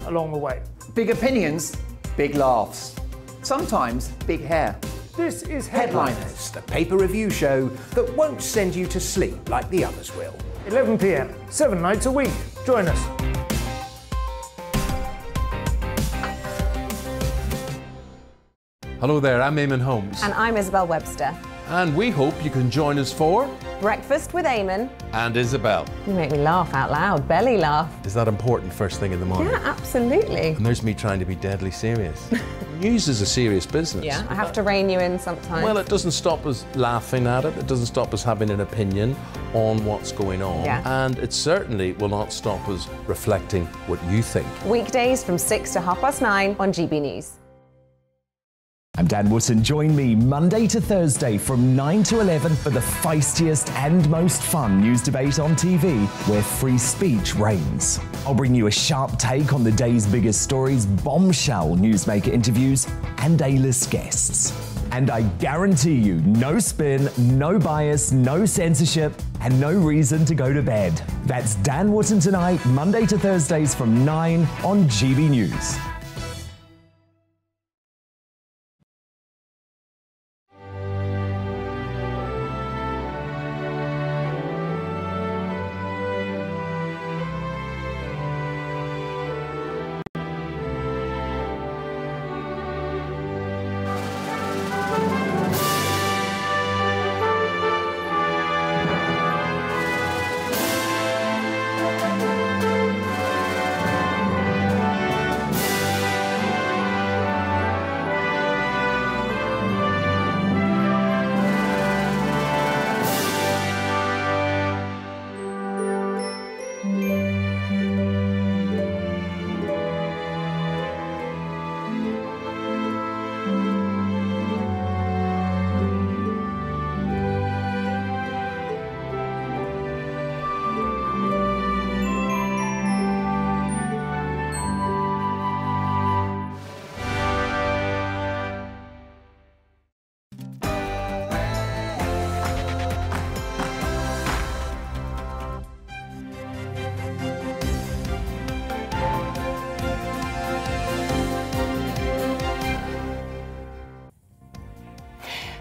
along the way. Big opinions, big laughs. Sometimes big hair. This is Headliners, the paper review show that won't send you to sleep like the others will. 11 p.m, 7 nights a week. Join us. Hello there, I'm Eamon Holmes. And I'm Isabel Webster. And we hope you can join us for Breakfast with Eamon and Isabel. You make me laugh out loud, belly laugh. Is that important first thing in the morning? Yeah, absolutely. And there's me trying to be deadly serious. News is a serious business. Yeah, I have to rein you in sometimes. Well, it doesn't stop us laughing at it. It doesn't stop us having an opinion on what's going on. Yeah. And it certainly will not stop us reflecting what you think. Weekdays from 6 to 9:30 on GB News. I'm Dan Wootton. Join me Monday to Thursday from 9 to 11 for the feistiest and most fun news debate on TV, where free speech reigns. I'll bring you a sharp take on the day's biggest stories, bombshell newsmaker interviews, and A-list guests. And I guarantee you, no spin, no bias, no censorship, and no reason to go to bed. That's Dan Wootton Tonight, Monday to Thursdays from 9 on GB News.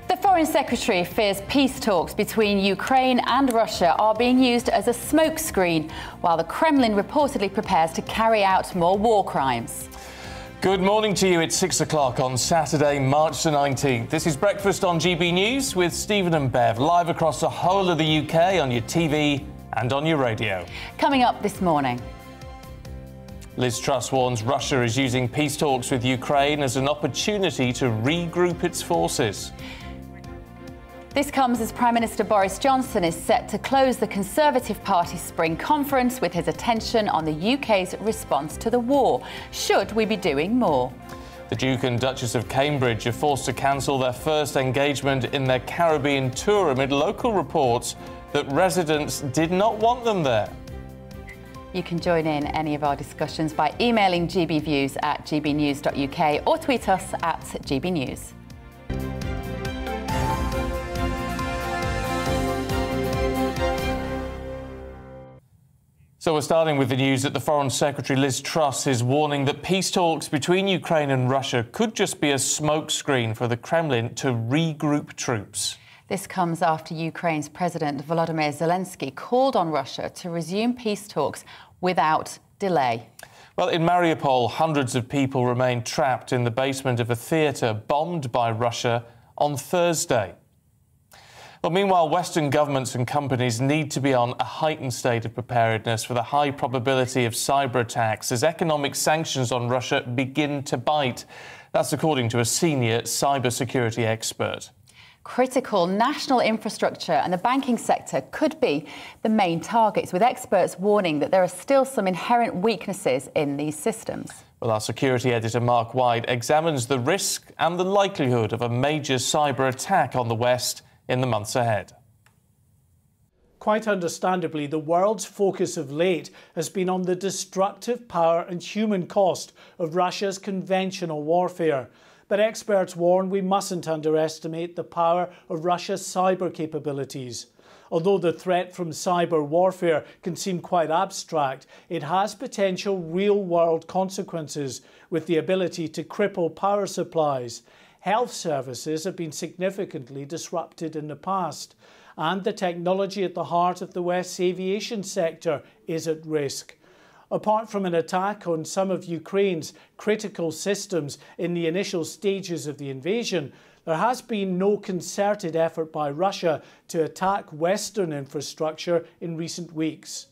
The Foreign Secretary fears peace talks between Ukraine and Russia are being used as a smokescreen, while the Kremlin reportedly prepares to carry out more war crimes. Good morning to you. It's 6 o'clock on Saturday, March the 19th. This is Breakfast on GB News with Stephen and Bev, live across the whole of the UK on your TV and on your radio. Coming up this morning. Liz Truss warns Russia is using peace talks with Ukraine as an opportunity to regroup its forces. This comes as Prime Minister Boris Johnson is set to close the Conservative Party's spring conference with his attention on the UK's response to the war. Should we be doing more? The Duke and Duchess of Cambridge are forced to cancel their first engagement in their Caribbean tour amid local reports that residents did not want them there. You can join in any of our discussions by emailing gbviews@gbnews.uk or tweet us at gbnews. So we're starting with the news that the Foreign Secretary Liz Truss is warning that peace talks between Ukraine and Russia could just be a smokescreen for the Kremlin to regroup troops. This comes after Ukraine's President Volodymyr Zelensky called on Russia to resume peace talks without delay. Well, in Mariupol, hundreds of people remain trapped in the basement of a theatre bombed by Russia on Thursday. Well, meanwhile, Western governments and companies need to be on a heightened state of preparedness for the high probability of cyber attacks as economic sanctions on Russia begin to bite. That's according to a senior cybersecurity expert. Critical national infrastructure and the banking sector could be the main targets, with experts warning that there are still some inherent weaknesses in these systems. Well, our security editor Mark White examines the risk and the likelihood of a major cyber attack on the West in the months ahead. Quite understandably, the world's focus of late has been on the destructive power and human cost of Russia's conventional warfare. But experts warn we mustn't underestimate the power of Russia's cyber capabilities. Although the threat from cyber warfare can seem quite abstract, it has potential real-world consequences, with the ability to cripple power supplies. Health services have been significantly disrupted in the past, and the technology at the heart of the West's aviation sector is at risk. Apart from an attack on some of Ukraine's critical systems in the initial stages of the invasion, there has been no concerted effort by Russia to attack Western infrastructure in recent weeks.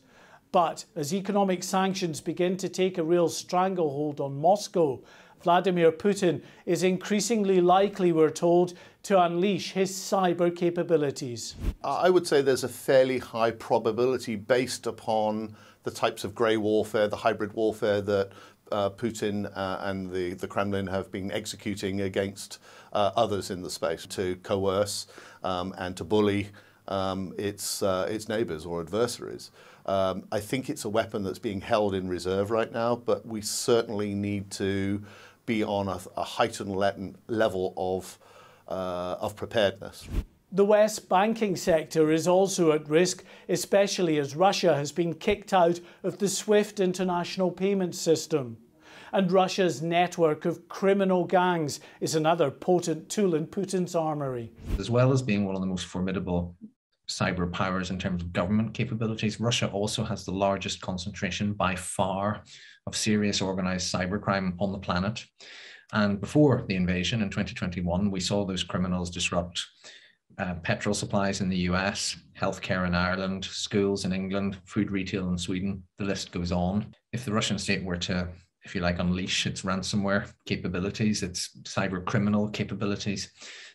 But as economic sanctions begin to take a real stranglehold on Moscow, Vladimir Putin is increasingly likely, we're told, to unleash his cyber capabilities. I would say there's a fairly high probability, based upon the types of grey warfare, the hybrid warfare that Putin and the Kremlin have been executing against others in the space, to coerce and to bully its neighbours or adversaries. I think it's a weapon that's being held in reserve right now, but we certainly need to be on a heightened level of preparedness. The West's banking sector is also at risk, especially as Russia has been kicked out of the SWIFT international payment system. And Russia's network of criminal gangs is another potent tool in Putin's armoury. As well as being one of the most formidable cyber powers in terms of government capabilities, Russia also has the largest concentration by far of serious organised cybercrime on the planet. And before the invasion in 2021, we saw those criminals disrupt petrol supplies in the US, healthcare in Ireland, schools in England, food retail in Sweden. The list goes on. If the Russian state were to, if you like, unleash its ransomware capabilities, its cyber criminal capabilities,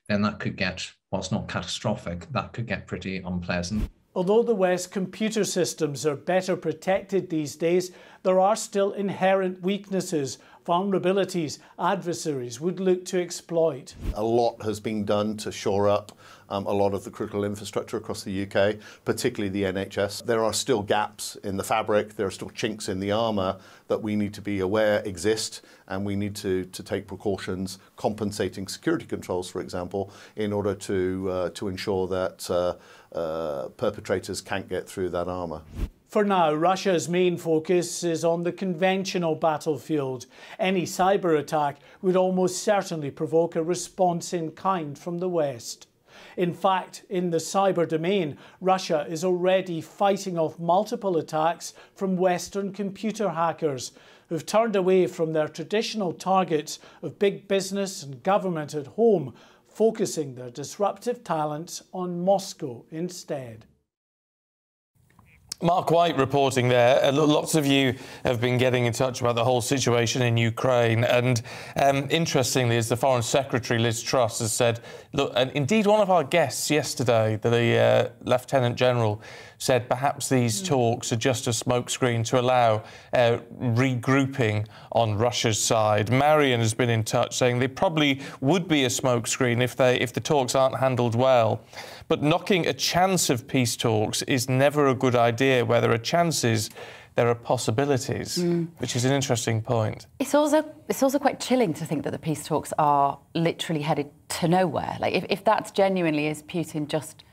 then that could get, whilst not catastrophic, that could get pretty unpleasant. Although the West's computer systems are better protected these days, there are still inherent weaknesses, vulnerabilities adversaries would look to exploit. A lot has been done to shore up a lot of the critical infrastructure across the UK, particularly the NHS. There are still gaps in the fabric, there are still chinks in the armour that we need to be aware exist, and we need to take precautions, compensating security controls, for example, in order to ensure that perpetrators can't get through that armour. For now, Russia's main focus is on the conventional battlefield. Any cyber attack would almost certainly provoke a response in kind from the West. In fact, in the cyber domain, Russia is already fighting off multiple attacks from Western computer hackers who've turned away from their traditional targets of big business and government at home, focusing their disruptive talents on Moscow instead. Mark White reporting there. Lots of you have been getting in touch about the whole situation in Ukraine. And interestingly, as the Foreign Secretary, Liz Truss, has said, look, and indeed one of our guests yesterday, the Lieutenant General, said perhaps these talks are just a smokescreen to allow regrouping on Russia's side. Marion has been in touch saying they probably would be a smokescreen if the talks aren't handled well. But knocking a chance of peace talks is never a good idea. Where there are chances, there are possibilities, which is an interesting point. It's also quite chilling to think that the peace talks are literally headed to nowhere. Like if that's genuinely is Putin just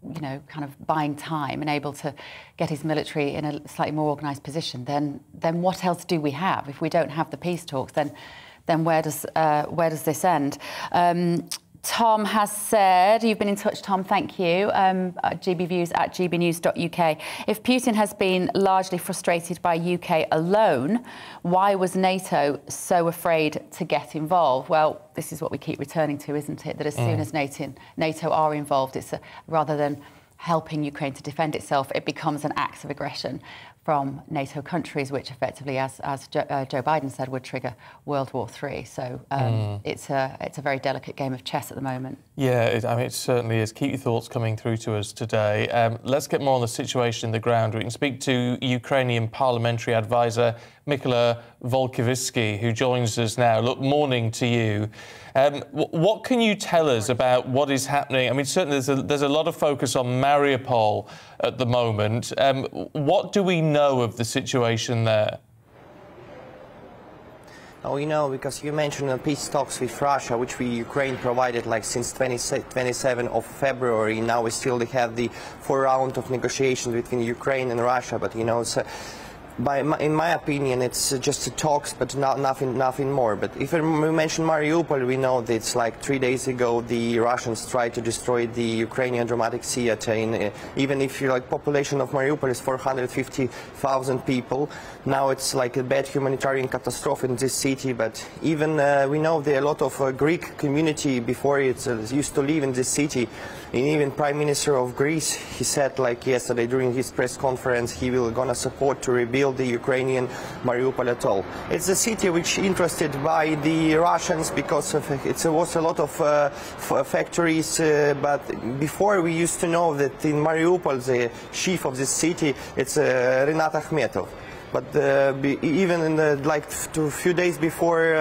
you know, kind of buying time and able to get his military in a slightly more organised position, then what else do we have? If we don't have the peace talks, then where does this end? Tom has said, you've been in touch, Tom, thank you, GBViews at gbnews.uk. If Putin has been largely frustrated by UK alone, why was NATO so afraid to get involved? Well, this is what we keep returning to, isn't it? That as soon as NATO are involved, it's rather than helping Ukraine to defend itself, it becomes an act of aggression from NATO countries, which effectively, as Joe Biden said, would trigger World War III. So it's a very delicate game of chess at the moment. Yeah, I mean, it certainly is. Keep your thoughts coming through to us today. Let's get more on the situation in the ground. We can speak to Ukrainian parliamentary advisor Mykola Volkivsky, who joins us now. Look, morning to you. What can you tell us about what is happening? I mean, certainly there's a lot of focus on Mariupol at the moment. What do we know of the situation there? Oh, you know, because you mentioned peace talks with Russia, which Ukraine provided like since 27 of February. Now we still have the 4 round of negotiations between Ukraine and Russia, but you know, it's in my opinion, it's just talks, but nothing more. But if we mention Mariupol, we know that it's like 3 days ago the Russians tried to destroy the Ukrainian dramatic theater. Even if like population of Mariupol is 450,000 people, now it's like a bad humanitarian catastrophe in this city. But even we know there are a lot of Greek community before it used to live in this city. And even Prime Minister of Greece, he said like yesterday during his press conference, he will gonna support to rebuild the Ukrainian Mariupol atoll. It's a city which interested by the Russians because of it was a lot of factories, but before we used to know that in Mariupol the chief of this city, it's Renat Akhmetov. But even in like a few days before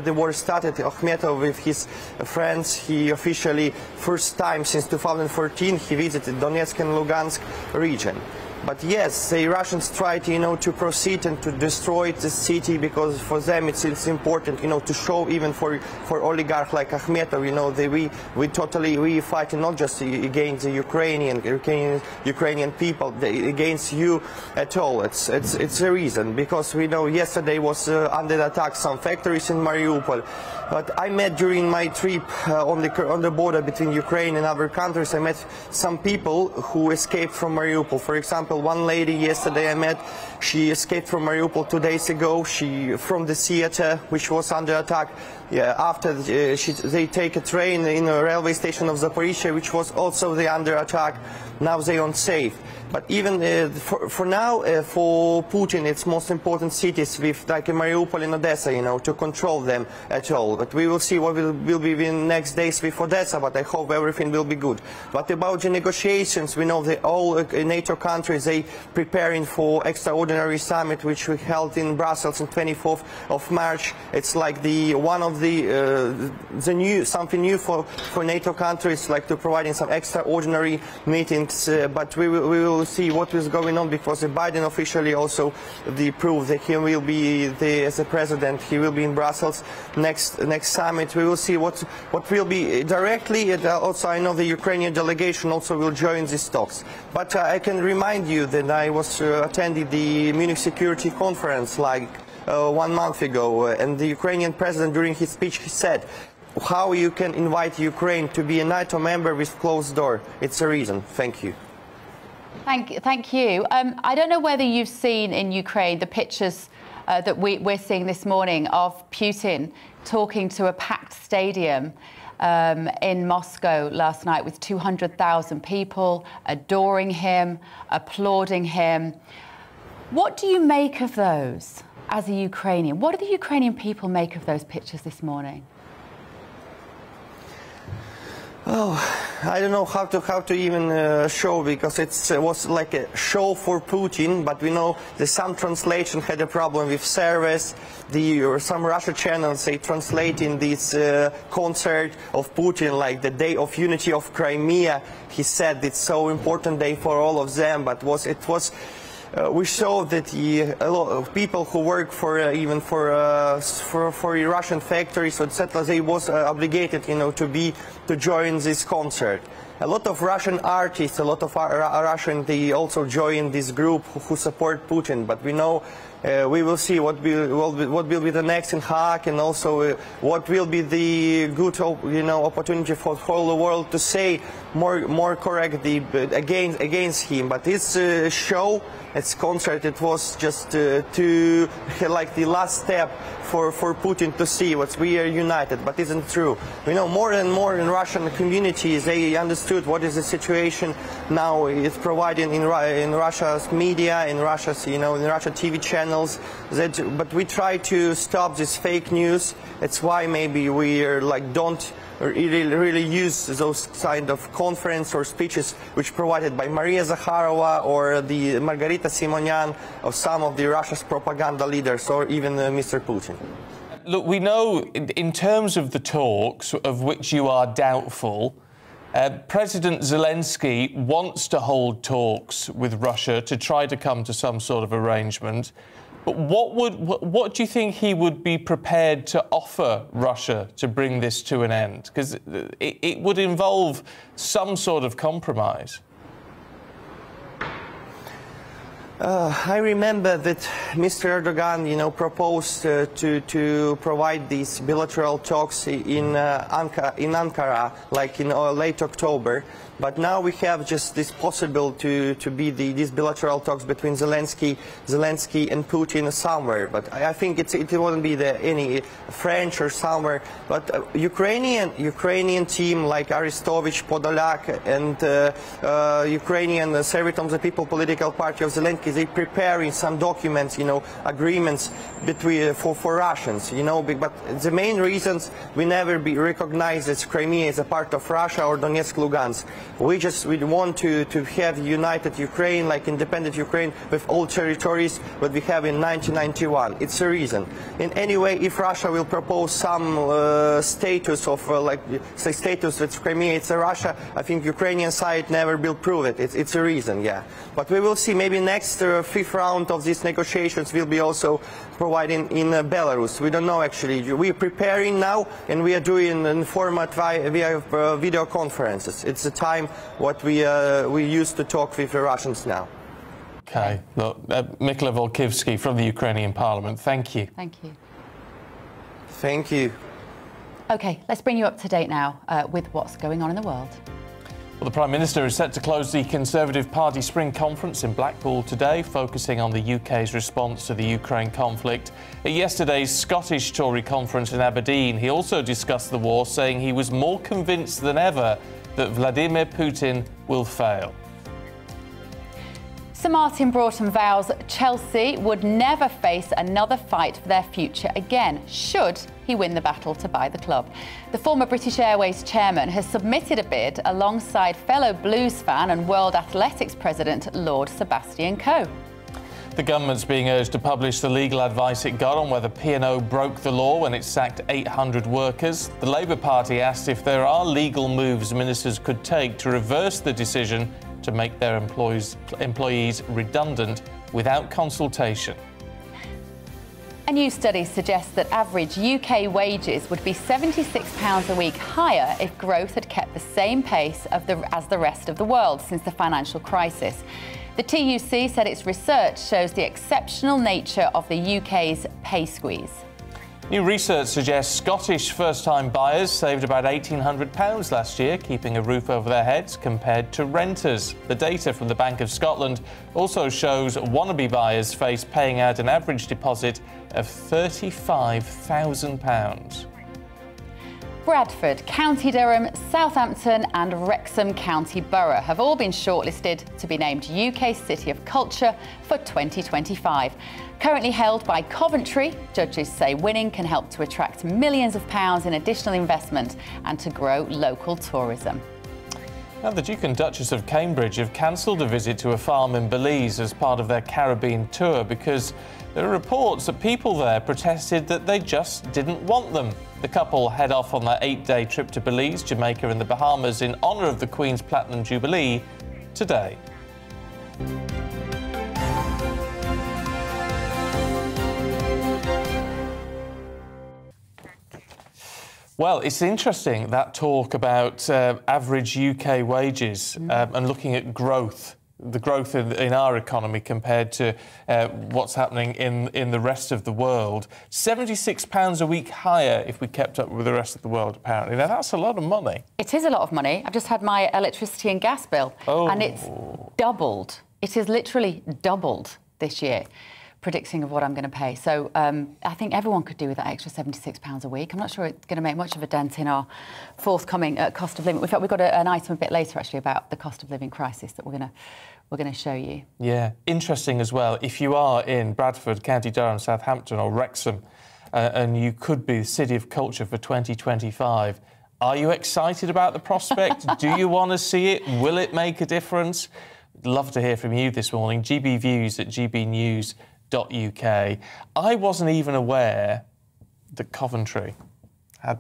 the war started, Akhmetov with his friends, he officially first time since 2014 he visited Donetsk and Lugansk region. But yes, the Russians tried, you know, to proceed and to destroy the city because for them it's important, you know, to show even for oligarch like Akhmetov, you know, we fight not just against the Ukrainian people, against you at all. It's a reason because we know yesterday was under attack some factories in Mariupol. But I met during my trip on the border between Ukraine and other countries, I met some people who escaped from Mariupol. For example, one lady yesterday I met, she escaped from Mariupol 2 days ago. She from the theater, which was under attack. Yeah, after they take a train in a railway station of Zaporizhzhia, which was also under attack. Now they are safe. But even for now, for Putin, it's most important cities with like Mariupol and Odessa, you know, to control them at all. But we will see what will be in next days with Odessa, but I hope everything will be good. But about the negotiations, we know that all NATO countries, they preparing for extraordinary summit, which we held in Brussels on 24th of March. It's like one of the new, something new for NATO countries, like to providing some extraordinary meetings, but we will see what is going on because Biden officially also proved that he will be as a president. He will be in Brussels next summit. We will see what will be directly. Also, I know the Ukrainian delegation also will join these talks. But I can remind you that I was attending the Munich Security Conference like 1 month ago, and the Ukrainian president during his speech he said, how you can invite Ukraine to be a NATO member with closed door. It's a reason. Thank you. Thank you. I don't know whether you've seen in Ukraine the pictures that we're seeing this morning of Putin talking to a packed stadium in Moscow last night with 200,000 people adoring him, applauding him. What do you make of those as a Ukrainian? What do the Ukrainian people make of those pictures this morning? Oh, I don't know how to even show, because it was like a show for Putin, but we know that some translation had a problem with service. Some Russian channels, they translate in this concert of Putin like the Day of Unity of Crimea. He said it's so important day for all of them, but we saw that a lot of people who work for even for Russian factories, etc., they was obligated, you know, to join this concert. A lot of Russian artists, a lot of Russian, they also join this group who support Putin. But we know we will see what will be the next in Hague, and also what will be the good, you know, opportunity for the whole world to say more correctly against him. But this show, its concert, it was just like the last step for Putin to see what we are united, but isn't true. We know more and more in Russian communities, they understood what is the situation now. It's provided in Russia's media, in Russia's, you know, in Russian TV channels. But we try to stop this fake news. It's why maybe we are like don't really use those kind of conference or speeches which provided by Maria Zakharova or the Margarita Simonyan or some of the Russia's propaganda leaders, or even Mr. Putin. Look, we know in terms of the talks, of which you are doubtful, President Zelensky wants to hold talks with Russia to try to come to some sort of arrangement. But what do you think he would be prepared to offer Russia to bring this to an end? Because it would involve some sort of compromise. I remember that Mr. Erdogan, proposed to provide these bilateral talks in Ankara, like in late October. But now we have just this possible to be these bilateral talks between Zelensky and Putin somewhere. But I think it won't be any French or somewhere. But Ukrainian team like Arestovich, Podolak, and Ukrainian Service of the People political party of Zelensky, they preparing some documents, agreements between for Russians, But the main reasons we never be recognized as Crimea as a part of Russia or Donetsk, Lugansk. We want to have united Ukraine, like independent Ukraine, with all territories that we have in 1991. It's a reason. In any way, if Russia will propose some status of, status that Crimea it's a Russia, I think Ukrainian side never will prove it. It's a reason, yeah. But we will see. Maybe next fifth round of these negotiations will be also providing in Belarus. We don't know actually. We are preparing now, and we are doing in format via video conferences. It's the time what we used to talk with the Russians now. Okay. Look, Mykola Volkivsky from the Ukrainian Parliament, thank you. Thank you. Thank you. OK, let's bring you up to date now with what's going on in the world. Well, the Prime Minister is set to close the Conservative Party Spring Conference in Blackpool today, focusing on the UK's response to the Ukraine conflict. At yesterday's Scottish Tory conference in Aberdeen, he also discussed the war, saying he was more convinced than ever that Vladimir Putin will fail. Sir Martin Broughton vows Chelsea would never face another fight for their future again, should he win the battle to buy the club. The former British Airways chairman has submitted a bid alongside fellow Blues fan and World Athletics president Lord Sebastian Coe. The government's being urged to publish the legal advice it got on whether P&O broke the law when it sacked 800 workers. The Labour Party asked if there are legal moves ministers could take to reverse the decision to make their employees redundant without consultation. A new study suggests that average UK wages would be £76 a week higher if growth had kept the same pace as the rest of the world since the financial crisis. The TUC said its research shows the exceptional nature of the UK's pay squeeze. New research suggests Scottish first-time buyers saved about £1,800 last year, keeping a roof over their heads, compared to renters. The data from the Bank of Scotland also shows wannabe buyers face paying out an average deposit of £35,000. Bradford, County Durham, Southampton and Wrexham County Borough have all been shortlisted to be named UK City of Culture for 2025. Currently held by Coventry, judges say winning can help to attract millions of pounds in additional investment and to grow local tourism. Now, the Duke and Duchess of Cambridge have cancelled a visit to a farm in Belize as part of their Caribbean tour because there are reports that people there protested that they just didn't want them. The couple head off on their 8-day trip to Belize, Jamaica and the Bahamas in honour of the Queen's Platinum Jubilee today. Well, it's interesting, that talk about average UK wages and looking at growth, the growth in our economy compared to what's happening in the rest of the world. £76 a week higher if we kept up with the rest of the world, apparently. Now, that's a lot of money. It is a lot of money. I've just had my electricity and gas bill, and it's doubled. It is literally doubled this year, predicting of what I'm going to pay. So I think everyone could do with that extra £76 a week. I'm not sure it's going to make much of a dent in our forthcoming cost of living. In fact, we've got an item a bit later, actually, about the cost of living crisis that we're going to show you. Yeah, interesting as well. If you are in Bradford, County Durham, Southampton or Wrexham, and you could be the City of Culture for 2025, are you excited about the prospect? Do you want to see it? Will it make a difference? Love to hear from you this morning. gbviews@gbnews.uk. I wasn't even aware that Coventry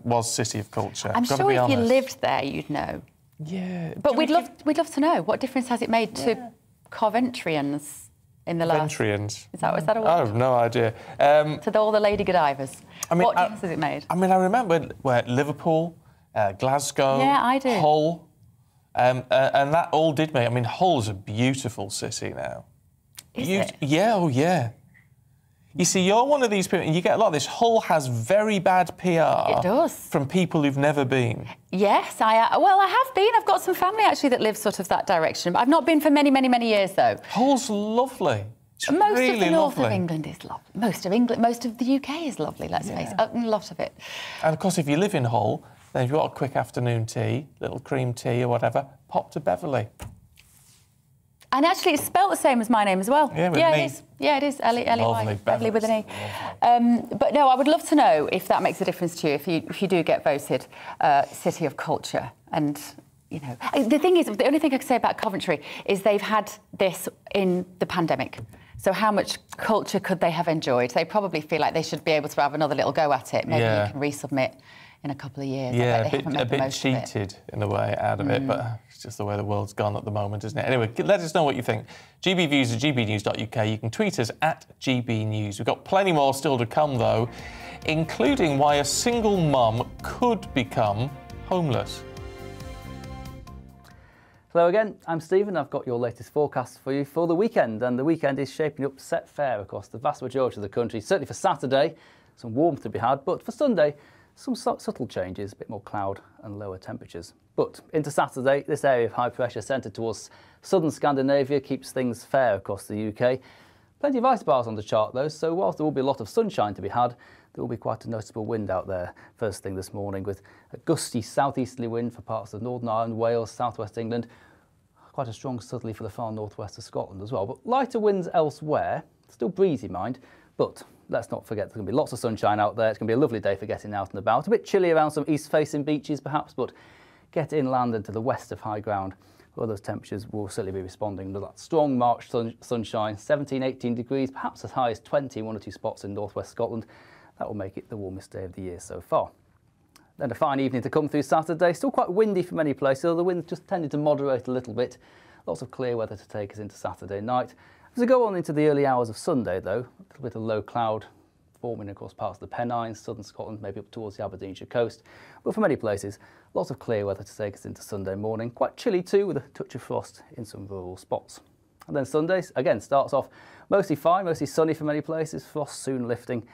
was City of Culture. I'm sure if you lived there, you'd know. Yeah. But we'd love to know, what difference has it made to Coventrians? in the last... Ventrians. Is that a word? I have no idea. To all the Lady Godivers. I mean, what difference has it made? I mean, I remember where Liverpool, Glasgow, Yeah, I do. Hull, and that all did make... I mean, Hull's a beautiful city now. Is it? Yeah, oh yeah. You see, you're one of these people, and you get a lot of this. Hull has very bad PR. It does. From people who've never been. Yes, I have been. I've got some family, actually, that lives sort of that direction. I've not been for many, many, many years, though. Hull's lovely. It's most really of the north lovely. of England is lovely. Most of the UK is lovely, let's face it. A lot of it. And, of course, if you live in Hull, then if you've got a quick afternoon tea, little cream tea or whatever, pop to Beverley. And actually, it's spelt the same as my name as well. Yeah, with yeah, an it E. is. Yeah, it is. L-E-Y. Lovely, Beverley with an E. But no, I would love to know if that makes a difference to you, if you do get voted City of Culture. And, you know, the thing is, the only thing I can say about Coventry is they've had this in the pandemic. So how much culture could they have enjoyed? They probably feel like they should be able to have another little go at it. Maybe you can resubmit in a couple of years. Yeah, a bit cheated in a way out of it, but it's just the way the world's gone at the moment, isn't it? Anyway, let us know what you think. GBViews at gbnews.uk. You can tweet us at GBNews. We've got plenty more still to come, though, including why a single mum could become homeless. Hello again, I'm Stephen. I've got your latest forecast for you for the weekend, and the weekend is shaping up set fair across the vast majority of the country. Certainly for Saturday, some warmth to be had, but for Sunday, some subtle changes, a bit more cloud and lower temperatures. But into Saturday, this area of high pressure centred towards southern Scandinavia keeps things fair across the UK. Plenty of ice bars on the chart though, so whilst there will be a lot of sunshine to be had, there will be quite a noticeable wind out there first thing this morning, with a gusty southeasterly wind for parts of Northern Ireland, Wales, southwest England. Quite a strong southerly for the far northwest of Scotland as well, but lighter winds elsewhere. Still breezy, mind, but let's not forget there's going to be lots of sunshine out there. It's going to be a lovely day for getting out and about. A bit chilly around some east-facing beaches perhaps, but get inland and to the west of high ground, where those temperatures will certainly be responding to that strong March sunshine, 17, 18 degrees, perhaps as high as 20 in one or two spots in northwest Scotland. That will make it the warmest day of the year so far. Then a fine evening to come through Saturday. Still quite windy for many places, although the wind just tended to moderate a little bit. Lots of clear weather to take us into Saturday night. As we go on into the early hours of Sunday, though, a little bit of low cloud forming across parts of the Pennines, southern Scotland, maybe up towards the Aberdeenshire coast. But for many places, lots of clear weather to take us into Sunday morning. Quite chilly too, with a touch of frost in some rural spots. And then Sunday, again, starts off mostly fine, mostly sunny for many places, frost soon lifting.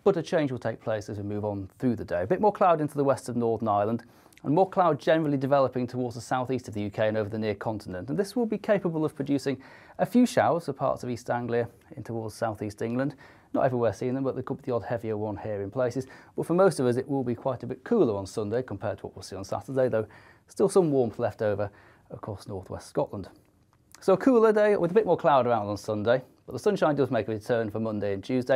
But a change will take place as we move on through the day. A bit more cloud into the west of Northern Ireland, and more cloud generally developing towards the southeast of the UK and over the near continent. And this will be capable of producing a few showers for parts of East Anglia in towards southeast England. Not everywhere seeing them, but there could be the odd heavier one here in places. But for most of us, it will be quite a bit cooler on Sunday compared to what we'll see on Saturday, though still some warmth left over across northwest Scotland. So a cooler day with a bit more cloud around on Sunday, but the sunshine does make a return for Monday and Tuesday.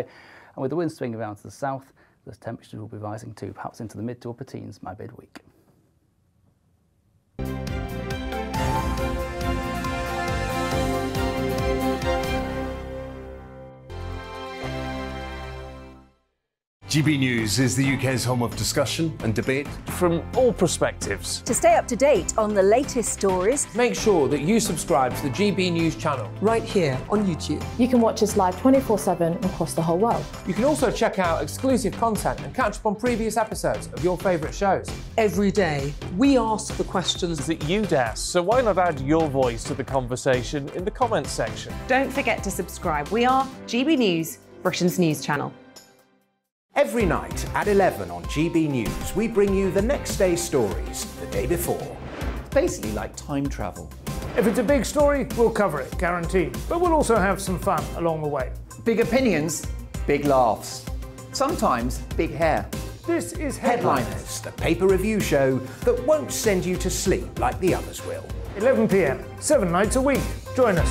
And with the wind swinging around to the south, the temperatures will be rising too, perhaps into the mid to upper teens by midweek. GB News is the UK's home of discussion and debate from all perspectives. To stay up to date on the latest stories, make sure that you subscribe to the GB News channel right here on YouTube. You can watch us live 24/7 across the whole world. You can also check out exclusive content and catch up on previous episodes of your favourite shows. Every day, we ask the questions that you'd ask, so why not add your voice to the conversation in the comments section? Don't forget to subscribe. We are GB News, Britain's news channel. Every night at 11 on GB News, we bring you the next day's stories the day before. Basically like time travel. If it's a big story, we'll cover it, guaranteed. But we'll also have some fun along the way. Big opinions, big laughs. Sometimes big hair. This is Headliners, the paper review show that won't send you to sleep like the others will. 11 p.m, 7 nights a week. Join us.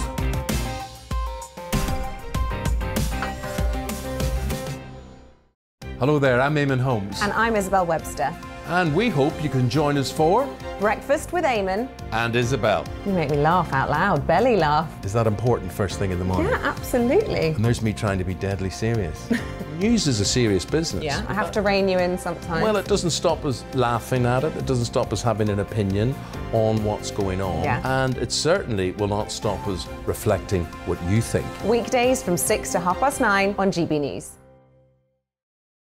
Hello there, I'm Eamon Holmes. And I'm Isabel Webster. And we hope you can join us for Breakfast with Eamon and Isabel. You make me laugh out loud, belly laugh. Is that important first thing in the morning? Yeah, absolutely. And there's me trying to be deadly serious. News is a serious business. Yeah, I have to rein you in sometimes. Well, it doesn't stop us laughing at it. It doesn't stop us having an opinion on what's going on. Yeah. And it certainly will not stop us reflecting what you think. Weekdays from 6 to 9:30 on GB News.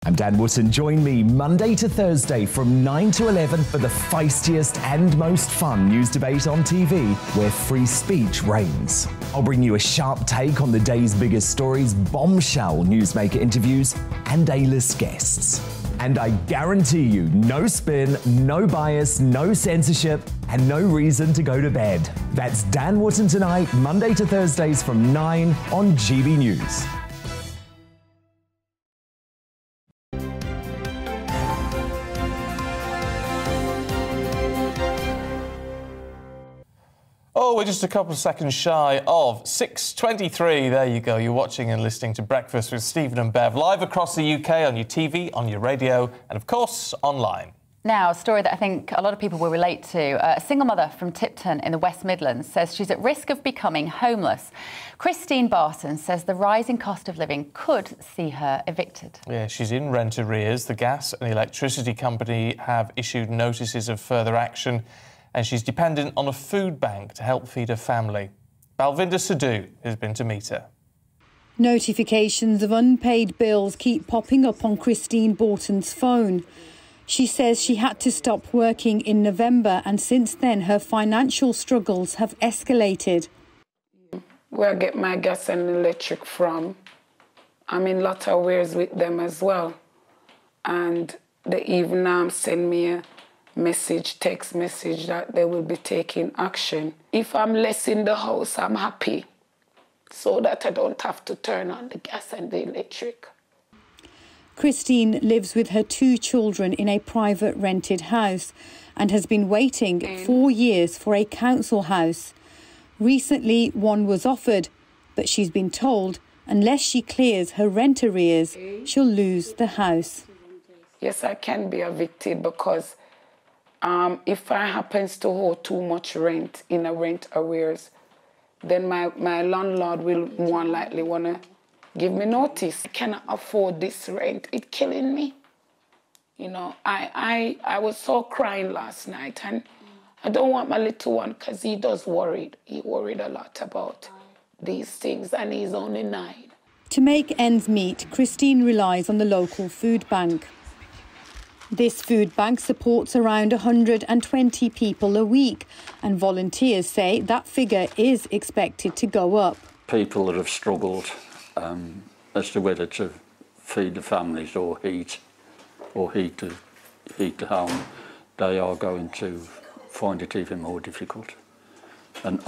I'm Dan Wootton. Join me Monday to Thursday from 9 to 11 for the feistiest and most fun news debate on TV, where free speech reigns. I'll bring you a sharp take on the day's biggest stories, bombshell newsmaker interviews, and A-list guests. And I guarantee you, no spin, no bias, no censorship, and no reason to go to bed. That's Dan Wootton tonight, Monday to Thursdays from 9 on GB News. Oh, we're just a couple of seconds shy of 6:23. There you go. You're watching and listening to Breakfast with Stephen and Bev, live across the UK on your TV, on your radio, and of course, online. Now, a story that I think a lot of people will relate to. A single mother from Tipton in the West Midlands says she's at risk of becoming homeless. Christine Barton says the rising cost of living could see her evicted. Yeah, she's in rent arrears. The gas and electricity company have issued notices of further action, and she's dependent on a food bank to help feed her family. Balvinda Sidhu has been to meet her. Notifications of unpaid bills keep popping up on Christine Barton's phone. She says she had to stop working in November, and since then her financial struggles have escalated. Where I get my gas and electric from, I'm in lot of ways with them as well. And they even send me a text message that they will be taking action. If I'm less in the house, I'm happy, so that I don't have to turn on the gas and the electric. Christine lives with her 2 children in a private rented house and has been waiting 4 years for a council house. Recently, one was offered, but she's been told unless she clears her rent arrears, she'll lose the house. Yes, I can be evicted because if I happens to owe too much rent in a rent arrears, then my landlord will more likely want to give me notice. I cannot afford this rent. It's killing me. You know, I was so crying last night, and I don't want my little one because he does worried. He worried a lot about these things, and he's only 9. To make ends meet, Christine relies on the local food bank. This food bank supports around 120 people a week, and volunteers say that figure is expected to go up. People that have struggled as to whether to feed the families or heat the home, they are going to find it even more difficult. And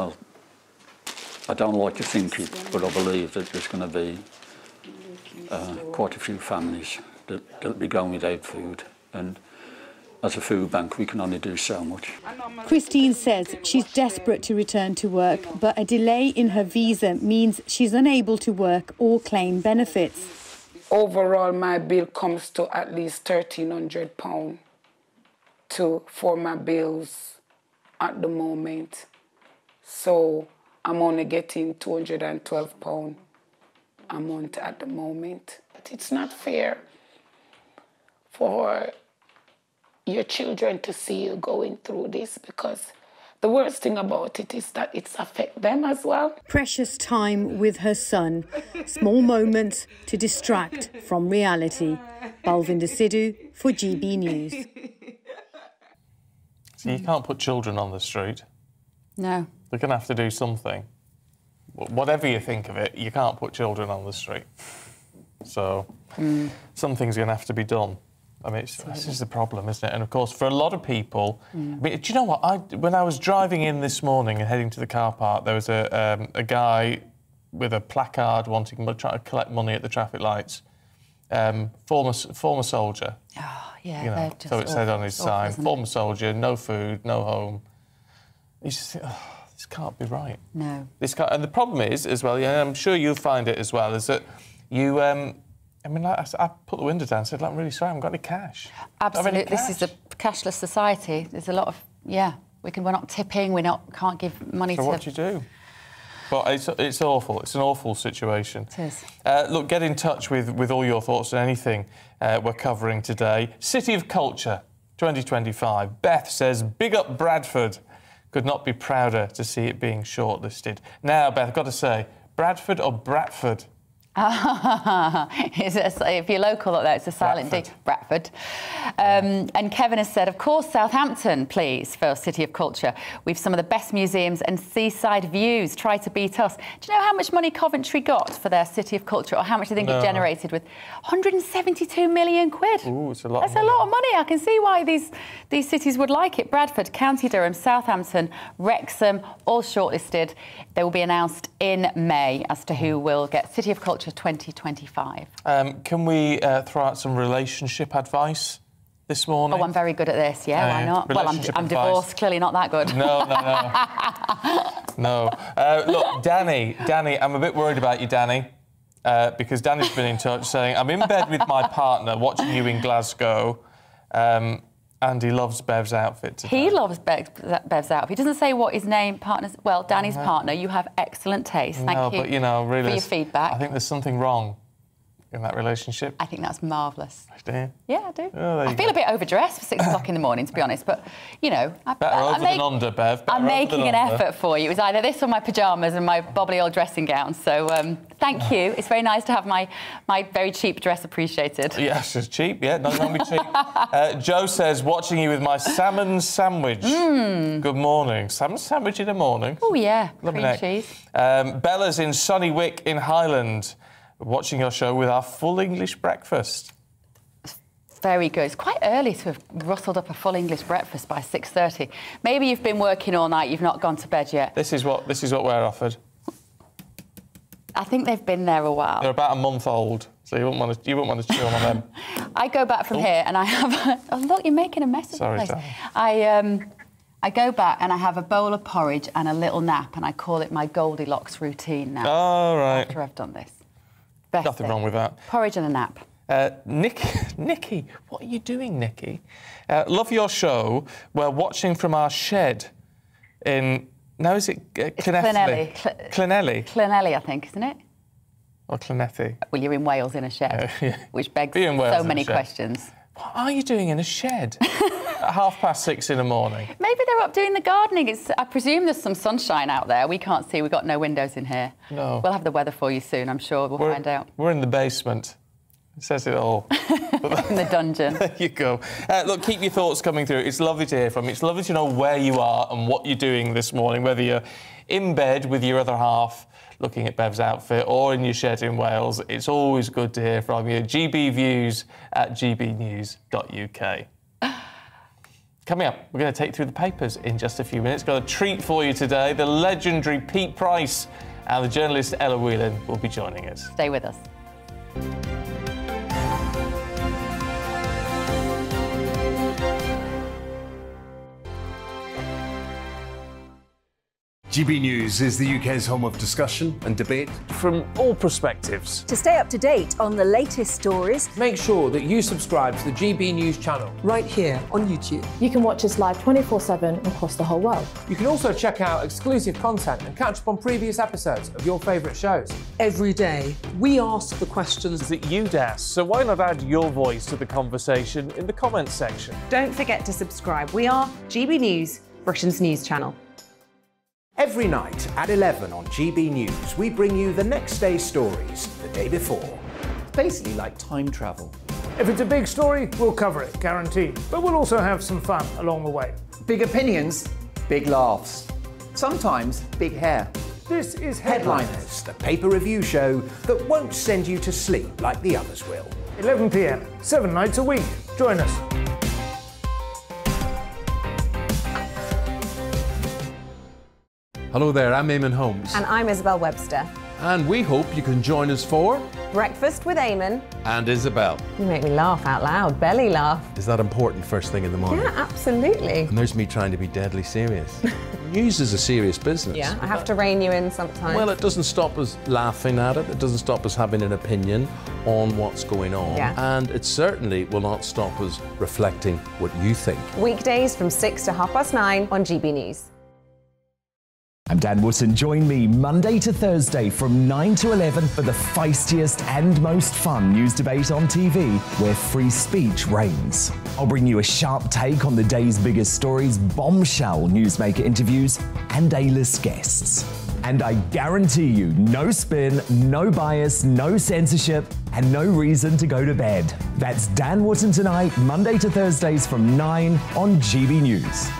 I don't like to think it, but I believe that there's going to be quite a few families that'll be going without food. And as a food bank, we can only do so much. Christine says she's desperate to return to work, but a delay in her visa means she's unable to work or claim benefits. Overall, my bill comes to at least £1,300 for my bills at the moment. So I'm only getting £212 a month at the moment. But it's not fair for your children to see you going through this, because the worst thing about it is that it's affect them as well. Precious time with her son, small moments to distract from reality. Balvinda Sidhu for GB News. So you can't put children on the street. No. They're going to have to do something. Whatever you think of it, you can't put children on the street. So something's going to have to be done. I mean, this is the problem, isn't it? And, of course, for a lot of people... I mean, do you know what? When I was driving in this morning and heading to the car park, there was a guy with a placard trying to collect money at the traffic lights. Former soldier. Oh, yeah, you know, so it said on his sign, former soldier, no food, no home. You just think, this can't be right. No. This can't, and the problem is, as well, and I'm sure you'll find it as well, is that you... I mean, I put the window down and said, I'm really sorry, I haven't got any cash. Absolutely. Any cash. This is a cashless society. There's a lot of, we're not tipping, can't give money to... So what do you do? But it's awful. It's an awful situation. It is. Look, get in touch with all your thoughts on anything we're covering today. City of Culture 2025. Beth says, big up Bradford. Could not be prouder to see it being shortlisted. Now, Beth, I've got to say, Bradford or Bradford? If you're local like that, it's a silent D. Bradford. And Kevin has said, of course, Southampton, please, for City of Culture. We've some of the best museums and seaside views. Try to beat us. Do you know how much money Coventry got for their City of Culture, or how much do you think it generated with 172 million quid? Ooh, it's a lot. That's a lot of money. I can see why these cities would like it. Bradford, County Durham, Southampton, Wrexham, all shortlisted. They will be announced in May as to who will get City of Culture 2025. Can we throw out some relationship advice this morning? Oh, I'm very good at this, why not? Well, I'm divorced, clearly not that good. No. Look, Danny, I'm a bit worried about you, Danny, because Danny's been in touch saying, I'm in bed with my partner watching you in Glasgow, and he loves Bev's outfit today. He loves Bev's outfit. He doesn't say what his partner's... Well, Danny's partner, you have excellent taste. Thank you but, really, for your feedback. I think there's something wrong in that relationship. I think that's marvellous. Do you? Yeah, I do. Oh, I feel a bit overdressed for 6 o'clock in the morning, to be honest, but, Better over than under, Bev. I'm making an effort for you. It was either this or my pyjamas and my bobbly old dressing gown, so thank you. It's very nice to have my very cheap dress appreciated. Yes, it's cheap, don't be cheap. Joe says, watching you with my salmon sandwich. Good morning. Salmon sandwich in the morning. Oh, yeah. Cream cheese. Bella's in Sunny Wick in Highland, watching your show with our full English breakfast. Very good. It's quite early to have rustled up a full English breakfast by 6:30. Maybe you've been working all night, you've not gone to bed yet. This is what we're offered. I think they've been there a while. They're about a month old, so you wouldn't want to chew on them. I go back from here and I have... Oh, look, you're making a mess of the place. Sorry. I go back and I have a bowl of porridge and a little nap, and I call it my Goldilocks routine now. Oh, right. After I've done this. Nothing wrong with that. Porridge and a nap. Nikki, what are you doing, Nikki? Love your show. We're watching from our shed in... Now, is it Clynelly? Clynelly, I think, isn't it? Or Clynethy? Well, you're in Wales in a shed, which begs so many questions. What are you doing in a shed at 6:30 in the morning? Maybe they're up doing the gardening. I presume there's some sunshine out there. We can't see. We've got no windows in here. No. We'll have the weather for you soon, I'm sure. We'll find out. We're in the basement. It says it all. In the dungeon. There you go. Look, keep your thoughts coming through. It's lovely to hear from you. It's lovely to know where you are and what you're doing this morning, whether you're in bed with your other half looking at Bev's outfit or in your shed in Wales. It's always good to hear from you. gbviews@gbnews.uk. Coming up, we're going to take through the papers in just a few minutes. Got a treat for you today. The legendary Pete Price and the journalist Ella Whelan will be joining us. Stay with us. GB News is the UK's home of discussion and debate from all perspectives. To stay up to date on the latest stories, make sure that you subscribe to the GB News channel right here on YouTube. You can watch us live 24/7 across the whole world. You can also check out exclusive content and catch up on previous episodes of your favourite shows. Every day, we ask the questions that you'd ask, so why not add your voice to the conversation in the comments section? Don't forget to subscribe. We are GB News, Britain's news channel. Every night at 11 on GB News, we bring you the next day's stories the day before. It's basically like time travel. If it's a big story, we'll cover it, guaranteed. But we'll also have some fun along the way. Big opinions, big laughs. Sometimes big hair. This is Headliners, the paper review show that won't send you to sleep like the others will. 11 p.m, 7 nights a week. Join us. Hello there, I'm Eamon Holmes. And I'm Isabel Webster. And we hope you can join us for... Breakfast with Eamon. And Isabel. You make me laugh out loud, belly laugh. Is that important first thing in the morning? Yeah, absolutely. And there's me trying to be deadly serious. News is a serious business. Yeah, I have to rein you in sometimes. Well, it doesn't stop us laughing at it. It doesn't stop us having an opinion on what's going on. Yeah. And it certainly will not stop us reflecting what you think. Weekdays from 6 to 9:30 on GB News. I'm Dan Wootton. Join me Monday to Thursday from 9 to 11 for the feistiest and most fun news debate on TV, where free speech reigns. I'll bring you a sharp take on the day's biggest stories, bombshell newsmaker interviews, and A-list guests. And I guarantee you, no spin, no bias, no censorship, and no reason to go to bed. That's Dan Wootton tonight, Monday to Thursdays from 9 on GB News.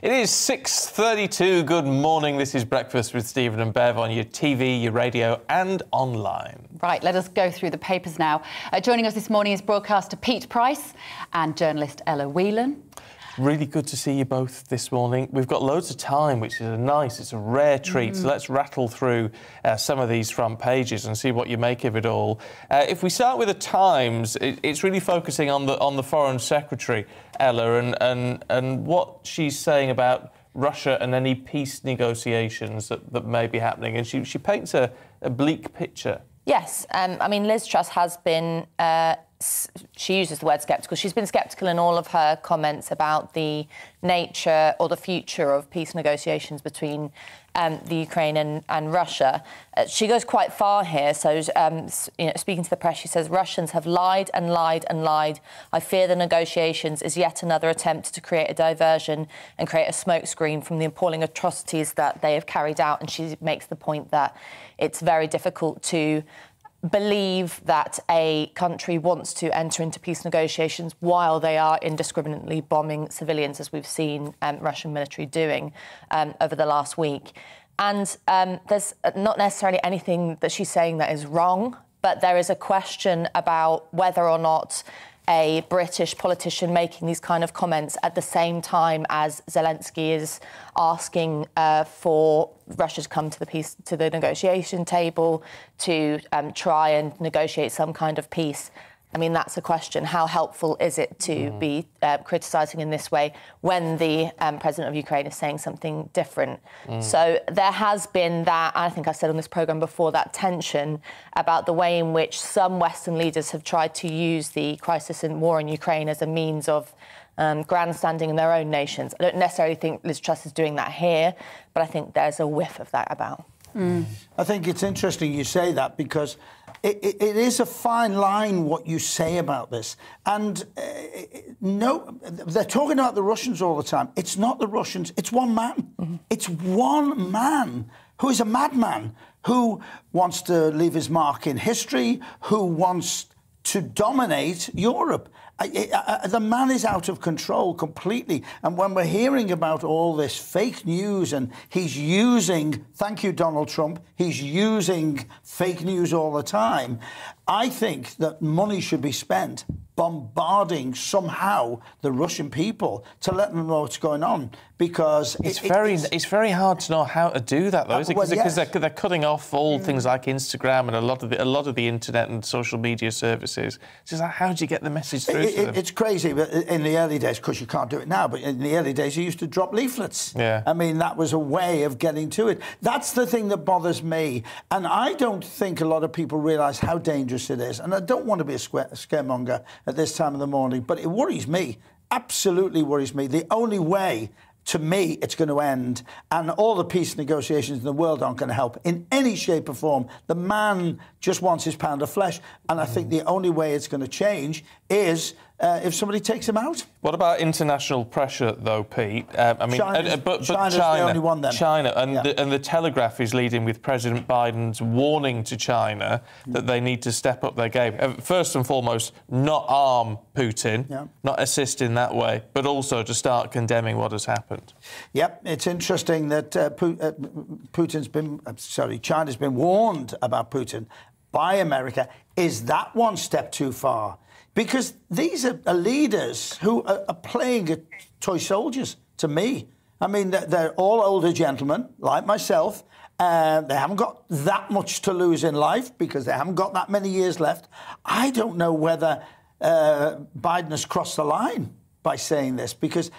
It is 6:32. Good morning. This is Breakfast with Stephen and Bev on your TV, your radio and online. Right, let us go through the papers now. Joining us this morning is broadcaster Pete Price and journalist Ella Whelan. Really good to see you both this morning. We've got loads of time, which is it's a rare treat. So let's rattle through some of these front pages and see what you make of it all. If we start with the Times, it's really focusing on the Foreign Secretary, Ella, and what she's saying about Russia and any peace negotiations that may be happening. And she paints a bleak picture. Yes, I mean, Liz Truss has been, she uses the word sceptical. She's been sceptical in all of her comments about the nature or the future of peace negotiations between the Ukraine and Russia. She goes quite far here. So, speaking to the press, she says, Russians have lied and lied and lied. I fear the negotiations is yet another attempt to create a diversion and create a smokescreen from the appalling atrocities that they have carried out. And she makes the point that it's very difficult to believe that a country wants to enter into peace negotiations while they are indiscriminately bombing civilians, as we've seen Russian military doing over the last week. And there's not necessarily anything that she's saying that is wrong, but there is a question about whether or not a British politician making these kind of comments at the same time as Zelensky is asking for Russia to come to the negotiation table to try and negotiate some kind of peace. I mean, that's a question. How helpful is it to be criticising in this way when the president of Ukraine is saying something different? So there has been that, I think I said on this programme before, that tension about the way in which some Western leaders have tried to use the crisis and war in Ukraine as a means of grandstanding in their own nations. I don't necessarily think Liz Truss is doing that here, but I think there's a whiff of that about. I think it's interesting you say that, because it is a fine line what you say about this. And no, they're talking about the Russians all the time. It's not the Russians. It's one man. It's one man who is a madman, who wants to leave his mark in history, who wants to dominate Europe. The man is out of control completely. And when we're hearing about all this fake news, and he's using, thank you, Donald Trump, he's using fake news all the time, I think that money should be spent bombarding somehow the Russian people to let them know what's going on, because it's very hard to know how to do that, though, is it? Because they're cutting off all things like Instagram and a lot of the internet and social media services. It's just like, how do you get the message through to them? It's crazy, but in the early days, of course, you can't do it now, but in the early days, you used to drop leaflets. Yeah. I mean, that was a way of getting to it. That's the thing that bothers me, and I don't think a lot of people realise how dangerous it is. And I don't want to be a scaremonger at this time of the morning, but it worries me, absolutely worries me. The only way, to me, it's going to end, and all the peace negotiations in the world aren't going to help in any shape or form. The man just wants his pound of flesh, and I think the only way it's going to change is if somebody takes him out. What about international pressure, though, Pete? I mean, but China's the only one, then. China, and the Telegraph is leading with President Biden's warning to China that they need to step up their game. First and foremost, not arm Putin, not assist in that way, but also to start condemning what has happened. Yep, it's interesting that China's been warned about Putin by America. Is that one step too far? Because these are leaders who are playing toy soldiers, to me. I mean, they're all older gentlemen, like myself. They haven't got that much to lose in life because they haven't got that many years left. I don't know whether Biden has crossed the line. by saying this? Because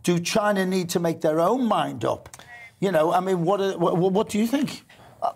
do China need to make their own mind up? You know, I mean, what do you think?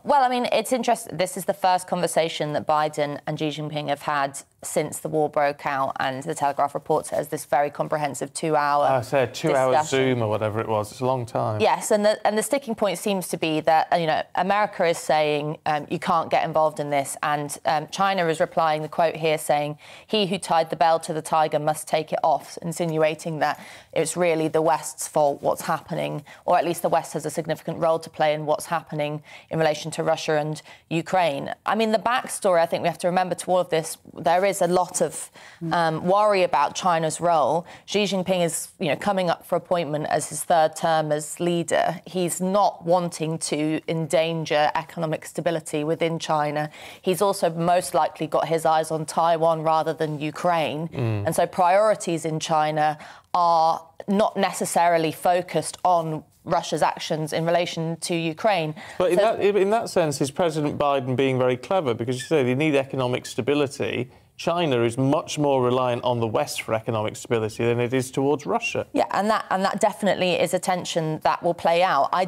Well, I mean, it's interesting. This is the first conversation that Biden and Xi Jinping have had since the war broke out, and the Telegraph reports it as this very comprehensive 2-hour I said 2-hour Zoom or whatever it was. It's a long time. Yes, and the sticking point seems to be that, you know, America is saying you can't get involved in this, and China is replying, the quote here saying, "He who tied the bell to the tiger must take it off," insinuating that it's really the West's fault what's happening, or at least the West has a significant role to play in what's happening in relation to Russia and Ukraine. I mean, the backstory, I think we have to remember to all of this, there is a lot of worry about China's role. Xi Jinping is, you know, coming up for appointment as his third term as leader. He's not wanting to endanger economic stability within China. He's also most likely got his eyes on Taiwan rather than Ukraine. And so priorities in China are not necessarily focused on Russia's actions in relation to Ukraine. But in that sense, is President Biden being very clever? Because you say they need economic stability. China is much more reliant on the West for economic stability than it is towards Russia. Yeah, and that definitely is a tension that will play out. I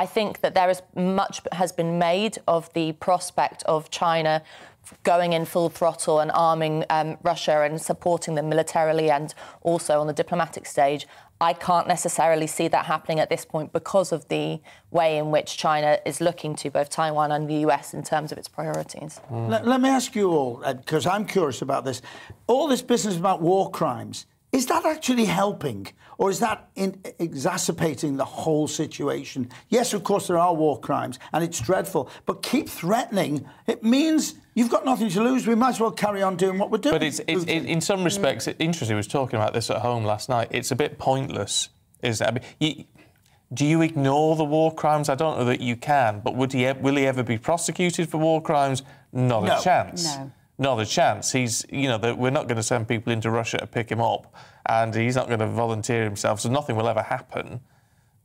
think that there is much has been made of the prospect of China going in full throttle and arming Russia and supporting them militarily and also on the diplomatic stage. I can't necessarily see that happening at this point because of the way in which China is looking to both Taiwan and the US in terms of its priorities. Let me ask you all, because I'm curious about this. All this business about war crimes, is that actually helping, or is that exacerbating the whole situation? Yes, of course, there are war crimes, and it's dreadful, but keep threatening. It means you've got nothing to lose. We might as well carry on doing what we're doing. But it's in some respects, interesting. I was talking about this at home last night. It's a bit pointless, isn't it? I mean, do you ignore the war crimes? I don't know that you can, but will he ever be prosecuted for war crimes? Not a chance. No. Not a chance. He's, you know, we're not going to send people into Russia to pick him up, and he's not going to volunteer himself, so nothing will ever happen.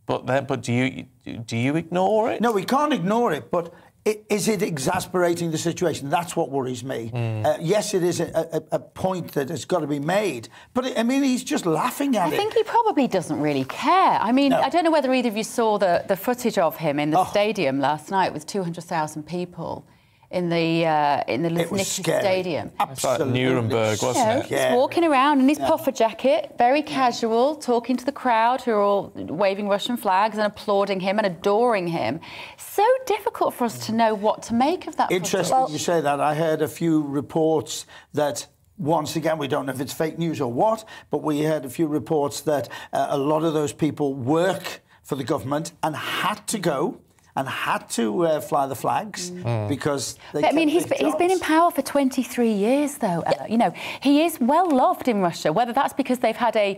But do you ignore it? No, we can't ignore it, but is it exasperating the situation? That's what worries me. Yes, it is a point that has got to be made, but I mean, he's just laughing at it. I think he probably doesn't really care. I mean, I don't know whether either of you saw the footage of him in the stadium last night with 200,000 people in the Luzhniki Stadium. Absolutely. Like Nuremberg, wasn't it? He's walking around in his puffer jacket, very casual, talking to the crowd who are all waving Russian flags and applauding him and adoring him. So difficult for us to know what to make of that. Interesting you say that. I heard a few reports that, once again, we don't know if it's fake news or what, but we heard a few reports that a lot of those people work for the government and had to go and had to fly the flags because they I mean, he's been in power for 23 years, though. You know, he is well loved in Russia, whether that's because they've had a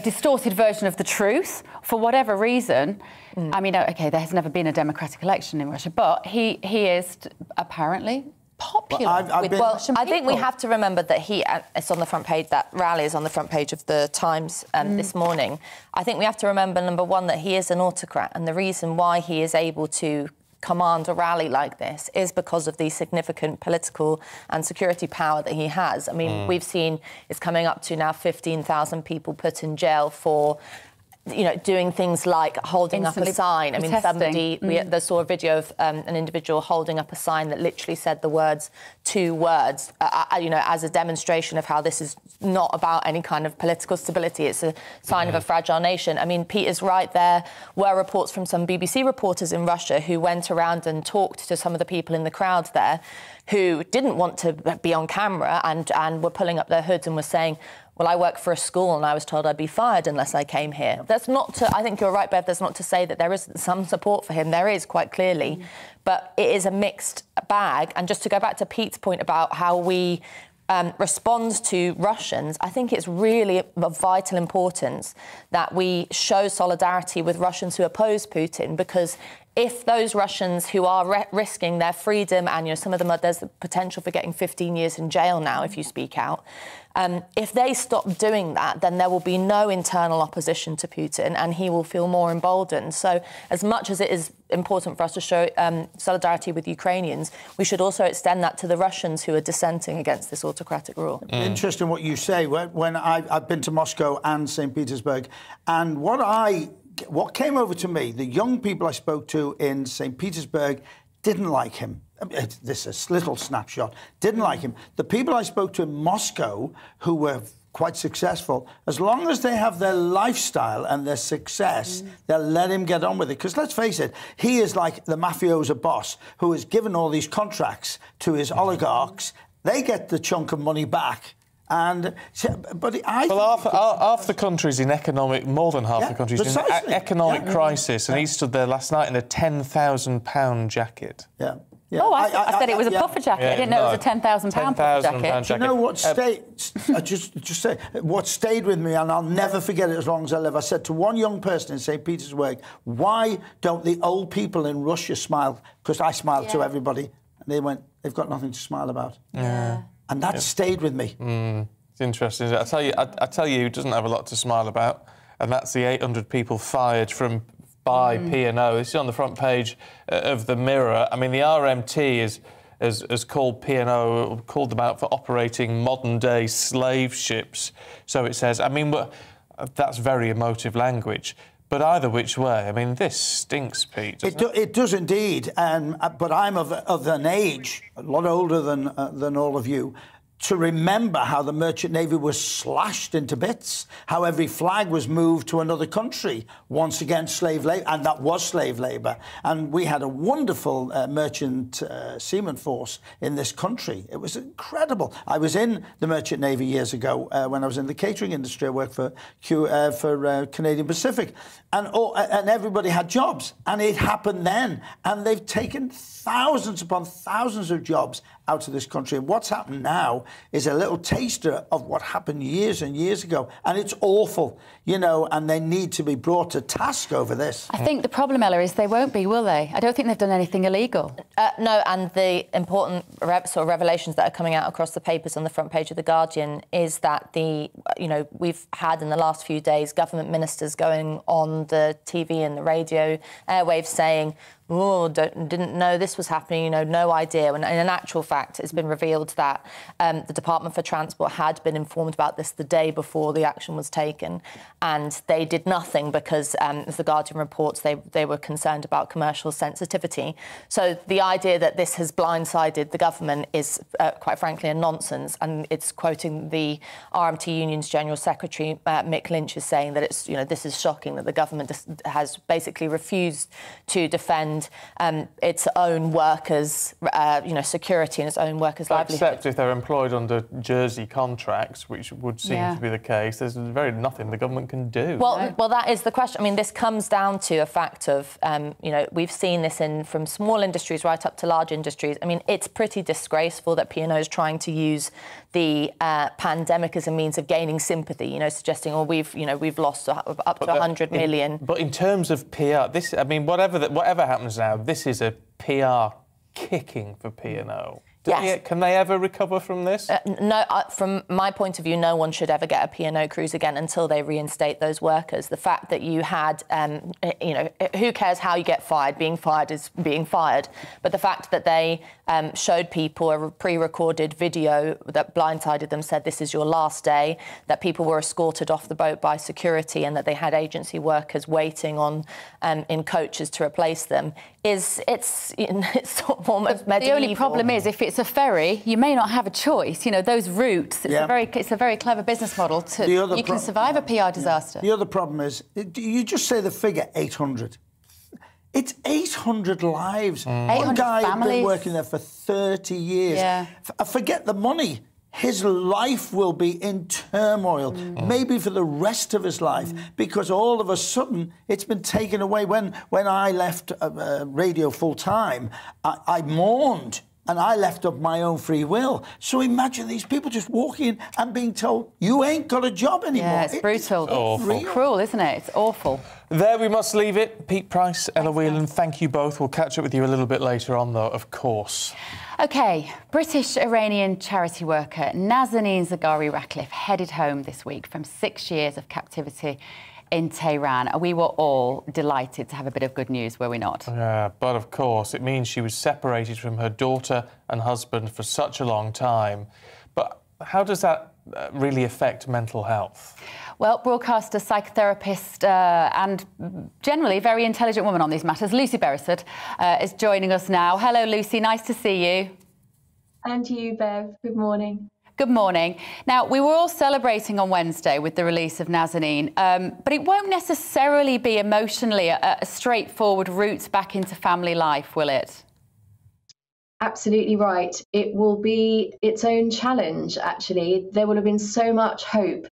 distorted version of the truth for whatever reason. I mean, OK, there has never been a democratic election in Russia, but he is apparently popular with Russian people. I think we have to remember that it's on the front page, that rally is on the front page of the Times this morning. I think we have to remember, number one, that he is an autocrat, and the reason why he is able to command a rally like this is because of the significant political and security power that he has. I mean, we've seen it's coming up to now 15,000 people put in jail for, you know, doing things like holding up a sign. I mean, they saw a video of an individual holding up a sign that literally said the words, 2 words, you know, as a demonstration of how this is not about any kind of political stability. It's a sign of a fragile nation. I mean, Pete is right. There were reports from some BBC reporters in Russia who went around and talked to some of the people in the crowd there who didn't want to be on camera and were pulling up their hoods and were saying, well, I work for a school and I was told I'd be fired unless I came here. That's not to... I think you're right, Bev, that's not to say that there isn't some support for him. There is, quite clearly. But it is a mixed bag. And just to go back to Pete's point about how we respond to Russians, I think it's really of vital importance that we show solidarity with Russians who oppose Putin, because if those Russians who are risking their freedom, and some of them there's the potential for getting 15 years in jail now if you speak out, if they stop doing that, then there will be no internal opposition to Putin, and he will feel more emboldened. So as much as it is important for us to show solidarity with Ukrainians, we should also extend that to the Russians who are dissenting against this autocratic rule. Interesting what you say. When I've been to Moscow and St. Petersburg, and what came over to me, the young people I spoke to in St. Petersburg didn't like him. This is a little snapshot. Didn't like him. The people I spoke to in Moscow, who were quite successful, as long as they have their lifestyle and their success, they'll let him get on with it. Because let's face it, he is like the mafioso boss who has given all these contracts to his oligarchs. They get the chunk of money back. But half the country's in more than half the country's in economic crisis, and he stood there last night in a £10,000 jacket. Yeah. Oh, I said it was a puffer jacket. I didn't know it was a £10,000 puffer jacket. Do you know what just say what stayed with me, and I'll never forget it as long as I live? I said to one young person in St. Petersburg, "Why don't the old people in Russia smile?" Because I smiled to everybody, and they went, "They've got nothing to smile about." Yeah. And that stayed with me. It's interesting. I tell you who doesn't have a lot to smile about, and that's the 800 people fired by P&O. This is on the front page of the Mirror. I mean, the RMT has called P&O, called them out for operating modern-day slave ships. So it says, I mean, that's very emotive language. But either which way, I mean, this stinks, Pete. It does indeed. But I'm of an age, a lot older than all of you, to remember how the Merchant Navy was slashed into bits, how every flag was moved to another country, once again slave labour, and that was slave labour. And we had a wonderful merchant seaman force in this country. It was incredible. I was in the Merchant Navy years ago when I was in the catering industry. I worked for Canadian Pacific, and everybody had jobs, and it happened then. And they've taken thousands upon thousands of jobs out of this country. And what's happened now is a little taster of what happened years and years ago. And it's awful, and they need to be brought to task over this. I think the problem, Ella, is they won't be, will they? I don't think they've done anything illegal. No, and the important sort of revelations that are coming out across the papers on the front page of The Guardian is that we've had in the last few days government ministers going on the TV and the radio airwaves saying, didn't know this was happening, no idea. And in actual fact, it's been revealed that the Department for Transport had been informed about this the day before the action was taken, and they did nothing because, as The Guardian reports, they were concerned about commercial sensitivity. So the idea that this has blindsided the government is, quite frankly, a nonsense. And it's quoting the RMT Union's General Secretary, Mick Lynch, is saying that it's, this is shocking that the government has basically refused to defend its own workers, security and its own workers' livelihood. Except if they're employed under Jersey contracts, which would seem to be the case, there's very nothing the government can do. Well, that is the question. I mean, this comes down to a fact of, we've seen this from small industries right up to large industries. I mean, it's pretty disgraceful that P&O is trying to use the pandemic as a means of gaining sympathy, suggesting, we've lost up to 100 million. But in terms of PR, whatever happens now, this is a PR kicking for P&O. Yes. Can they ever recover from this? No, from my point of view, no one should ever get a P&O cruise again until they reinstate those workers. The fact that you had, who cares how you get fired? Being fired is being fired. But the fact that they showed people a pre-recorded video that blindsided them, said this is your last day, that people were escorted off the boat by security, and that they had agency workers waiting on in coaches to replace them, it's sort of almost medieval. The only problem is, if it's a ferry, you may not have a choice. Those routes, it's a very clever business model. You can survive a PR disaster. The other problem is, you just say the figure 800. It's 800 lives. 800 One guy has been working there for 30 years. Yeah. Forget the money. His life will be in turmoil, maybe for the rest of his life, because all of a sudden it's been taken away. When I left radio full-time, I mourned and I left of my own free will. So imagine these people just walking and being told, you ain't got a job anymore. Yeah, it's brutal. Awful. Cruel, isn't it? It's awful. There we must leave it. Pete Price, Ella Whelan, thank you both. We'll catch up with you a little bit later on, though, of course. OK, British-Iranian charity worker Nazanin Zaghari-Ratcliffe headed home this week from 6 years of captivity in Tehran. We were all delighted to have a bit of good news, were we not? Yeah, but of course, it means she was separated from her daughter and husband for such a long time. But how does that really affect mental health? Well, broadcaster, psychotherapist and generally very intelligent woman on these matters, Lucy Beresford, is joining us now. Hello, Lucy. Nice to see you. And you, Bev. Good morning. Good morning. Now, we were all celebrating on Wednesday with the release of Nazanin, but it won't necessarily be emotionally a straightforward route back into family life, will it? Absolutely right. It will be its own challenge, actually. There will have been so much hope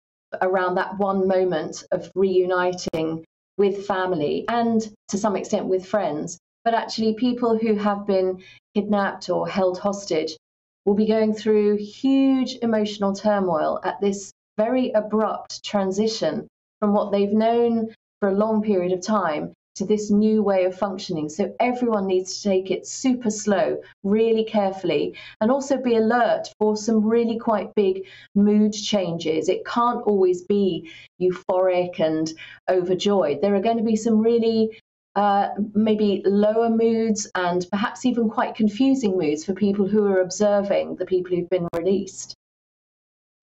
around that one moment of reuniting with family and to some extent with friends. But actually, people who have been kidnapped or held hostage will be going through huge emotional turmoil at this very abrupt transition from what they've known for a long period of time to this new way of functioning. So everyone needs to take it super slow, really carefully, and also be alert for some really quite big mood changes. It can't always be euphoric and overjoyed. There are going to be some really maybe lower moods and perhaps even quite confusing moods for people who are observing the people who've been released.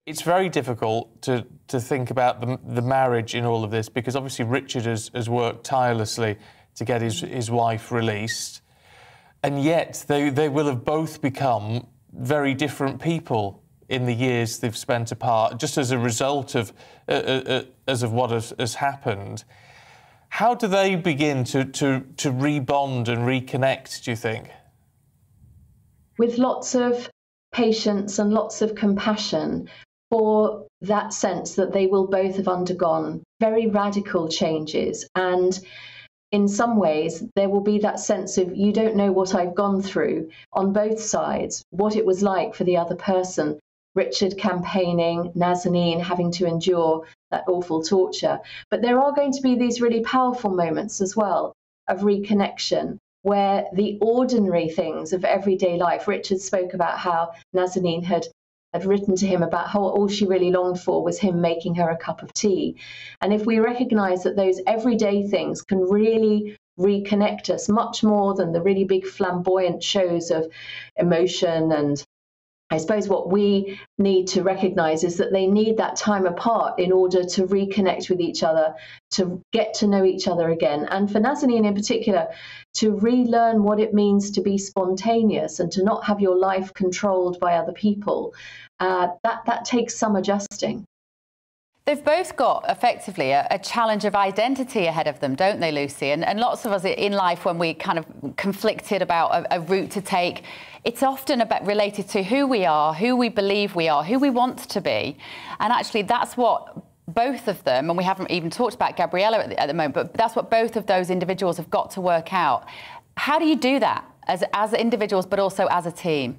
It's very difficult to think about the marriage in all of this, because obviously Richard has worked tirelessly to get his wife released, and yet they will have both become very different people in the years they've spent apart, just as a result of what has happened. How do they begin to rebond and reconnect, do you think? With lots of patience and lots of compassion for that sense that they will both have undergone very radical changes. And in some ways, there will be that sense of, you don't know what I've gone through on both sides, what it was like for the other person. Richard campaigning, Nazanin having to endure that awful torture. But there are going to be these really powerful moments as well of reconnection, where the ordinary things of everyday life, Richard spoke about how Nazanin had written to him about how all she really longed for was him making her a cup of tea. And if we recognise that those everyday things can really reconnect us much more than the really big flamboyant shows of emotion, and I suppose what we need to recognise is that they need that time apart in order to reconnect with each other, to get to know each other again. And for Nazanin in particular, to relearn what it means to be spontaneous and to not have your life controlled by other people. That takes some adjusting. They've both got, effectively, a challenge of identity ahead of them, don't they, Lucy? And lots of us in life, when we kind of conflicted about a route to take, it's often about related to who we are, who we believe we are, who we want to be. And actually, that's what both of them, and we haven't even talked about Gabriella at the moment, but that's what both of those individuals have got to work out. How do you do that as individuals, but also as a team?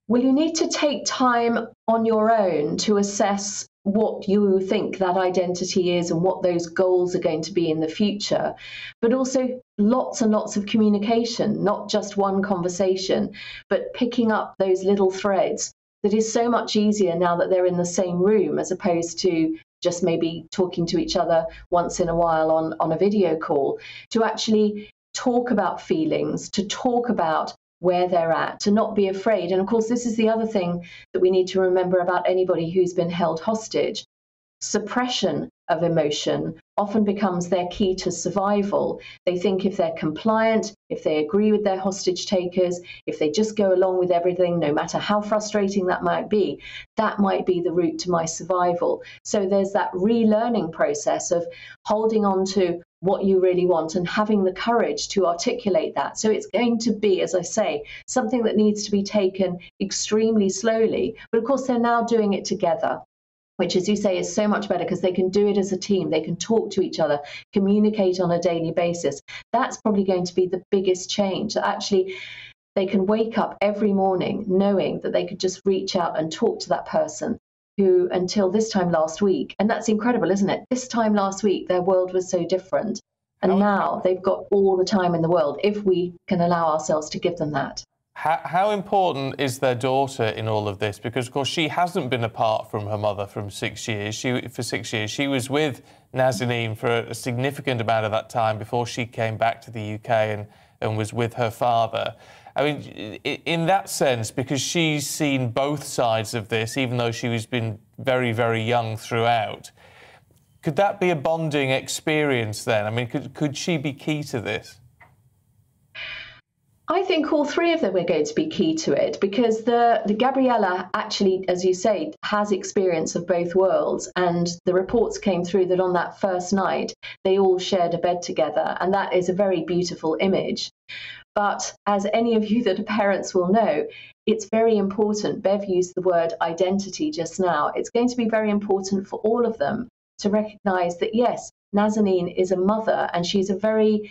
Well, you need to take time on your own to assess what you think that identity is and what those goals are going to be in the future, but also lots and lots of communication, not just one conversation, but picking up those little threads. That is so much easier now that they're in the same room, as opposed to just maybe talking to each other once in a while on a video call, to actually talk about feelings, to talk about where they're at, to not be afraid. And of course, this is the other thing that we need to remember about anybody who's been held hostage. Suppression of emotion often becomes their key to survival. They think if they're compliant, if they agree with their hostage takers, if they just go along with everything, no matter how frustrating that might be the route to my survival. So there's that relearning process of holding on to what you really want and having the courage to articulate that. So it's going to be, as I say, something that needs to be taken extremely slowly. But of course, they're now doing it together, which, as you say, is so much better because they can do it as a team. They can talk to each other, communicate on a daily basis. That's probably going to be the biggest change. That actually, they can wake up every morning knowing that they could just reach out and talk to that person who, until this time last week, and that's incredible, isn't it? This time last week, their world was so different. And now they've got all the time in the world, if we can allow ourselves to give them that. How important is their daughter in all of this? Because, of course, she hasn't been apart from her mother for 6 years. She was with Nazanin for a significant amount of that time before she came back to the UK and was with her father. I mean, in that sense, because she's seen both sides of this, even though she was been very, very young throughout, could that be a bonding experience then? I mean, could she be key to this? I think all three of them are going to be key to it, because the Gabriella actually, as you say, has experience of both worlds, and the reports came through that on that first night they all shared a bed together, and that is a very beautiful image. But as any of you that are parents will know, it's very important. Bev used the word identity just now. It's going to be very important for all of them to recognise that, yes, Nazanin is a mother, and she's a very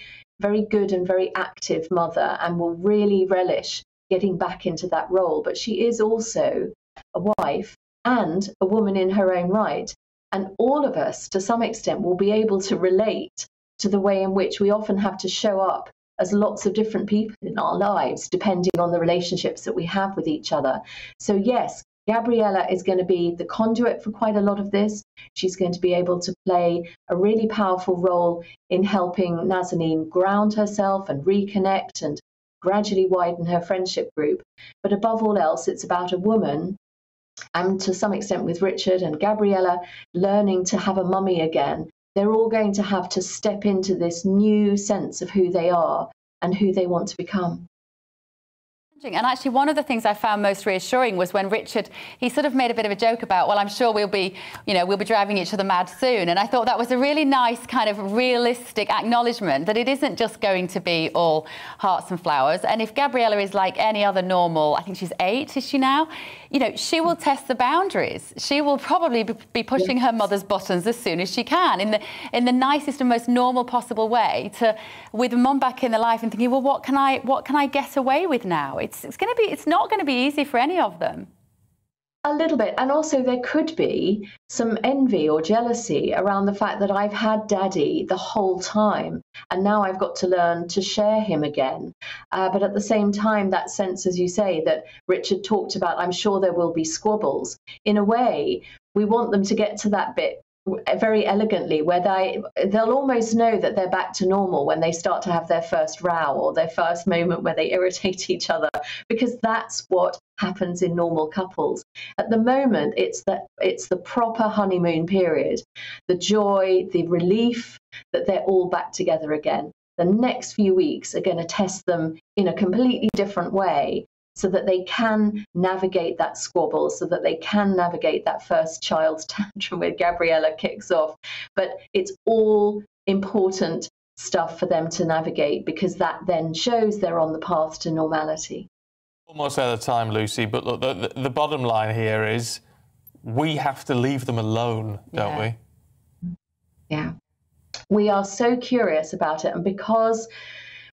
good and very active mother, and will really relish getting back into that role. But she is also a wife and a woman in her own right. And all of us, to some extent, will be able to relate to the way in which we often have to show up as lots of different people in our lives, depending on the relationships that we have with each other. So yes, Gabriella is going to be the conduit for quite a lot of this. She's going to be able to play a really powerful role in helping Nazanin ground herself and reconnect and gradually widen her friendship group. But above all else, it's about a woman, and to some extent with Richard and Gabriella, learning to have a mummy again. They're all going to have to step into this new sense of who they are and who they want to become. And actually, one of the things I found most reassuring was when Richard, he sort of made a bit of a joke about, well, I'm sure we'll be driving each other mad soon. And I thought that was a really nice kind of realistic acknowledgement that it isn't just going to be all hearts and flowers. And if Gabriella is like any other normal, I think she's 8, is she now? You know, she will test the boundaries. She will probably be pushing her mother's buttons as soon as she can, in the nicest and most normal possible way, with mum back in the life and thinking, well, what can I get away with now? It's not going to be easy for any of them. A little bit. And also there could be some envy or jealousy around the fact that I've had Daddy the whole time and now I've got to learn to share him again. But at the same time, that sense, as you say, that Richard talked about, I'm sure there will be squabbles. In a way, we want them to get to that bit very elegantly, where they'll almost know that they're back to normal when they start to have their first row or their first moment where they irritate each other, because that's what happens in normal couples. At the moment, it's the proper honeymoon period, the joy, the relief that they're all back together again. The next few weeks are going to test them in a completely different way, so that they can navigate that squabble, so that they can navigate that first child's tantrum where Gabriella kicks off. But it's all important stuff for them to navigate, because that then shows they're on the path to normality. Almost out of time, Lucy, but look, the bottom line here is we have to leave them alone, don't we? Yeah. We are so curious about it, and because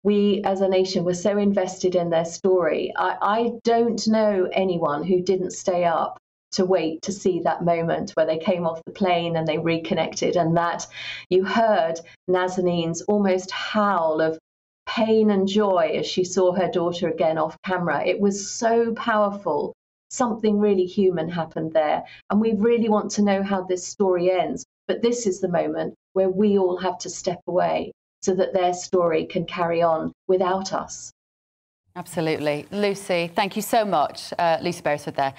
we as a nation were so invested in their story, I don't know anyone who didn't stay up to wait to see that moment where they came off the plane and they reconnected, and that you heard Nazanin's almost howl of pain and joy as she saw her daughter again off camera. It was so powerful. Something really human happened there, and we really want to know how this story ends. But this is the moment where we all have to step away so that their story can carry on without us. Absolutely. Lucy, thank you so much. Lucy Beresford there,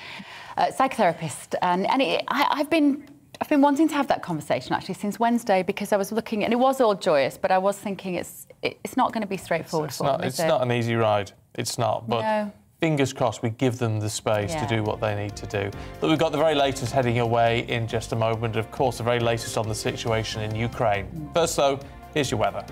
psychotherapist. And I've been wanting to have that conversation actually since Wednesday, because I was looking, and it was all joyous, but I was thinking it's not going to be straightforward for them, it's not an easy ride. It's not. But no. Fingers crossed we give them the space to do what they need to do. But we've got the very latest heading your way in just a moment. Of course, the very latest on the situation in Ukraine. First, though, here's your weather.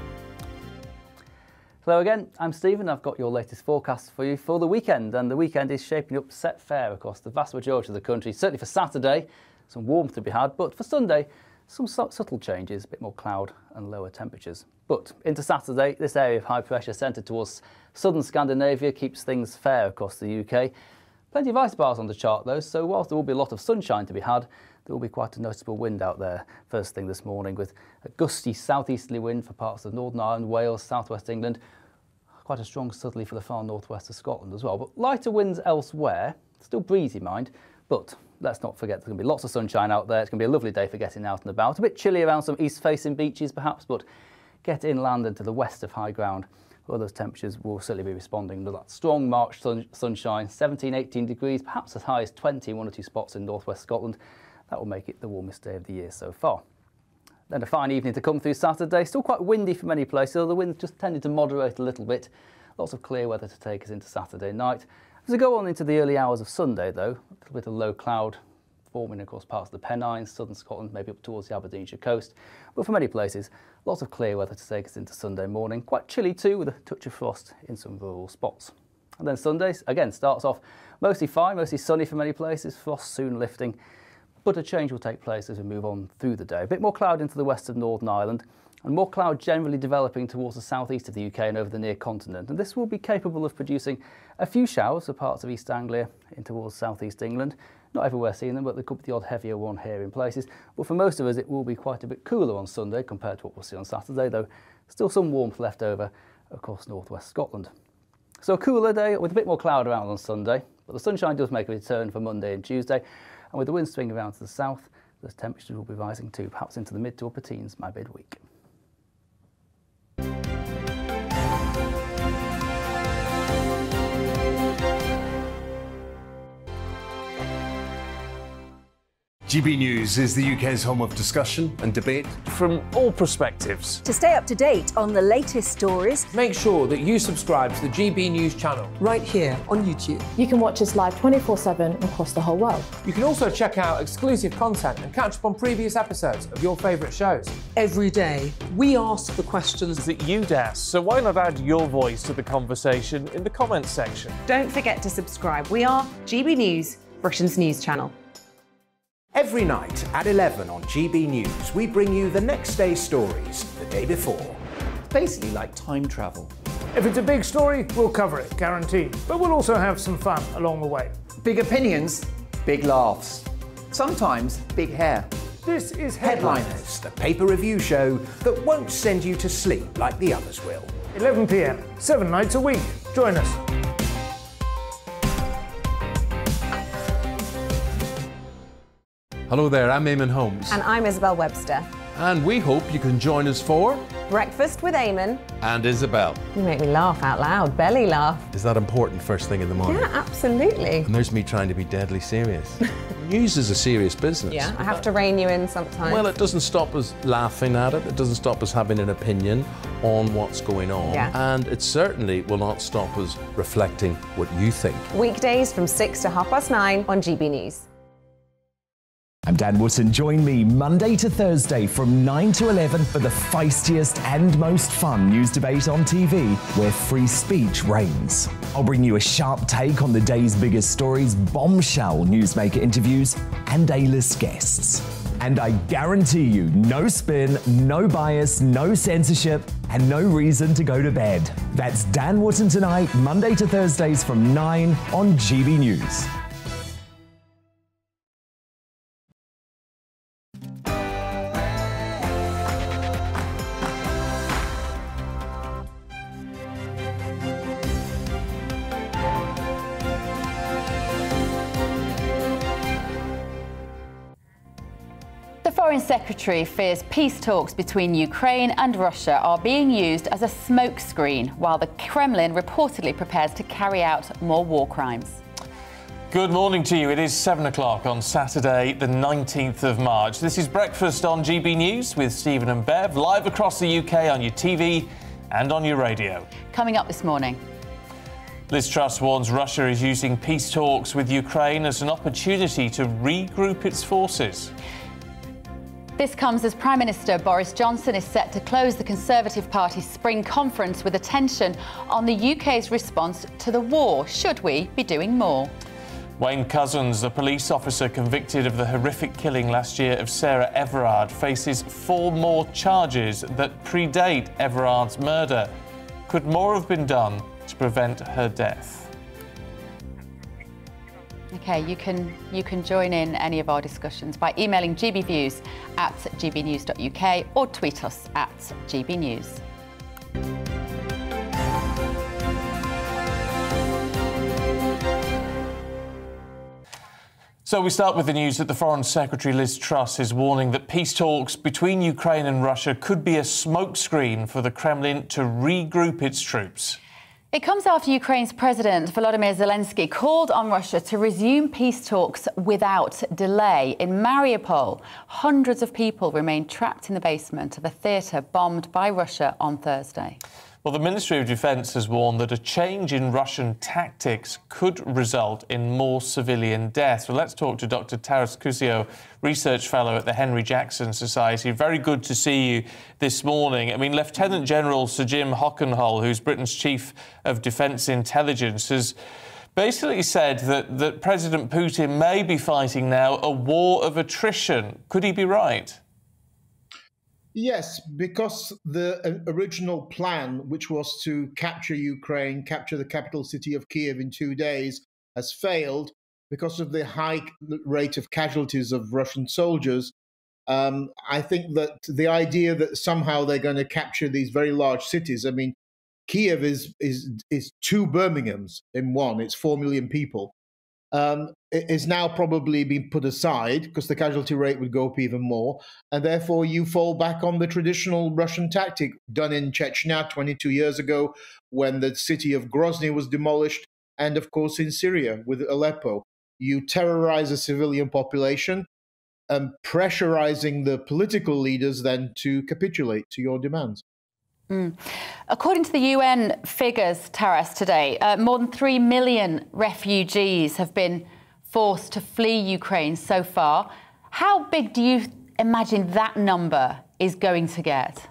Hello again, I'm Stephen. I've got your latest forecast for you for the weekend, and the weekend is shaping up set fair across the vast majority of the country. Certainly for Saturday, some warmth to be had, but for Sunday, some subtle changes, a bit more cloud and lower temperatures. But into Saturday, this area of high pressure centred towards southern Scandinavia keeps things fair across the UK. Plenty of ice bars on the chart though, so whilst there will be a lot of sunshine to be had, there will be quite a noticeable wind out there first thing this morning, with a gusty southeasterly wind for parts of Northern Ireland, Wales, southwest England. Quite a strong southerly for the far northwest of Scotland as well. But lighter winds elsewhere, still breezy mind, but let's not forget there's going to be lots of sunshine out there. It's going to be a lovely day for getting out and about. A bit chilly around some east-facing beaches perhaps, but get inland and to the west of high ground, where those temperatures will certainly be responding to that strong March sunshine, 17, 18 degrees, perhaps as high as 20 in one or two spots in northwest Scotland. That will make it the warmest day of the year so far. Then a fine evening to come through Saturday. Still quite windy for many places, although the wind just tended to moderate a little bit. Lots of clear weather to take us into Saturday night. As we go on into the early hours of Sunday, though, a little bit of low cloud forming across parts of the Pennines, southern Scotland, maybe up towards the Aberdeenshire coast. But for many places, lots of clear weather to take us into Sunday morning. Quite chilly too, with a touch of frost in some rural spots. And then Sunday, again, starts off mostly fine, mostly sunny for many places, frost soon lifting. But a change will take place as we move on through the day. A bit more cloud into the west of Northern Ireland, and more cloud generally developing towards the southeast of the UK and over the near continent. And this will be capable of producing a few showers for parts of East Anglia in towards southeast England. Not everywhere seeing them, but there could be the odd heavier one here in places. But for most of us, it will be quite a bit cooler on Sunday compared to what we'll see on Saturday, though still some warmth left over across northwest Scotland. So a cooler day with a bit more cloud around on Sunday, but the sunshine does make a return for Monday and Tuesday. And with the wind swinging around to the south, the temperatures will be rising too, perhaps into the mid to upper teens by midweek. GB News is the UK's home of discussion and debate from all perspectives. To stay up to date on the latest stories, make sure that you subscribe to the GB News channel right here on YouTube. You can watch us live 24/7 across the whole world. You can also check out exclusive content and catch up on previous episodes of your favourite shows. Every day, we ask the questions that you'd ask, so why not add your voice to the conversation in the comments section? Don't forget to subscribe. We are GB News, Britain's news channel. Every night at 11 on GB News, we bring you the next day's stories the day before. Basically like time travel. If it's a big story, we'll cover it, guaranteed. But we'll also have some fun along the way. Big opinions, big laughs. Sometimes big hair. This is Headliners, the paper review show that won't send you to sleep like the others will. 11 p.m, 7 nights a week. Join us. Hello there, I'm Eamon Holmes. And I'm Isabel Webster. And we hope you can join us for Breakfast with Eamon and Isabel. You make me laugh out loud, belly laugh. Is that important first thing in the morning? Yeah, absolutely. And there's me trying to be deadly serious. News is a serious business. Yeah, I have to rein you in sometimes. Well, it doesn't stop us laughing at it. It doesn't stop us having an opinion on what's going on. Yeah. And it certainly will not stop us reflecting what you think. Weekdays from 6 to 9:30 on GB News. I'm Dan Wootton. Join me Monday to Thursday from 9 to 11 for the feistiest and most fun news debate on TV, where free speech reigns. I'll bring you a sharp take on the day's biggest stories, bombshell newsmaker interviews, and A-list guests. And I guarantee you, no spin, no bias, no censorship, and no reason to go to bed. That's Dan Wootton tonight, Monday to Thursdays from 9 on GB News. The Foreign Secretary fears peace talks between Ukraine and Russia are being used as a smokescreen, while the Kremlin reportedly prepares to carry out more war crimes. Good morning to you. It is 7 o'clock on Saturday, the 19th of March. This is Breakfast on GB News with Stephen and Bev, live across the UK on your TV and on your radio. Coming up this morning. Liz Truss warns Russia is using peace talks with Ukraine as an opportunity to regroup its forces. This comes as Prime Minister Boris Johnson is set to close the Conservative Party's spring conference with attention on the UK's response to the war. Should we be doing more? Wayne Couzens, the police officer convicted of the horrific killing last year of Sarah Everard, faces 4 more charges that predate Everard's murder. Could more have been done to prevent her death? OK, you can join in any of our discussions by emailing gbviews@gbnews.uk or tweet us @gbnews. So we start with the news that the Foreign Secretary Liz Truss is warning that peace talks between Ukraine and Russia could be a smokescreen for the Kremlin to regroup its troops. It comes after Ukraine's President Volodymyr Zelensky called on Russia to resume peace talks without delay. In Mariupol, hundreds of people remain trapped in the basement of a theatre bombed by Russia on Thursday. Well, the Ministry of Defence has warned that a change in Russian tactics could result in more civilian deaths. Well, let's talk to Dr. Taras Kuzio, Research Fellow at the Henry Jackson Society. Very good to see you this morning. I mean, Lieutenant General Sir Jim Hockenhull, who's Britain's Chief of Defence Intelligence, has basically said that President Putin may be fighting now a war of attrition. Could he be right? Yes, because the original plan, which was to capture Ukraine, capture the capital city of Kiev in 2 days, has failed because of the high rate of casualties of Russian soldiers. I think that the idea that somehow they're going to capture these very large cities, I mean, Kiev is 2 Birminghams in one. It's 4 million people. It is now probably been put aside because the casualty rate would go up even more. And therefore, you fall back on the traditional Russian tactic done in Chechnya 22 years ago when the city of Grozny was demolished. And of course, in Syria with Aleppo, you terrorize a civilian population, pressurizing the political leaders then to capitulate to your demands. According to the UN figures, Taras, today, more than 3 million refugees have been forced to flee Ukraine so far. How big do you imagine that number is going to get?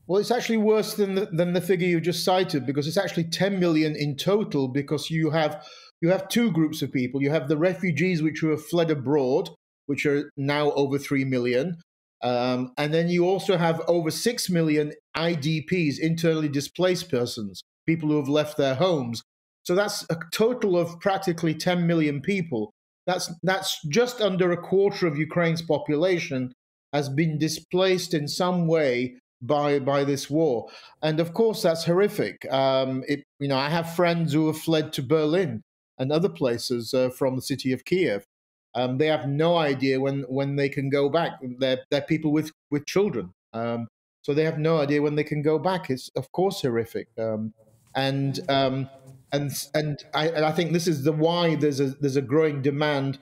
Well, it's actually worse than the figure you just cited, because it's actually 10 million in total, because you have 2 groups of people. You have the refugees which who have fled abroad, which are now over 3 million. And then you also have over 6 million IDPs, internally displaced persons, people who have left their homes. So that's a total of practically 10 million people. That's just under a quarter of Ukraine's population has been displaced in some way by this war. And of course, that's horrific. I have friends who have fled to Berlin and other places from the city of Kiev. They have no idea when they can go back. They're people with children, so they have no idea when they can go back. It's of course horrific, and I think this is why there's a growing demand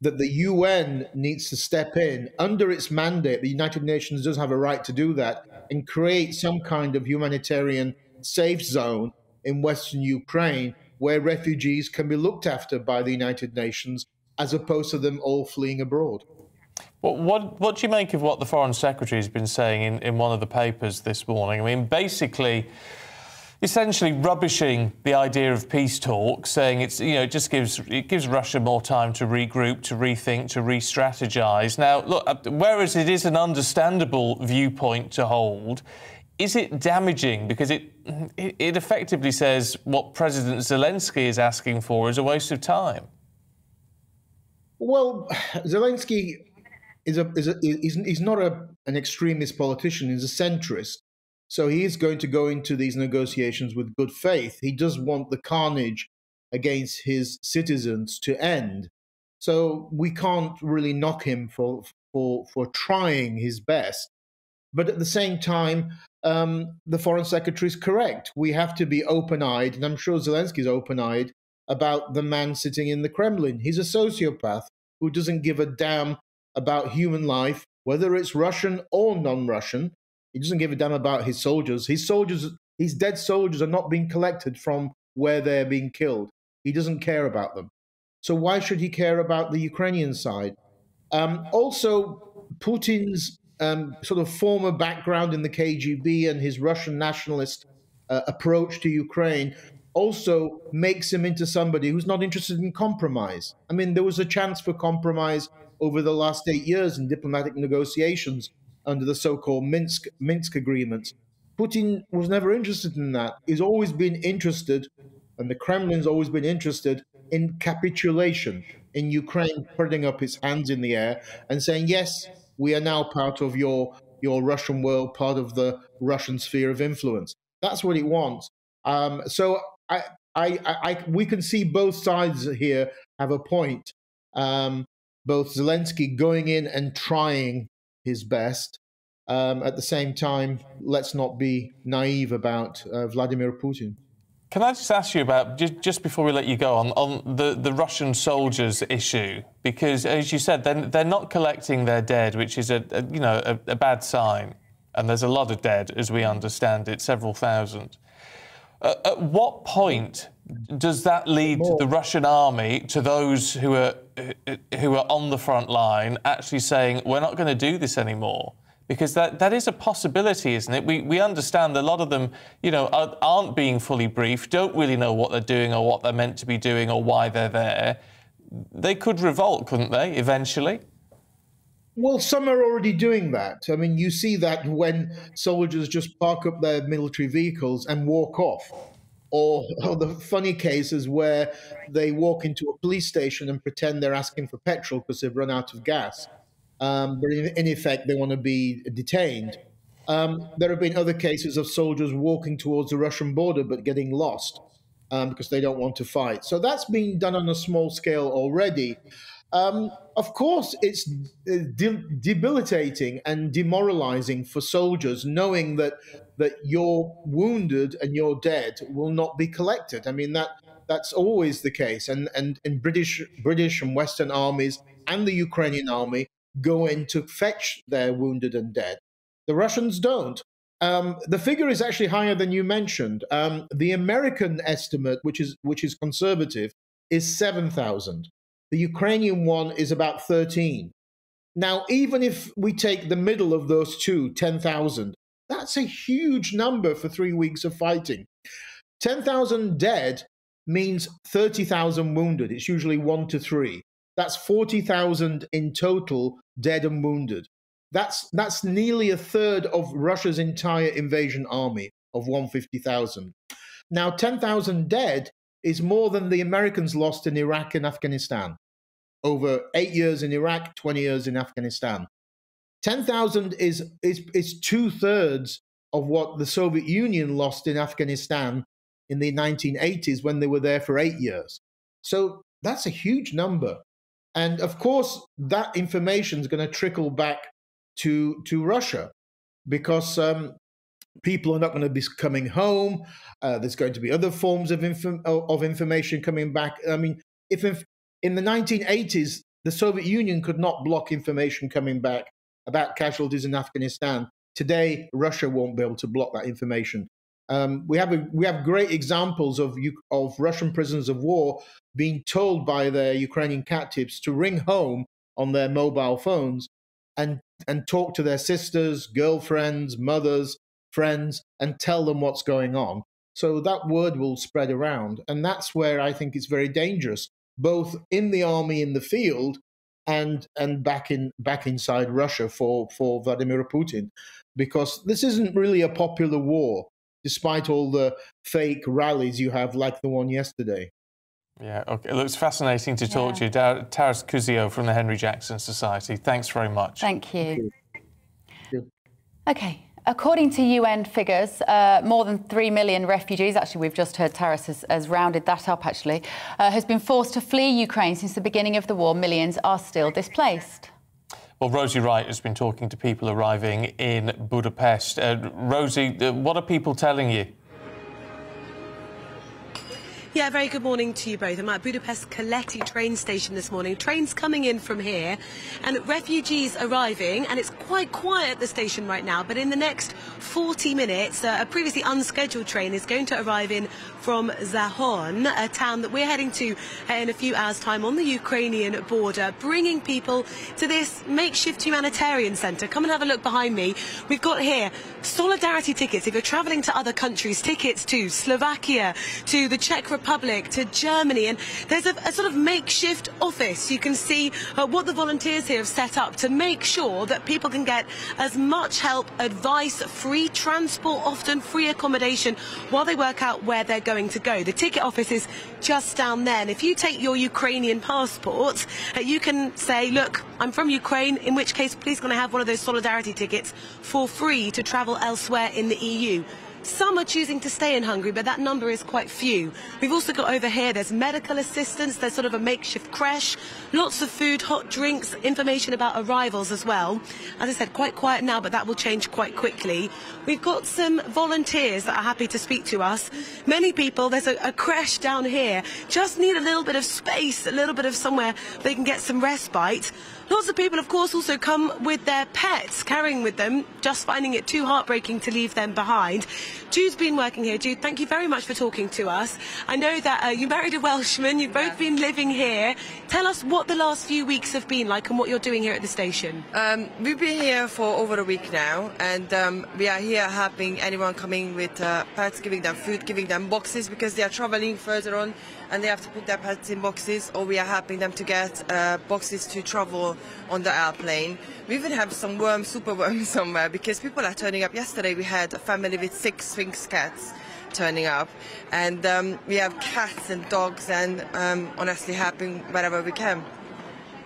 that the UN needs to step in under its mandate. The United Nations does have a right to do that and create some kind of humanitarian safe zone in Western Ukraine where refugees can be looked after by the United Nations, as opposed to them all fleeing abroad. What do you make of what the Foreign Secretary has been saying in one of the papers this morning? I mean, basically, essentially rubbishing the idea of peace talks, saying it gives Russia more time to regroup, to rethink, to re-strategize. Now, look, whereas it is an understandable viewpoint to hold, is it damaging? Because it effectively says what President Zelensky is asking for is a waste of time. Well, Zelensky he's not an extremist politician. He's a centrist. So he is going to go into these negotiations with good faith. He does want the carnage against his citizens to end. So we can't really knock him for trying his best. But at the same time, the Foreign Secretary is correct. We have to be open-eyed, and I'm sure Zelensky's open-eyed about the man sitting in the Kremlin. He's a sociopath who doesn't give a damn about human life, whether it's Russian or non-Russian. He doesn't give a damn about his soldiers. His dead soldiers are not being collected from where they're being killed. He doesn't care about them. So why should he care about the Ukrainian side? Also, Putin's sort of former background in the KGB and his Russian nationalist approach to Ukraine also makes him into somebody who's not interested in compromise. I mean, there was a chance for compromise over the last 8 years in diplomatic negotiations under the so-called Minsk agreements. Putin was never interested in that. He's always been interested, and the Kremlin's always been interested in capitulation, in Ukraine putting up its hands in the air and saying, yes, we are now part of your Russian world, part of the Russian sphere of influence. That's what it wants. So we can see both sides here have a point. Both Zelensky going in and trying his best. At the same time, let's not be naive about Vladimir Putin. Can I just ask you about, just before we let you go, on the Russian soldiers issue? Because, as you said, they're not collecting their dead, which is a bad sign. And there's a lot of dead, as we understand it, several thousand. At what point does that lead the Russian army, to those who are on the front line, actually saying, we're not going to do this anymore? Because that is a possibility, isn't it? We understand that a lot of them, aren't being fully briefed, don't really know what they're doing or what they're meant to be doing or why they're there. They could revolt, couldn't they, eventually? Well, some are already doing that. I mean, you see that when soldiers just park up their military vehicles and walk off. Or the funny cases where they walk into a police station and pretend they're asking for petrol because they've run out of gas. But in effect, they want to be detained. There have been other cases of soldiers walking towards the Russian border but getting lost because they don't want to fight. So that's been done on a small scale already. Of course, it's debilitating and demoralizing for soldiers knowing that you're wounded and you're dead will not be collected. I mean, that's always the case. And British and Western armies and the Ukrainian army go in to fetch their wounded and dead. The Russians don't. The figure is actually higher than you mentioned. The American estimate, which is conservative, is 7,000. The Ukrainian one is about 13. Now, even if we take the middle of those two, 10,000, that's a huge number for 3 weeks of fighting. 10,000 dead means 30,000 wounded. It's usually 1 to 3. That's 40,000 in total, dead and wounded. That's nearly a third of Russia's entire invasion army of 150,000. Now, 10,000 dead is more than the Americans lost in Iraq and Afghanistan. Over 8 years in Iraq, 20 years in Afghanistan. 10,000 is 2/3 of what the Soviet Union lost in Afghanistan in the 1980s when they were there for 8 years. So that's a huge number. And of course, that information is going to trickle back to Russia because people are not going to be coming home. There's going to be other forms of information coming back. I mean, if in the 1980s, the Soviet Union could not block information coming back about casualties in Afghanistan, today Russia won't be able to block that information. We have great examples of Russian prisoners of war being told by their Ukrainian captives to ring home on their mobile phones and talk to their sisters, girlfriends, mothers, friends, and tell them what's going on. So that word will spread around. And that's where I think it's very dangerous, both in the army in the field and back inside Russia for Vladimir Putin, because this isn't really a popular war, despite all the fake rallies you have like the one yesterday. Yeah, okay. It looks fascinating to talk to you. Taras Kuzio from the Henry Jackson Society. Thanks very much. Thank you. Thank you. OK. According to UN figures, more than 3 million refugees, actually we've just heard Taras has rounded that up actually, has been forced to flee Ukraine since the beginning of the war. Millions are still displaced. Well, Rosie Wright has been talking to people arriving in Budapest. Rosie, what are people telling you? Yeah, very good morning to you both. I'm at Budapest Keleti train station this morning. Trains coming in from here and refugees arriving, and it's quite quiet at the station right now, but in the next 40 minutes a previously unscheduled train is going to arrive in from Zahon, a town that we're heading to in a few hours' time on the Ukrainian border, bringing people to this makeshift humanitarian centre. Come and have a look behind me. We've got here solidarity tickets. If you're travelling to other countries, tickets to Slovakia, to the Czech Republic, to Germany, and there's a sort of makeshift office. You can see what the volunteers here have set up to make sure that people can get as much help, advice, free transport, often free accommodation, while they work out where they're going to go. The ticket office is just down there, and if you take your Ukrainian passport, you can say, look, I'm from Ukraine, in which case please can I have one of those solidarity tickets for free to travel elsewhere in the EU. Some are choosing to stay in Hungary, but that number is quite few. We've also got over here, there's medical assistance, there's sort of a makeshift creche, lots of food, hot drinks, information about arrivals as well. As I said, quite quiet now, but that will change quite quickly. We've got some volunteers that are happy to speak to us. Many people, there's a creche down here, just need a little bit of space, a little bit of somewhere they can get some respite. Lots of people, of course, also come with their pets, carrying with them, just finding it too heartbreaking to leave them behind. Jude's been working here. Jude, thank you very much for talking to us. I know that you married a Welshman, you've both been living here. Tell us what the last few weeks have been like and what you're doing here at the station. We've been here for over a week now, and we are here helping anyone coming with pets, giving them food, giving them boxes, because they are traveling further on and they have to put their pets in boxes, or we are helping them to get boxes to travel on the airplane. We even have some worms, super worms somewhere, because people are turning up. Yesterday we had a family with 6 Sphinx cats turning up, and we have cats and dogs, and honestly helping wherever we can.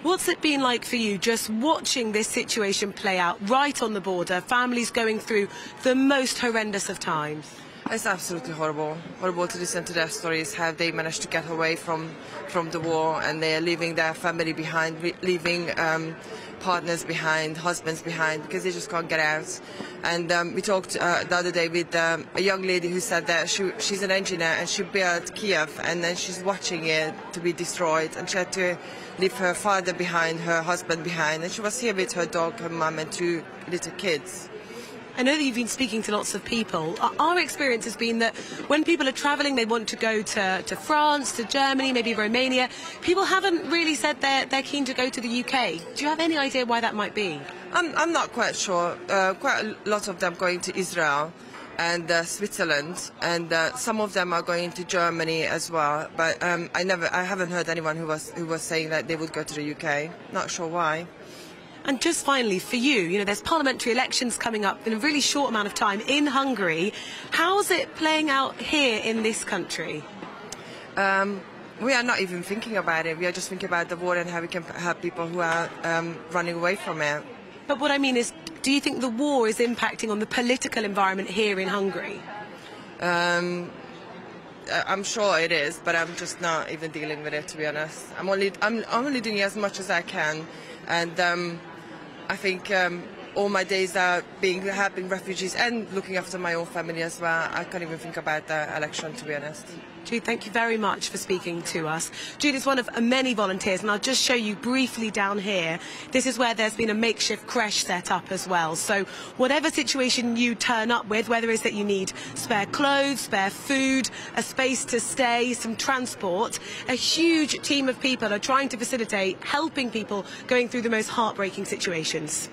What's it been like for you just watching this situation play out right on the border, families going through the most horrendous of times? It's absolutely horrible. Horrible to listen to their stories, how they managed to get away from the war, and they're leaving their family behind, leaving partners behind, husbands behind, because they just can't get out. And we talked the other day with a young lady who said that she's an engineer and she built Kiev, and then she's watching it to be destroyed, and she had to leave her father behind, her husband behind, and she was here with her dog, her mum, and 2 little kids. I know that you've been speaking to lots of people. Our experience has been that when people are travelling, they want to go to France, to Germany, maybe Romania. People haven't really said they're keen to go to the UK. Do you have any idea why that might be? I'm not quite sure. Quite a lot of them going to Israel and Switzerland, and some of them are going to Germany as well. But I haven't heard anyone who was saying that they would go to the UK. Not sure why. And just finally, for you, there's parliamentary elections coming up in a really short amount of time in Hungary. How's it playing out here in this country? We are not even thinking about it. We are just thinking about the war and how we can help people who are running away from it. But what I mean is, do you think the war is impacting on the political environment here in Hungary? I'm sure it is, but I'm just not even dealing with it, to be honest. I'm only doing as much as I can, and I think all my days are helping refugees and looking after my own family as well. I can't even think about the election, to be honest. Jude, thank you very much for speaking to us. Jude is one of many volunteers, and I'll just show you briefly down here. This is where there's been a makeshift creche set up as well. So whatever situation you turn up with, whether it's that you need spare clothes, spare food, a space to stay, some transport, a huge team of people are trying to facilitate helping people going through the most heartbreaking situations.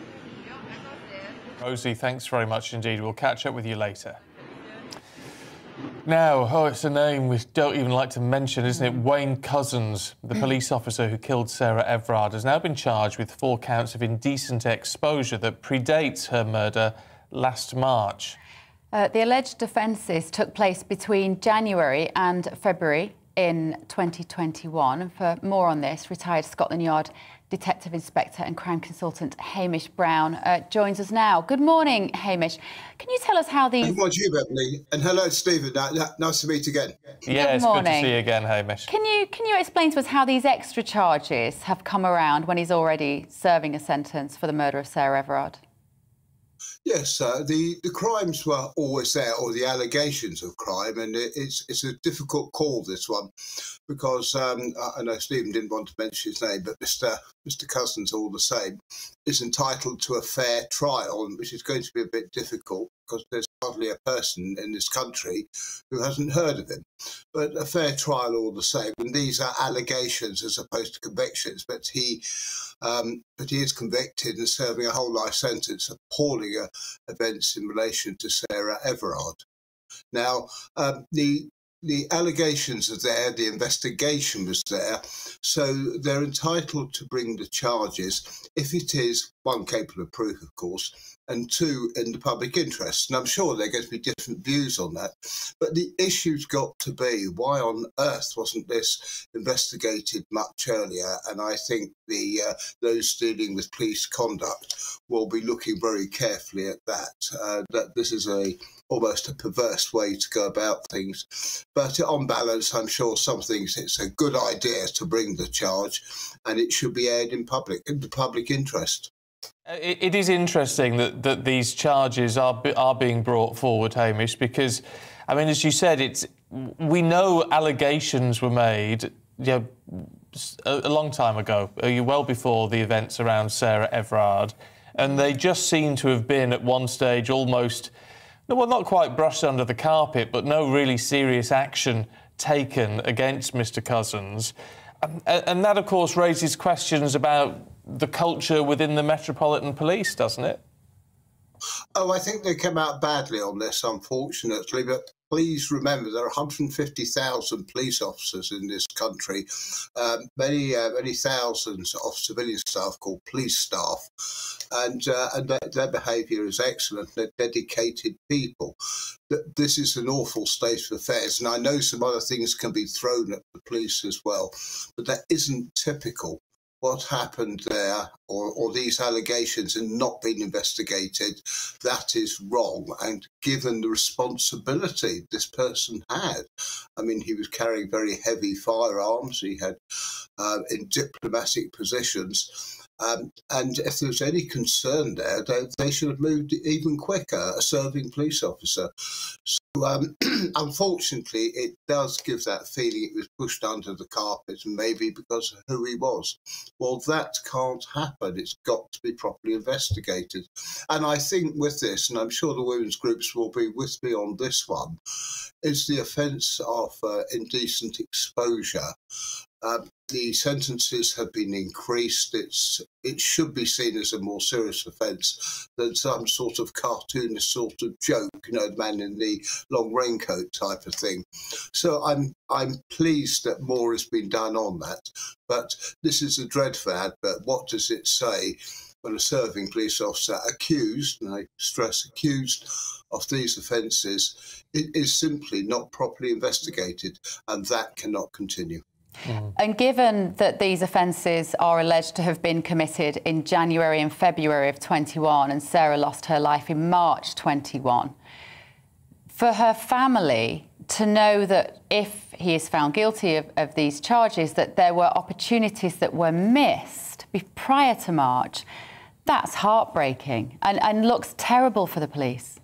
Rosie, thanks very much indeed. We'll catch up with you later. Now, it's a name we don't even like to mention, isn't it? Wayne Couzens, the police officer who killed Sarah Everard, has now been charged with 4 counts of indecent exposure that predates her murder last March. The alleged offences took place between January and February in 2021. For more on this, retired Scotland Yard Detective Inspector and crime consultant Hamish Brown joins us now. Good morning, Hamish. Can you tell us how these... Good morning to you, Bethany, and hello, Stephen. Nice to meet you again. Yeah, it's good to see you again, Hamish. Can you explain to us how these extra charges have come around when he's already serving a sentence for the murder of Sarah Everard? Yes, the crimes were always there, or the allegations of crime, and it's a difficult call, this one, because I know Stephen didn't want to mention his name, but Mr. Cousins, all the same, is entitled to a fair trial, which is going to be a bit difficult because there's hardly a person in this country who hasn't heard of him. But a fair trial all the same, and these are allegations as opposed to convictions, but he is convicted and serving a whole life sentence, appalling events in relation to Sarah Everard. Now, the allegations are there, the investigation was there, so they're entitled to bring the charges if it is, one, capable of proof, of course, and two, in the public interest. And I'm sure there are going to be different views on that. But the issue's got to be, why on earth wasn't this investigated much earlier? And I think those dealing with police conduct will be looking very carefully at that, that this is almost a perverse way to go about things. But on balance, I'm sure some things it's a good idea to bring the charge, and it should be aired in public, in the public interest. It is interesting that these charges are being brought forward, Hamish, because, I mean, as you said, we know allegations were made, a long time ago, well before the events around Sarah Everard, and they just seem to have been at one stage almost, well, not quite brushed under the carpet, but no really serious action taken against Mr. Cousins. And that, of course, raises questions about the culture within the Metropolitan Police, doesn't it? Oh, I think they came out badly on this, unfortunately, but please remember there are 150,000 police officers in this country, many thousands of civilian staff called police staff, and their behaviour is excellent. They're dedicated people. This is an awful state of affairs, and I know some other things can be thrown at the police as well, but that isn't typical. What happened there, or these allegations are not being investigated, that is wrong. And given the responsibility this person had, I mean, he was carrying very heavy firearms, he had in diplomatic positions, and if there was any concern there, they should have moved even quicker, a serving police officer. So, unfortunately, it does give that feeling it was pushed under the carpet, and maybe because of who he was. Well, that can't happen. It's got to be properly investigated. And I think with this, and I'm sure the women's groups will be with me on this one, is the offence of indecent exposure. The sentences have been increased. It should be seen as a more serious offence than some sort of cartoonish sort of joke, the man in the long raincoat type of thing. So I'm pleased that more has been done on that. But this is a dreadful advert. What does it say when a serving police officer accused, and I stress accused, of these offences, it is simply not properly investigated, and that cannot continue. And given that these offences are alleged to have been committed in January and February of 21, and Sarah lost her life in March 21, for her family to know that if he is found guilty of these charges, that there were opportunities that were missed prior to March, that's heartbreaking and looks terrible for the police.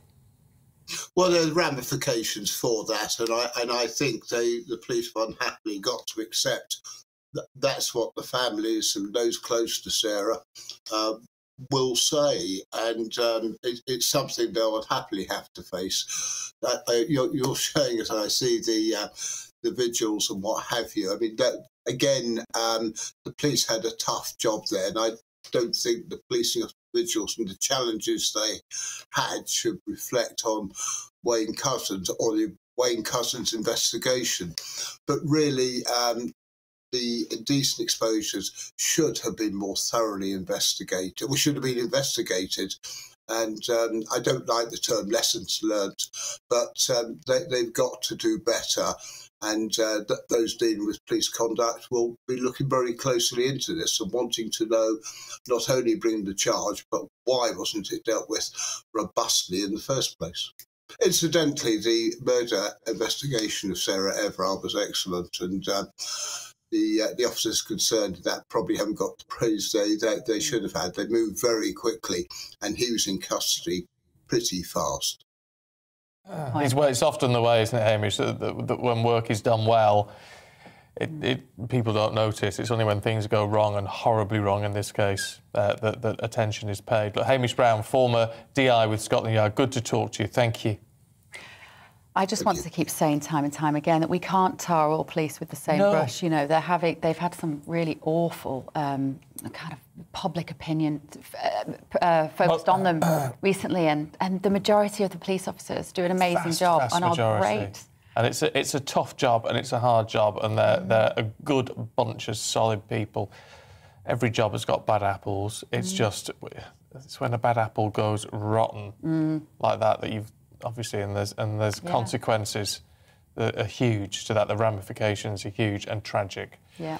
Well, there are ramifications for that, and I think the police have unhappily got to accept that that's what the families and those close to Sarah will say, and it's something they'll unhappily have to face. You're showing, as I see, the vigils and what have you. I mean, that again, the police had a tough job there, and I don't think the policing of vigils and the challenges they had should reflect on Wayne Cousins or the Wayne Cousins investigation. But really, the indecent exposures should have been more thoroughly investigated. We should have been investigated. And I don't like the term lessons learnt, but they've got to do better. And those dealing with police conduct will be looking very closely into this and wanting to know not only bring the charge, but why wasn't it dealt with robustly in the first place. Incidentally, the murder investigation of Sarah Everard was excellent, and the officers concerned that probably haven't got the praise they should have had. They moved very quickly, and he was in custody pretty fast. It's often the way, isn't it, Hamish, that when work is done well, people don't notice. It's only when things go wrong, and horribly wrong in this case, that attention is paid. But Hamish Brown, former DI with Scotland Yard, good to talk to you. Thank you. I just want to keep saying time and time again that we can't tar all police with the same brush. You know, they've had some really awful kind of public opinion focused on them recently, and the majority of the police officers do an amazing job and are great. And it's a tough job and it's a hard job, and they're a good bunch of solid people. Every job has got bad apples. It's just it's when a bad apple goes rotten like that you've obviously, and there's consequences that are huge to that. The ramifications are huge and tragic. Yeah.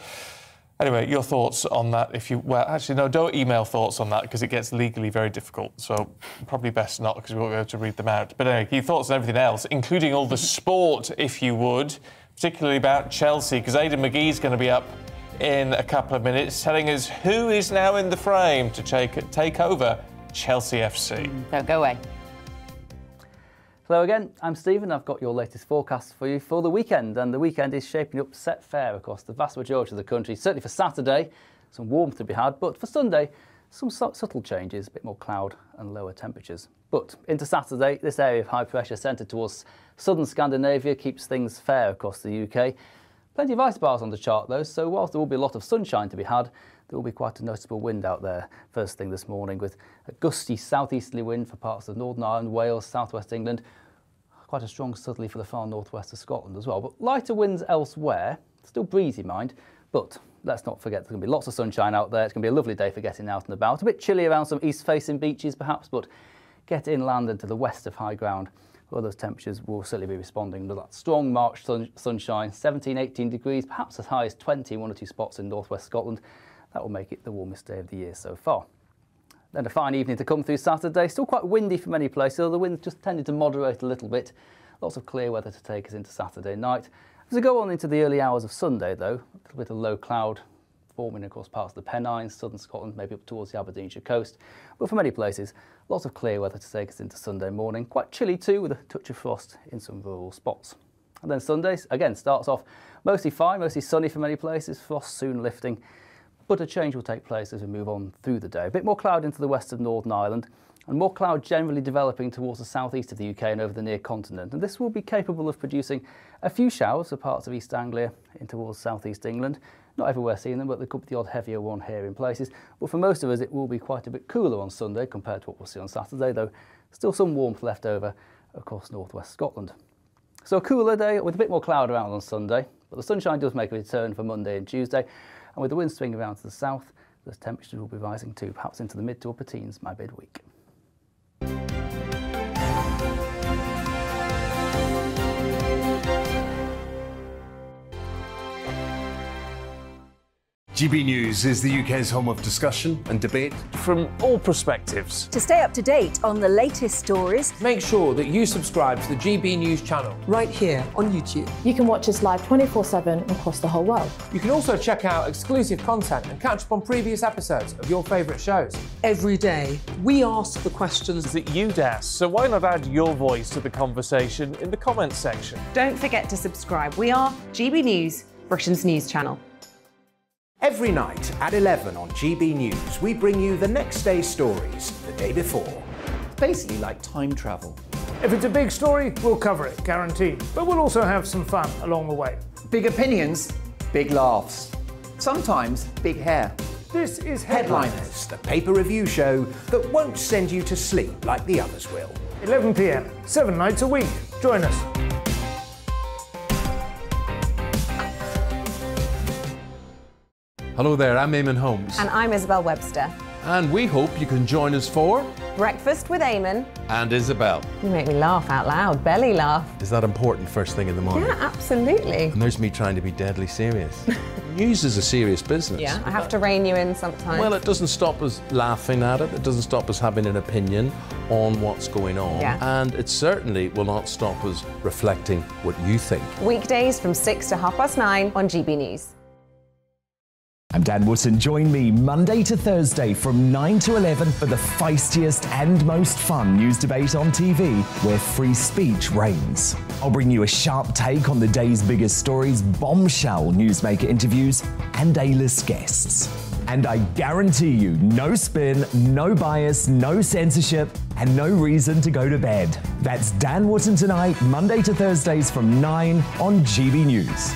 Anyway, your thoughts on that? Actually, no, don't email thoughts on that because it gets legally very difficult. So probably best not, because we won't be able to read them out. But anyway, your thoughts on everything else, including all the sport, if you would, particularly about Chelsea, because Aidan Mcgee is going to be up in a couple of minutes, telling us who is now in the frame to take over Chelsea FC. Don't go away. Hello again, I'm Stephen. I've got your latest forecast for you for the weekend, and the weekend is shaping up set fair across the vast majority of the country. Certainly for Saturday, some warmth to be had, but for Sunday, some subtle changes, a bit more cloud and lower temperatures. But into Saturday, this area of high pressure centred towards southern Scandinavia keeps things fair across the UK. Plenty of ice bars on the chart though, so whilst there will be a lot of sunshine to be had, there will be quite a noticeable wind out there first thing this morning, with a gusty southeasterly wind for parts of Northern Ireland, Wales, southwest England. Quite a strong southerly for the far northwest of Scotland as well. But lighter winds elsewhere, still breezy, mind. But let's not forget there's going to be lots of sunshine out there. It's going to be a lovely day for getting out and about. A bit chilly around some east-facing beaches perhaps, but get inland and to the west of high ground, where those temperatures will certainly be responding to that strong March sunshine, 17, 18 degrees, perhaps as high as 20 in one or two spots in northwest Scotland. That will make it the warmest day of the year so far. Then a fine evening to come through Saturday. Still quite windy for many places, although the wind just tended to moderate a little bit. Lots of clear weather to take us into Saturday night. As we go on into the early hours of Sunday, though, a little bit of low cloud forming across parts of the Pennines, southern Scotland, maybe up towards the Aberdeenshire coast. But for many places, lots of clear weather to take us into Sunday morning. Quite chilly too, with a touch of frost in some rural spots. And then Sunday, again, starts off mostly fine, mostly sunny for many places, frost soon lifting. But a change will take place as we move on through the day. A bit more cloud into the west of Northern Ireland, and more cloud generally developing towards the southeast of the UK and over the near continent. And this will be capable of producing a few showers for parts of East Anglia in towards southeast England. Not everywhere seeing them, but there could be the odd heavier one here in places. But for most of us, it will be quite a bit cooler on Sunday compared to what we'll see on Saturday, though still some warmth left over across northwest Scotland. So a cooler day with a bit more cloud around on Sunday, but the sunshine does make a return for Monday and Tuesday. And with the wind swinging around to the south, the temperatures will be rising too, perhaps into the mid to upper teens by midweek. GB News is the UK's home of discussion and debate from all perspectives. To stay up to date on the latest stories, make sure that you subscribe to the GB News channel right here on YouTube. You can watch us live 24/7 across the whole world. You can also check out exclusive content and catch up on previous episodes of your favourite shows. Every day, we ask the questions that you'd ask, so why not add your voice to the conversation in the comments section? Don't forget to subscribe. We are GB News, Britain's news channel. Every night at 11 on GB News, we bring you the next day's stories the day before. It's basically like time travel. If it's a big story, we'll cover it, guaranteed. But we'll also have some fun along the way. Big opinions, big laughs. Sometimes big hair. This is Headliners, the paper review show that won't send you to sleep like the others will. 11 p.m, 7 nights a week. Join us. Hello there, I'm Eamon Holmes. And I'm Isabel Webster. And we hope you can join us for Breakfast with Eamon and Isabel. You make me laugh out loud, belly laugh. Is that important first thing in the morning? Yeah, absolutely. And there's me trying to be deadly serious. News is a serious business. Yeah, I have to rein you in sometimes. Well, it doesn't stop us laughing at it. It doesn't stop us having an opinion on what's going on. Yeah. And it certainly will not stop us reflecting what you think. Weekdays from 6 to 9:30 on GB News. I'm Dan Wootton. Join me Monday to Thursday from 9 to 11 for the feistiest and most fun news debate on TV, where free speech reigns. I'll bring you a sharp take on the day's biggest stories, bombshell newsmaker interviews, and A-list guests. And I guarantee you, no spin, no bias, no censorship, and no reason to go to bed. That's Dan Wootton tonight, Monday to Thursdays from 9 on GB News.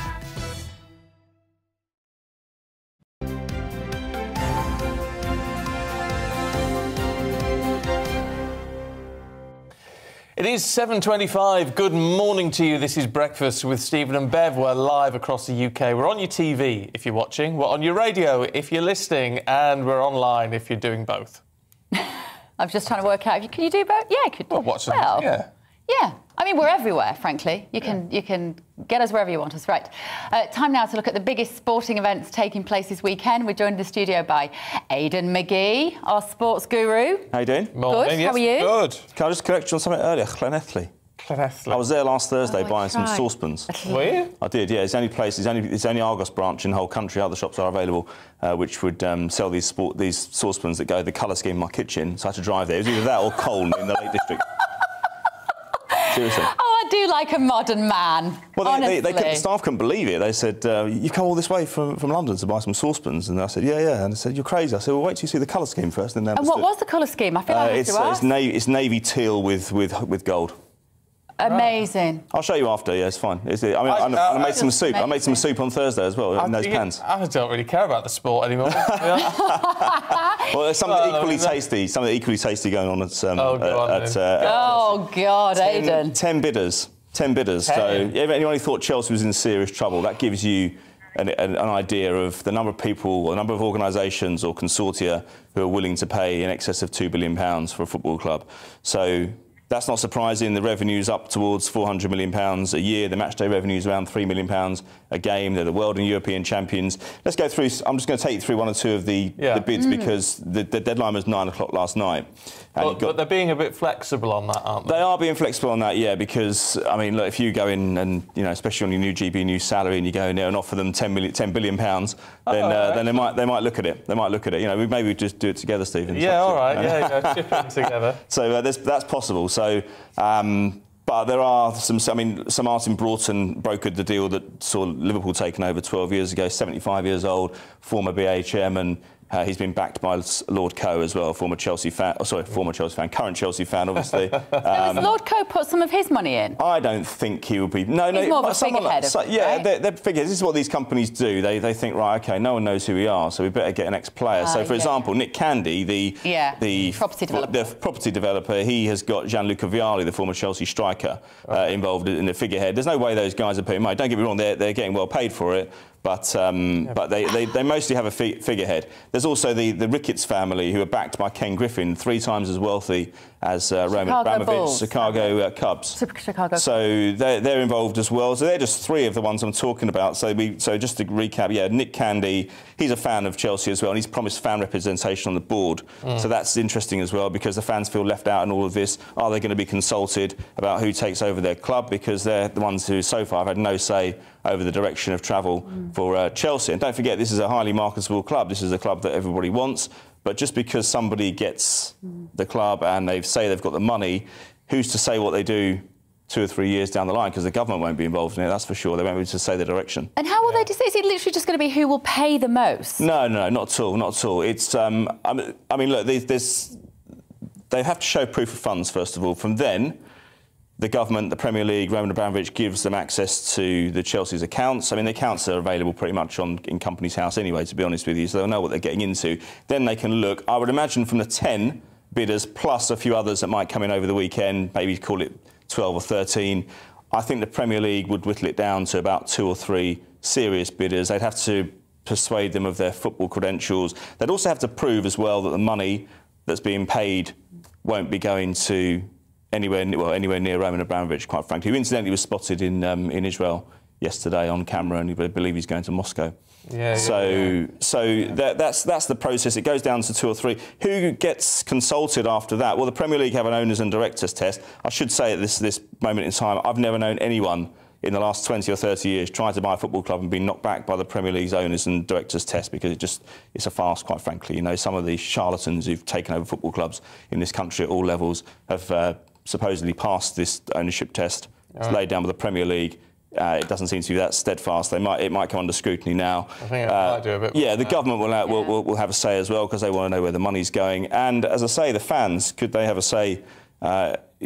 It is 7:25. Good morning to you. This is Breakfast with Stephen and Bev. We're live across the UK. We're on your TV if you're watching. We're on your radio if you're listening. And we're online if you're doing both. I'm just trying to work out. Can you do both? Yeah, I could. Well, what's well, yeah. Yeah. I mean, we're everywhere, frankly. You can get us wherever you want us. Right. Time now to look at the biggest sporting events taking place this weekend. We're joined in the studio by Aidan Mcgee, our sports guru. How you doing? Morning. Good. How are you? Good. Can I just correct you on something earlier? Llanelli. I was there last Thursday buying some saucepans. Were you? I did, yeah. It's the only place, it's the only Argos branch in the whole country. Other shops are available, which would sell these saucepans that go with the colour scheme in my kitchen. So I had to drive there. It was either that or Colne in the Lake District. Seriously. Oh, I do like a modern man. Well, the staff couldn't believe it. They said, you come all this way from London to buy some saucepans? And I said, yeah. And they said, you're crazy. I said, well, wait till you see the colour scheme first. And what was the colour scheme? I feel like I have to ask. It's navy teal with gold. Amazing. I'll show you after. Yeah, it's fine. I made some soup. I made some soup on Thursday as well in those pans. I don't really care about the sport anymore. Well, there's something equally tasty. Something equally tasty going on at. Oh God, Aidan. 10 bidders. 10 bidders. So if anyone who thought Chelsea was in serious trouble, that gives you an idea of the number of people, or the number of organisations or consortia who are willing to pay in excess of £2 billion for a football club. So. That's not surprising. The revenue's up towards £400 million a year. The matchday revenue's around £3 million a game. They're the world and European champions. Let's go through. I'm just going to take you through one or two of the bids because the deadline was 9 o'clock last night. But they're being a bit flexible on that, aren't they? They are being flexible on that, yeah, because, I mean, look, if you go in and, you know, especially on your new GB News salary, and you go in there and offer them £10 billion, then they might look at it. They might look at it. You know, maybe we just do it together, Stephen. Yeah, all right. Yeah, chip in together. So that's possible. So, but there are some. I mean, Sir Martin Broughton brokered the deal that saw Liverpool taken over 12 years ago. 75 years old, former BA chairman. He's been backed by Lord Coe as well, former Chelsea fan. Oh, sorry, former Chelsea fan, current Chelsea fan, obviously. Has Lord Coe put some of his money in? I don't think he would be. No, he's more of a figurehead. They're figureheads. This is what these companies do. They think, right, OK, no one knows who we are, so we better get an ex-player. So, for example, Nick Candy, the property developer, he has got Gianluca Vialli, the former Chelsea striker, involved in the figurehead. There's no way those guys are putting money. Don't get me wrong, they're getting well paid for it. But they mostly have a figurehead. There's also the Ricketts family, who are backed by Ken Griffin, 3 times as wealthy as Roman Abramovich, Chicago Cubs. So they're involved as well. So they're just 3 of the ones I'm talking about. So just to recap, yeah, Nick Candy, he's a fan of Chelsea as well, and he's promised fan representation on the board. So that's interesting as well, because the fans feel left out in all of this. Are they going to be consulted about who takes over their club? Because they're the ones who so far have had no say over the direction of travel for Chelsea. And don't forget, this is a highly marketable club. This is a club that everybody wants. But just because somebody gets the club and they say they've got the money, who's to say what they do 2 or 3 years down the line? Because the government won't be involved in it, that's for sure. They won't be able to say the direction. And how will they decide? Is it literally just going to be who will pay the most? No, not at all, not at all. It's, I mean, look, they have to show proof of funds, first of all. From then, the government, the Premier League, Roman Abramovich gives them access to the Chelsea's accounts. I mean, the accounts are available pretty much in Companies House anyway, to be honest with you, so they'll know what they're getting into. Then they can look, I would imagine, from the 10 bidders, plus a few others that might come in over the weekend, maybe call it 12 or 13. I think the Premier League would whittle it down to about 2 or 3 serious bidders. They'd have to persuade them of their football credentials. They'd also have to prove as well that the money that's being paid won't be going to anywhere near Roman Abramovich, quite frankly, who incidentally was spotted in Israel yesterday on camera, and I believe he's going to Moscow. That's the process. It goes down to 2 or 3. Who gets consulted after that? Well, the Premier League have an owners and directors test. I should say at this moment in time, I've never known anyone in the last 20 or 30 years tried to buy a football club and been knocked back by the Premier League's owners and directors test because it's a farce, quite frankly. You know, some of these charlatans who've taken over football clubs in this country at all levels have supposedly passed this ownership test. It's laid down by the Premier League. It doesn't seem to be that steadfast. It might come under scrutiny now. I think it might do a bit. Yeah, the government will have a say as well because they want to know where the money's going. And as I say, the fans, could they have a say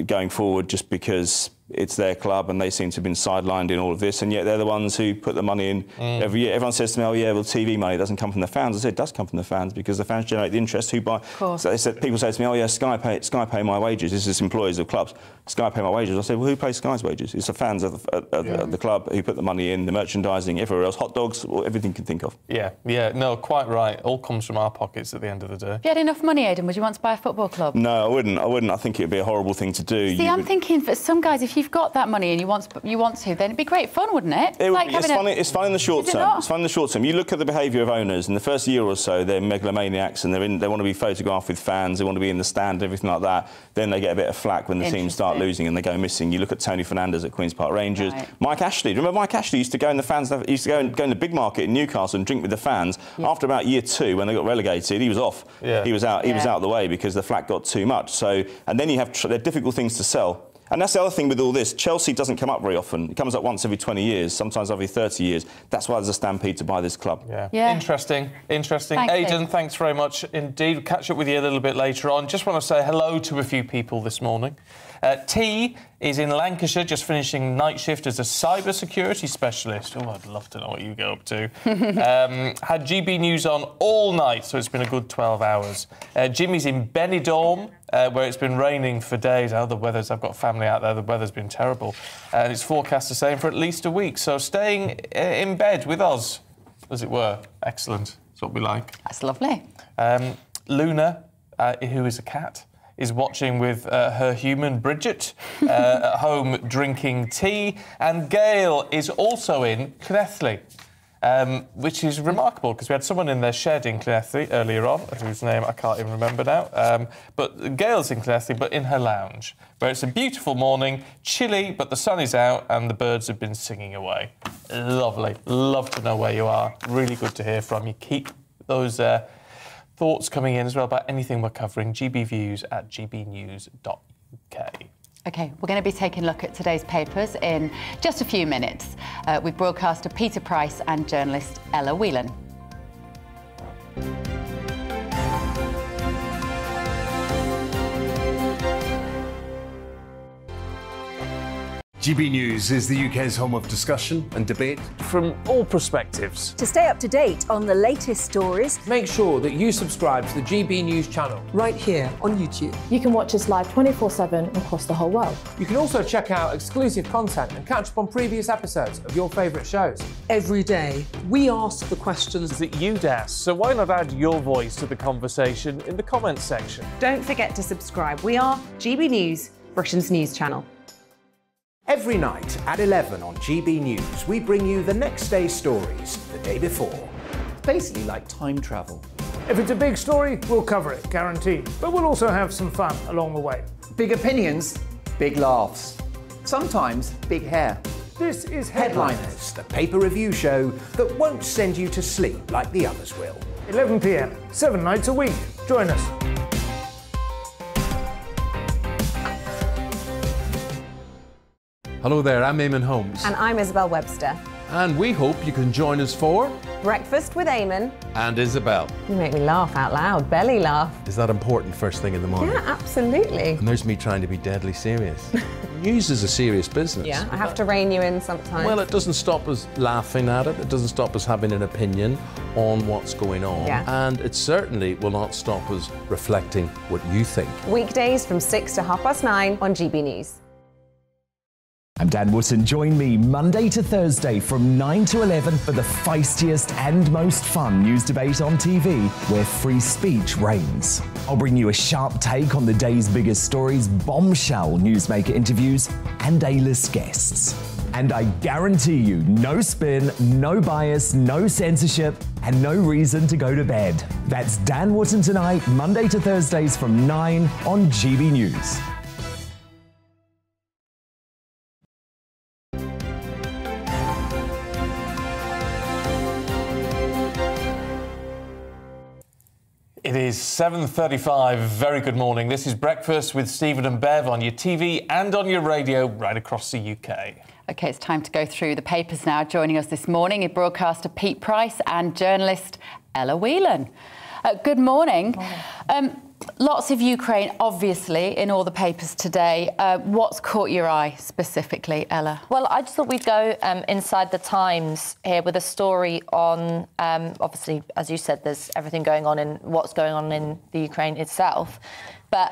going forward just because it's their club and they seem to have been sidelined in all of this, and yet they're the ones who put the money in every year. Everyone says to me, oh yeah, well, TV money doesn't come from the fans. I said, it does come from the fans because the fans generate the interest. Who buy? So they said, people say to me, oh yeah, Sky pay my wages. This is employees of clubs. Sky pay my wages. I said, well, who pays Sky's wages? It's the fans of the club who put the money in, the merchandising, everywhere else, hot dogs, everything you can think of. Yeah, no, quite right. All comes from our pockets at the end of the day. If you had enough money, Aidan, would you want to buy a football club? No, I wouldn't. I think it would be a horrible thing to do. See, I'm thinking for some guys, if you've got that money and you want to, then it'd be great fun, wouldn't it? It's fun in the short term. It's fun in the short term. You look at the behaviour of owners. In the first year or so, they're megalomaniacs and they want to be photographed with fans. They want to be in the stand, everything like that. Then they get a bit of flack when the teams start losing and they go missing. You look at Tony Fernandes at Queen's Park Rangers. Right. Mike Ashley. Do you remember Mike Ashley used to go in the fans? He used to go in the big market in Newcastle and drink with the fans. Yeah. After about year 2, when they got relegated, he was off. Yeah. He was out. He was out of the way because the flack got too much. So, and then you have they're difficult things to sell. And that's the other thing with all this. Chelsea doesn't come up very often. It comes up once every 20 years, sometimes every 30 years. That's why there's a stampede to buy this club. Yeah. Interesting. Aidan, thanks very much indeed. We'll catch up with you a little bit later on. Just want to say hello to a few people this morning. T is in Lancashire, just finishing night shift as a cyber security specialist. Oh, I'd love to know what you go up to. Had GB News on all night, so it's been a good 12 hours. Jimmy's in Benidorm, where it's been raining for days. I've got family out there, the weather's been terrible. And it's forecast the same for at least a week. So staying in bed with us, as it were. Excellent. That's what we like. That's lovely. Luna, who is a cat, is watching with her human Bridget at home drinking tea. And Gail is also in Llanelli, which is remarkable because we had someone in their shed in Llanelli earlier on, whose name I can't even remember now. But Gail's in Llanelli, but in her lounge, where it's a beautiful morning, chilly, but the sun is out and the birds have been singing away. Lovely. Love to know where you are. Really good to hear from you. Keep those thoughts coming in as well about anything we're covering. gbviews@gbnews.uk. OK, we're going to be taking a look at today's papers in just a few minutes with broadcaster Peter Price and journalist Ella Whelan. GB News is the UK's home of discussion and debate from all perspectives. To stay up to date on the latest stories, make sure that you subscribe to the GB News channel right here on YouTube. You can watch us live 24/7 across the whole world. You can also check out exclusive content and catch up on previous episodes of your favourite shows. Every day, we ask the questions that you'd ask, so why not add your voice to the conversation in the comments section? Don't forget to subscribe. We are GB News, Britain's news channel. Every night at 11 on GB News, we bring you the next day's stories the day before. It's basically like time travel. If it's a big story, we'll cover it, guaranteed. But we'll also have some fun along the way. Big opinions, big laughs. Sometimes big hair. This is Headliners, the paper review show that won't send you to sleep like the others will. 11 p.m, 7 nights a week. Join us. Hello there, I'm Eamon Holmes. And I'm Isabel Webster. And we hope you can join us for Breakfast with Eamon and Isabel. You make me laugh out loud, belly laugh. Is that important first thing in the morning? Yeah, absolutely. And there's me trying to be deadly serious. News is a serious business. Yeah, I have to rein you in sometimes. Well, it doesn't stop us laughing at it. It doesn't stop us having an opinion on what's going on. Yeah. And it certainly will not stop us reflecting what you think. Weekdays from 6 to 9:30 on GB News. I'm Dan Wootton. Join me Monday to Thursday from 9 to 11 for the feistiest and most fun news debate on TV, where free speech reigns. I'll bring you a sharp take on the day's biggest stories, bombshell newsmaker interviews, and A-list guests. And I guarantee you, no spin, no bias, no censorship, and no reason to go to bed. That's Dan Wootton Tonight, Monday to Thursdays from 9 on GB News. It is 7:35. Very good morning. This is Breakfast with Stephen and Bev on your TV and on your radio right across the UK. OK, it's time to go through the papers now. Joining us this morning is broadcaster Pete Price and journalist Ella Whelan. Good morning. Lots of Ukraine, obviously, in all the papers today. What's caught your eye specifically, Ella? Well, I just thought we'd go inside the Times here with a story on, obviously, as you said, there's everything going on in what's going on in the Ukraine itself. But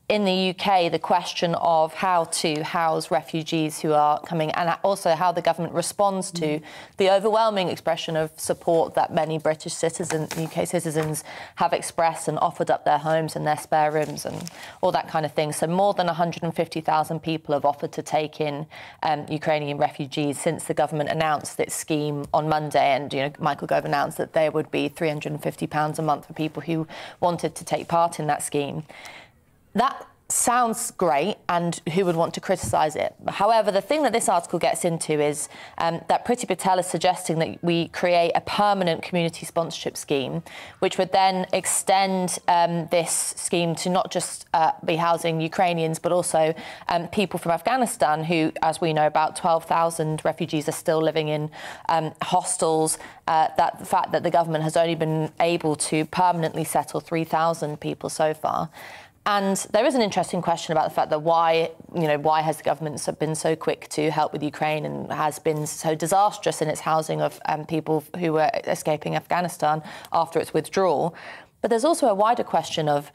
in the UK, the question of how to house refugees who are coming, and also how the government responds to the overwhelming expression of support that many British citizens, UK citizens, have expressed and offered up their homes and their spare rooms and all that kind of thing. So more than 150,000 people have offered to take in Ukrainian refugees since the government announced its scheme on Monday. And, you know, Michael Gove announced that there would be £350 a month for people who wanted to take part in that scheme. That sounds great, and who would want to criticise it? However, the thing that this article gets into is that Priti Patel is suggesting that we create a permanent community sponsorship scheme, which would then extend this scheme to not just be housing Ukrainians, but also people from Afghanistan who, as we know, about 12,000 refugees are still living in hostels. The fact that the government has only been able to permanently settle 3,000 people so far. And there is an interesting question about the fact that why has the government been so quick to help with Ukraine and has been so disastrous in its housing of people who were escaping Afghanistan after its withdrawal. But there's also a wider question of,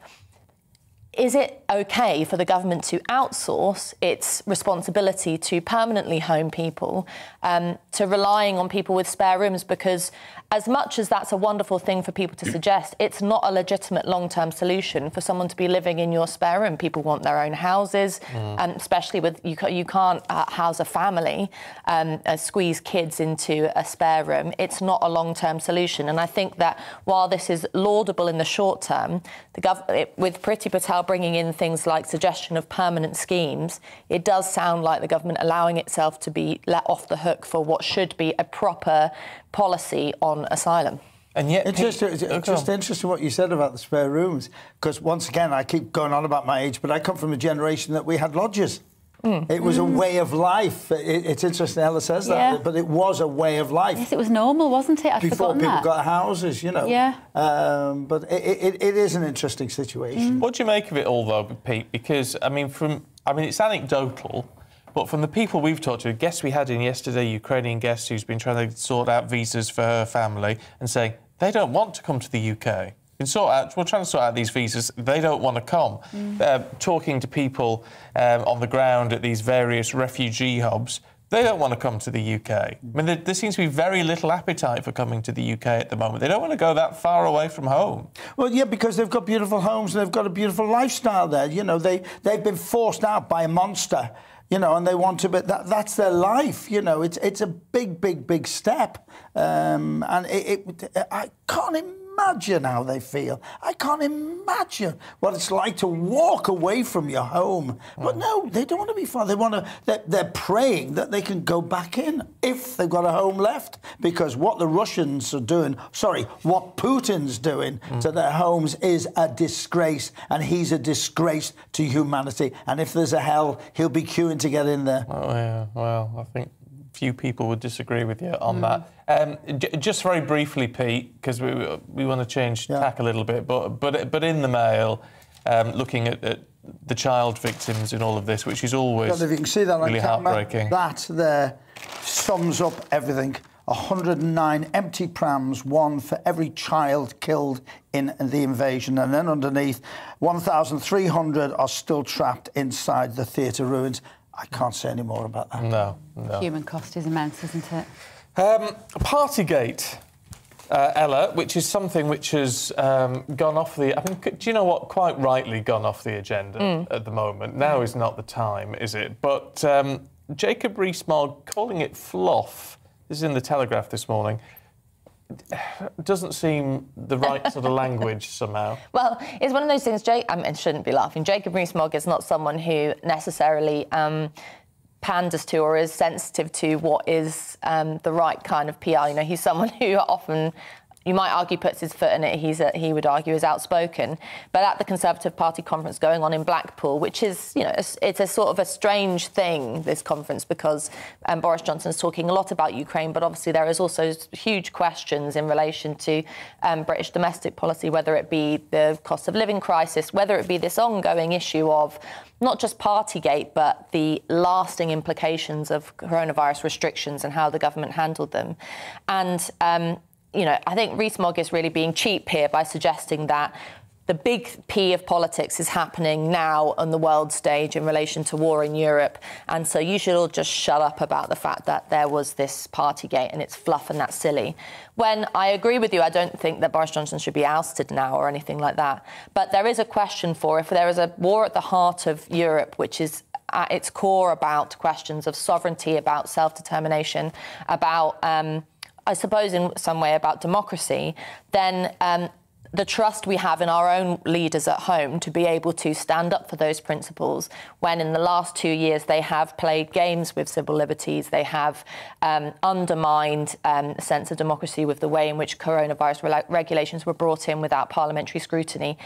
is it OK for the government to outsource its responsibility to permanently home people to relying on people with spare rooms? Because as much as that's a wonderful thing for people to suggest, it's not a legitimate long-term solution for someone to be living in your spare room. People want their own houses, especially with you can't house a family, squeeze kids into a spare room. It's not a long-term solution. And I think that while this is laudable in the short term, with Priti Patel bringing in things like suggestion of permanent schemes, it does sound like the government allowing itself to be let off the hook for what should be a proper policy on asylum. And yet, it's just interesting what you said about the spare rooms, because once again, I keep going on about my age, but I come from a generation that we had lodgers. It was a way of life. It's interesting Ella says that, but it was a way of life. Yes, it was normal, wasn't it? Before people got houses, you know. Yeah. But it is an interesting situation. What do you make of it all, though, Pete? Because, I mean, it's anecdotal, but from the people we've talked to, guests we had in yesterday, Ukrainian guest who's been trying to sort out visas for her family and saying they don't want to come to the UK. We're trying to sort out these visas. They don't want to come. Talking to people on the ground at these various refugee hubs, they don't want to come to the UK. I mean, there seems to be very little appetite for coming to the UK at the moment. They don't want to go that far away from home. Well, yeah, because they've got beautiful homes and they've got a beautiful lifestyle there. You know, they've been forced out by a monster. You know, and they want to, but that's their life. You know, it's a big step, and I can't imagine how they feel. I can't imagine what it's like to walk away from your home. But no, they don't want to be far. They want to. They're praying that they can go back in if they've got a home left. Because what the Russians are doing, what Putin's doing to their homes is a disgrace, and he's a disgrace to humanity. And if there's a hell, he'll be queuing to get in there. Oh yeah, well, I think few people would disagree with you on that. Just very briefly, Pete, because we want to change tack a little bit, but in the Mail, looking at the child victims in all of this, which is always God, if you can see that really heartbreaking. That there sums up everything. 109 empty prams, one for every child killed in the invasion. And then underneath, 1,300 are still trapped inside the theatre ruins. I can't say any more about that. No. Human cost is immense, isn't it? Partygate, Ella, which is something which has gone off the... I mean, do you know what? Quite rightly gone off the agenda at the moment. Now is not the time, is it? But Jacob Rees-Mogg calling it fluff, this is in the Telegraph this morning, doesn't seem the right sort of language somehow. Well, it's one of those things, I shouldn't be laughing. Jacob Rees-Mogg is not someone who necessarily panders to or is sensitive to what is the right kind of PR. You know, he's someone who often you might argue puts his foot in it. He would argue is outspoken. But at the Conservative Party conference going on in Blackpool, which is, you know, it's a sort of a strange thing, this conference, because Boris Johnson's talking a lot about Ukraine, but obviously there is also huge questions in relation to British domestic policy, whether it be the cost of living crisis, whether it be this ongoing issue of not just Partygate, but the lasting implications of coronavirus restrictions and how the government handled them. And you know, I think Rees-Mogg is really being cheap here by suggesting that the big P of politics is happening now on the world stage in relation to war in Europe. And so you should all just shut up about the fact that there was this Partygate and it's fluff and that's silly. When I agree with you, I don't think that Boris Johnson should be ousted now or anything like that. But there is a question for if there is a war at the heart of Europe, which is at its core about questions of sovereignty, about self-determination, about I suppose in some way about democracy, then the trust we have in our own leaders at home to be able to stand up for those principles when in the last 2 years they have played games with civil liberties, they have undermined a sense of democracy with the way in which coronavirus regulations were brought in without parliamentary scrutiny.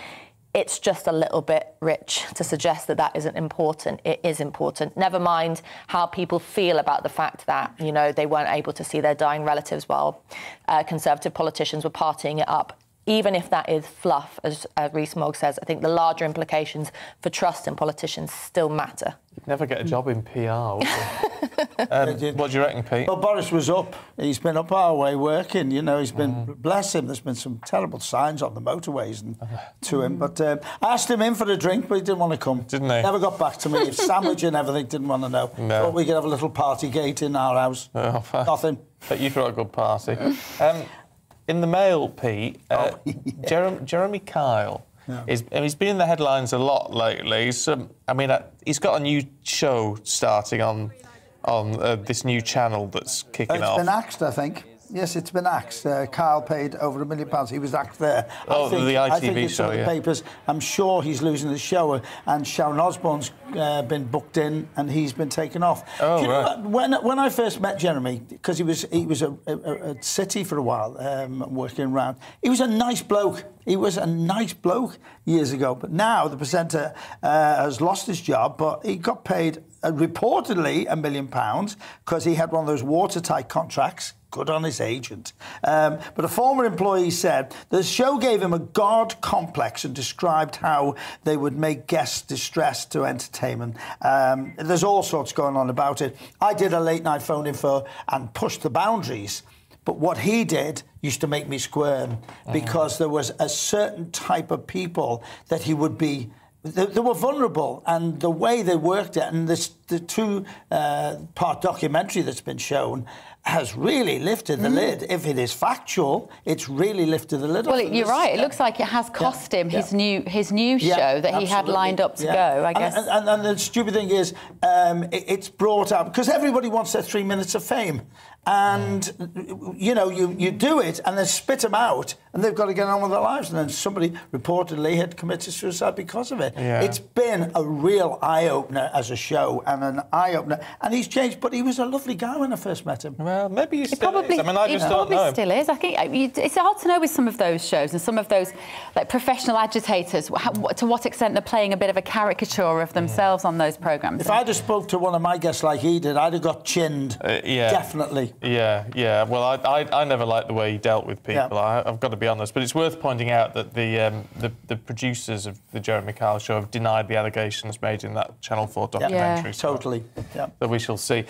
It's just a little bit rich to suggest that that isn't important. It is important. Never mind how people feel about the fact that, you know, they weren't able to see their dying relatives while Conservative politicians were partying it up. Even if that is fluff, as Rees-Mogg says, I think the larger implications for trust in politicians still matter. You'd never get a job in PR, would you? What do you reckon, Pete? Well, Boris was up. He's been up our way working, you know. He's been, bless him, there's been some terrible signs on the motorways and to him. But I asked him in for a drink, but he didn't want to come. Didn't he? Never got back to me. Sandwich and everything, didn't want to know. No. Thought we could have a little Partygate in our house. Oh, nothing. But you throw a good party. In the Mail, Pete, Jeremy Kyle, he's been in the headlines a lot lately. He's got a new show starting on this new channel that's kicking off. It's been axed, I think. Yes, it's been axed. Kyle paid over £1 million. He was axed there. Oh, the ITV I think it's show, in the papers. I'm sure he's losing the show. And Sharon Osbourne's been booked in and he's been taken off. Oh, right. When I first met Jeremy, because he was at City for a while, working around, he was a nice bloke. He was a nice bloke years ago. But now the presenter has lost his job, but he got paid reportedly £1 million because he had one of those watertight contracts. Good on his agent. But a former employee said the show gave him a God complex and described how they would make guests distressed to entertainment. There's all sorts going on about it. I did a late night phone info and pushed the boundaries. But what he did used to make me squirm because there was a certain type of people that he would be... They were vulnerable, and the way they worked it, and the two-part documentary that's been shown has really lifted the lid. If it is factual, it's really lifted the lid. Well, you're right. It looks like it has cost him his new show that he had lined up to go, I guess. And the stupid thing is, it's brought up because everybody wants their 3 minutes of fame. And, you know, you do it and then spit them out and they've got to get on with their lives. And then somebody reportedly had committed suicide because of it. Yeah. It's been a real eye-opener as a show and an eye-opener. And he's changed, but he was a lovely guy when I first met him. Well, maybe he still is. I mean, I just don't know. He probably still is. I think it's hard to know with some of those shows and some of those like professional agitators, to what extent they're playing a bit of a caricature of themselves on those programmes. If I'd have spoke to one of my guests like he did, I'd have got chinned. Definitely. Yeah. Well, I never liked the way he dealt with people. Yeah. I've got to be honest. But it's worth pointing out that the producers of the Jeremy Kyle show have denied the allegations made in that Channel 4 documentary. Yeah, totally. Yeah. So we shall see.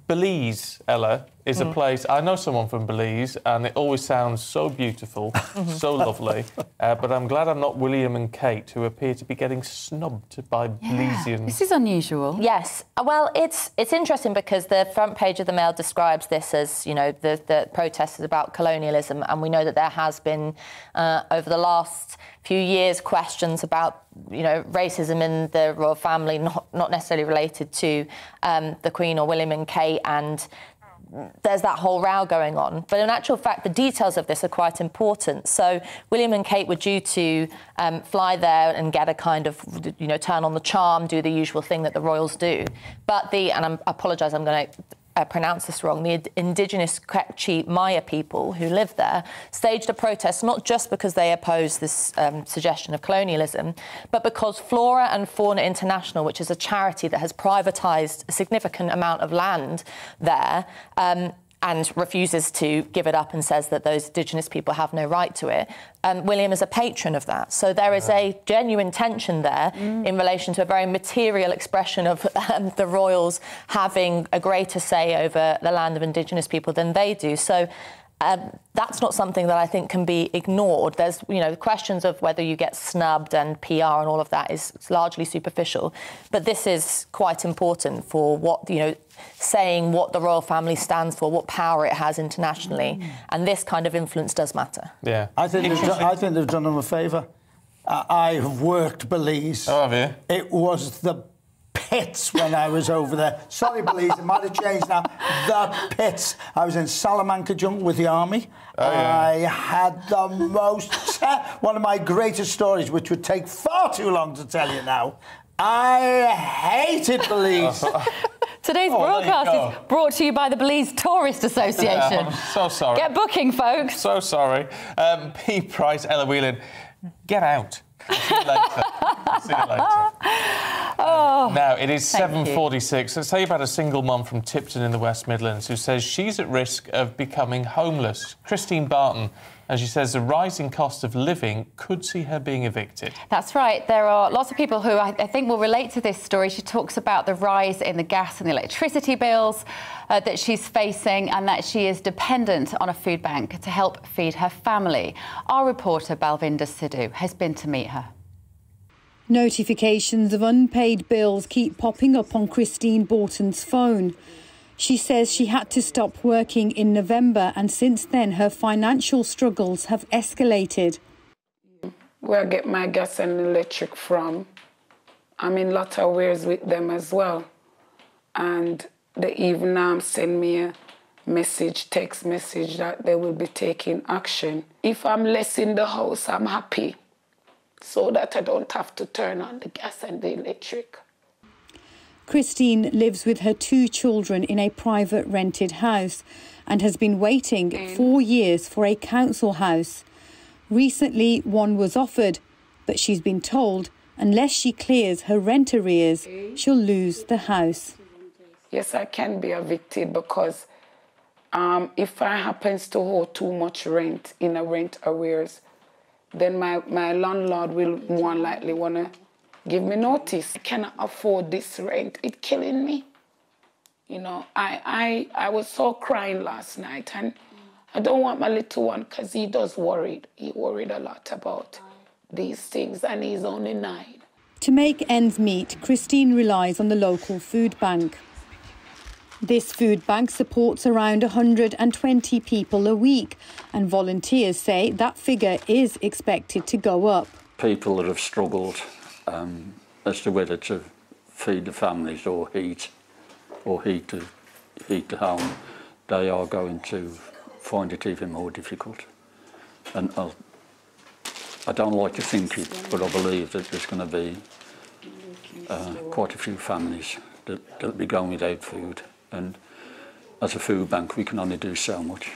Belize, Ella, is a place... I know someone from Belize, and it always sounds so beautiful, so lovely. But I'm glad I'm not William and Kate, who appear to be getting snubbed by Belizeans. This is unusual. Yes. Well, it's interesting because the front page of the Mail describes this as, you know, the protests about colonialism, and we know that there has been, over the last few years, questions about, you know, racism in the royal family, not necessarily related to the Queen or William and Kate, and there's that whole row going on. But in actual fact, the details of this are quite important. So William and Kate were due to fly there and get a kind of, you know, turn on the charm, do the usual thing that the royals do. But and I apologise, I'm going to pronounce this wrong, the indigenous Kekchi Maya people who live there staged a protest not just because they oppose this suggestion of colonialism, but because Flora and Fauna International, which is a charity that has privatised a significant amount of land there, and refuses to give it up and says that those indigenous people have no right to it. William is a patron of that. So there is a genuine tension there in relation to a very material expression of the royals having a greater say over the land of indigenous people than they do. So that's not something that I think can be ignored. There's, questions of whether you get snubbed and PR and all of that is largely superficial. But this is quite important for what, saying what the royal family stands for, what power it has internationally. And this kind of influence does matter. Yeah. I think they've done them a favour. I have worked Belize. Oh, have you? It was the pits when I was over there. Sorry, Belize, it might have changed now. The pits. I was in Salamanca jungle with the army. Oh, yeah. I had the most... one of my greatest stories, which would take far too long to tell you now. I hated Belize. Today's broadcast is brought to you by the Belize Tourist Association. I'm so sorry. Get booking, folks. So sorry. P. Price, Ella Whelan, get out. See you later. See you later. Now, it is 7:46. Let's tell you about a single mum from Tipton in the West Midlands who says she's at risk of becoming homeless. Christine Barton, as she says, the rising cost of living could see her being evicted. That's right. There are lots of people who I think will relate to this story. She talks about the rise in the gas and the electricity bills that she's facing and that she is dependent on a food bank to help feed her family. Our reporter, Balvinda Sidhu, has been to meet her. Notifications of unpaid bills keep popping up on Christine Barton's phone. She says she had to stop working in November and since then her financial struggles have escalated. Where I get my gas and electric from, I'm in a lot of ways with them as well. And they even send me a text message that they will be taking action. If I'm less in the house, I'm happy, so that I don't have to turn on the gas and the electric. Christine lives with her 2 children in a private rented house and has been waiting 4 years for a council house. Recently, one was offered, but she's been told unless she clears her rent arrears, she'll lose the house. Yes, I can be evicted because if I happens to owe too much rent in a rent arrears, then my landlord will more likely want to give me notice. I cannot afford this rent. It's killing me. I was so crying last night, and I don't want my little one because he does worried. He worried a lot about these things, and he's only 9. To make ends meet, Christine relies on the local food bank. This food bank supports around 120 people a week, and volunteers say that figure is expected to go up. People that have struggled as to whether to feed the families or heat the home, they are going to find it even more difficult. And I don't like to think it, but I believe that there's going to be quite a few families that'll be going without food. And as a food bank, we can only do so much.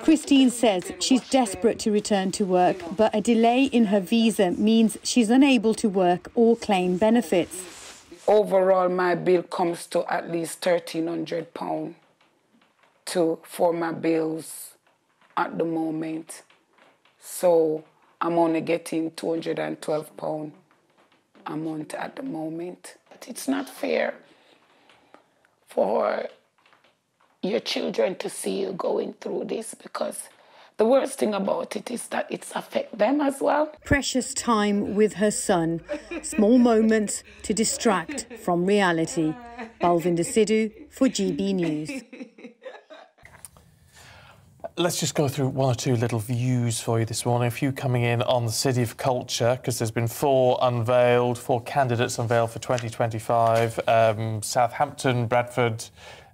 Christine says she's desperate to return to work, but a delay in her visa means she's unable to work or claim benefits. Overall, my bill comes to at least £1,300 for my bills at the moment. So I'm only getting £212 a month at the moment. But it's not fair for your children to see you going through this, because the worst thing about it is that it's affect them as well. Precious time with her son. Small moments to distract from reality. Balvinda Sidhu for GB News. Let's just go through 1 or 2 little views for you this morning. A few coming in on the City of Culture, because there's been 4 candidates unveiled for 2025. Southampton, Bradford,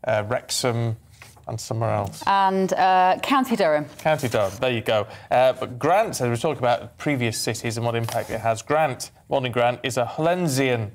Wrexham and somewhere else. And County Durham. County Durham, there you go. But Grant, as we were talking about previous cities and what impact it has, morning Grant, is a Hollensian.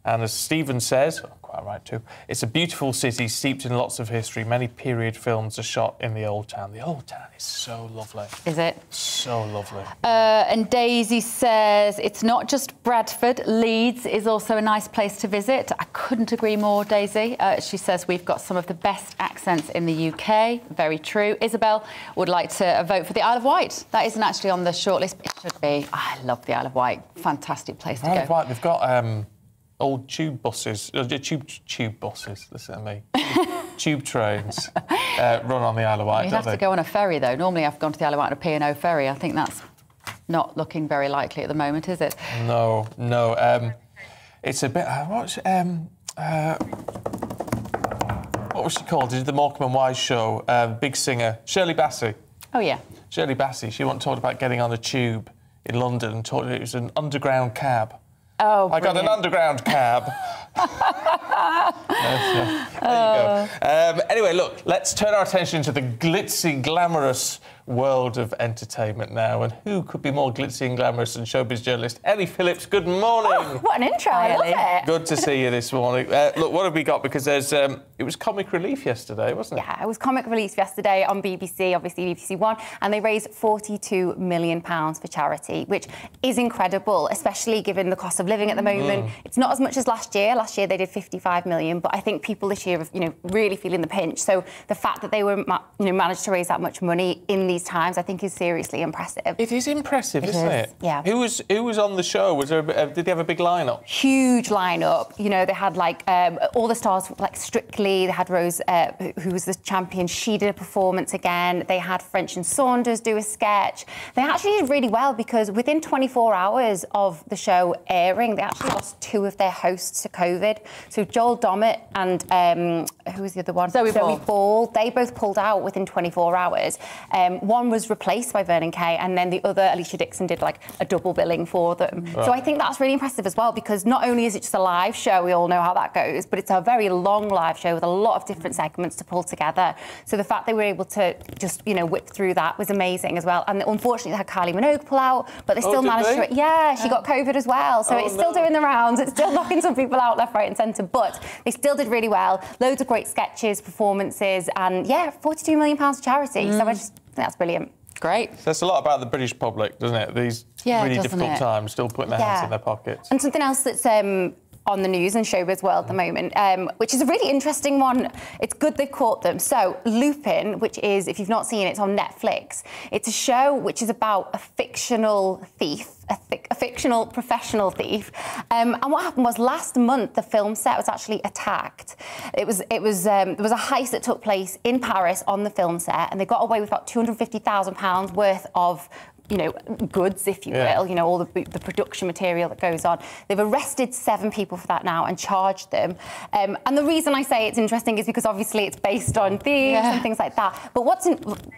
And as Stephen says, right too. It's a beautiful city steeped in lots of history. Many period films are shot in the Old Town. The Old Town is so lovely. Is it? So lovely. And Daisy says it's not just Bradford. Leeds is also a nice place to visit. I couldn't agree more, Daisy. She says we've got some of the best accents in the UK. Very true. Isabel would like to vote for the Isle of Wight. That isn't actually on the shortlist. It should be. I love the Isle of Wight. Fantastic place to go. Isle of Wight, they've got old tube buses, tube buses, listen to me, tube trains run on the Isle of Wight, You'd have to go on a ferry, though. Normally I've gone to the Isle of Wight on a P&O ferry. I think that's not looking very likely at the moment, is it? No. It's a bit... what was she called? Did the Morecambe and Wise show? Big singer, Shirley Bassey. Oh, yeah. Shirley Bassey, she once talked about getting on a tube in London and talked it was an underground cab. Oh, I got an underground cab. There you go. Anyway, look, let's turn our attention to the glitzy, glamorous world of entertainment now. And who could be more glitzy and glamorous than showbiz journalist Ellie Phillips? Good morning. Oh, what an intro, I love it. Good to see you this morning. Look, what have we got? Because there's it was Comic Relief yesterday, wasn't it? Yeah, it was Comic Relief yesterday on BBC, obviously BBC One, and they raised £42 million for charity, which is incredible, especially given the cost of living at the moment. It's not as much as last year. Last year they did 55 million, but I think people this year are, really feeling the pinch. So the fact that they were, managed to raise that much money in these times, I think is seriously impressive. It is impressive, isn't it? Yeah. Who was on the show? Was there? Did they have a big lineup? Huge lineup. They had all the stars like Strictly. They had Rose, who was the champion. She did a performance again. They had French and Saunders do a sketch. They actually did really well because within 24 hours of the show airing, they actually lost 2 of their hosts to COVID. So Joel Dommett and who was the other one? Zoe Ball. They both pulled out within 24 hours. One was replaced by Vernon Kay, and then the other, Alicia Dixon, did a double billing for them. Right. So I think that's really impressive as well, because not only is it just a live show, we all know how that goes, but it's a very long live show with a lot of different segments to pull together. So the fact they were able to just, whip through that was amazing as well. And unfortunately, they had Kylie Minogue pull out, but they still managed to... Yeah, she got COVID as well. So it's still doing the rounds. It's still knocking some people out left, right and centre. But they still did really well. Loads of great sketches, performances, and, yeah, £42 million for charity. So I just think that's brilliant. Great. Says a lot about the British public, doesn't it? These really difficult times, still putting their hands in their pockets. And something else that's on the news and showbiz world at the moment, which is a really interesting one. It's good they've caught them. So Lupin, which is, if you've not seen it, it's on Netflix. It's a show which is about a fictional thief, a fictional professional thief. And what happened was last month the film set was actually attacked. There was a heist that took place in Paris on the film set, and they got away with about £250,000 worth of goods, if you will, all the production material that goes on. They've arrested 7 people for that now and charged them. And the reason I say it's interesting is because obviously it's based on thieves and things like that. But what's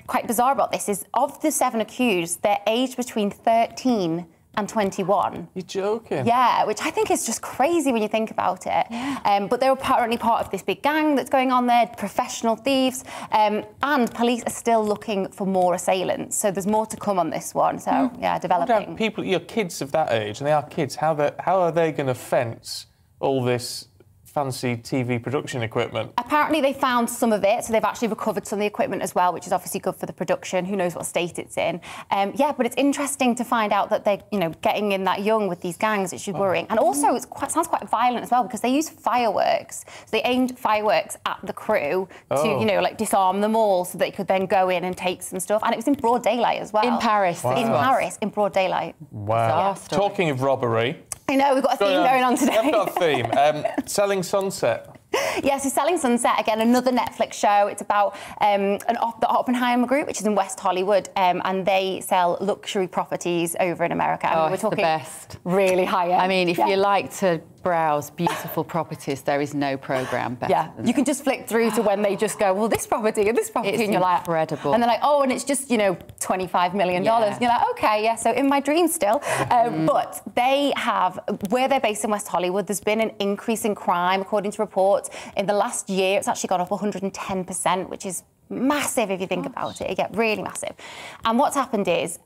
quite bizarre about this is of the 7 accused, they're aged between 13 and 21. You're joking? Yeah, which I think is just crazy when you think about it. Yeah. But they're apparently part of this big gang that's going on there, professional thieves, and police are still looking for more assailants. So there's more to come on this one. So, yeah, developing. People, your kids of that age, and they are kids, how are they going to fence all this fancy TV production equipment? Apparently they found some of it, so they've actually recovered some of the equipment as well, which is obviously good for the production. Who knows what state it's in? Yeah, but it's interesting to find out that they're, getting in that young with these gangs, which is worrying. And also, it sounds quite violent as well, because they use fireworks. So they aimed fireworks at the crew to, disarm them all, so they could then go in and take some stuff. And it was in broad daylight as well. In Paris. Wow. In Paris, in broad daylight. Wow. Talking of robbery. I know, we've got a theme going on today. We've got a theme. Selling Sunset. Yeah, so Selling Sunset, again, another Netflix show. It's about the Oppenheimer Group, which is in West Hollywood, and they sell luxury properties over in America. Oh, we're talking the best. Really high end. I mean, if you like to browse beautiful properties, there is no programme better. Yeah, you can just flick through to when they just go, well, this property and this property, and you're like, incredible. And they're like, oh, and it's just, $25 million. Yeah. And you're like, okay, yeah, so in my dream still. But they have, where they're based in West Hollywood, there's been an increase in crime, according to reports. In the last year, it's actually gone up 110%, which is massive if you think about it. Yeah, really massive. And what's happened is,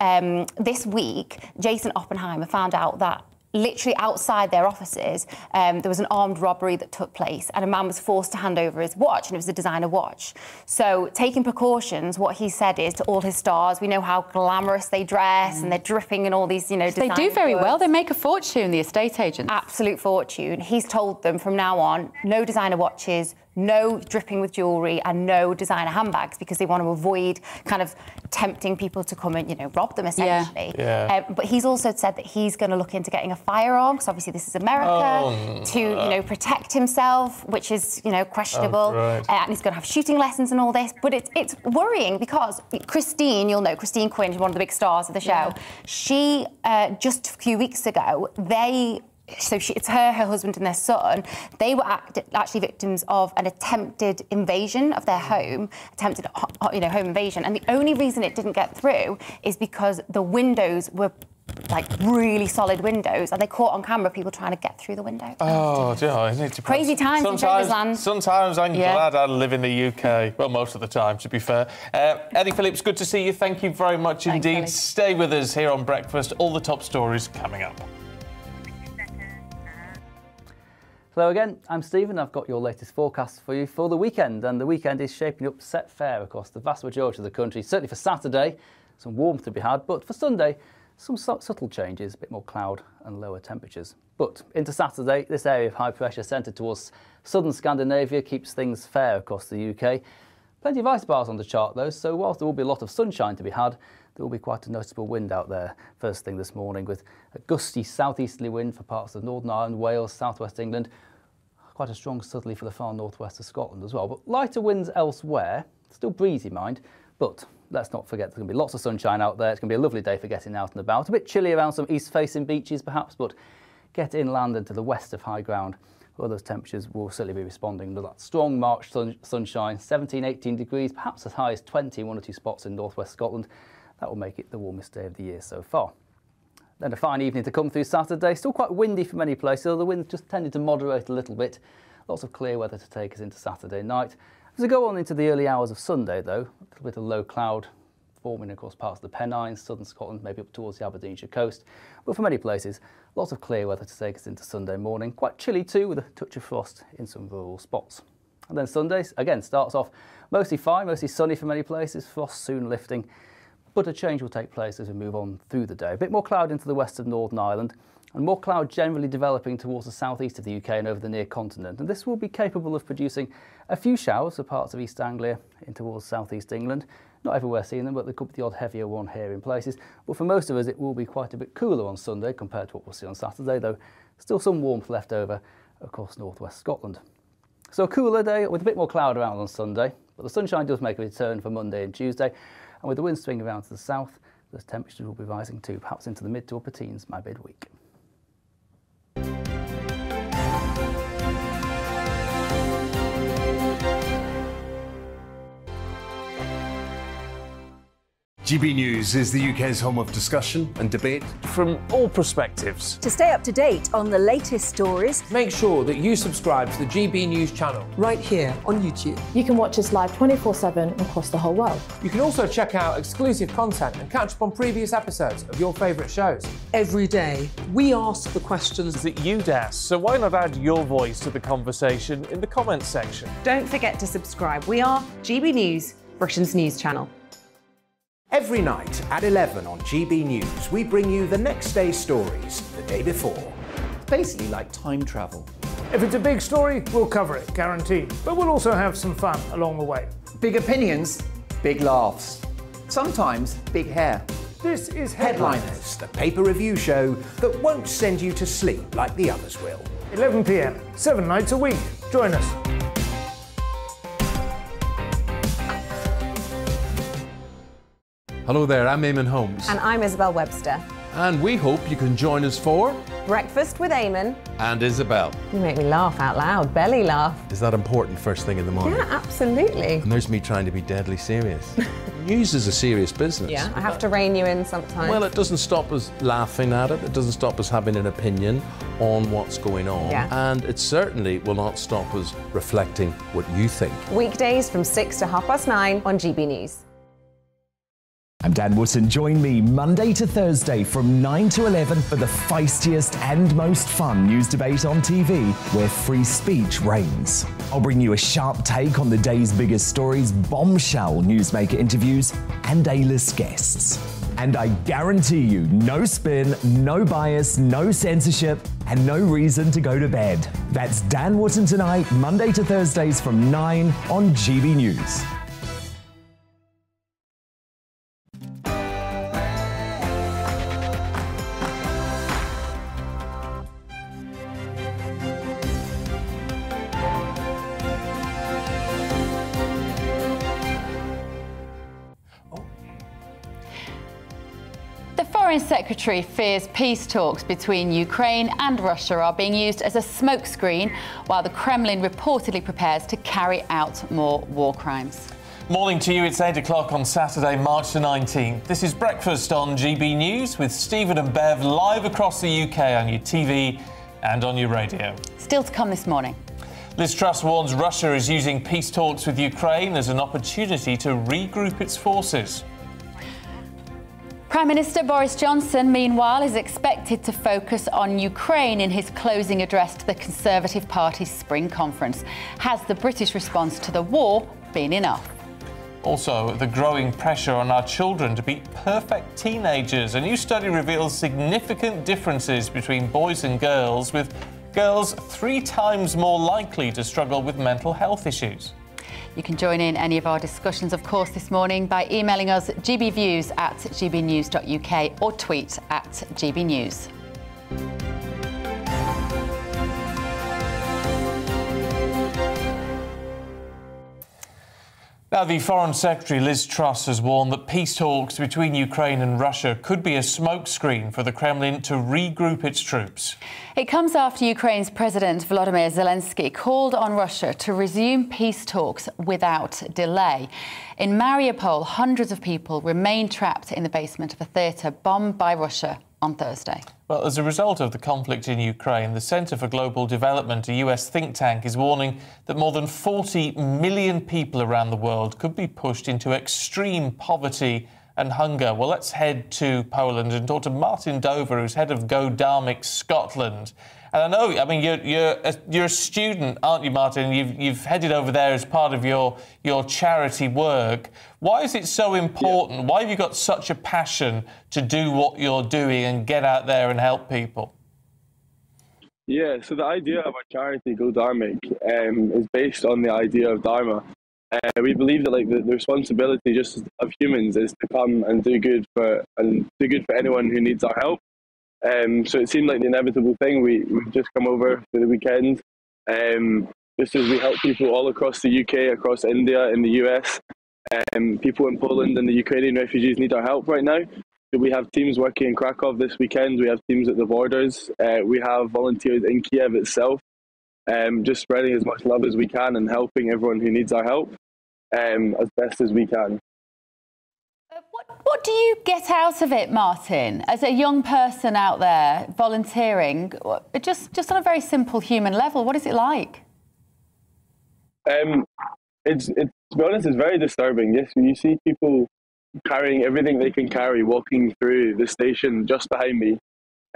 this week, Jason Oppenheimer found out that literally outside their offices, there was an armed robbery that took place and a man was forced to hand over his watch, and it was a designer watch. So taking precautions, what he said is to all his stars, we know how glamorous they dress and they're dripping in all these, you know, They do very well. They make a fortune, the estate agents. Absolute fortune. He's told them from now on, no designer watches, no dripping with jewellery and no designer handbags, because they want to avoid kind of tempting people to come and, you know, rob them, essentially. But he's also said that he's going to look into getting a firearm, because obviously this is America, to, you know, protect himself, which is, you know, questionable. And he's going to have shooting lessons and all this. But it's worrying because Christine, you'll know, Christine Quinn, who's one of the big stars of the show, she, just a few weeks ago, it's her husband and their son. They were actually victims of an attempted invasion of their home, home invasion. And the only reason it didn't get through is because the windows were like really solid windows, and they caught on camera people trying to get through the window. Oh, dear, I need to crazy times in showbiz land. Sometimes I'm glad I live in the UK. Well, most of the time, to be fair. Eddie Phillips, good to see you. Thank you very much indeed. Ellie. Stay with us here on Breakfast. All the top stories coming up. Hello again, I'm Stephen. I've got your latest forecast for you for the weekend, and the weekend is shaping up set fair across the vast majority of the country. Certainly for Saturday, some warmth to be had, but for Sunday, some subtle changes, a bit more cloud and lower temperatures. But into Saturday, this area of high pressure centred towards southern Scandinavia keeps things fair across the UK. Plenty of ice bars on the chart though, so whilst there will be a lot of sunshine to be had, there will be quite a noticeable wind out there first thing this morning, with a gusty southeasterly wind for parts of Northern Ireland, Wales, southwest England. Quite a strong southerly for the far northwest of Scotland as well. But lighter winds elsewhere, still breezy, mind. But let's not forget there's going to be lots of sunshine out there. It's going to be a lovely day for getting out and about. A bit chilly around some east-facing beaches perhaps, but get inland and to the west of high ground, where those temperatures will certainly be responding to that strong March sunshine, 17, 18 degrees, perhaps as high as 20 in one or two spots in northwest Scotland. That will make it the warmest day of the year so far. Then a fine evening to come through Saturday. Still quite windy for many places, although the wind just tended to moderate a little bit. Lots of clear weather to take us into Saturday night. As we go on into the early hours of Sunday, though, a little bit of low cloud forming across parts of the Pennines, southern Scotland, maybe up towards the Aberdeenshire coast. But for many places, lots of clear weather to take us into Sunday morning. Quite chilly too, with a touch of frost in some rural spots. And then Sunday, again, starts off mostly fine, mostly sunny for many places, frost soon lifting. But a change will take place as we move on through the day. A bit more cloud into the west of Northern Ireland, and more cloud generally developing towards the southeast of the UK and over the near continent. And this will be capable of producing a few showers for parts of East Anglia in towards southeast England. Not everywhere seeing them, but there could be the odd heavier one here in places. But for most of us, it will be quite a bit cooler on Sunday compared to what we'll see on Saturday, though still some warmth left over across northwest Scotland. So a cooler day with a bit more cloud around on Sunday, but the sunshine does make a return for Monday and Tuesday. And with the wind swinging around to the south, the temperatures will be rising too, perhaps into the mid to upper teens by midweek. GB News is the UK's home of discussion and debate from all perspectives. To stay up to date on the latest stories, make sure that you subscribe to the GB News channel right here on YouTube. You can watch us live 24/7 across the whole world. You can also check out exclusive content and catch up on previous episodes of your favourite shows. Every day, we ask the questions that you'd ask, so why not add your voice to the conversation in the comments section? Don't forget to subscribe. We are GB News, Britain's news channel. Every night at 11 on GB News, we bring you the next day's stories the day before. It's basically like time travel. If it's a big story, we'll cover it, guaranteed. But we'll also have some fun along the way. Big opinions, big laughs. Sometimes big hair. This is Headliners, the paper review show that won't send you to sleep like the others will. 11 p.m, 7 nights a week. Join us. Hello there, I'm Eamon Holmes. And I'm Isabel Webster. And we hope you can join us for Breakfast with Eamon and Isabel. You make me laugh out loud, belly laugh. Is that important first thing in the morning? Yeah, absolutely. And there's me trying to be deadly serious. News is a serious business. Yeah, I have to rein you in sometimes. Well, it doesn't stop us laughing at it. It doesn't stop us having an opinion on what's going on. Yeah. And it certainly will not stop us reflecting what you think. Weekdays from 6 to 9:30 on GB News. I'm Dan Wootton. Join me Monday to Thursday from 9 to 11 for the feistiest and most fun news debate on TV, where free speech reigns. I'll bring you a sharp take on the day's biggest stories, bombshell newsmaker interviews, and A-list guests. And I guarantee you, no spin, no bias, no censorship, and no reason to go to bed. That's Dan Wootton tonight, Monday to Thursdays from 9 on GB News. The Foreign Secretary fears peace talks between Ukraine and Russia are being used as a smokescreen, while the Kremlin reportedly prepares to carry out more war crimes. Morning to you, it's 8 o'clock on Saturday, March the 19th. This is Breakfast on GB News with Stephen and Bev live across the UK on your TV and on your radio. Still to come this morning. Liz Truss warns Russia is using peace talks with Ukraine as an opportunity to regroup its forces. Prime Minister Boris Johnson, meanwhile, is expected to focus on Ukraine in his closing address to the Conservative Party's spring conference. Has the British response to the war been enough? Also, the growing pressure on our children to be perfect teenagers. A new study reveals significant differences between boys and girls, with girls 3 times more likely to struggle with mental health issues. You can join in any of our discussions, of course, this morning by emailing us gbviews@gbnews.uk or tweet @gbnews. Now, the Foreign Secretary Liz Truss has warned that peace talks between Ukraine and Russia could be a smokescreen for the Kremlin to regroup its troops. It comes after Ukraine's President Volodymyr Zelensky called on Russia to resume peace talks without delay. In Mariupol, hundreds of people remain trapped in the basement of a theatre bombed by Russia on Thursday. Well, as a result of the conflict in Ukraine, the Centre for Global Development, a US think tank, is warning that more than 40 million people around the world could be pushed into extreme poverty and hunger. Well, let's head to Poland and talk to Martin Dover, who's head of Go Darmic Scotland. And I know, I mean, you're a student, aren't you, Martin? You've headed over there as part of your charity work. Why is it so important? Why have you got such a passion to do what you're doing and get out there and help people? Yeah, so the idea of our charity, Go Darmic, is based on the idea of Dharma. We believe that the responsibility just of humans is to come and do good for anyone who needs our help. So it seemed like the inevitable thing. We've just come over for the weekend, just as we help people all across the UK, across India, in the US. People in Poland and the Ukrainian refugees need our help right now. So we have teams working in Krakow this weekend. We have teams at the borders. We have volunteers in Kiev itself, just spreading as much love as we can and helping everyone who needs our help as best as we can. What do you get out of it, Martin, as a young person out there volunteering, just on a very simple human level? What is it like? To be honest, it's very disturbing. Yes, when you see people carrying everything they can carry, walking through the station just behind me,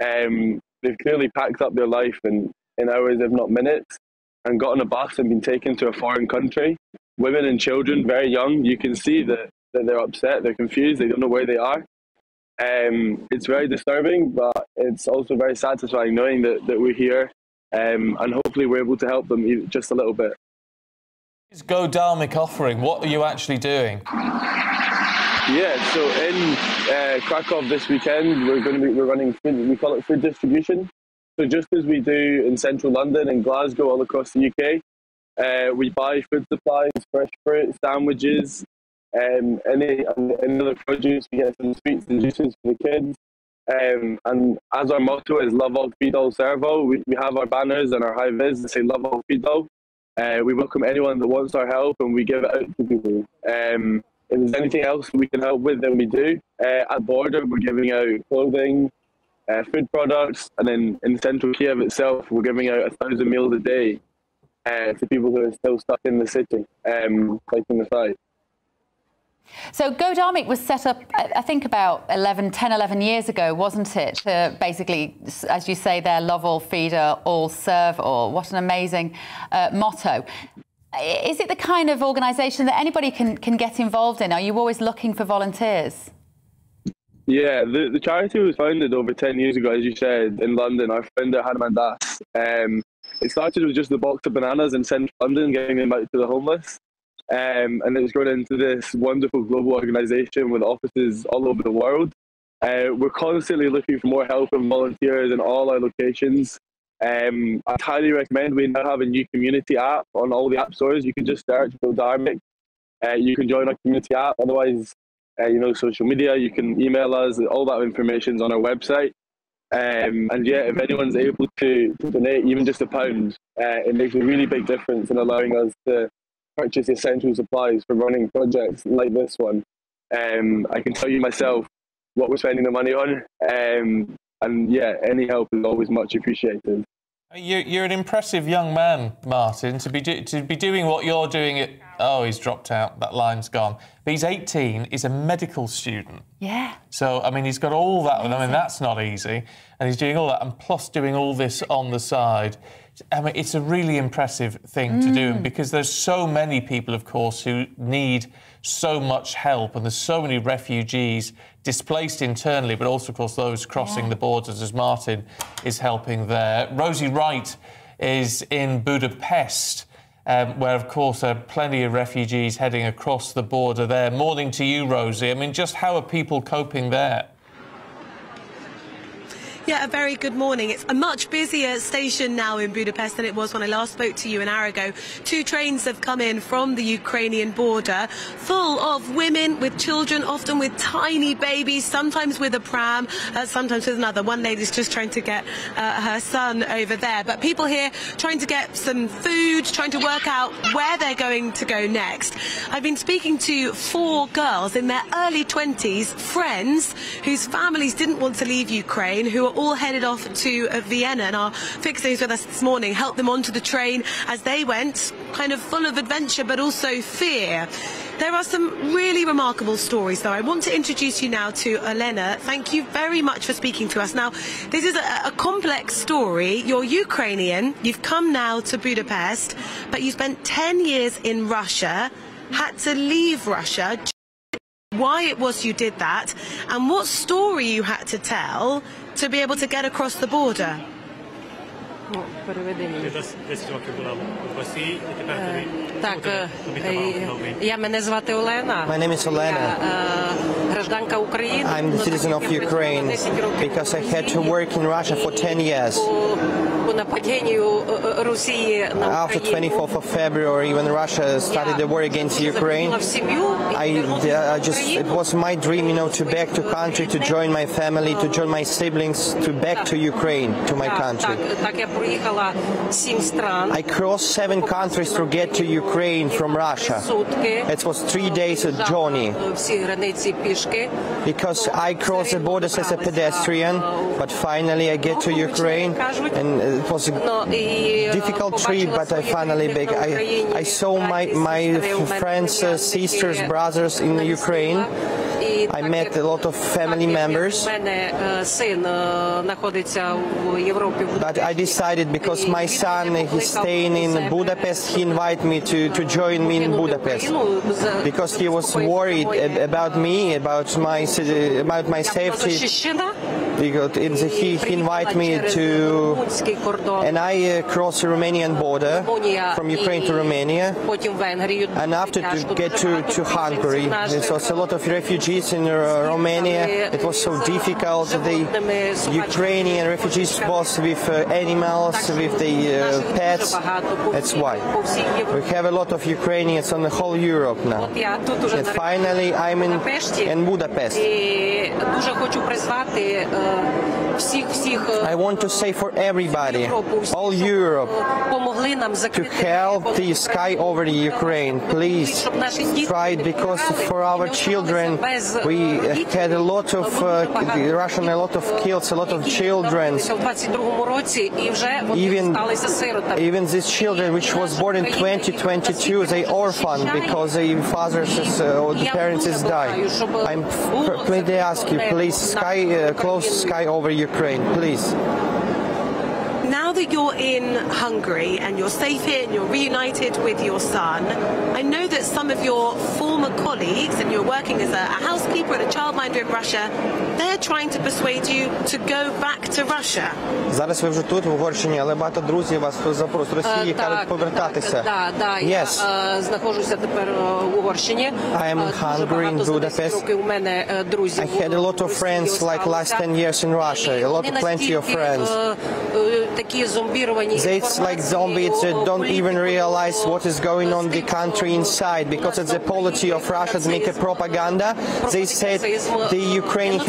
they've clearly packed up their life in hours, if not minutes, and got on a bus and been taken to a foreign country. Women and children, very young, you can see that they're upset, they're confused, they don't know where they are. It's very disturbing, but it's also very satisfying knowing that we're here, and hopefully we're able to help them just a little bit. Is Go Darmic offering? What are you actually doing? Yeah, so in Krakow this weekend, we're running food, we call it food distribution. So just as we do in central London and Glasgow, all across the UK, we buy food supplies, fresh fruit, sandwiches, any other produce. We get some sweets and juices for the kids. And as our motto is Love All, Feed All, Serve All, we have our banners and our high-vis that say Love All, Feed All. We welcome anyone that wants our help and we give it out to people. If there's anything else we can help with, then we do. At Border, we're giving out clothing, food products, and then in central Kiev itself, we're giving out 1,000 meals a day to people who are still stuck in the city, fighting the fight. So GoDarmic was set up, I think, about 10, 11 years ago, wasn't it? To basically, as you say there, love all, feed all, serve all. What an amazing motto. Is it the kind of organisation that anybody can get involved in? Are you always looking for volunteers? Yeah, the charity was founded over 10 years ago, as you said, in London. Our founder, Hanuman Das. It started with just a box of bananas in central London, getting them out to the homeless. And it was grown into this wonderful global organisation with offices all over the world. We're constantly looking for more help and volunteers in all our locations. I'd highly recommend, we now have a new community app on all the app stores. You can just search GoDarmic. You can join our community app. Otherwise, social media, you can email us. All that information's on our website. And yeah, if anyone's able to donate even just £1, it makes a really big difference in allowing us to purchase essential supplies for running projects like this one. I can tell you myself what we're spending the money on. And yeah, any help is always much appreciated. You're an impressive young man, Martin, to be doing what you're doing. Oh, he's dropped out. That line's gone. But he's 18. He's a medical student. Yeah. So, I mean, he's got all that. I mean, that's not easy. And he's doing all that, and plus doing all this on the side. I mean, it's a really impressive thing to do, because there's so many people, of course, who need so much help, and there's so many refugees displaced internally, but also, of course, those crossing the borders, as Martin is helping there. Rosie Wright is in Budapest, where, of course, there are plenty of refugees heading across the border there. Morning to you, Rosie. I mean, just how are people coping there? Yeah, a very good morning. It's a much busier station now in Budapest than it was when I last spoke to you an hour ago. 2 trains have come in from the Ukrainian border, full of women with children, often with tiny babies, sometimes with a pram, sometimes with another. One lady's just trying to get her son over there. But people here trying to get some food, trying to work out where they're going to go next. I've been speaking to 4 girls in their early 20s, friends whose families didn't want to leave Ukraine, who are all headed off to Vienna, and our fixer who's with us this morning helped them onto the train as they went, kind of full of adventure but also fear. There are some really remarkable stories, though. I want to introduce you now to Elena. Thank you very much for speaking to us. Now, this is a complex story. You're Ukrainian, you've come now to Budapest, but you spent 10 years in Russia, had to leave Russia. Why it was you did that, and what story you had to tell to be able to get across the border. My name is Olena. I'm a citizen of Ukraine because I had to work in Russia for 10 years. After 24th of February, when Russia started the war against Ukraine, it was my dream, to back to country, to join my family, to join my siblings, to back to Ukraine, to my country. I crossed 7 countries to get to Ukraine from Russia. It was 3 days of journey. Because I crossed the borders as a pedestrian, but finally I get to Ukraine, and it was a difficult trip, but I finally back. I saw my friends, sisters, brothers in Ukraine. I met a lot of family members. But I decided, because my son is staying in Budapest, he invited me to join me in Budapest, because he was worried about me, about my safety. He invited me to, and I crossed the Romanian border from Ukraine to Romania, and after to get to Hungary. There was a lot of refugees in Romania. It was so difficult. The Ukrainian refugees was with animals, with the pets. That's why we have a lot of Ukrainians on the whole Europe now. And finally, I'm in Budapest. I want to say for everybody, all Europe, to help the sky over the Ukraine. Please try it, because for our children We had a lot of Russian, a lot of kills, a lot of children. Even these children, which was born in 2022, they orphaned because their fathers or the parents died. I'm please ask you, please, close the sky over Ukraine, please. Now that you're in Hungary and you're safe here and you're reunited with your son, I know that some of your former colleagues, and you're working as a housekeeper and a childminder in Russia, they're trying to persuade you to go back to Russia. Зараз ви вже тут, в Угорщині, але багато друзів вас з Росії кажуть повертатися. Я знаходжуся тепер в Угорщині. I am in Hungary, in Budapest. I had a lot of friends like last 10 years in Russia, plenty of friends. It's like zombies that don't even realize what is going on in the country inside, because it's the policy of Russia to make a propaganda. They said the Ukrainian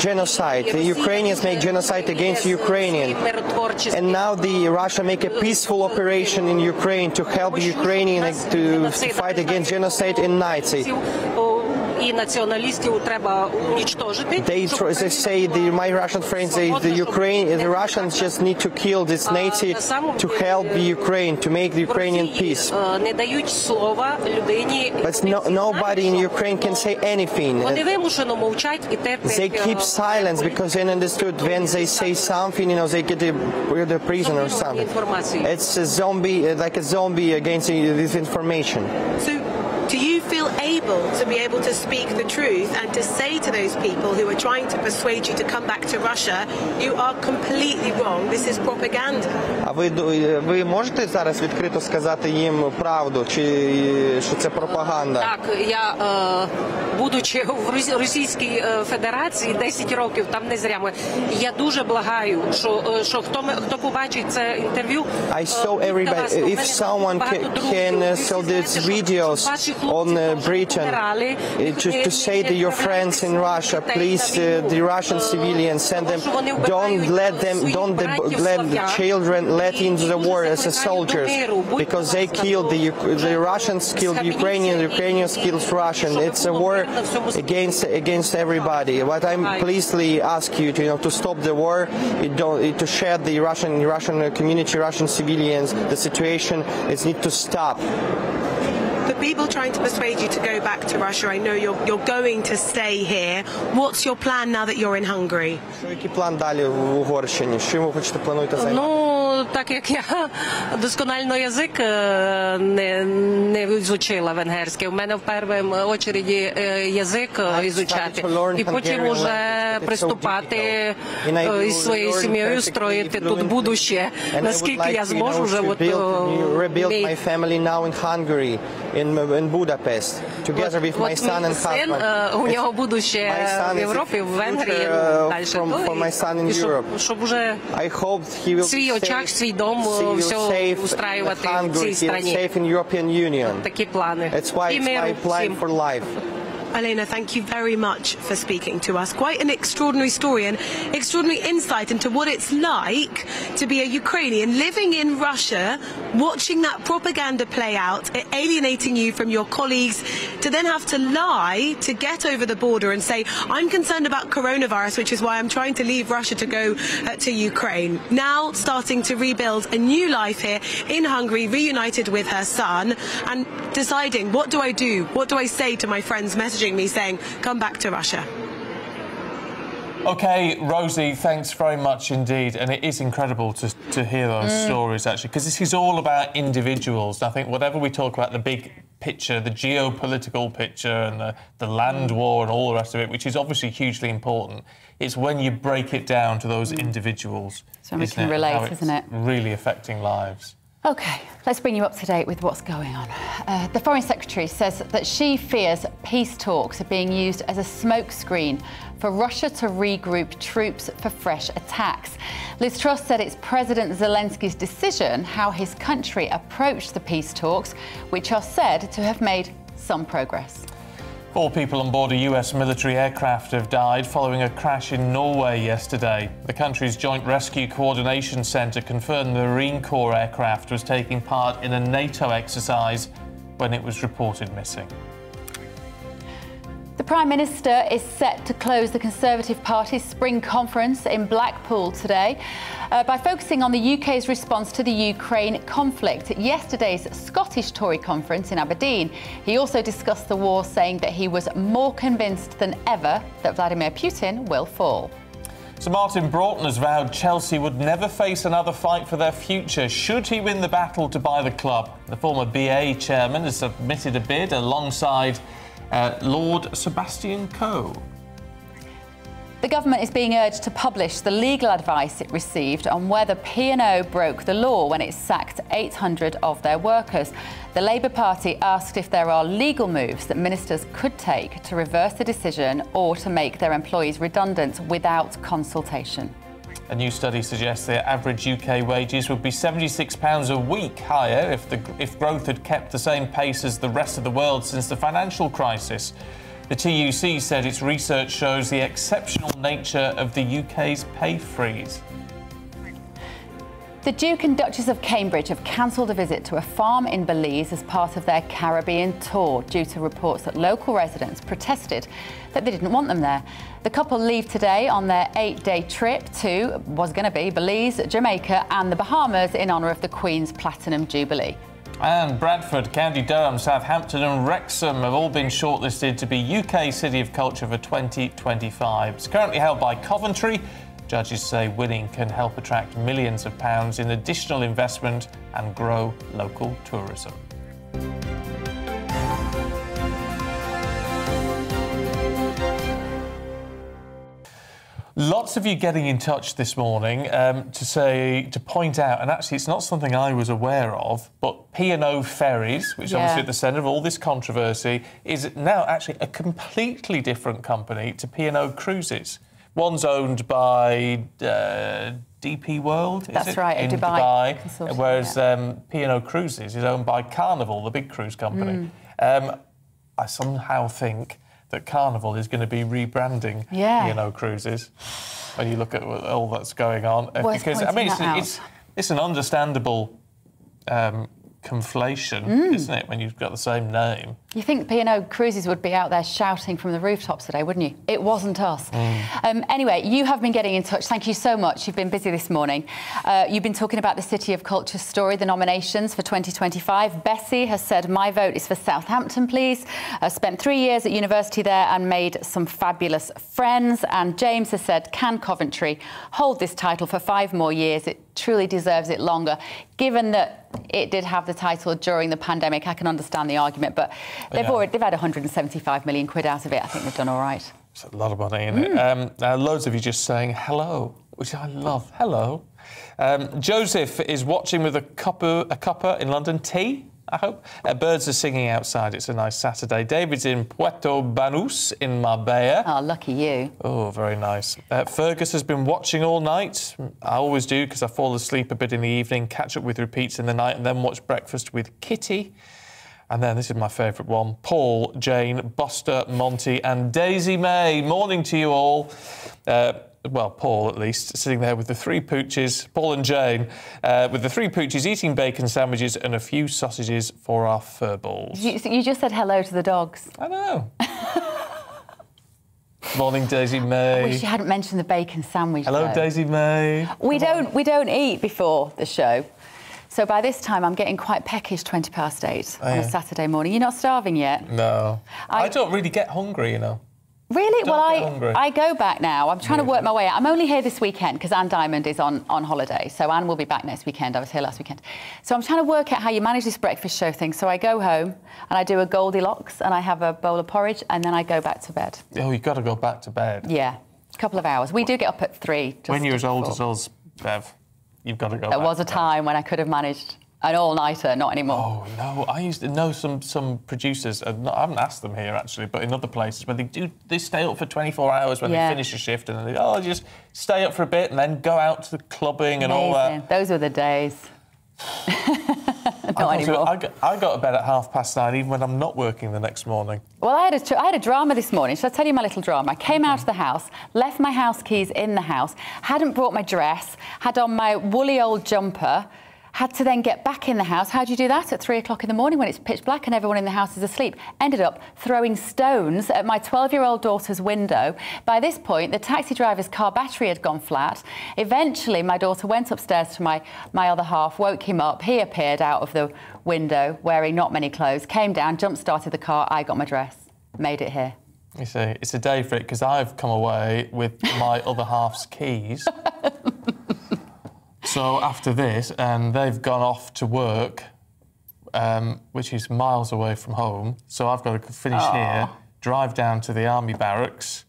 genocide. The Ukrainians make genocide against Ukrainian, and now the Russia make a peaceful operation in Ukraine to help Ukrainians to fight against genocide and Nazi. І націоналістів треба уничтожити. They say, my Russian friends, the Russians just need to kill this Nazi to help Ukraine, to make the Ukrainian peace. Не дають слова людині. But nobody in Ukraine can say anything. Вони вимушено мовчать і терплять. They keep silence because they understood when they say something, they get a prison or something. It's a zombie, like a zombie against this information. So, do you feel able to speak the truth and to say to those people who are trying to persuade you to come back to Russia, you are completely wrong, this is propaganda? А ви можете зараз відкрито сказати їм правду, чи що це пропаганда? Так, я, будучи в Російській Федерації 10 років, там не зря, я дуже благаю, що хто побачить це інтерв'ю, I saw everybody, if someone can sell these videos on Britain, to say to your friends in Russia, please, the Russian civilians, send them, don't let the children let into the war as soldiers, because they killed the Russians killed Ukrainians, the Ukrainians killed Russian. It's a war against everybody. But I pleasely ask you to stop the war, to share the Russian community, Russian civilians. The situation needs to stop. The people trying to persuade you to go back to Russia, I know you're going to stay here. What's your plan now that you're in Hungary? Який план далі в Угорщині? Чим ви плануєте займатися? Ну, так як я досконально язик не вивчила венгерський, у мене в першому очереді язик ізучати, і потім уже приступати із своєю сім'єю, строїти тут будуще, наскільки я зможу вже my family now in Hungary, in Budapest, together with my son and husband. У нього будуще в Європі, в Венгрії, далі. For my son in Europe. Щоб уже свій очах, свій дом, все устраювати в цій страні. Такі плани. І миру всім. Elena, thank you very much for speaking to us. Quite an extraordinary story and extraordinary insight into what it's like to be a Ukrainian living in Russia, watching that propaganda play out, alienating you from your colleagues, to then have to lie to get over the border and say, I'm concerned about coronavirus, which is why I'm trying to leave Russia to go to Ukraine. Now starting to rebuild a new life here in Hungary, reunited with her son, and deciding, what do I do? What do I say to my friends messaging me saying, come back to Russia? OK, Rosie, thanks very much indeed. And it is incredible to hear those stories, actually, because this is all about individuals. I think whatever we talk about, the big picture, the geopolitical picture and the land war and all the rest of it, which is obviously hugely important, it's when you break it down to those individuals. So we can relate, isn't it? Really affecting lives. OK, let's bring you up to date with what's going on. The Foreign Secretary says that she fears peace talks are being used as a smokescreen for Russia to regroup troops for fresh attacks. Liz Truss said it's President Zelensky's decision how his country approached the peace talks, which are said to have made some progress. 4 people on board a US military aircraft have died following a crash in Norway yesterday. The country's Joint Rescue Coordination Centre confirmed the Marine Corps aircraft was taking part in a NATO exercise when it was reported missing. The Prime Minister is set to close the Conservative Party's spring conference in Blackpool today by focusing on the UK's response to the Ukraine conflict. At yesterday's Scottish Tory conference in Aberdeen, he also discussed the war, saying that he was more convinced than ever that Vladimir Putin will fall. Sir Martin Broughton has vowed Chelsea would never face another fight for their future should he win the battle to buy the club. The former BA chairman has submitted a bid alongside Lord Sebastian Coe. The government is being urged to publish the legal advice it received on whether P&O broke the law when it sacked 800 of their workers. The Labour Party asked if there are legal moves that ministers could take to reverse the decision or to make their employees redundant without consultation. A new study suggests that average UK wages would be £76 a week higher if growth had kept the same pace as the rest of the world since the financial crisis. The TUC said its research shows the exceptional nature of the UK's pay freeze. The Duke and Duchess of Cambridge have cancelled a visit to a farm in Belize as part of their Caribbean tour due to reports that local residents protested that they didn't want them there. The couple leave today on their 8-day trip to, was going to be, Belize, Jamaica and the Bahamas in honour of the Queen's Platinum Jubilee. And Bradford, County Durham, Southampton and Wrexham have all been shortlisted to be UK City of Culture for 2025. It's currently held by Coventry. Judges say winning can help attract millions of pounds in additional investment and grow local tourism. Lots of you getting in touch this morning to point out, and actually it's not something I was aware of, but P&O Ferries, which obviously at the centre of all this controversy, is now actually a completely different company to P&O Cruises. One's owned by DP World, That's right, in Dubai, whereas P&O Cruises is owned by Carnival, the big cruise company. I somehow think that Carnival is going to be rebranding P&O Cruises when you look at all that's going on. Because I mean, it's an understandable conflation, isn't it, when you've got the same name? You think P&O Cruises would be out there shouting from the rooftops today, wouldn't you? It wasn't us. Anyway, you have been getting in touch. Thank you so much. You've been busy this morning. You've been talking about the City of Culture story, the nominations for 2025. Bessie has said, my vote is for Southampton, please. Spent 3 years at university there and made some fabulous friends. And James has said, can Coventry hold this title for 5 more years? It truly deserves it longer. Given that it did have the title during the pandemic, I can understand the argument, but they've had 175 million quid out of it. I think they've done all right. It's a lot of money, isn't it? Loads of you just saying hello, which I love. Hello. Joseph is watching with a cuppa in London. Tea, I hope. Birds are singing outside. It's a nice Saturday. David's in Puerto Banús in Marbella. Oh, lucky you. Oh, very nice. Fergus has been watching all night. I always do because I fall asleep a bit in the evening, catch up with repeats in the night and then watch breakfast with Kitty. And then this is my favourite one, Paul, Jane, Buster, Monty and Daisy May. Morning to you all. Well, Paul, at least, sitting there with the 3 pooches, Paul and Jane, with the 3 pooches, eating bacon sandwiches and a few sausages for our furballs. You just said hello to the dogs. I know. Morning, Daisy May. I wish you hadn't mentioned the bacon sandwich. Hello, Daisy May. We don't eat before the show. So by this time, I'm getting quite peckish, 8:20 on a Saturday morning. You're not starving yet? No. I don't really get hungry, you know. Really? Well, I go back now. I'm trying to work my way out. I'm only here this weekend because Anne Diamond is on holiday. So Anne will be back next weekend. I was here last weekend. So I'm trying to work out how you manage this breakfast show thing. So I go home and I do a Goldilocks and I have a bowl of porridge and then I go back to bed. Oh, you've got to go back to bed. Yeah, a couple of hours. We do get up at 3. When you're as old as us, Bev, you've got to go back. There was a time when I could have managed an all-nighter, not anymore. Oh, no. I used to know some producers, I haven't asked them here, actually, but in other places, where they stay up for 24 hours when they finish a shift, and then they just stay up for a bit and then go out to the clubbing and all that. Those were the days. Not anymore. I got to bed at 9:30, even when I'm not working the next morning. Well, I had a drama this morning. Shall I tell you my little drama? I came out of the house, left my house keys in the house, hadn't brought my dress, had on my woolly old jumper, Had to then get back in the house. How do you do that at 3 o'clock in the morning when it's pitch black and everyone in the house is asleep? Ended up throwing stones at my 12-year-old daughter's window. By this point, the taxi driver's car battery had gone flat. Eventually, my daughter went upstairs to my other half, woke him up. He appeared out of the window wearing not many clothes, came down, jump-started the car. I got my dress, made it here. You see, it's a day for it because I've come away with my other half's keys. So after this, and they've gone off to work, which is miles away from home. So I've got to finish here, drive down to the army barracks,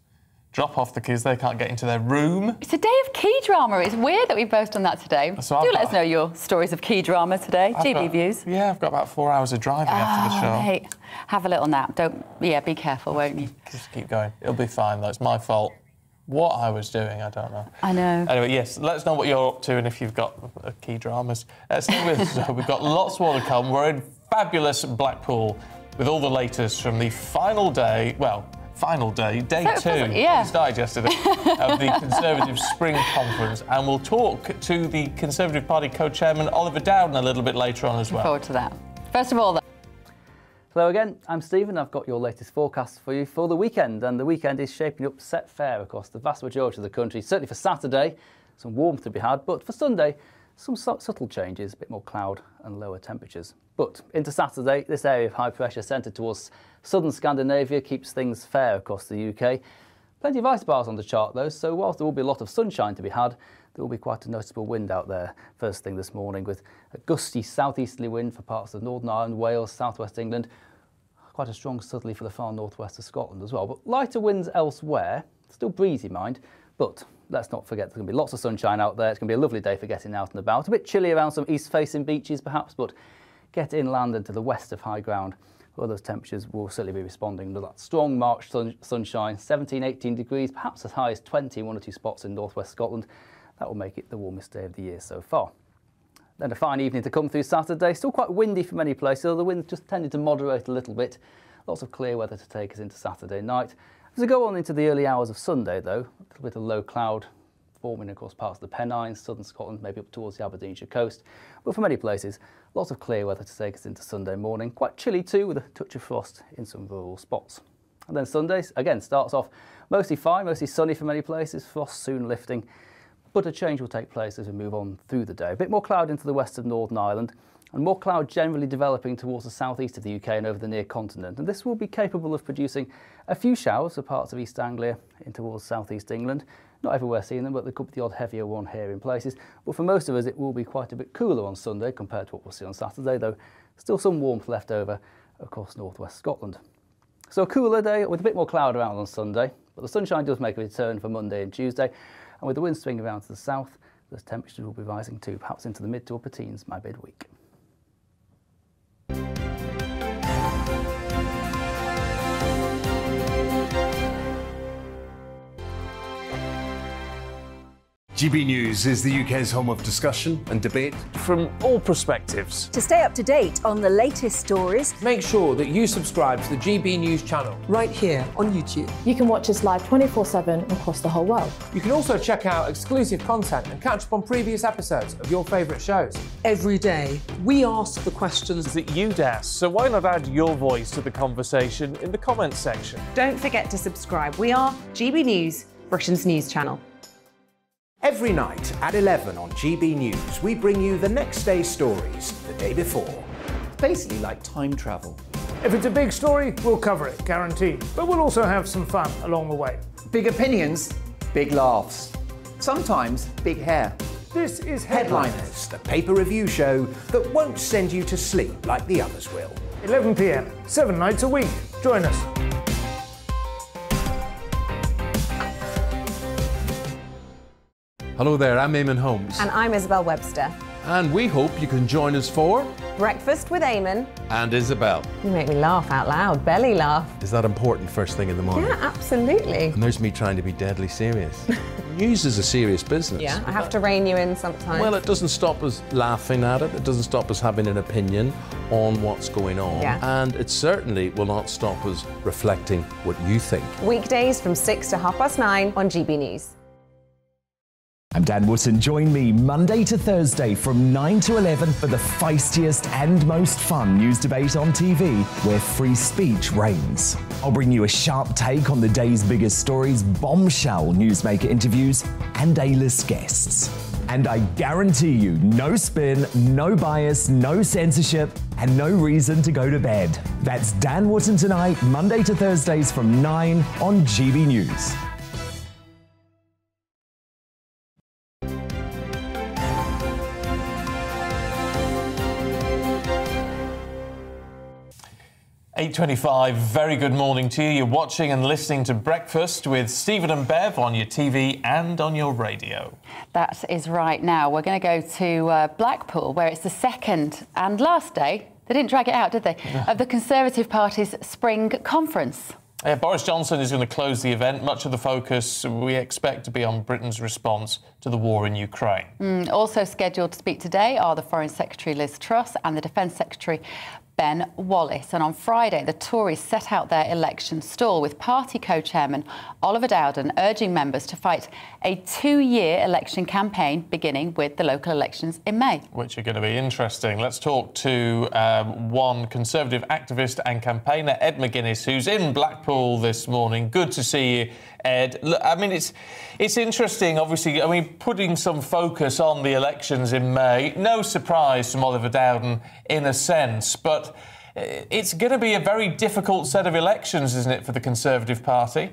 drop off the kids. They can't get into their room. It's a day of key drama. It's weird that we've both done that today. So Do let us know your stories of key drama today. GB Views. Yeah, I've got about 4 hours of driving after the show. Mate, have a little nap. Be careful, won't you? Just keep going. It'll be fine, though. It's my fault. What I was doing, I don't know. I know. Anyway, yes, let us know what you're up to and if you've got key dramas. Stay with us. We've got lots more to come. We're in fabulous Blackpool with all the latest from the final day, day two. Yeah. It started yesterday, of the Conservative Spring Conference. And we'll talk to the Conservative Party co-chairman, Oliver Dowden, a little bit later on as well. Looking forward to that. First of all, though. Hello again, I'm Stephen. I've got your latest forecast for you for the weekend, and the weekend is shaping up set fair across the vast majority of the country. Certainly for Saturday, some warmth to be had, but for Sunday, some subtle changes, a bit more cloud and lower temperatures. But into Saturday, this area of high pressure centred towards southern Scandinavia keeps things fair across the UK. Plenty of ice bars on the chart though, so whilst there will be a lot of sunshine to be had, there will be quite a noticeable wind out there first thing this morning, with a gusty southeasterly wind for parts of Northern Ireland, Wales, southwest England. Quite a strong southerly for the far northwest of Scotland as well. But lighter winds elsewhere, still breezy, mind. But let's not forget there's going to be lots of sunshine out there. It's going to be a lovely day for getting out and about. A bit chilly around some east-facing beaches perhaps, but get inland and to the west of high ground, where those temperatures will certainly be responding to that strong March sunshine, 17, 18 degrees, perhaps as high as 20 in one or two spots in northwest Scotland. That will make it the warmest day of the year so far. Then a fine evening to come through Saturday. Still quite windy for many places, although the wind just tended to moderate a little bit. Lots of clear weather to take us into Saturday night. As we go on into the early hours of Sunday, though, a little bit of low cloud forming across parts of the Pennines, southern Scotland, maybe up towards the Aberdeenshire coast. But for many places, lots of clear weather to take us into Sunday morning. Quite chilly too, with a touch of frost in some rural spots. And then Sunday, again, starts off mostly fine, mostly sunny for many places, frost soon lifting. But a change will take place as we move on through the day. A bit more cloud into the west of Northern Ireland, and more cloud generally developing towards the southeast of the UK and over the near continent. And this will be capable of producing a few showers for parts of East Anglia in towards southeast England. Not everywhere seeing them, but there could be the odd heavier one here in places. But for most of us, it will be quite a bit cooler on Sunday compared to what we'll see on Saturday, though still some warmth left over across northwest Scotland. So a cooler day with a bit more cloud around on Sunday, but the sunshine does make a return for Monday and Tuesday. And with the wind swinging around to the south, those temperatures will be rising too, perhaps into the mid to upper teens by midweek. GB News is the UK's home of discussion and debate from all perspectives. To stay up to date on the latest stories, make sure that you subscribe to the GB News channel right here on YouTube. You can watch us live 24/7 across the whole world. You can also check out exclusive content and catch up on previous episodes of your favourite shows. Every day, we ask the questions that you'd ask, so why not add your voice to the conversation in the comments section? Don't forget to subscribe. We are GB News, Britain's news channel. Every night at 11 on GB News, we bring you the next day's stories the day before. It's basically like time travel. If it's a big story, we'll cover it, guaranteed. But we'll also have some fun along the way. Big opinions, big laughs. Sometimes big hair. This is Headliners, the paper review show that won't send you to sleep like the others will. 11 p.m, 7 nights a week. Join us. Hello there, I'm Eamon Holmes. And I'm Isabel Webster. And we hope you can join us for Breakfast with Eamon and Isabel. You make me laugh out loud, belly laugh. Is that important first thing in the morning? Yeah, absolutely. And there's me trying to be deadly serious. News is a serious business. Yeah, I have to rein you in sometimes. Well, it doesn't stop us laughing at it. It doesn't stop us having an opinion on what's going on. Yeah. And it certainly will not stop us reflecting what you think. Weekdays from 6 to 9:30 on GB News. I'm Dan Wootton. Join me Monday to Thursday from 9 to 11 for the feistiest and most fun news debate on TV, where free speech reigns. I'll bring you a sharp take on the day's biggest stories, bombshell newsmaker interviews, and A-list guests. And I guarantee you, no spin, no bias, no censorship, and no reason to go to bed. That's Dan Wootton tonight, Monday to Thursdays from 9 on GB News. .25, very good morning to you. You're watching and listening to Breakfast with Stephen and Bev on your TV and on your radio. That is right. Now we're going to go to Blackpool, where it's the second and last day, they didn't drag it out, did they, of the Conservative Party's spring conference. Boris Johnson is going to close the event. Much of the focus we expect to be on Britain's response to the war in Ukraine. Also scheduled to speak today are the Foreign Secretary Liz Truss and the Defence Secretary Ben Wallace. And on Friday, the Tories set out their election stall, with party co-chairman Oliver Dowden urging members to fight a 2-year election campaign beginning with the local elections in May. Which are going to be interesting. Let's talk to one Conservative activist and campaigner, Ed McGuinness, who's in Blackpool this morning. Good to see you, Ed. Look, I mean, it's interesting, obviously. I mean, putting some focus on the elections in May. No surprise from Oliver Dowden, in a sense, but it's going to be a very difficult set of elections, isn't it, for the Conservative Party?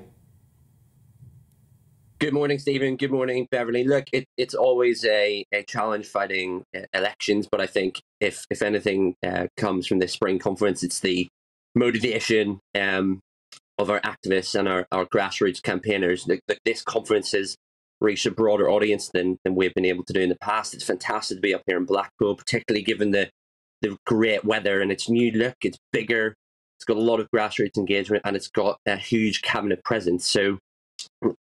Good morning, Stephen. Good morning, Beverly. Look, it's always a challenge fighting elections, but I think if anything comes from this spring conference, it's the motivation of our activists and our grassroots campaigners. This conference has reached a broader audience than we've been able to do in the past. It's fantastic to be up here in Blackpool, particularly given the great weather, and its new look. It's bigger, it's got a lot of grassroots engagement, and it's got a huge cabinet presence. So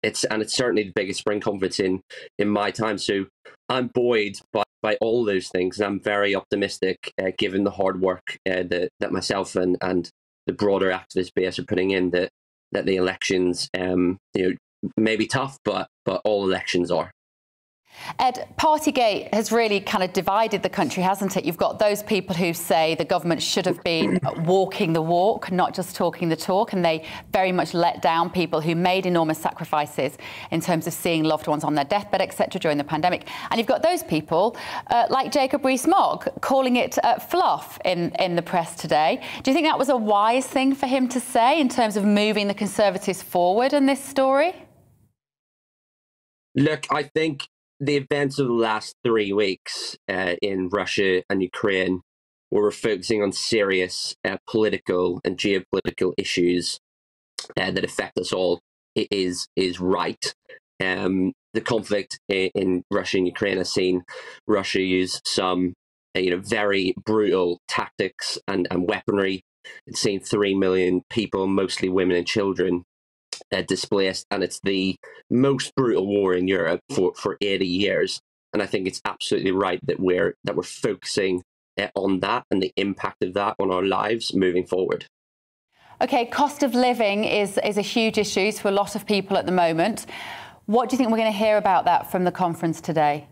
it's certainly the biggest spring conference in my time. So I'm buoyed by all those things, and I'm very optimistic given the hard work that myself and the broader activist base are putting in, that the elections may be tough, but all elections are. Ed, Partygate has really kind of divided the country, hasn't it? You've got those people who say the government should have been walking the walk, not just talking the talk, and they very much let down people who made enormous sacrifices in terms of seeing loved ones on their deathbed, etc., during the pandemic. And you've got those people, like Jacob Rees-Mogg, calling it fluff in the press today. Do you think that was a wise thing for him to say in terms of moving the Conservatives forward in this story? Look, I think the events of the last 3 weeks in Russia and Ukraine, where we're focusing on serious political and geopolitical issues that affect us all, is right. The conflict in Russia and Ukraine has seen Russia use some very brutal tactics and weaponry. It's seen 3 million people, mostly women and children, displaced, and it's the most brutal war in Europe for 80 years. And I think it's absolutely right that we're focusing on that and the impact of that on our lives moving forward. OK, cost of living is a huge issue for a lot of people at the moment. What do you think we're going to hear about that from the conference today?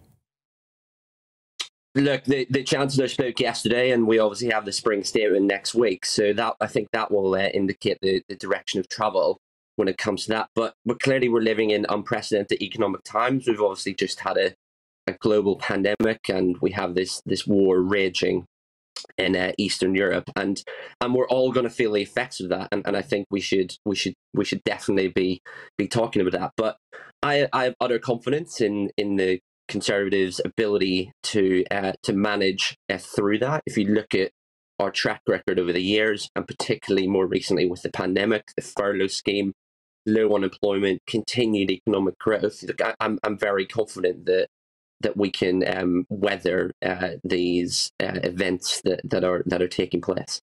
Look, the Chancellor spoke yesterday, and we obviously have the spring statement next week. So I think that will indicate the direction of travel when it comes to that. But clearly we're living in unprecedented economic times. We've obviously just had a global pandemic, and we have this war raging in Eastern Europe, and we're all going to feel the effects of that. And I think we should definitely be talking about that. But I have utter confidence in the Conservatives' ability to manage through that. If you look at our track record over the years, and particularly more recently with the pandemic, the furlough scheme, low unemployment, continued economic growth, look, I'm very confident that we can weather these events that are taking place.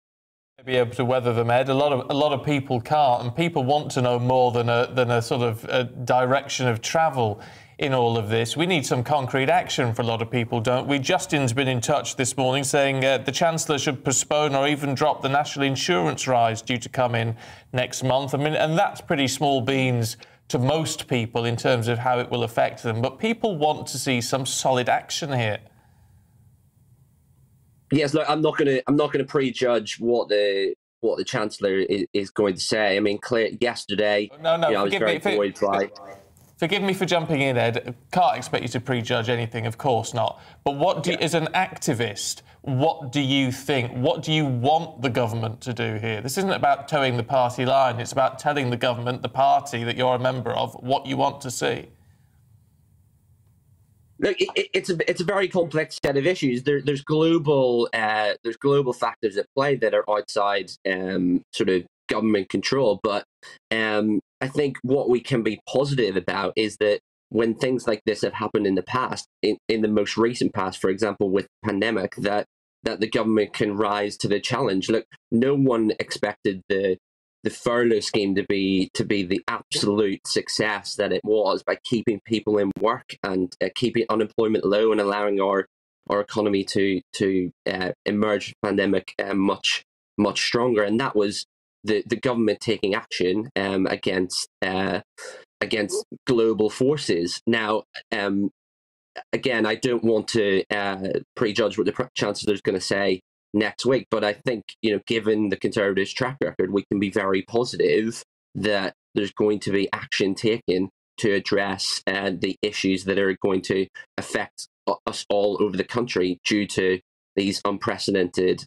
Be able to weather them, Ed. A lot of people can't, and people want to know more than a sort of a direction of travel in all of this. We need some concrete action for a lot of people, don't we? Justin's been in touch this morning saying the Chancellor should postpone or even drop the national insurance rise due to come in next month. I mean, and that's pretty small beans to most people in terms of how it will affect them, but people want to see some solid action here. Yes, look, I'm not going to prejudge what the Chancellor is going to say. I mean, yesterday, I was very buoyed by. Forgive me for jumping in, Ed. Can't expect you to prejudge anything, of course not. But what do you, as an activist, what do you think? What do you want the government to do here? This isn't about towing the party line. It's about telling the government, the party that you're a member of, what you want to see. Look, it's a very complex set of issues. There's global factors at play that are outside sort of government control. But I think what we can be positive about is that when things like this have happened in the past, in the most recent past, for example, with the pandemic, that the government can rise to the challenge. Look, no one expected the furlough scheme to be the absolute success that it was by keeping people in work and keeping unemployment low and allowing our economy to emerge from the pandemic much stronger. And that was the government taking action against global forces. Now, again, I don't want to prejudge what the Chancellor is going to say next week, but I think, given the Conservatives' track record, we can be very positive that there's going to be action taken to address the issues that are going to affect us all over the country due to these unprecedented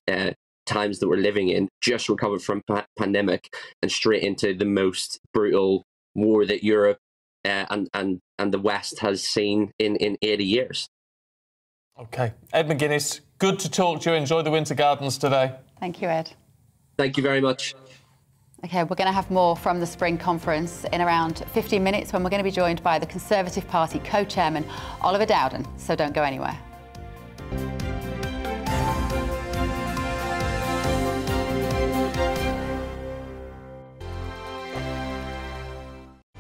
times that we're living in. Just recovered from pandemic and straight into the most brutal war that Europe and the West has seen in 80 years. OK. Ed McGuinness, good to talk to you. Enjoy the Winter Gardens today. Thank you, Ed. Thank you very much. OK, we're going to have more from the Spring Conference in around 15 minutes when we're going to be joined by the Conservative Party co-chairman, Oliver Dowden. So don't go anywhere.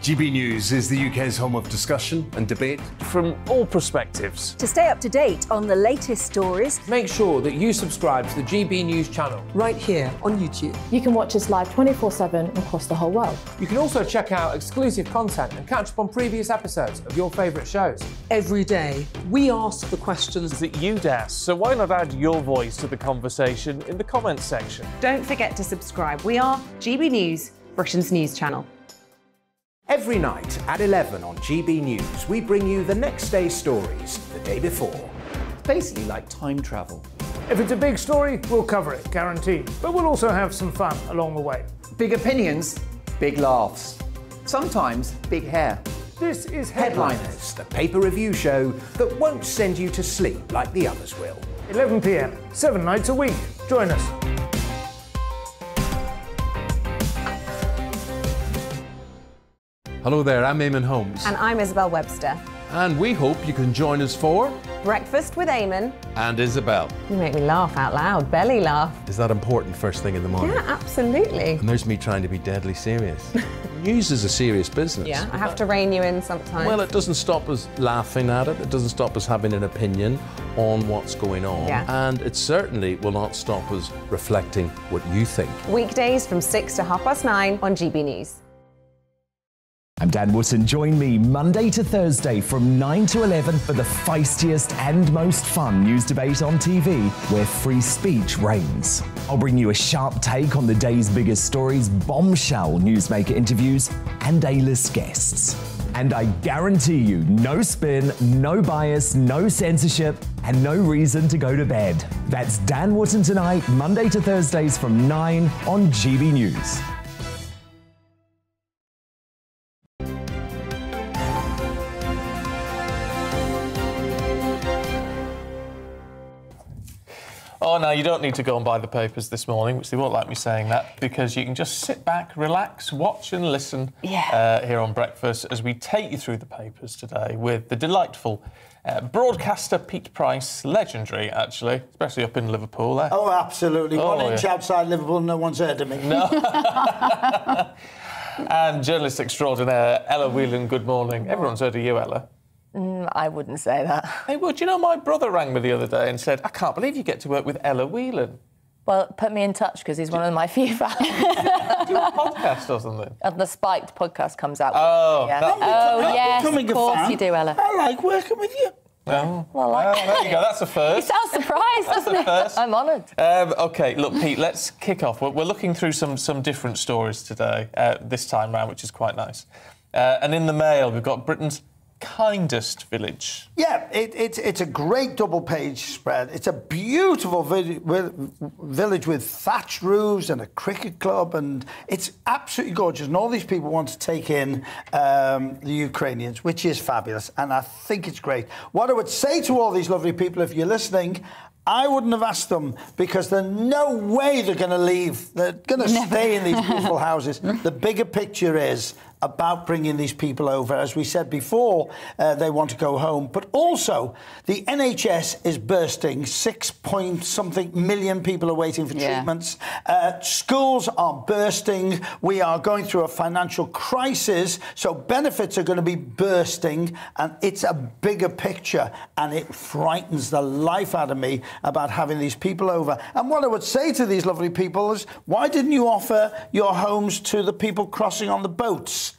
GB News is the UK's home of discussion and debate from all perspectives. To stay up to date on the latest stories, make sure that you subscribe to the GB News channel right here on YouTube. You can watch us live 24/7 across the whole world. You can also check out exclusive content and catch up on previous episodes of your favourite shows. Every day, we ask the questions that you'd ask, so why not add your voice to the conversation in the comments section? Don't forget to subscribe. We are GB News, Britain's news channel. Every night at 11 on GB News, we bring you the next day's stories the day before. It's basically like time travel. If it's a big story, we'll cover it, guaranteed. But we'll also have some fun along the way. Big opinions, big laughs. Sometimes big hair. This is Headliners, the paper review show that won't send you to sleep like the others will. 11 p.m, 7 nights a week. Join us. Hello there, I'm Eamon Holmes. And I'm Isabel Webster. And we hope you can join us for Breakfast with Eamon and Isabel. You make me laugh out loud, belly laugh. Is that important first thing in the morning? Yeah, absolutely. And there's me trying to be deadly serious. News is a serious business. Yeah, I have to rein you in sometimes. Well, it doesn't stop us laughing at it. It doesn't stop us having an opinion on what's going on. Yeah. And it certainly will not stop us reflecting what you think. Weekdays from 6 to 9:30 on GB News. I'm Dan Wootton. Join me Monday to Thursday from 9 to 11 for the feistiest and most fun news debate on TV, where free speech reigns. I'll bring you a sharp take on the day's biggest stories, bombshell newsmaker interviews, and A-list guests. And I guarantee you, no spin, no bias, no censorship, and no reason to go to bed. That's Dan Wootton Tonight, Monday to Thursdays from 9 on GB News. Oh, no, you don't need to go and buy the papers this morning, which they won't like me saying that, because you can just sit back, relax, watch and listen here on Breakfast as we take you through the papers today with the delightful broadcaster Pete Price, legendary, actually, especially up in Liverpool. Oh, absolutely. 1 inch outside Liverpool, no one's heard of me. No. And journalist extraordinaire Ella Whelan, good morning. Everyone's heard of you, Ella. I wouldn't say that. Hey, well, do you know, my brother rang me the other day and said, I can't believe you get to work with Ella Whelan. Well, put me in touch because he's one of my few fans. Do a podcast or something? And the Spiked podcast comes out. Oh, yes, of course you do, Ella. I like working with you. Oh, well, there you go. That's a first. You sound surprised, doesn't it? First. I'm honoured. OK, look, Pete, let's kick off. We're looking through some different stories today, this time round, which is quite nice. And in the Mail, we've got Britain's kindest village. Yeah, it's a great double-page spread. It's a beautiful village with thatched roofs and a cricket club, and it's absolutely gorgeous. And all these people want to take in the Ukrainians, which is fabulous, and I think it's great. What I would say to all these lovely people, if you're listening, I wouldn't have asked them, because there's no way they're going to leave. They're going to stay in these beautiful houses. The bigger picture is about bringing these people over. As we said before, they want to go home. But also, the NHS is bursting. 6-point-something million people are waiting for treatments. Schools are bursting. We are going through a financial crisis, so benefits are going to be bursting. And it's a bigger picture, and it frightens the life out of me about having these people over. And what I would say to these lovely people is, why didn't you offer your homes to the people crossing on the boats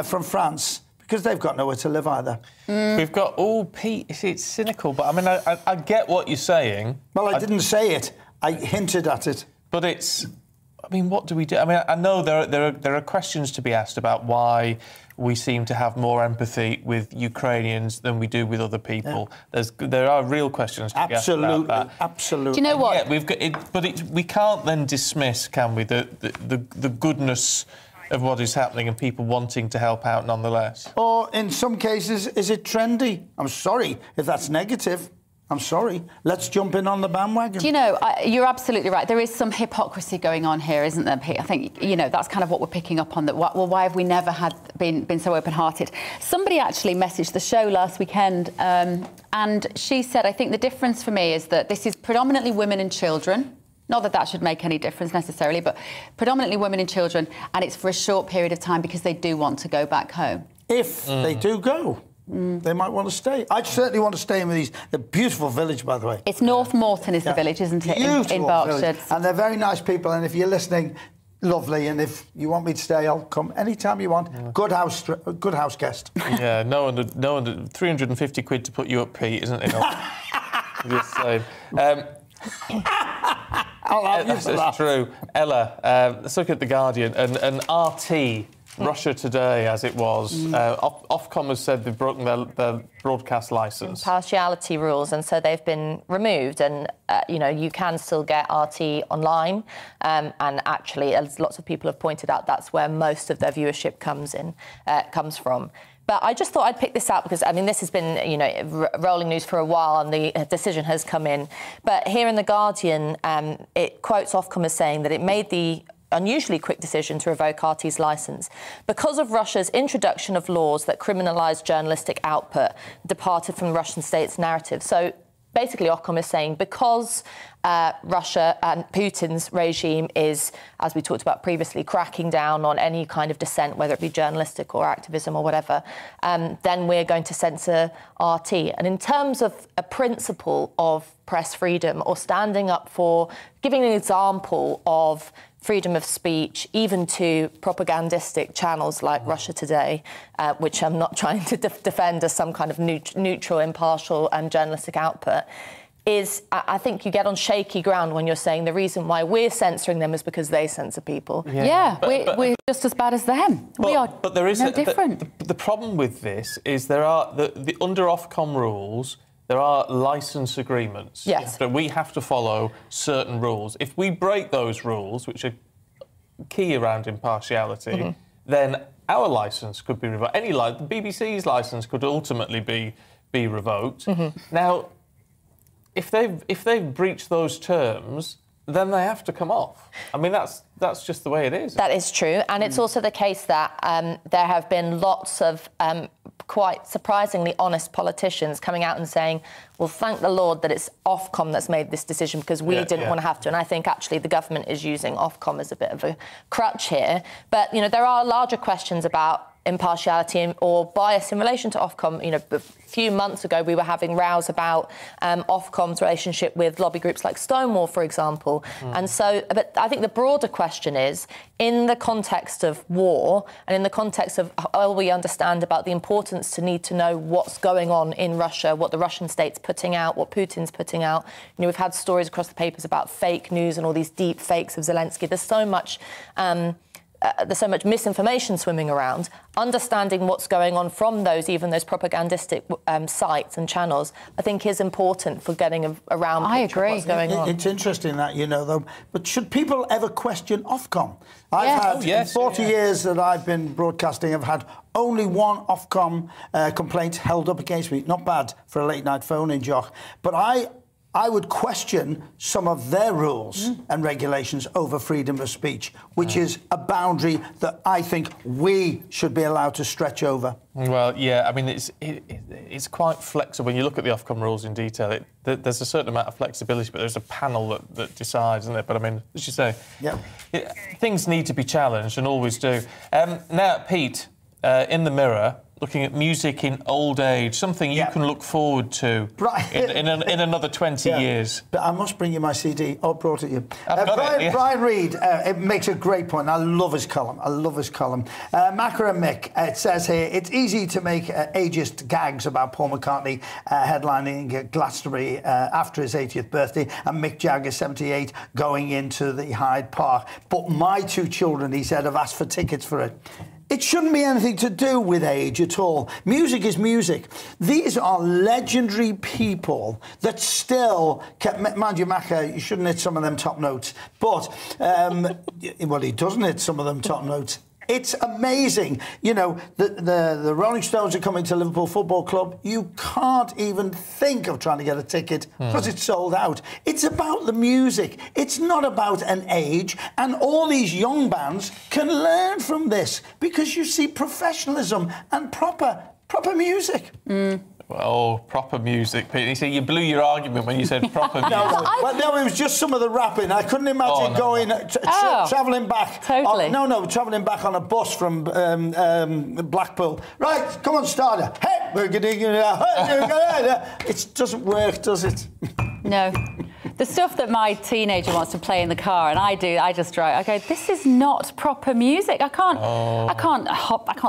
from France? Because they've got nowhere to live either. We've got, Pete, it's cynical, but I mean, I get what you're saying. Well, I didn't say it. I hinted at it. But it's, I mean, what do we do? I mean, I know there are questions to be asked about why we seem to have more empathy with Ukrainians than we do with other people. Yeah. There are real questions to be asked about that. Absolutely. Do you know what? Yeah, we've got it, but we can't then dismiss, can we, the goodness of what is happening and people wanting to help out nonetheless. Or in some cases, is it trendy? I'm sorry if that's negative. I'm sorry. Let's jump in on the bandwagon. Do you know, you're absolutely right. There is some hypocrisy going on here, isn't there, Pete? I think, you know, that's kind of what we're picking up on. That, well, why have we never been so open-hearted? Somebody actually messaged the show last weekend, and she said, I think the difference for me is that this is predominantly women and children. Not that that should make any difference necessarily, but predominantly women and children, and it's for a short period of time because they do want to go back home. If they do go. They might want to stay. I'd certainly want to stay in with these. The beautiful village, by the way. It's North Morton is the village, isn't it? In Berkshire. And they're very nice people. And if you're listening, lovely. And if you want me to stay, I'll come anytime you want. Yeah. Good house guest. Yeah, no one. 350 quid to put you up, Pete, isn't it? Just saying. That's true. Ella, let's look at The Guardian and RT. Russia Today, as it was. Ofcom has said they've broken their broadcast licence. Partiality rules, and so they've been removed. And, you know, you can still get RT online. And actually, as lots of people have pointed out, that's where most of their viewership comes from. But I just thought I'd pick this out because, I mean, this has been, you know, rolling news for a while and the decision has come in. But here in The Guardian, it quotes Ofcom as saying that it made the unusually quick decision to revoke RT's licence because of Russia's introduction of laws that criminalise journalistic output, departed from the Russian state's narrative. So basically, Ofcom is saying because Russia and Putin's regime is, as we talked about previously, cracking down on any kind of dissent, whether it be journalistic or activism or whatever, then we're going to censor RT. And in terms of a principle of press freedom or standing up for, giving an example of freedom of speech, even to propagandistic channels like Russia Today, which I'm not trying to defend as some kind of neutral, impartial and journalistic output, is I think you get on shaky ground when you're saying the reason why we're censoring them is because they censor people. Yeah, we're just as bad as them. But there is no different. The problem with this is there are the under Ofcom rules. There are licence agreements. Yes. So we have to follow certain rules. If we break those rules, which are key around impartiality, then our licence could be revoked. The BBC's licence could ultimately be revoked. Now, if they've breached those terms, then they have to come off. I mean, that's just the way it is. That is true. And it's also the case that there have been lots of quite surprisingly honest politicians coming out and saying, well, thank the Lord that it's Ofcom that's made this decision because we didn't want to have to. And I think actually the government is using Ofcom as a bit of a crutch here. But, you know, there are larger questions about impartiality or bias in relation to Ofcom. You know, a few months ago we were having rows about Ofcom's relationship with lobby groups like Stonewall, for example. And so, but I think the broader question is, in the context of war and in the context of all we understand about the importance to need to know what's going on in Russia, what the Russian state's putting out, what Putin's putting out. You know, we've had stories across the papers about fake news and all these deep fakes of Zelensky. There's so much misinformation swimming around. Understanding what's going on from even those propagandistic sites and channels, I think is important for getting around what's going on. It's interesting that, you know, though, but should people ever question Ofcom? I've had 40 years that I've been broadcasting, I've had only one Ofcom complaint held up against me. Not bad for a late-night phone-in, Jock. But I would question some of their rules and regulations over freedom of speech, which is a boundary that I think we should be allowed to stretch over. Well, yeah, I mean, it's quite flexible. When you look at the Ofcom rules in detail, there's a certain amount of flexibility, but there's a panel that decides, isn't there? But, I mean, as you say, things need to be challenged and always do. Now, Pete, in the Mirror, looking at music in old age, something you can look forward to in another 20 years. But I must bring you my CD. Oh, brought it you. Brian, Brian Reid, it makes a great point. I love his column. Macra and Mick, it says here, it's easy to make ageist gags about Paul McCartney headlining Glastonbury after his 80th birthday and Mick Jagger, 78, going into the Hyde Park. But my two children, he said, have asked for tickets for it. It shouldn't be anything to do with age at all. Music is music. These are legendary people that still kept... Mind you, Macca, you shouldn't hit some of them top notes. But, well, he doesn't hit some of them top notes. It's amazing. You know, the Rolling Stones are coming to Liverpool Football Club. You can't even think of trying to get a ticket because it's sold out. It's about the music. It's not about an age. And all these young bands can learn from this because you see professionalism and proper music. Oh, proper music, Pete. You see, you blew your argument when you said proper music. No, it was just some of the rapping. I couldn't imagine travelling back. Totally. Travelling back on a bus from Blackpool. Right, come on, starter. Hey, it doesn't work, does it? No. The stuff that my teenager wants to play in the car, and I just drive. I go, this is not proper music. I can't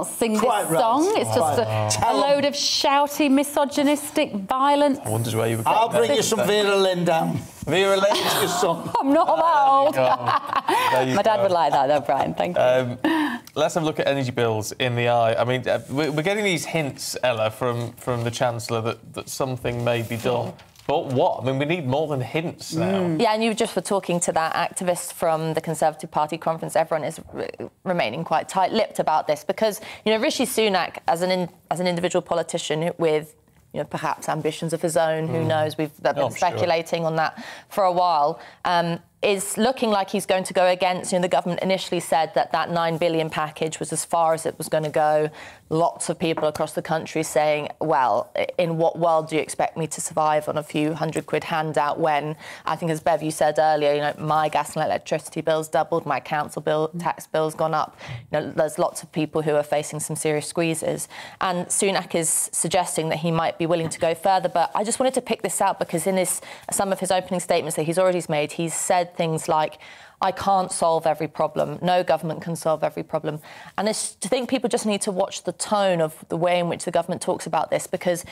sing this song. It's just a load of shouty, misogynistic violence. I wondered where you were going. I'll bring you some Vera Lynn down. Vera Lynn is your song. I'm not that old. My dad would like that, though, Brian. Thank you. Let's have a look at energy bills in the eye. I mean, we're getting these hints, Ella, from the Chancellor that something may be done. But what? I mean, we need more than hints now. Yeah, and you just were talking to that activist from the Conservative Party conference. Everyone is remaining quite tight-lipped about this because, you know, Rishi Sunak, as an individual politician with, you know, perhaps ambitions of his own, who knows? We've been speculating on that for a while. Is looking like he's going to go against, you know, the government initially said that $9 billion package was as far as it was going to go. Lots of people across the country saying, well, in what world do you expect me to survive on a few £100 handout when, I think as Bev, you said earlier, you know, my gas and electricity bills doubled, my council bill, tax bill's gone up. You know, there's lots of people who are facing some serious squeezes. And Sunak is suggesting that he might be willing to go further. But I just wanted to pick this out because in some of his opening statements that he's already made, he's said things like, I can't solve every problem. No government can solve every problem. And I think people just need to watch the tone of the way in which the government talks about this, because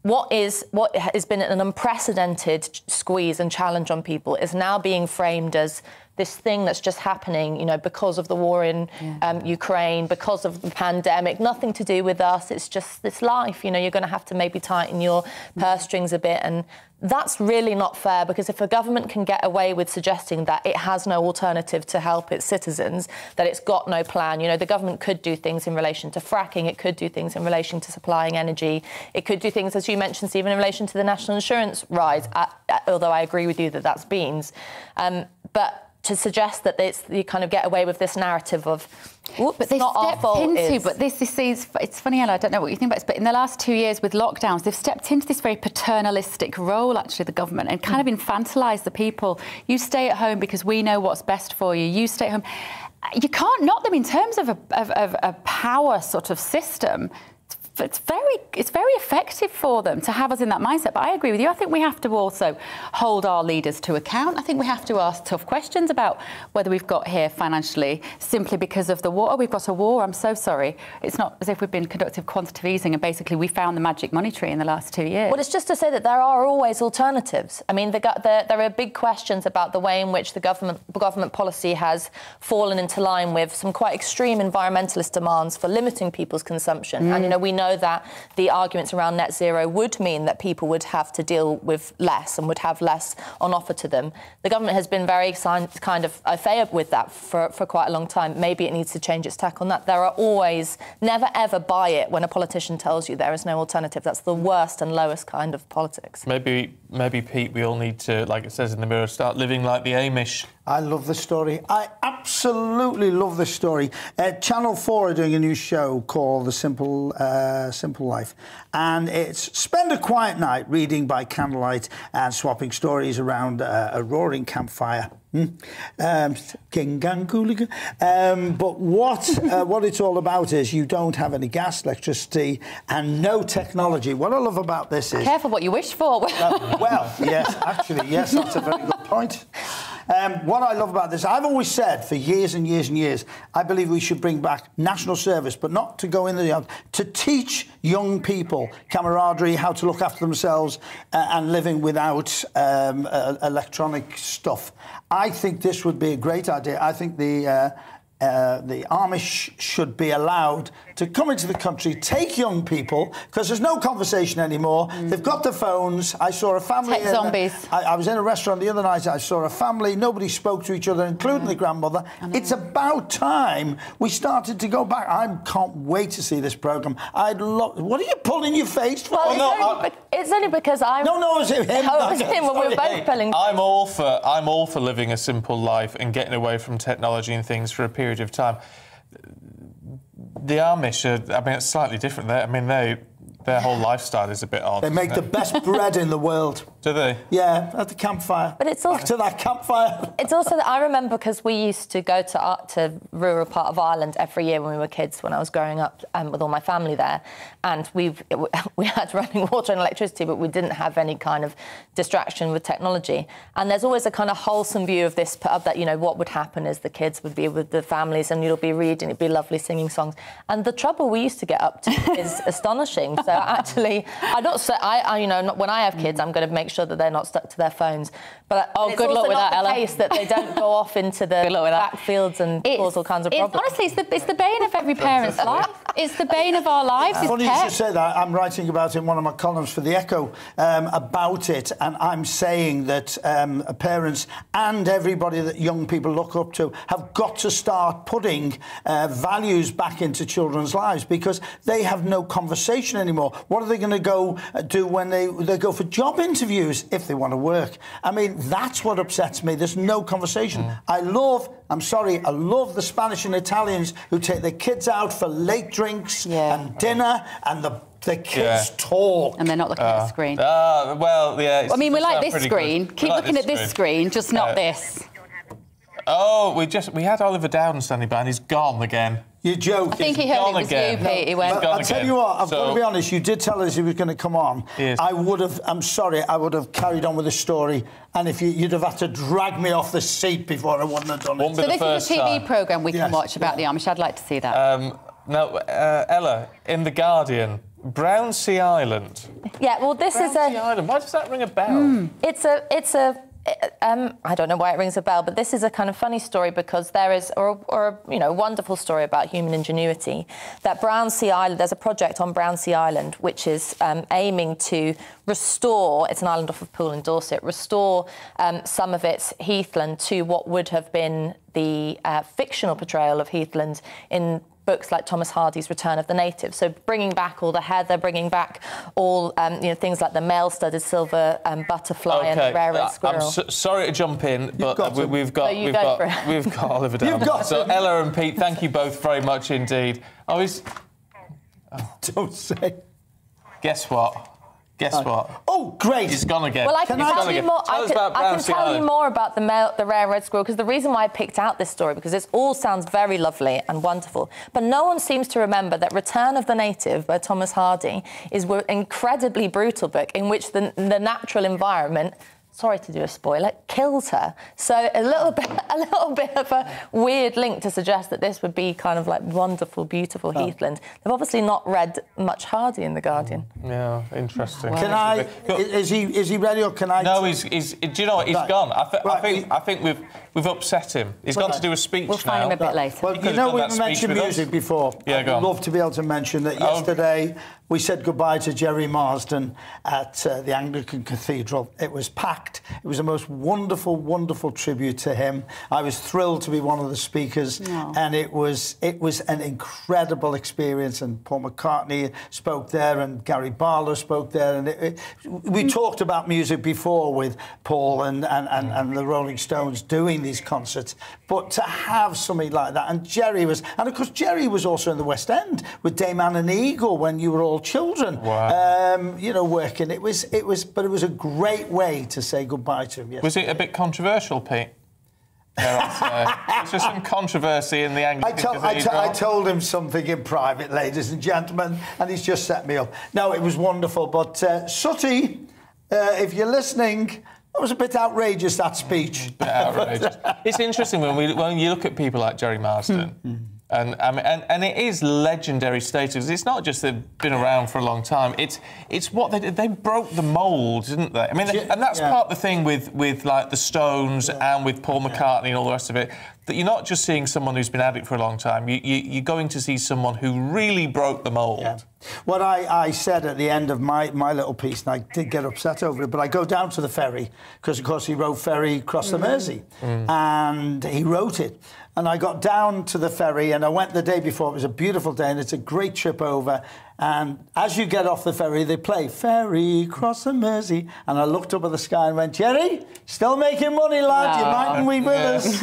what has been an unprecedented squeeze and challenge on people is now being framed as this thing that's just happening, you know, because of the war in Ukraine, because of the pandemic, nothing to do with us. It's just this life, you know, you're going to have to maybe tighten your purse strings a bit. And that's really not fair, because if a government can get away with suggesting that it has no alternative to help its citizens, that it's got no plan, you know, the government could do things in relation to fracking, it could do things in relation to supplying energy, it could do things, as you mentioned, Stephen, in relation to the national insurance rise, although I agree with you that that's beans. But to suggest that you kind of get away with this narrative of But they stepped into, but this is, it's funny, Ella, I don't know what you think about this, but in the last 2 years with lockdowns, they've stepped into this very paternalistic role, actually, the government, and kind of infantilised the people. You stay at home because we know what's best for you. You stay at home. You can't knock them in terms of a power sort of system. It's very effective for them to have us in that mindset. But I agree with you. I think we have to also hold our leaders to account. I think we have to ask tough questions about whether we've got here financially simply because of the war. Oh, we've got a war. I'm so sorry. It's not as if we've been conducting quantitative easing and basically we found the magic money tree in the last 2 years. Well, it's just to say that there are always alternatives. I mean, there are big questions about the way in which the government policy has fallen into line with some quite extreme environmentalist demands for limiting people's consumption. And, you know, we know that the arguments around net zero would mean that people would have to deal with less and would have less on offer to them. The government has been very kind of fair with that for quite a long time. Maybe it needs to change its tack on that. There are always, never ever buy it when a politician tells you there is no alternative. That's the worst and lowest kind of politics. Maybe, Pete, we all need to, like it says in the Mirror, start living like the Amish. I love the story. I absolutely love this story. Channel 4 are doing a new show called The Simple Life. And it's spend a quiet night reading by candlelight and swapping stories around a roaring campfire. King Ganguliga. But what it's all about is you don't have any gas, electricity and no technology. What I love about this is... Careful what you wish for. Well, yes, actually, yes, that's a very good point. What I love about this, I've always said for years and years and years, I believe we should bring back national service, but not to go in the to teach young people camaraderie, how to look after themselves and living without electronic stuff. I think this would be a great idea. I think the Amish should be allowed to come into the country, take young people, because there's no conversation anymore. They've got their phones. I saw a family... Tech zombies. I was in a restaurant the other night. I saw a family. Nobody spoke to each other, including the grandmother. It's about time we started to go back. I can't wait to see this programme. I'd love... What are you pulling your face for? Well, it's only because I'm... No, it's him. Oh, it's him. We're both pulling... I'm all for living a simple life and getting away from technology and things for a period of time. The Amish I mean, it's slightly different. Their whole lifestyle is a bit odd. They make the best bread in the world. Do they? Yeah, at the campfire. But it's also... Back to that campfire. It's also that I remember because we used to go to rural part of Ireland every year when we were kids, when I was growing up with all my family there. And we had running water and electricity, but we didn't have any kind of distraction with technology. And there's always a kind of wholesome view of this, of that, you know, what would happen is the kids would be with the families and you'll be reading, it'd be lovely singing songs. And the trouble we used to get up to is astonishing. So actually, when I have kids, I'm going to make sure that they're not stuck to their phones. But good luck with that, Ella. It's the case that they don't go off into the backfields and cause all kinds of problems. Honestly, it's the bane of every parent's life. It's the bane of our lives. Funny you should say that. I'm writing about it in one of my columns for The Echo about it, and I'm saying that parents and everybody that young people look up to have got to start putting values back into children's lives, because they have no conversation anymore. What are they going to go do when they go for job interviews if they want to work? I mean, that's what upsets me. There's no conversation. I love the Spanish and Italians who take their kids out for late drinks and dinner, and the kids talk. And they're not looking at the screen. Well, yeah. I mean, we like this screen. Keep looking at this screen, just not this. Oh, we had Oliver Dowden standing by and he's gone again. You're joking. I think he heard it was you, Pete. He went. I'll tell you what, I've got to be honest, you did tell us he was going to come on. Yes. I would have carried on with the story, and if you'd have had to drag me off the seat before, I wouldn't have done it. So this is a TV programme we can watch about the Amish. I'd like to see that. Now, Ella, in The Guardian, Brownsea Island. Yeah, well, this is a... Brownsea Island, why does that ring a bell? It's a I don't know why it rings a bell, but this is a kind of funny story because there is, or a wonderful story about human ingenuity. That Brownsea Island, there's a project on Brownsea Island which is aiming to restore, it's an island off of Poole in Dorset, restore some of its heathland to what would have been the fictional portrayal of heathland in books like Thomas Hardy's Return of the Native. So bringing back all the heather, bringing back all things like the male-studded silver butterfly and the rare red squirrel. I'm sorry to jump in, but we've got Oliver down. You've got so Ella and Pete, thank you both very much indeed. Don't say. Guess what? Oh, great! He's gone again. Well, I can tell you more. I can tell you more about the rare red squirrel, because the reason why I picked out this story, because it all sounds very lovely and wonderful, but no one seems to remember that Return of the Native by Thomas Hardy is an incredibly brutal book in which the natural environment, sorry to do a spoiler, kills her. So a little bit of a weird link to suggest that this would be kind of like wonderful, beautiful heathland. They've obviously not read much Hardy in The Guardian. Yeah, interesting. Can I? Is he ready, or can I? No, he's. Do you know what? He's gone. I think we've upset him. He's gone to do a speech. We'll find him a bit later. Well, you know, we've mentioned music before. Yeah, go on. I'd love to be able to mention that yesterday we said goodbye to Jerry Marsden at the Anglican Cathedral. It was packed. It was the most wonderful, wonderful tribute to him. I was thrilled to be one of the speakers, and it was an incredible experience. And Paul McCartney spoke there, and Gary Barlow spoke there, and we talked about music before with Paul and the Rolling Stones doing these concerts, but to have something like that, and Jerry was, and of course Jerry was also in the West End with Dame Anne and the Eagle when you were all children. Wow. Working. It was a great way to say goodbye to him. Yesterday. Was it a bit controversial, Pete? There's just some controversy in the Anglican Cathedral. I told him something in private, ladies and gentlemen, and he's just set me up. No, it was wonderful, but Sooty, if you're listening, that was a bit outrageous, that speech. A bit outrageous. It's interesting when you look at people like Jerry Marsden. And it is legendary status. It's not just they've been around for a long time. It's what they did. They broke the mould, didn't they? I mean, and that's part of the thing with like the Stones and with Paul McCartney and all the rest of it. That you're not just seeing someone who's been at it for a long time. You're going to see someone who really broke the mould. Yeah. What I said at the end of my little piece, and I did get upset over it, but I go down to the ferry because, of course, he wrote Ferry Cross the Mersey, and he wrote it. And I got down to the ferry, and I went the day before. It was a beautiful day, and it's a great trip over. And as you get off the ferry, they play Ferry Cross the Mersey. And I looked up at the sky and went, Jerry, still making money, lad. You mightn't we with us?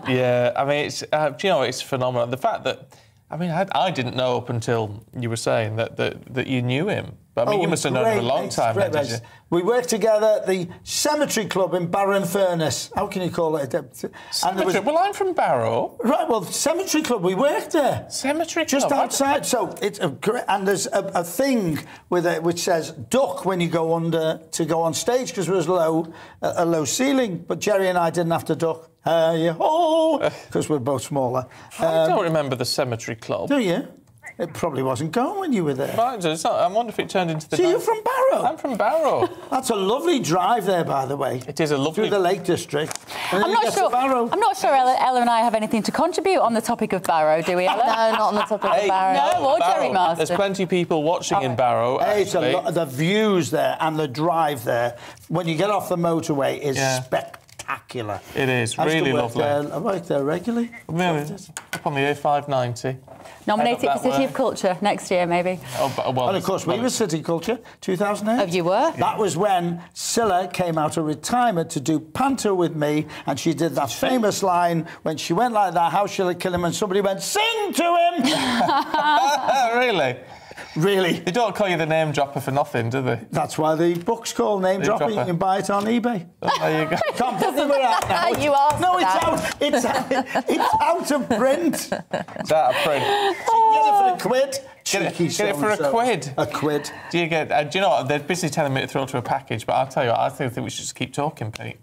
Yeah, I mean, it's do you know, it's phenomenal. The fact that, I mean, I didn't know up until you were saying that you knew him. But I mean, you must have known him a long time, didn't you? We worked together at the Cemetery Club in Barrow Furness. How can you call it? Well, I'm from Barrow. Right, well, Cemetery Club, we worked there. Cemetery Club? Just outside. So it's and there's a thing with it which says duck when you go on stage because there was a low ceiling. But Jerry and I didn't have to duck. Because we're both smaller. I don't remember the Cemetery Club. Do you? It probably wasn't going when you were there. Right, I wonder if it turned into the... So you're from Barrow? I'm from Barrow. That's a lovely drive there, by the way. It is a lovely... Through the Lake District. I'm not sure Ella and I have anything to contribute on the topic of Barrow, do we, Ella? No, not on the topic of Barrow. No, or Jerry Marsden. There's plenty of people watching in Barrow, actually. The views there and the drive there, when you get off the motorway, is spectacular. It is, really lovely. I work there regularly. Up on the A590. Nominated for City of Culture next year, maybe. And of course, we were City Culture, 2008. Oh, you were? That was when Scylla came out of retirement to do Panto with me, and she did that famous line when she went like that, how shall I kill him? And somebody went, sing to him! Really? Really? They don't call you the name dropper for nothing, do they? That's why the book's called Name Dropper. You can buy it on eBay. Oh, there you go. Can't put them out now. You asked No, that. It's out of print. It's out of print. Get it for £1. Get it for £1. £1. Do you get? Do you know what? They're busy telling me to throw to a package, but I'll tell you what, I think we should just keep talking, Pete.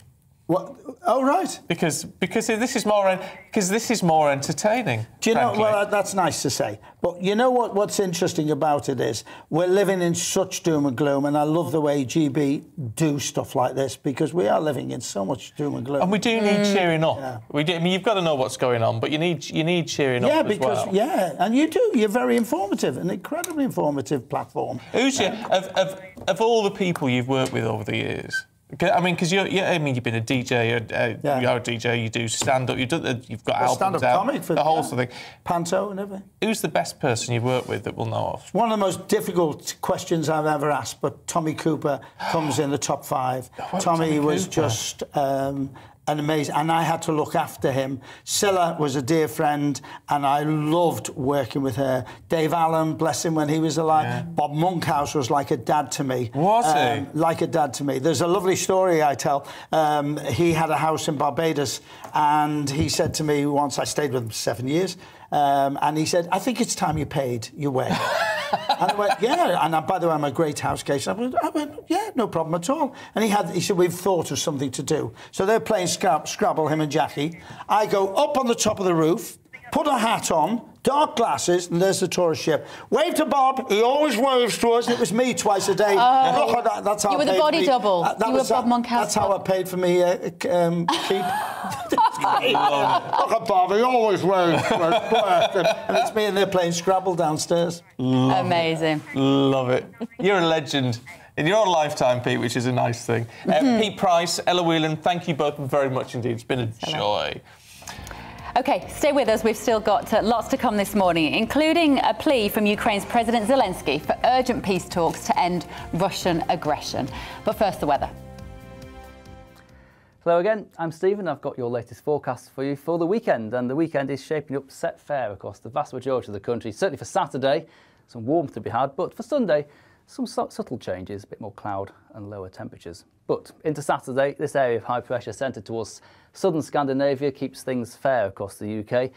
What? Oh, right. Because this is more entertaining. Do you frankly. know? Well, that's nice to say. But you know what's interesting about it is we're living in such doom and gloom, and I love the way GB do stuff like this because we are living in so much doom and gloom. And we do need cheering up. Yeah. We do. I mean, you've got to know what's going on, but you need cheering up as well. And you do. You're very informative, an incredibly informative platform. Who's of all the people you've worked with over the years? I mean, because you've been a DJ, you're a DJ, you do stand-up, you've got albums stand-up out, comic for the whole sort of thing. Panto and everything. Who's the best person you've worked with that we'll know of? One of the most difficult questions I've ever asked, but Tommy Cooper comes in the top 5. Tommy was just an amazing, and I had to look after him. Scylla was a dear friend, and I loved working with her. Dave Allen, bless him, when he was alive. Yeah. Bob Monkhouse was like a dad to me. Was he? Like a dad to me. There's a lovely story I tell. He had a house in Barbados, and he said to me once, I stayed with him 7 years, and he said, I think it's time you paid your way. And I went, yeah. And by the way, I'm a great housekeeper. I went, yeah, no problem at all. And he said, we've thought of something to do. So they're playing Scrabble, him and Jackie. I go up on the top of the roof, put a hat on, dark glasses, and there's the tourist ship. Wave to Bob. He always waves to us. It was me twice a day. Oh, look, that's how you were the body double. You were Bob Monkhouse. That's how I paid for me keep. Look at Bob. He always waves to us. And it's me and they're playing Scrabble downstairs. Amazing. Love it. You're a legend. In your lifetime, Pete, which is a nice thing. Pete Price, Ella Whelan, thank you both very much indeed. It's been a joy. OK, stay with us. We've still got lots to come this morning, including a plea from Ukraine's President Zelensky for urgent peace talks to end Russian aggression. But first, the weather. Hello again, I'm Stephen. I've got your latest forecast for you for the weekend, and the weekend is shaping up set fair across the vast majority of the country. Certainly for Saturday, some warmth to be had, but for Sunday, some subtle changes, a bit more cloud and lower temperatures. But into Saturday, this area of high pressure centred towards southern Scandinavia keeps things fair across the UK.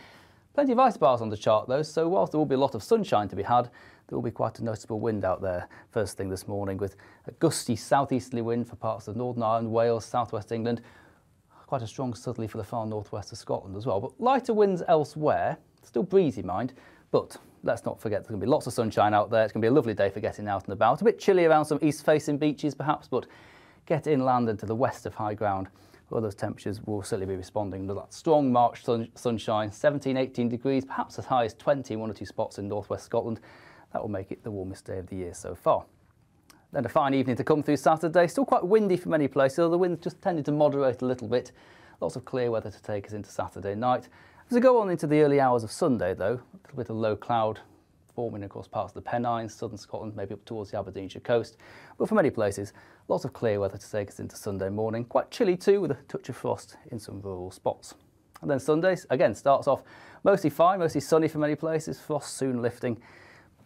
Plenty of ice bars on the chart though, so whilst there will be a lot of sunshine to be had, there will be quite a noticeable wind out there first thing this morning, with a gusty southeasterly wind for parts of Northern Ireland, Wales, southwest England. Quite a strong southerly for the far northwest of Scotland as well, but lighter winds elsewhere, still breezy mind, but let's not forget there's going to be lots of sunshine out there. It's going to be a lovely day for getting out and about. A bit chilly around some east-facing beaches perhaps, but get inland and to the west of high ground, where those temperatures will certainly be responding to that strong March sunshine, 17, 18 degrees, perhaps as high as 20 in one or two spots in northwest Scotland. That will make it the warmest day of the year so far. Then a fine evening to come through Saturday. Still quite windy for many places, although the wind just tended to moderate a little bit. Lots of clear weather to take us into Saturday night. As we go on into the early hours of Sunday, though, a little bit of low cloud forming across parts of the Pennines, southern Scotland, maybe up towards the Aberdeenshire coast. But for many places, lots of clear weather to take us into Sunday morning. Quite chilly too, with a touch of frost in some rural spots. And then Sunday, again, starts off mostly fine, mostly sunny for many places, frost soon lifting.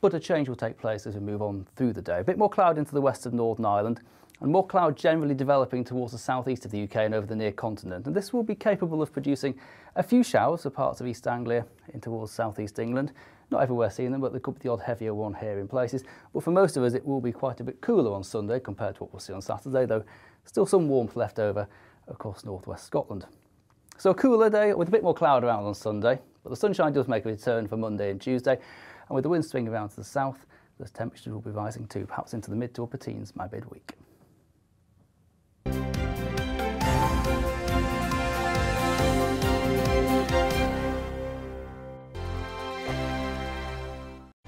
But a change will take place as we move on through the day. A bit more cloud into the west of Northern Ireland, and more cloud generally developing towards the southeast of the UK and over the near continent. And this will be capable of producing a few showers for parts of East Anglia in towards southeast England. Not everywhere seeing them, but there could be the odd heavier one here in places. But for most of us, it will be quite a bit cooler on Sunday compared to what we'll see on Saturday, though still some warmth left over across northwest Scotland. So a cooler day with a bit more cloud around on Sunday, but the sunshine does make a return for Monday and Tuesday. And with the wind swinging around to the south, those temperatures will be rising too, perhaps into the mid to upper teens by midweek.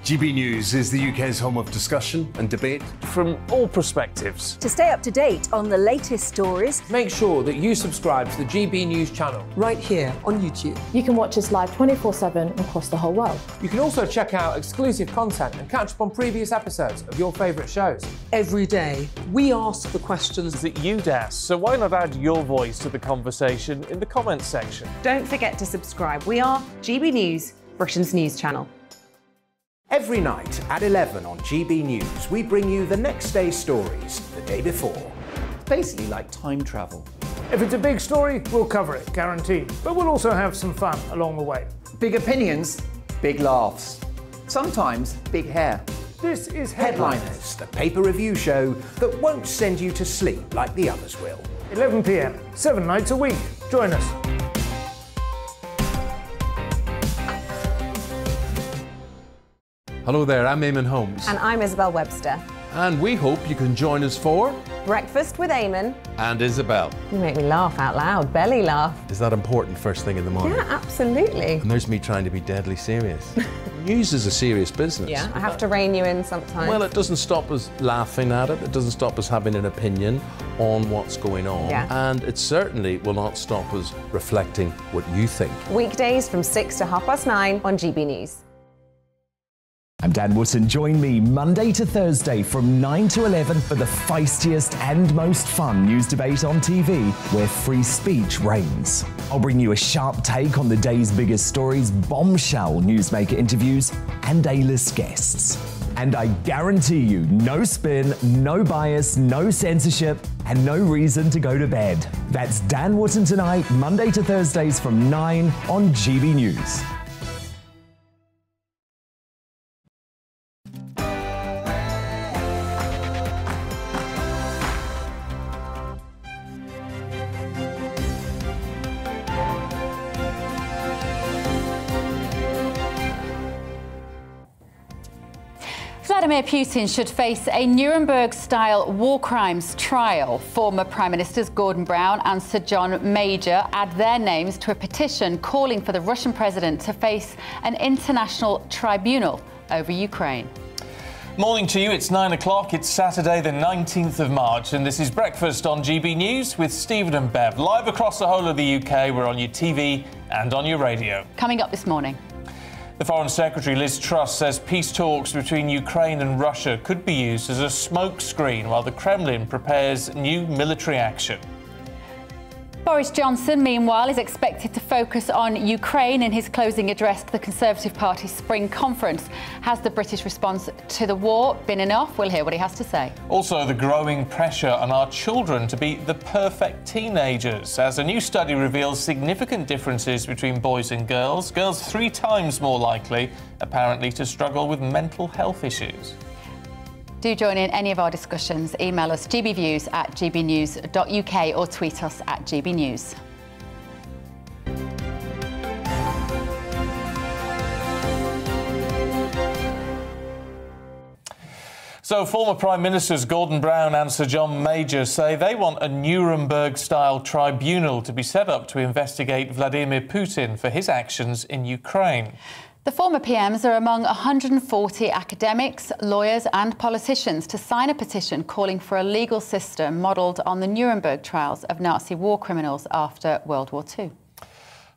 GB News is the UK's home of discussion and debate from all perspectives. To stay up to date on the latest stories, make sure that you subscribe to the GB News channel right here on YouTube. You can watch us live 24/7 across the whole world. You can also check out exclusive content and catch up on previous episodes of your favourite shows. Every day, we ask the questions that you'd ask, so why not add your voice to the conversation in the comments section? Don't forget to subscribe. We are GB News, Britain's news channel. Every night at 11 on GB News, we bring you the next day's stories the day before. It's basically like time travel. If it's a big story, we'll cover it, guaranteed. But we'll also have some fun along the way. Big opinions, big laughs. Sometimes big hair. This is Headliners, the paper review show that won't send you to sleep like the others will. 11 p.m, 7 nights a week. Join us. Hello there, I'm Eamon Holmes. And I'm Isabel Webster. And we hope you can join us for Breakfast with Eamon and Isabel. You make me laugh out loud, belly laugh. Is that important first thing in the morning? Yeah, absolutely. And there's me trying to be deadly serious. News is a serious business. Yeah, I have to rein you in sometimes. Well, it doesn't stop us laughing at it. It doesn't stop us having an opinion on what's going on. Yeah. And it certainly will not stop us reflecting what you think. Weekdays from 6 to 9:30 on GB News. I'm Dan Wootton. Join me Monday to Thursday from 9 to 11 for the feistiest and most fun news debate on TV, where free speech reigns. I'll bring you a sharp take on the day's biggest stories, bombshell newsmaker interviews, and A-list guests. And I guarantee you, no spin, no bias, no censorship, and no reason to go to bed. That's Dan Wootton tonight, Monday to Thursdays from 9 on GB News. Vladimir Putin should face a Nuremberg-style war crimes trial. Former Prime Ministers Gordon Brown and Sir John Major add their names to a petition calling for the Russian president to face an international tribunal over Ukraine. Morning to you, it's 9 o'clock, it's Saturday the 19th of March and this is Breakfast on GB News with Stephen and Bev. Live across the whole of the UK, we're on your TV and on your radio. Coming up this morning. The Foreign Secretary Liz Truss says peace talks between Ukraine and Russia could be used as a smokescreen while the Kremlin prepares new military action. Boris Johnson, meanwhile, is expected to focus on Ukraine in his closing address to the Conservative Party's spring conference. Has the British response to the war been enough? We'll hear what he has to say. Also, the growing pressure on our children to be the perfect teenagers, as a new study reveals significant differences between boys and girls. Girls 3 times more likely, apparently, to struggle with mental health issues. Do join in any of our discussions. Email us gbviews@gbnews.uk or tweet us @gbnews. So, former Prime Ministers Gordon Brown and Sir John Major say they want a Nuremberg-style tribunal to be set up to investigate Vladimir Putin for his actions in Ukraine. The former PMs are among 140 academics, lawyers and politicians to sign a petition calling for a legal system modelled on the Nuremberg trials of Nazi war criminals after World War II.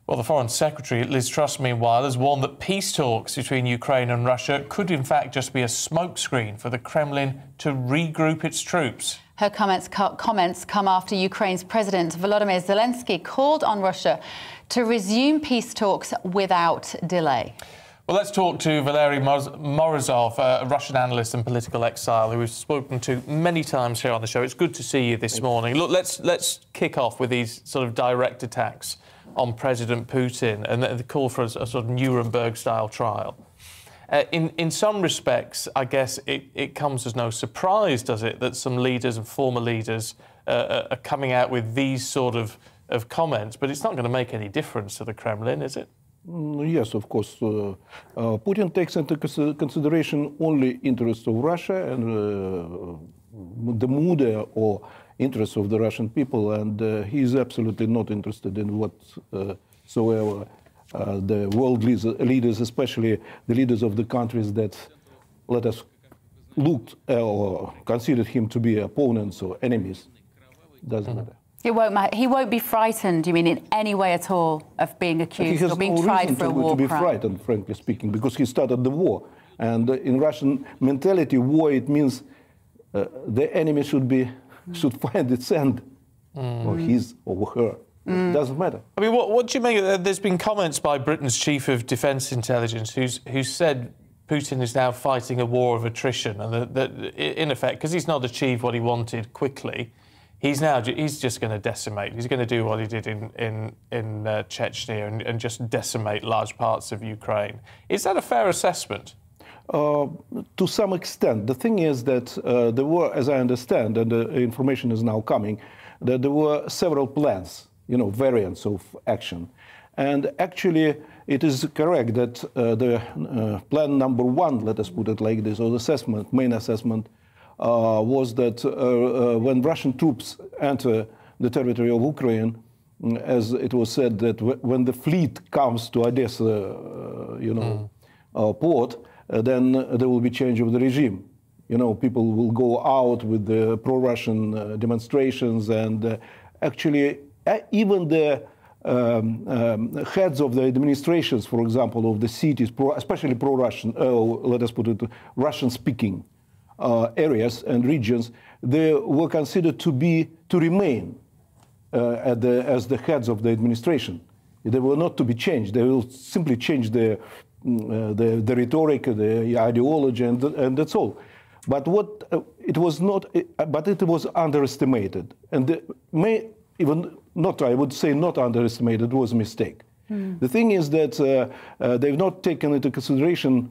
Well, the Foreign Secretary, Liz Truss, meanwhile, has warned that peace talks between Ukraine and Russia could in fact just be a smokescreen for the Kremlin to regroup its troops. Her comments come after Ukraine's President Volodymyr Zelensky called on Russia to resume peace talks without delay. Well, let's talk to Valery Morozov, a Russian analyst and political exile who we've spoken to many times here on the show. It's good to see you this morning. Look, let's kick off with these sort of direct attacks on President Putin and the call for a sort of Nuremberg-style trial. In some respects, I guess it comes as no surprise, does it, that some leaders and former leaders are coming out with these sort of comments, but it's not going to make any difference to the Kremlin, is it? Yes, of course. Putin takes into consideration only interests of Russia and the mood or interests of the Russian people, and he is absolutely not interested in whatsoever the world leaders, especially the leaders of the countries that, let us, looked or considered him to be opponents or enemies. Doesn't matter. It won't matter. He won't be frightened, you mean, in any way at all of being accused or being tried for a war crime? He has no reason to be frightened, frankly speaking, because he started the war. And in Russian mentality, war, it means the enemy should find its end, or his or her. It doesn't matter. I mean, what do you make of that? There's been comments by Britain's Chief of Defence Intelligence who said Putin is now fighting a war of attrition, and that in effect, because he's not achieved what he wanted quickly, he's just going to decimate. He's going to do what he did in Chechnya and just decimate large parts of Ukraine. Is that a fair assessment? To some extent. The thing is that there were, as I understand, and the information is now coming, that there were several plans, variants of action. And actually, it is correct that the plan number 1, let us put it like this, or the main assessment, was that when Russian troops enter the territory of Ukraine, as it was said that when the fleet comes to Odessa, port, then there will be change of the regime. You know, people will go out with the pro-Russian demonstrations, and actually even the heads of the administrations, for example, of the cities, especially pro-Russian, let us put it, Russian-speaking areas and regions, they were considered to remain as the heads of the administration. They were not to be changed. They will simply change the rhetoric, the ideology, and that's all. But it was not. But it was underestimated, and I would say not underestimated. It was a mistake. The thing is that they've not taken into consideration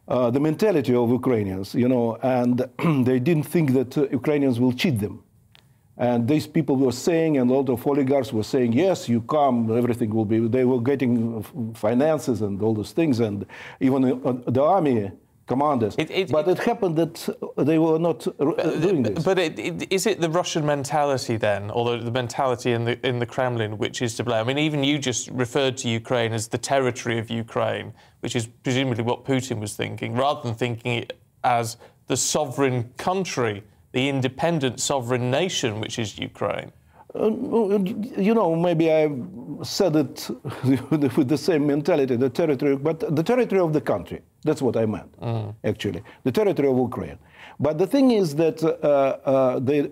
the mentality of Ukrainians, you know, and they didn't think that Ukrainians will cheat them. And these people were saying, and a lot of oligarchs were saying, yes, you come, everything will be, they were getting finances and all those things, and even the army commanders. But it happened that they were not doing this. But is it the Russian mentality then, or the mentality in the Kremlin, which is to blame? I mean, even you just referred to Ukraine as the territory of Ukraine, which is presumably what Putin was thinking, rather than thinking it as the sovereign country, the independent sovereign nation, which is Ukraine. You know, maybe I said it with the same mentality, the territory, but the territory of the country. That's what I meant, actually. The territory of Ukraine. But the thing is that the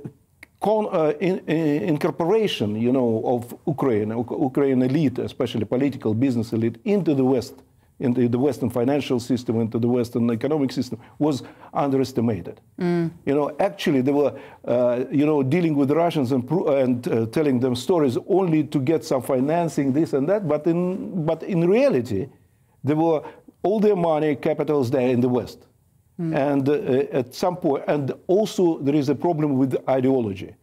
incorporation, you know, of Ukraine elite, especially political business elite, into the West, into the Western financial system, into the Western economic system, was underestimated. You know, actually, they were, you know, dealing with the Russians and telling them stories only to get some financing, this and that. But in reality, there were all their money, capitals there in the West. And at some point, and also there is a problem with ideology.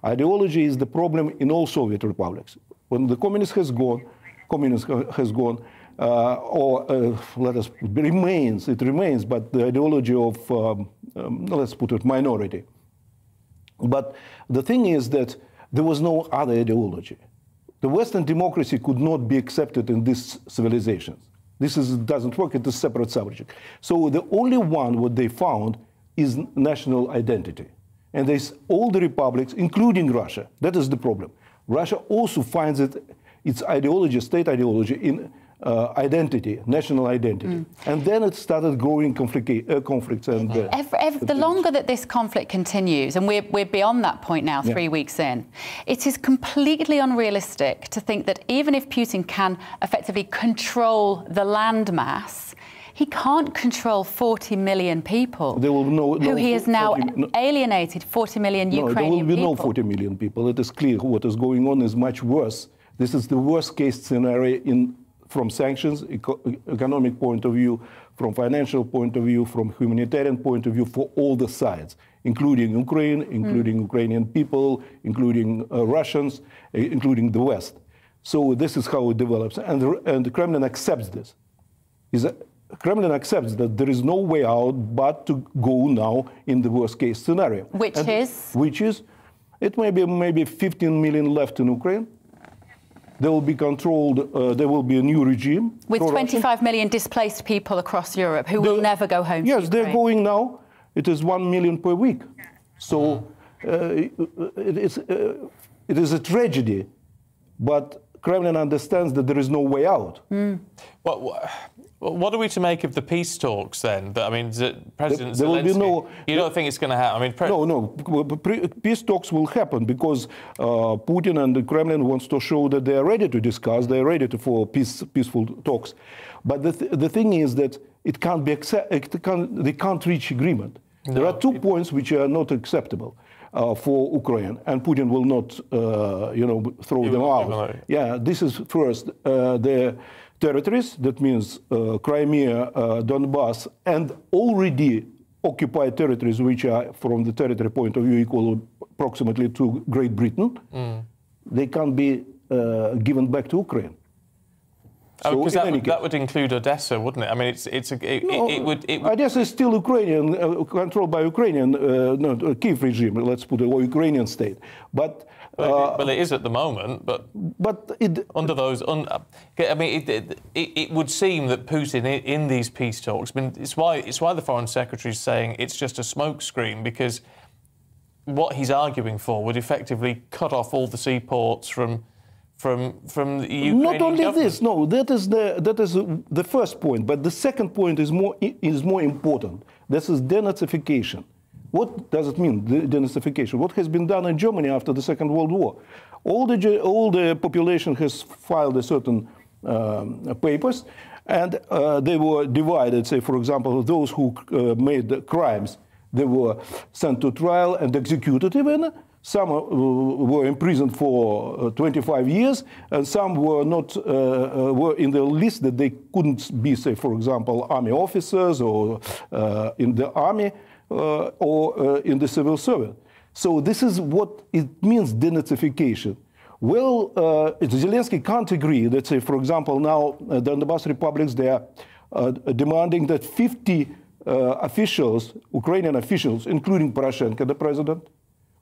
Ideology is the problem in all Soviet republics. When the communism has gone, let us remains, it remains, but the ideology of, let's put it, minority. But the thing is that there was no other ideology. The Western democracy could not be accepted in these civilizations. This doesn't work, it's a separate subject. So the only one what they found is national identity. And there's all the republics, including Russia. That is the problem. Russia also finds its ideology, state ideology, in identity, national identity. And then it started growing conflicts. And the longer that this conflict continues, and we're beyond that point now, 3 weeks in, it is completely unrealistic to think that even if Putin can effectively control the landmass, he can't control 40 million people who he has now alienated 40 million Ukrainian people. There will be no 40 million people. It is clear what is going on is much worse. This is the worst case scenario from sanctions, economic point of view, from financial point of view, from humanitarian point of view, for all the sides, including Ukraine, including Ukrainian people, including Russians, including the West. So this is how it develops. And the Kremlin accepts this. Kremlin accepts that there is no way out but to go now in the worst case scenario. Which is? It may be maybe 15 million left in Ukraine. They will be controlled, there will be a new regime. With 25 million displaced people across Europe who will never go home to Yes, Ukraine. they're going now. It is 1 million per week. So it is a tragedy, but Kremlin understands that there is no way out. What are we to make of the peace talks then? I mean, President Zelensky, you don't think it's going to happen? I mean, no. Peace talks will happen because Putin and the Kremlin wants to show that they are ready to discuss, they are ready for peaceful talks. But the thing is that it can't be they can't reach agreement. No. There are 2 points which are not acceptable for Ukraine, and Putin will not, throw them out. Yeah, this is first the territories, that means Crimea, Donbass, and already occupied territories, which are, from the territory point of view, equal approximately to Great Britain. They can't be given back to Ukraine. So that would include Odessa, wouldn't it? I mean, it would. Odessa is still Ukrainian, controlled by Ukrainian, Kiev regime. Let's put it, or Ukrainian state. But Well, it is at the moment, but under those, I mean, it would seem that Putin in these peace talks. I mean, it's why the Foreign Secretary is saying it's just a smokescreen, because what he's arguing for would effectively cut off all the seaports from the Ukrainian Not only government. this, no, that is the first point, but the second point is more important. This is denazification. What does it mean, denazification? What has been done in Germany after the Second World War? All the population has filed a certain papers, and they were divided. Say, for example, those who made crimes, they were sent to trial and executed even. Some were imprisoned for 25 years, and some were not were in the list that they couldn't be, say, for example, army officers or in the army or in the civil service. So this is what it means, denazification. Well, Zelensky can't agree that, say, for example, now the Donbas republics, they are demanding that 50 officials, Ukrainian officials, including Poroshenko, the president,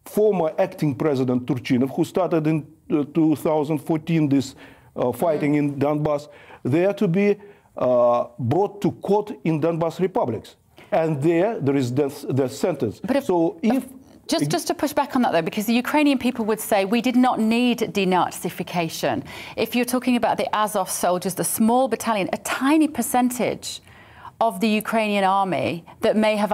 former acting president Turchinov, who started in 2014 this fighting in Donbass, they are to be brought to court in Donbas republics. And there is death sentence. But just to push back on that, though, because the Ukrainian people would say we did not need denazification. If you're talking about the Azov soldiers, the small battalion, a tiny percentage of the Ukrainian army that may have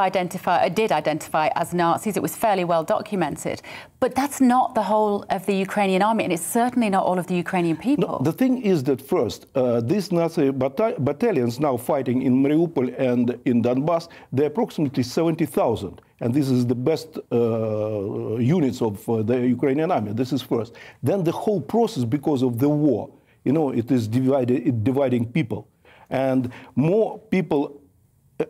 did identify as Nazis. It was fairly well documented. But that's not the whole of the Ukrainian army, and it's certainly not all of the Ukrainian people. No, the thing is that first, these Nazi battalions now fighting in Mariupol and in Donbass, they're approximately 70,000. And this is the best units of the Ukrainian army. This is first. Then the whole process, because of the war, you know, it is dividing people. And more people,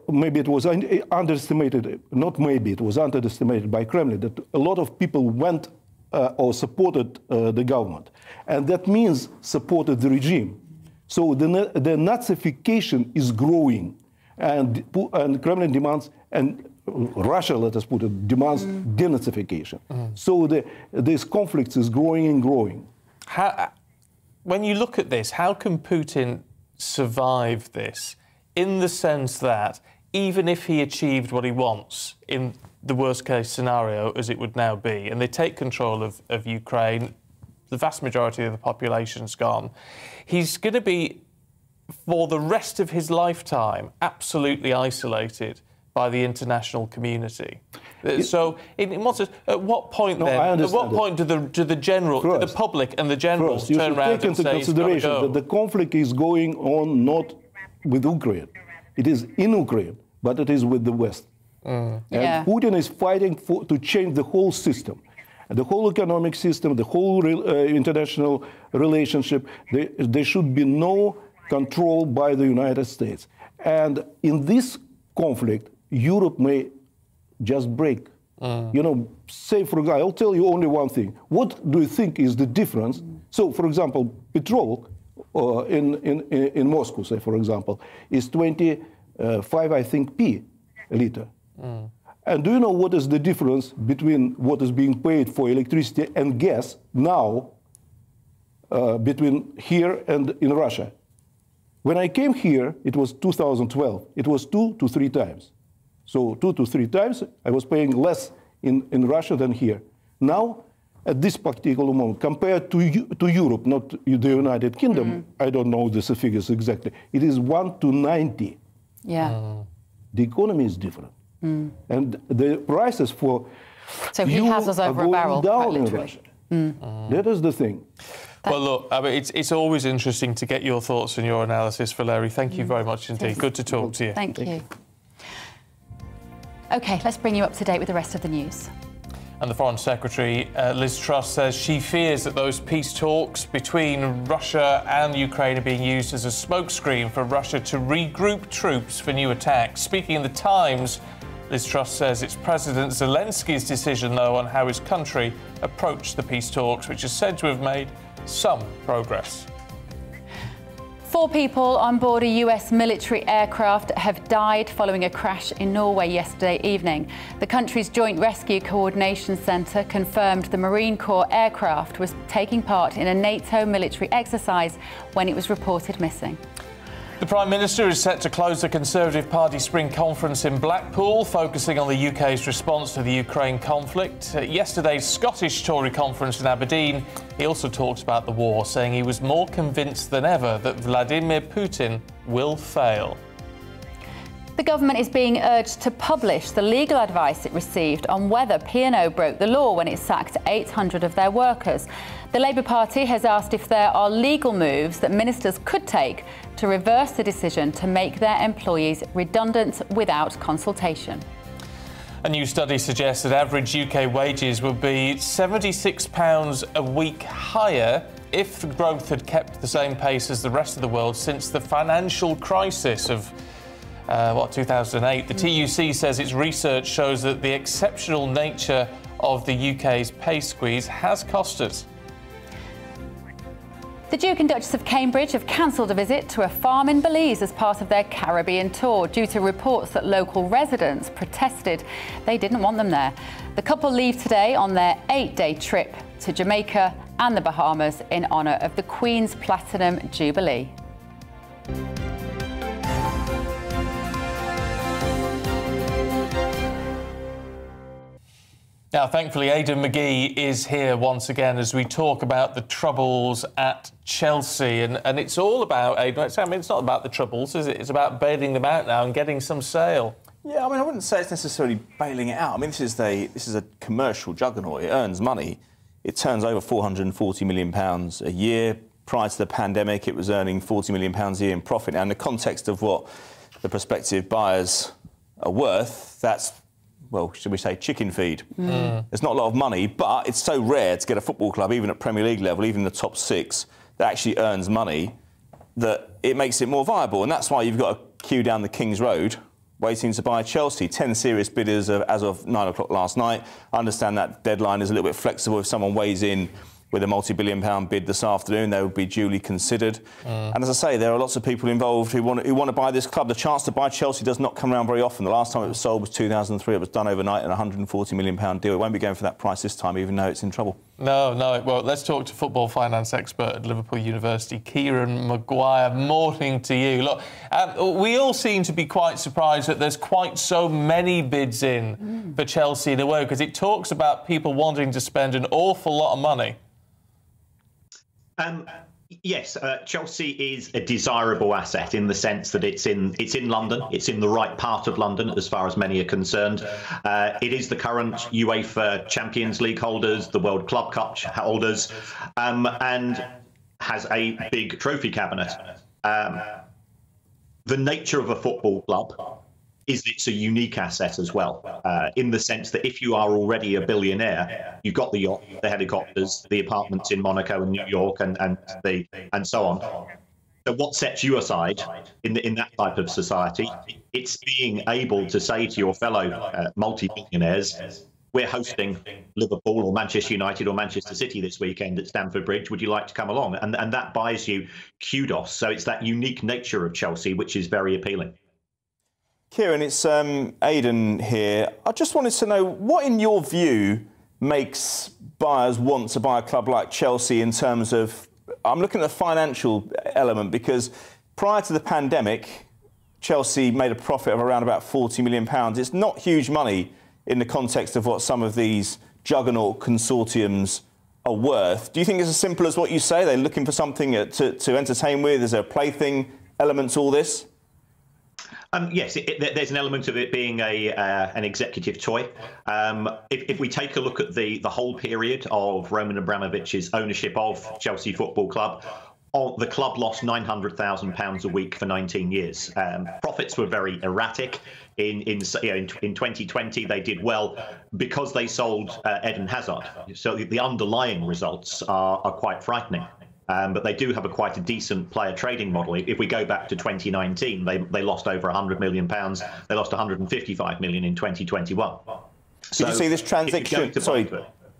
maybe it was underestimated, not maybe, it was underestimated by Kremlin, that a lot of people went or supported the government. And that means supported the regime. So the Nazification is growing. And Kremlin demands, and Russia, let us put it, demands denazification. So this conflict is growing and growing. When you look at this, how can Putin survive this, in the sense that even if he achieved what he wants in the worst case scenario, as it would now be, and they take control of Ukraine, the vast majority of the population's gone, he's going to be, for the rest of his lifetime, absolutely isolated by the international community. So, at what point then? At what point do the general, the public and the generals turn around and say, take into consideration that the conflict is going on not with Ukraine, it is in Ukraine, but it is with the West. And Putin is fighting to change the whole system, the whole economic system, the whole international relationship. There should be no control by the United States. And in this conflict, Europe may just break. You know, say, for example, I'll tell you only one thing. What do you think is the difference? So, for example, petrol in Moscow, say, for example, is 25, I think, p a liter. And do you know what is the difference between what is being paid for electricity and gas now between here and in Russia? When I came here, it was 2012. It was 2 to 3 times. So 2 to 3 times, I was paying less in Russia than here. Now, at this particular moment, compared to Europe, not the United Kingdom, I don't know the figures exactly, it is 1 to 90. Yeah. The economy is different. And the prices for so he has us over a barrel, down in Russia. That is the thing. Well, look, I mean, it's always interesting to get your thoughts and your analysis, Valeri. Thank you very much indeed. Good to talk to you. Thank you. OK, let's bring you up to date with the rest of the news. And the Foreign Secretary, Liz Truss, says she fears that those peace talks between Russia and Ukraine are being used as a smokescreen for Russia to regroup troops for new attacks. Speaking in The Times, Liz Truss says it's President Zelensky's decision, though, on how his country approached the peace talks, which is said to have made some progress. 4 people on board a US military aircraft have died following a crash in Norway yesterday evening. The country's Joint Rescue Coordination Centre confirmed the Marine Corps aircraft was taking part in a NATO military exercise when it was reported missing. The Prime Minister is set to close the Conservative Party Spring Conference in Blackpool, focusing on the UK's response to the Ukraine conflict. At yesterday's Scottish Tory conference in Aberdeen, he also talked about the war, saying he was more convinced than ever that Vladimir Putin will fail. The government is being urged to publish the legal advice it received on whether P&O broke the law when it sacked 800 of their workers. The Labour Party has asked if there are legal moves that ministers could take to reverse the decision to make their employees redundant without consultation. A new study suggests that average UK wages would be £76 a week higher if the growth had kept the same pace as the rest of the world since the financial crisis of 2008. The TUC says its research shows that the exceptional nature of the UK's pay squeeze has cost us. The Duke and Duchess of Cambridge have cancelled a visit to a farm in Belize as part of their Caribbean tour due to reports that local residents protested they didn't want them there. The couple leave today on their 8-day trip to Jamaica and the Bahamas in honour of the Queen's Platinum Jubilee. Now, thankfully, Aidan Mcgee is here once again as we talk about the troubles at Chelsea. And it's all about, Aidan, I mean, it's not about the troubles, is it? It's about bailing them out now and getting some sale. Yeah, I mean, I wouldn't say it's necessarily bailing it out. I mean, this is a commercial juggernaut. It earns money. It turns over £440 million a year. Prior to the pandemic, it was earning £40 million a year in profit. Now, in the context of what the prospective buyers are worth, that's, well, should we say, chicken feed. There's not a lot of money, but it's so rare to get a football club, even at Premier League level, even the top 6, that actually earns money, that it makes it more viable. And that's why you've got a queue down the King's Road waiting to buy Chelsea. 10 serious bidders as of 9 o'clock last night. I understand that deadline is a little bit flexible. If someone weighs in with a multi-billion-pound bid this afternoon, they would be duly considered. And as I say, there are lots of people involved who want to buy this club. The chance to buy Chelsea does not come around very often. The last time it was sold was 2003. It was done overnight in a £140 million deal. It won't be going for that price this time, even though it's in trouble. No. Well, let's talk to football finance expert at Liverpool University, Kieran Maguire. Morning to you. Look, we all seem to be quite surprised that there's quite so many bids in for Chelsea in a way, because it talks about people wanting to spend an awful lot of money. Yes, Chelsea is a desirable asset in the sense that it's in London. It's in the right part of London, as far as many are concerned. It is the current UEFA Champions League holders, the World Club Cup holders, and has a big trophy cabinet. The nature of a football club is it's a unique asset as well, in the sense that if you are already a billionaire, you've got the yacht, the helicopters, the apartments in Monaco and New York, and so on. So what sets you aside in that type of society? It's being able to say to your fellow multi-billionaires, we're hosting Liverpool or Manchester United or Manchester City this weekend at Stamford Bridge. Would you like to come along? And that buys you kudos. So it's that unique nature of Chelsea which is very appealing. Kieran, it's Aidan here. I just wanted to know, what in your view makes buyers want to buy a club like Chelsea in terms of, I'm looking at the financial element, because prior to the pandemic, Chelsea made a profit of around about £40 million. It's not huge money in the context of what some of these juggernaut consortiums are worth. Do you think it's as simple as what you say? They're looking for something to entertain with? Is there a plaything element to all this? Yes, there's an element of it being an executive toy. If we take a look at the whole period of Roman Abramovich's ownership of Chelsea Football Club, the club lost £900,000 a week for 19 years. Profits were very erratic. In 2020, they did well because they sold Eden Hazard. So the underlying results are quite frightening. But they do have quite a decent player trading model. If we go back to 2019, they lost over £100 million. They lost £155 million in 2021. Did you see this transaction?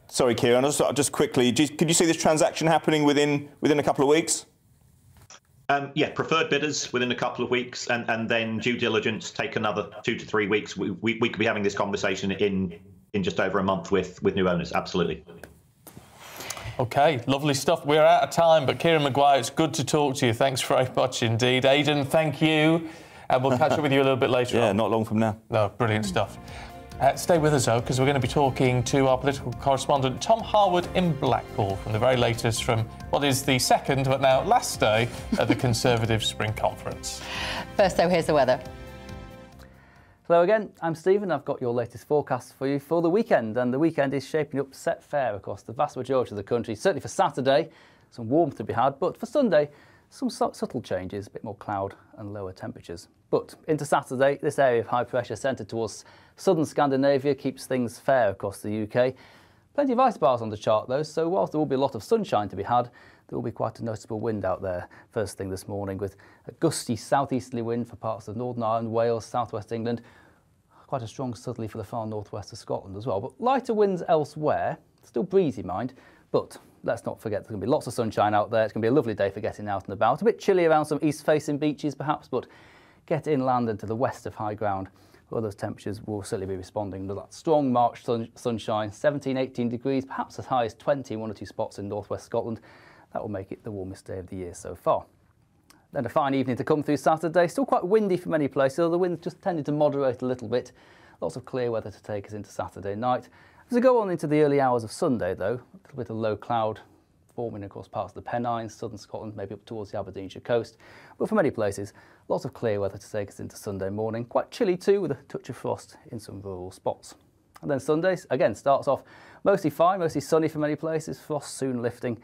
Sorry, Kieran. Just quickly, could you see this transaction happening within a couple of weeks? Yeah, preferred bidders within a couple of weeks, and then due diligence take another 2 to 3 weeks. We could be having this conversation in just over a month with new owners. Absolutely. OK, lovely stuff. We're out of time, but Kieran Maguire, it's good to talk to you. Thanks very much indeed. Aidan, thank you. And we'll catch up with you a little bit later on. Yeah, not long from now. No, brilliant stuff. Stay with us, though, because we're going to be talking to our political correspondent, Tom Harwood, in Blackpool, from the very latest from what is the second, but now last day, at the Conservative Spring Conference. First, though, here's the weather. Hello again, I'm Stephen. I've got your latest forecast for you for the weekend, and the weekend is shaping up set fair across the vast majority of the country. Certainly for Saturday, some warmth to be had, but for Sunday, some subtle changes, a bit more cloud and lower temperatures. But into Saturday, this area of high pressure centred towards southern Scandinavia keeps things fair across the UK. Plenty of ice bars on the chart though, so whilst there will be a lot of sunshine to be had, there will be quite a noticeable wind out there first thing this morning, with a gusty southeasterly wind for parts of Northern Ireland, Wales, southwest England. Quite a strong southerly for the far northwest of Scotland as well, but lighter winds elsewhere. Still breezy, mind, but let's not forget there's going to be lots of sunshine out there. It's going to be a lovely day for getting out and about. A bit chilly around some east-facing beaches perhaps, but get inland and to the west of high ground, where those temperatures will certainly be responding to that strong March sunshine, 17, 18 degrees, perhaps as high as 20 in one or two spots in northwest Scotland. That will make it the warmest day of the year so far. Then a fine evening to come through Saturday. Still quite windy for many places, although the wind just tended to moderate a little bit. Lots of clear weather to take us into Saturday night. As we go on into the early hours of Sunday, though, a little bit of low cloud forming across parts of the Pennines, southern Scotland, maybe up towards the Aberdeenshire coast. But for many places, lots of clear weather to take us into Sunday morning. Quite chilly too, with a touch of frost in some rural spots. And then Sunday, again, starts off mostly fine, mostly sunny for many places, frost soon lifting.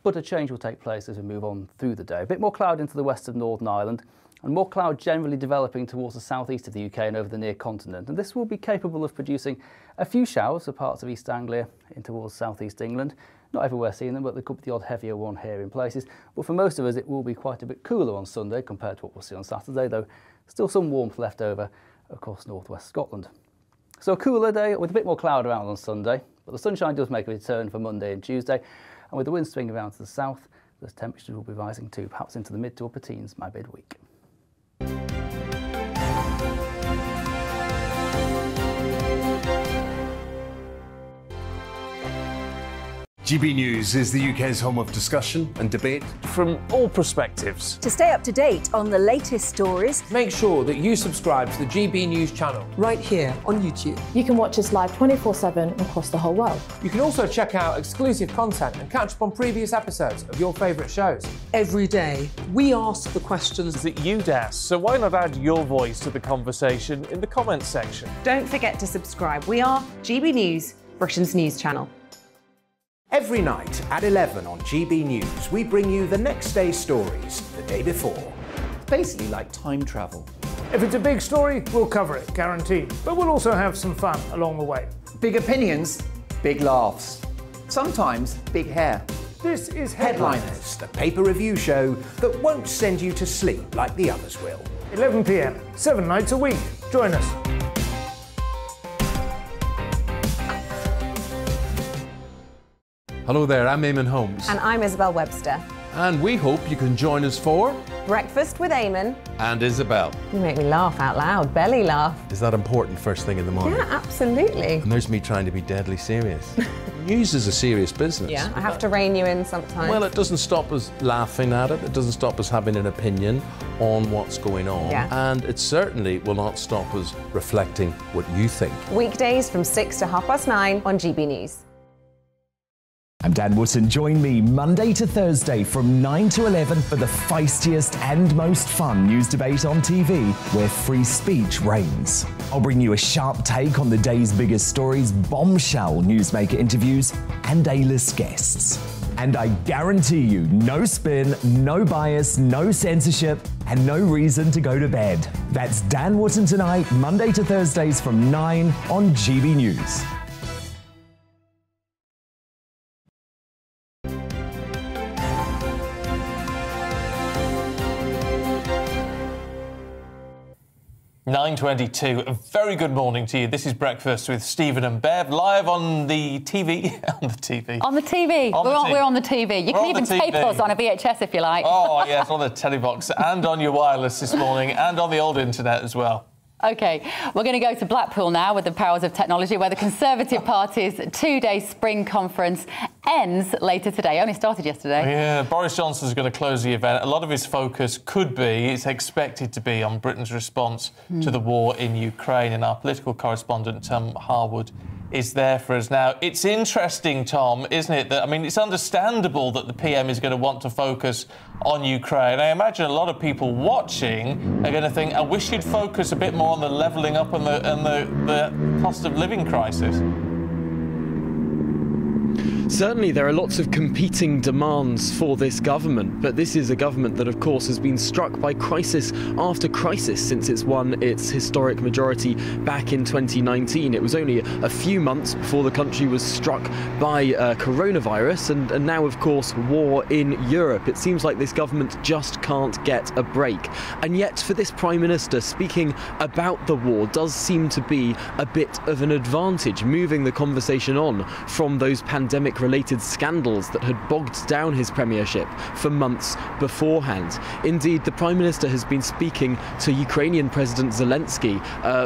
But a change will take place as we move on through the day. A bit more cloud into the west of Northern Ireland, and more cloud generally developing towards the southeast of the UK and over the near continent. And this will be capable of producing a few showers for parts of East Anglia in towards southeast England. Not everywhere seeing them, but there could be the odd heavier one here in places. But for most of us, it will be quite a bit cooler on Sunday compared to what we'll see on Saturday, though still some warmth left over across northwest Scotland. So a cooler day with a bit more cloud around on Sunday, but the sunshine does make a return for Monday and Tuesday. And with the wind swinging around to the south, the temperatures will be rising too, perhaps into the mid to upper teens by midweek. GB News is the UK's home of discussion and debate from all perspectives. To stay up to date on the latest stories, make sure that you subscribe to the GB News channel right here on YouTube. You can watch us live 24/7 across the whole world. You can also check out exclusive content and catch up on previous episodes of your favourite shows. Every day, we ask the questions that you'd ask, so why not add your voice to the conversation in the comments section? Don't forget to subscribe. We are GB News, Britain's news channel. Every night at 11 on GB News, we bring you the next day's stories the day before. Basically like time travel. If it's a big story, we'll cover it, guaranteed. But we'll also have some fun along the way. Big opinions, big laughs. Sometimes big hair. This is Headliners, the paper review show that won't send you to sleep like the others will. 11 p.m, 7 nights a week. Join us. Hello there, I'm Eamon Holmes. And I'm Isabel Webster. And we hope you can join us for Breakfast with Eamon and Isabel. You make me laugh out loud, belly laugh. Is that important first thing in the morning? Yeah, absolutely. And there's me trying to be deadly serious. News is a serious business. Yeah, I have to rein you in sometimes. Well, it doesn't stop us laughing at it. It doesn't stop us having an opinion on what's going on. Yeah. And it certainly will not stop us reflecting what you think. Weekdays from 6 to 9:30 on GB News. I'm Dan Wootton. Join me Monday to Thursday from 9 to 11 for the feistiest and most fun news debate on TV, where free speech reigns. I'll bring you a sharp take on the day's biggest stories, bombshell newsmaker interviews, and A-list guests. And I guarantee you, no spin, no bias, no censorship, and no reason to go to bed. That's Dan Wootton tonight, Monday to Thursdays from 9 on GB News. 9:22. A very good morning to you. This is Breakfast with Stephen and Bev, live on the TV. On the TV. On the TV. We're on the TV. You can even tape us on a VHS if you like. Oh, yes, on the telebox and on your wireless this morning and on the old internet as well. OK, we're going to go to Blackpool now with the powers of technology, where the Conservative Party's two-day spring conference ends later today. Only started yesterday. Yeah, Boris Johnson's going to close the event. A lot of his focus could be, it's expected to be, on Britain's response to the war in Ukraine. And our political correspondent, Tom Harwood, is there for us now. It's interesting, Tom, isn't it? That, I mean, it's understandable that the PM is going to want to focus on Ukraine. I imagine a lot of people watching are going to think, I wish you'd focus a bit more on the levelling up and the cost of living crisis. Certainly there are lots of competing demands for this government, but this is a government that, of course, has been struck by crisis after crisis since it's won its historic majority back in 2019. It was only a few months before the country was struck by coronavirus and now, of course, war in Europe. It seems like this government just can't get a break. And yet, for this Prime Minister, speaking about the war does seem to be a bit of an advantage, moving the conversation on from those pandemic-related scandals that had bogged down his premiership for months beforehand. Indeed, the Prime Minister has been speaking to Ukrainian President Zelensky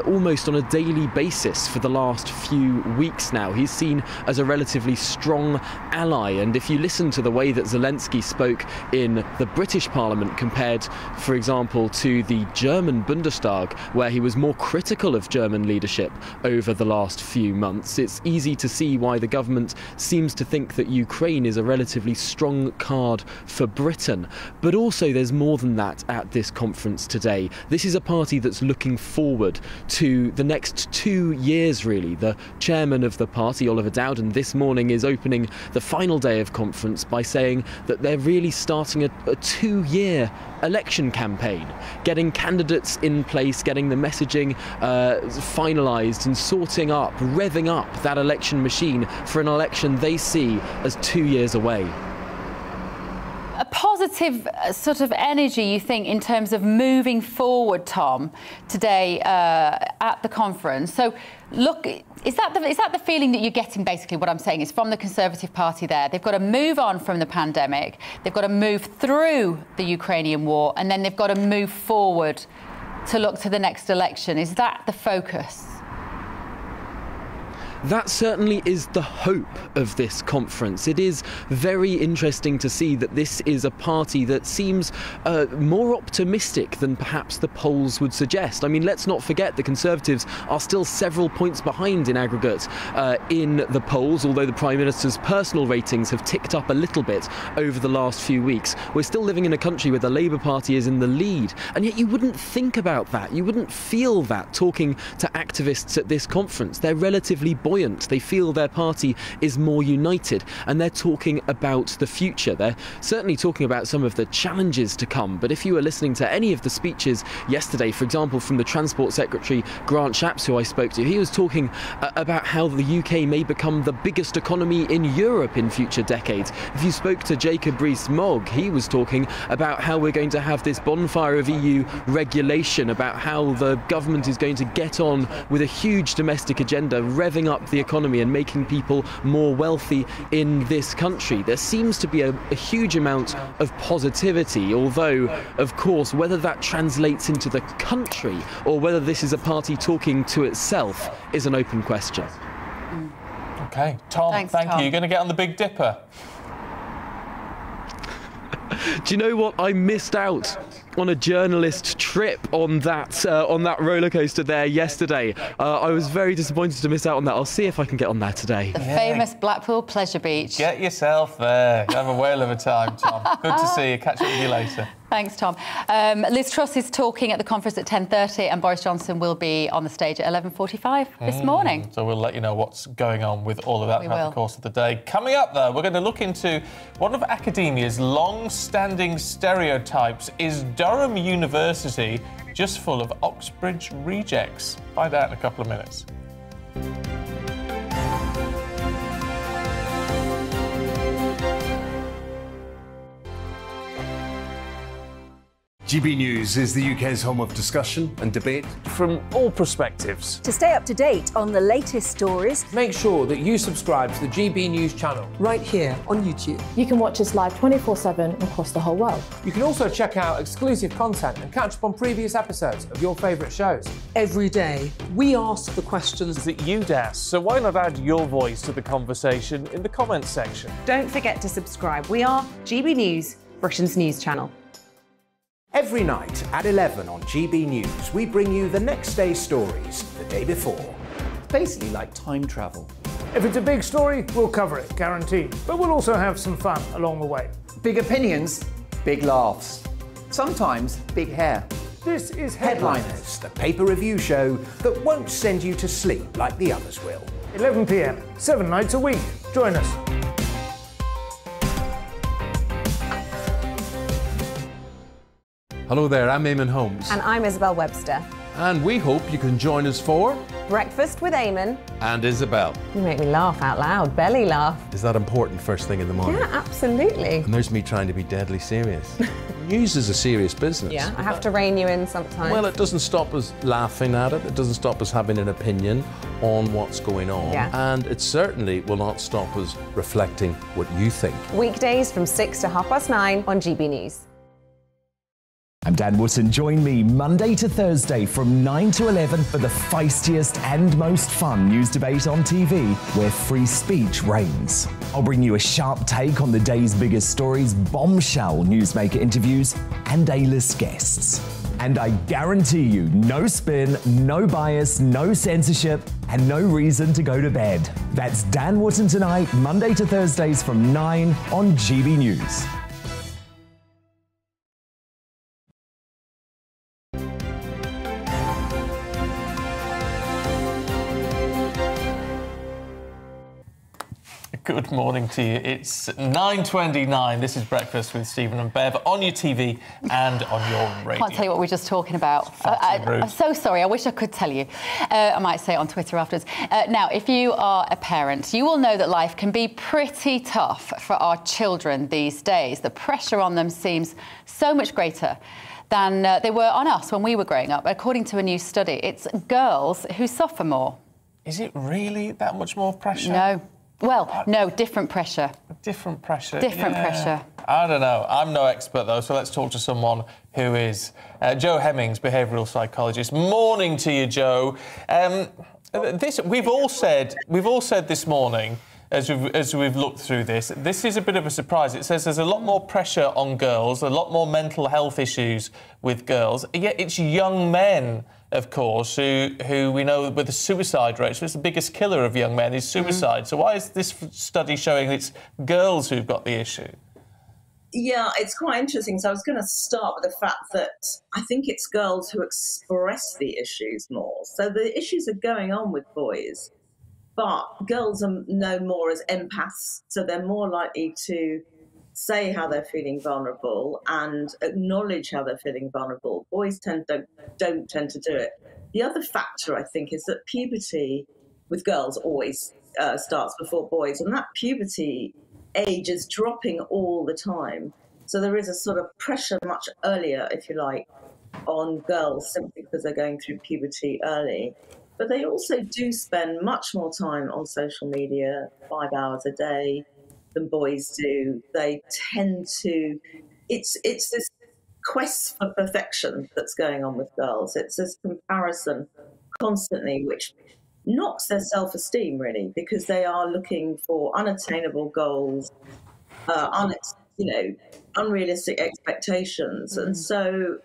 almost on a daily basis for the last few weeks now. He's seen as a relatively strong ally, and if you listen to the way that Zelensky spoke in the British Parliament compared, for example, to the German Bundestag, where he was more critical of German leadership over the last few months, it's easy to see why the government seems to think that Ukraine is a relatively strong card for Britain. But also there's more than that at this conference today. This is a party that's looking forward to the next 2 years, really. The chairman of the party, Oliver Dowden, this morning is opening the final day of conference by saying that they're really starting a 2-year election campaign, getting candidates in place, getting the messaging finalised and sorting up, revving up that election machine for an election they see as 2 years away. A positive sort of energy, you think, in terms of moving forward, Tom, today at the conference. So, look, is that the feeling that you're getting? Basically, what I'm saying is from the Conservative Party there, they've got to move on from the pandemic, they've got to move through the Ukrainian war, and then they've got to move forward to look to the next election. Is that the focus? That certainly is the hope of this conference. It is very interesting to see that this is a party that seems more optimistic than perhaps the polls would suggest. I mean, let's not forget the Conservatives are still several points behind in aggregate in the polls, although the Prime Minister's personal ratings have ticked up a little bit over the last few weeks. We're still living in a country where the Labour Party is in the lead, and yet you wouldn't think about that. You wouldn't feel that talking to activists at this conference. They're relatively buoyant. They feel their party is more united, and they're talking about the future. They're certainly talking about some of the challenges to come, but if you were listening to any of the speeches yesterday, for example, from the Transport Secretary Grant Shapps, who I spoke to, he was talking about how the UK may become the biggest economy in Europe in future decades. If you spoke to Jacob Rees-Mogg, he was talking about how we're going to have this bonfire of EU regulation, about how the government is going to get on with a huge domestic agenda, revving up the economy and making people more wealthy in this country. There seems to be a huge amount of positivity, although, of course, whether that translates into the country or whether this is a party talking to itself is an open question. OK, Tom, Thanks, thank Tom. you. You're going to get on the Big Dipper? Do you know what? I missed out on a journalist trip on that roller coaster there yesterday. I was very disappointed to miss out on that. I'll see if I can get on there today. The famous Blackpool Pleasure Beach. Get yourself there. Have a whale of a time, Tom. Good to see you. Catch up with you later. Thanks, Tom. Liz Truss is talking at the conference at 10:30, and Boris Johnson will be on the stage at 11:45 this morning. So we'll let you know what's going on with all of that We throughout will. the course of the day. Coming up, though, we're going to look into one of academia's long-standing stereotypes. Is Durham University just full of Oxbridge rejects? Find out in a couple of minutes. GB News is the UK's home of discussion and debate from all perspectives. To stay up to date on the latest stories, make sure that you subscribe to the GB News channel right here on YouTube. You can watch us live 24/7 across the whole world. You can also check out exclusive content and catch up on previous episodes of your favourite shows. Every day, we ask the questions that you'd ask, so why not add your voice to the conversation in the comments section? Don't forget to subscribe. We are GB News, Britain's news channel. Every night at 11 on GB News, we bring you the next day's stories the day before. Basically like time travel. If it's a big story, we'll cover it, guaranteed. But we'll also have some fun along the way. Big opinions, big laughs. Sometimes big hair. This is Headliners, the paper review show that won't send you to sleep like the others will. 11 p.m, 7 nights a week. Join us. Hello there, I'm Eamon Holmes. And I'm Isabel Webster. And we hope you can join us for Breakfast with Eamon and Isabel. You make me laugh out loud, belly laugh. Is that important first thing in the morning? Yeah, absolutely. And there's me trying to be deadly serious. News is a serious business. Yeah, I have to rein you in sometimes. Well, it doesn't stop us laughing at it. It doesn't stop us having an opinion on what's going on. Yeah. And it certainly will not stop us reflecting what you think. Weekdays from 6 to 9:30 on GB News. I'm Dan Wootton. Join me Monday to Thursday from 9 to 11 for the feistiest and most fun news debate on TV, where free speech reigns. I'll bring you a sharp take on the day's biggest stories, bombshell newsmaker interviews, and A-list guests. And I guarantee you, no spin, no bias, no censorship, and no reason to go to bed. That's Dan Wootton tonight, Monday to Thursdays from 9 on GB News. Good morning to you. It's 9:29. This is Breakfast with Stephen and Bev on your TV and on your radio. Can't tell you what we were just talking about. I'm so sorry. I wish I could tell you. I might say it on Twitter afterwards. Now, if you are a parent, you will know that life can be pretty tough for our children these days. The pressure on them seems so much greater than they were on us when we were growing up. According to a new study, it's girls who suffer more. Is it really that much more pressure? No. Well, no, different pressure. Different pressure? Different pressure. I don't know. I'm no expert, though, so let's talk to someone who is. Joe Hemmings, behavioural psychologist. Morning to you, Joe. We've all said this morning, as we've looked through this is a bit of a surprise. It says there's a lot more pressure on girls, a lot more mental health issues with girls, yet it's young men, of course, who we know with the suicide rate, so it's the biggest killer of young men is suicide. So why is this study showing it's girls who've got the issue? Yeah, it's quite interesting. So I was going to start with the fact that I think it's girls who express the issues more. So the issues are going on with boys, but girls are known more as empaths, so they're more likely to say how they're feeling vulnerable and acknowledge how they're feeling vulnerable. Boys don't tend to do it. The other factor, I think, is that puberty with girls always starts before boys, and that puberty age is dropping all the time. So there is a sort of pressure much earlier, if you like, on girls simply because they're going through puberty early. But they also do spend much more time on social media, 5 hours a day, than boys do. They tend to, it's this quest for perfection that's going on with girls. It's this comparison constantly, which knocks their self-esteem really, because they are looking for unattainable goals, unrealistic expectations. And so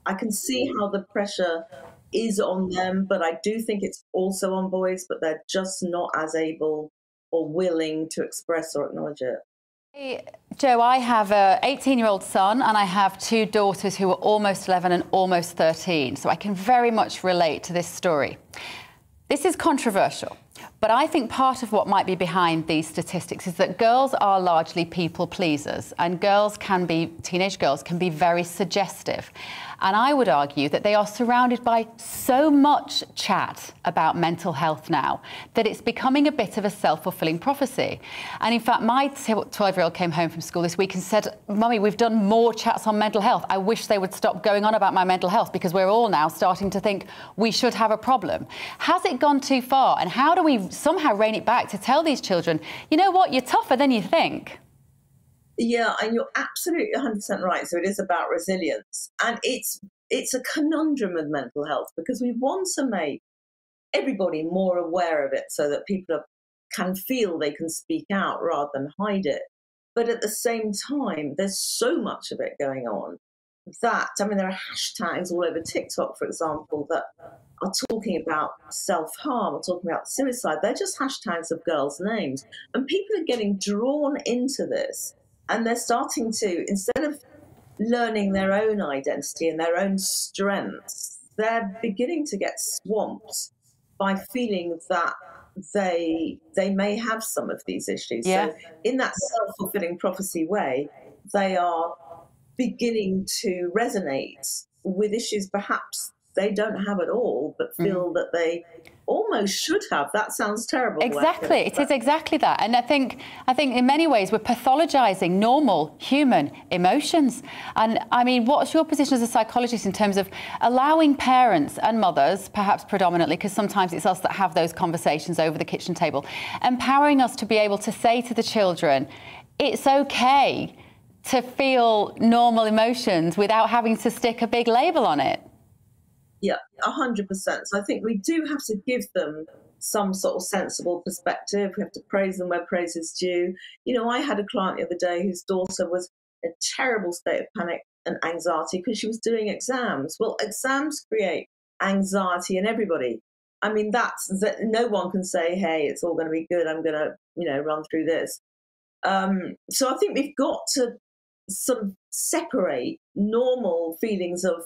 I can see how the pressure is on them, but I do think it's also on boys, but they're just not as able or willing to express or acknowledge it. Hey, Joe, I have an 18-year-old son and I have 2 daughters who are almost 11 and almost 13, so I can very much relate to this story. This is controversial. But I think part of what might be behind these statistics is that girls are largely people pleasers, and teenage girls can be very suggestive. And I would argue that they are surrounded by so much chat about mental health now that it's becoming a bit of a self-fulfilling prophecy. And in fact, my 12-year-old came home from school this week and said, "Mummy, we've done more chats on mental health. I wish they would stop going on about my mental health because we're all now starting to think we should have a problem." Has it gone too far? And how do we somehow rein it back to tell these children, you know what, you're tougher than you think? Yeah, and you're absolutely 100% right. So it is about resilience. And it's a conundrum with mental health because we want to make everybody more aware of it so that people can feel they can speak out rather than hide it. But at the same time, there's so much of it going on that, I mean, there are hashtags all over TikTok, for example, that are talking about self-harm or talking about suicide. They're just hashtags of girls' names. And people are getting drawn into this. And they're starting to, instead of learning their own identity and their own strengths, they're beginning to get swamped by feeling that they may have some of these issues. Yeah. So in that self-fulfilling prophecy way, they are beginning to resonate with issues perhaps they don't have at all, but feel that they almost should have. That sounds terrible. Exactly, it is exactly that. And I think in many ways we're pathologizing normal human emotions. And I mean, what's your position as a psychologist in terms of allowing parents and mothers, perhaps predominantly, because sometimes it's us that have those conversations over the kitchen table, empowering us to be able to say to the children, it's okay to feel normal emotions without having to stick a big label on it? Yeah, 100%. So I think we do have to give them some sort of sensible perspective. We have to praise them where praise is due. You know, I had a client the other day whose daughter was in a terrible state of panic and anxiety because she was doing exams. Well, exams create anxiety in everybody. I mean, that's that no one can say, hey, it's all going to be good. I'm going to, run through this. So I think we've got to sort of separate normal feelings of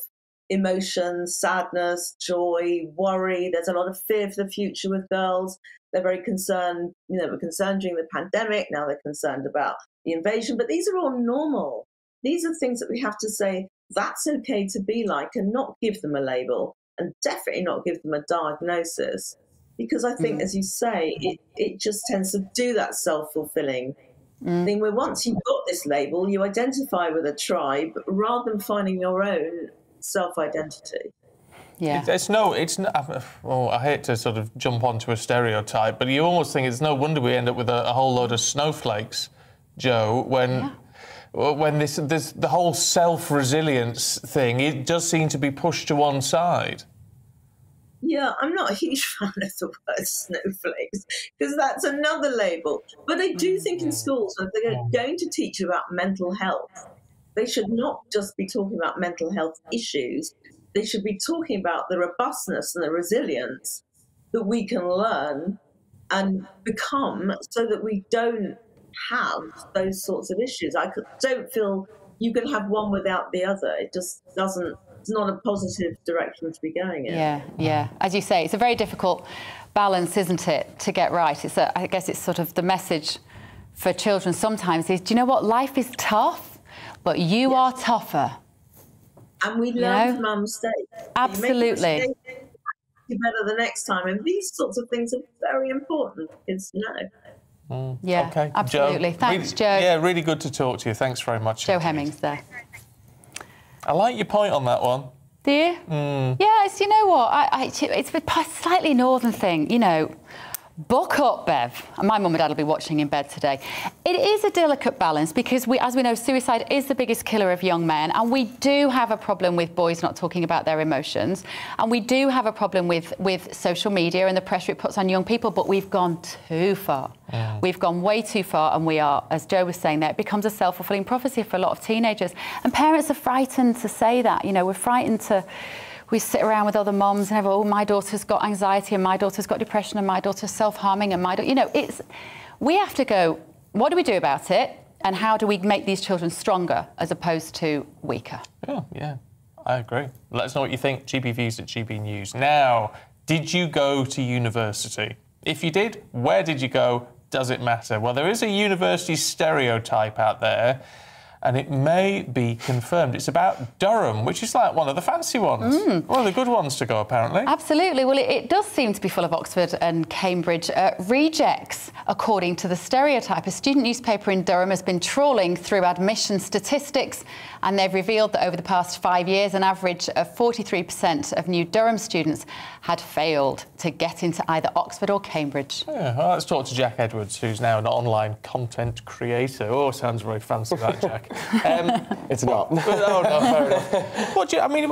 emotions, sadness, joy, worry. There's a lot of fear for the future with girls. They're very concerned, were concerned during the pandemic. Now they're concerned about the invasion. But these are all normal. These are things that we have to say, that's okay to be like, and not give them a label, and definitely not give them a diagnosis. Because I think, as you say, it just tends to do that self-fulfilling thing where once you've got this label, you identify with a tribe rather than finding your own self-identity. Yeah. It's well, I hate to sort of jump onto a stereotype, but you almost think it's no wonder we end up with a whole load of snowflakes, Jo, when this the whole self-resilience thing, it does seem to be pushed to one side. Yeah, I'm not a huge fan of the word snowflakes because that's another label. But I do think in schools, if they're going to teach you about mental health, they should not just be talking about mental health issues. They should be talking about the robustness and the resilience that we can learn and become so that we don't have those sorts of issues. I don't feel you can have one without the other. It just doesn't. It's not a positive direction to be going in. Yeah. As you say, it's a very difficult balance, isn't it, to get right? I guess it's sort of the message for children sometimes is, do you know what? Life is tough, but you are tougher. And we learn from our mistakes. Absolutely. You do better the next time. And these sorts of things are very important for kids to know. Yeah, okay. Absolutely. Jo, Thanks, Jo. Yeah, really good to talk to you. Thanks very much. Jo Hemmings there. I like your point on that one. Do you? Yeah, you know what? It's a slightly northern thing, Buck up, Bev. My mum and dad will be watching in bed today. It is a delicate balance because, as we know, suicide is the biggest killer of young men, and we do have a problem with boys not talking about their emotions, and we do have a problem with social media and the pressure it puts on young people, but we've gone too far. We've gone way too far, and we are, as Jo was saying there, it becomes a self-fulfilling prophecy for a lot of teenagers. And parents are frightened to say that. We're frightened to... We sit around with other mums and have, oh, my daughter's got anxiety and my daughter's got depression and my daughter's self-harming and we have to go, what do we do about it and how do we make these children stronger as opposed to weaker? Yeah, I agree. Let us know what you think. GBViews at GB News. Now, did you go to university? If you did, where did you go? Does it matter? Well, there is a university stereotype out there, and it may be confirmed. It's about Durham, which is like one of the fancy ones. One of the good ones to go, apparently. Absolutely. Well, it does seem to be full of Oxford and Cambridge rejects, according to the stereotype. A student newspaper in Durham has been trawling through admission statistics, and they've revealed that over the past 5 years, an average of 43% of new Durham students had failed to get into either Oxford or Cambridge. Yeah, well, let's talk to Jack Edwards, who's now an online content creator. Oh, sounds very fancy, that, Jack. It's not. Oh, no, fair enough. What do you, I mean,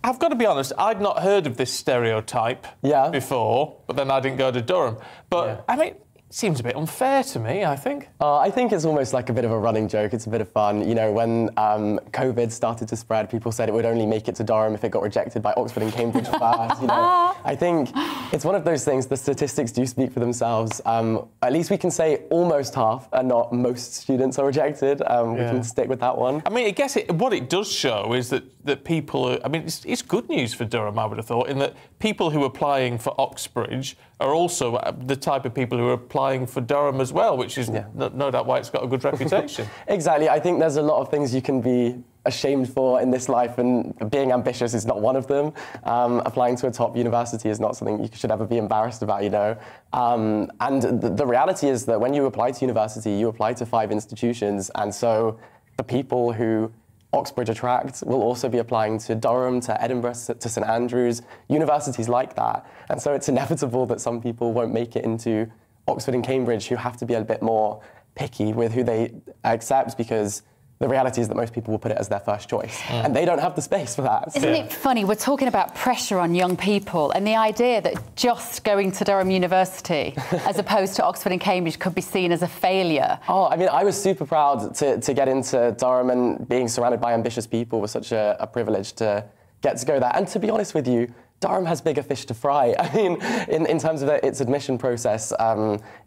I've got to be honest, I'd not heard of this stereotype before, but then I didn't go to Durham. But, I mean, it seems a bit unfair to me, I think. I think it's almost like a bit of a running joke. It's a bit of fun. You know, when COVID started to spread, people said it would only make it to Durham if it got rejected by Oxford and Cambridge first. You know, I think it's one of those things. The statistics do speak for themselves. At least we can say almost half and not most students are rejected. We can stick with that one. I mean, I guess what it does show is that people are, I mean, it's good news for Durham, I would have thought, in that people who are applying for Oxbridge are also the type of people who are applying for Durham as well, which is no doubt why it's got a good reputation. Exactly. I think there's a lot of things you can be ashamed for in this life, and being ambitious is not one of them. Applying to a top university is not something you should ever be embarrassed about, you know. And the reality is that when you apply to university, you apply to 5 institutions, and so the people who Oxbridge attract will also be applying to Durham, to Edinburgh, to St Andrews, universities like that. And so it's inevitable that some people won't make it into Oxford and Cambridge, who have to be a bit more picky with who they accept, because the reality is that most people will put it as their first choice, and they don't have the space for that. Isn't it funny? We're talking about pressure on young people, and the idea that just going to Durham University as opposed to Oxford and Cambridge could be seen as a failure. Oh, I mean, I was super proud to get into Durham, and being surrounded by ambitious people was such a privilege to get to go there. And to be honest with you, Durham has bigger fish to fry. I mean, in terms of its admission process,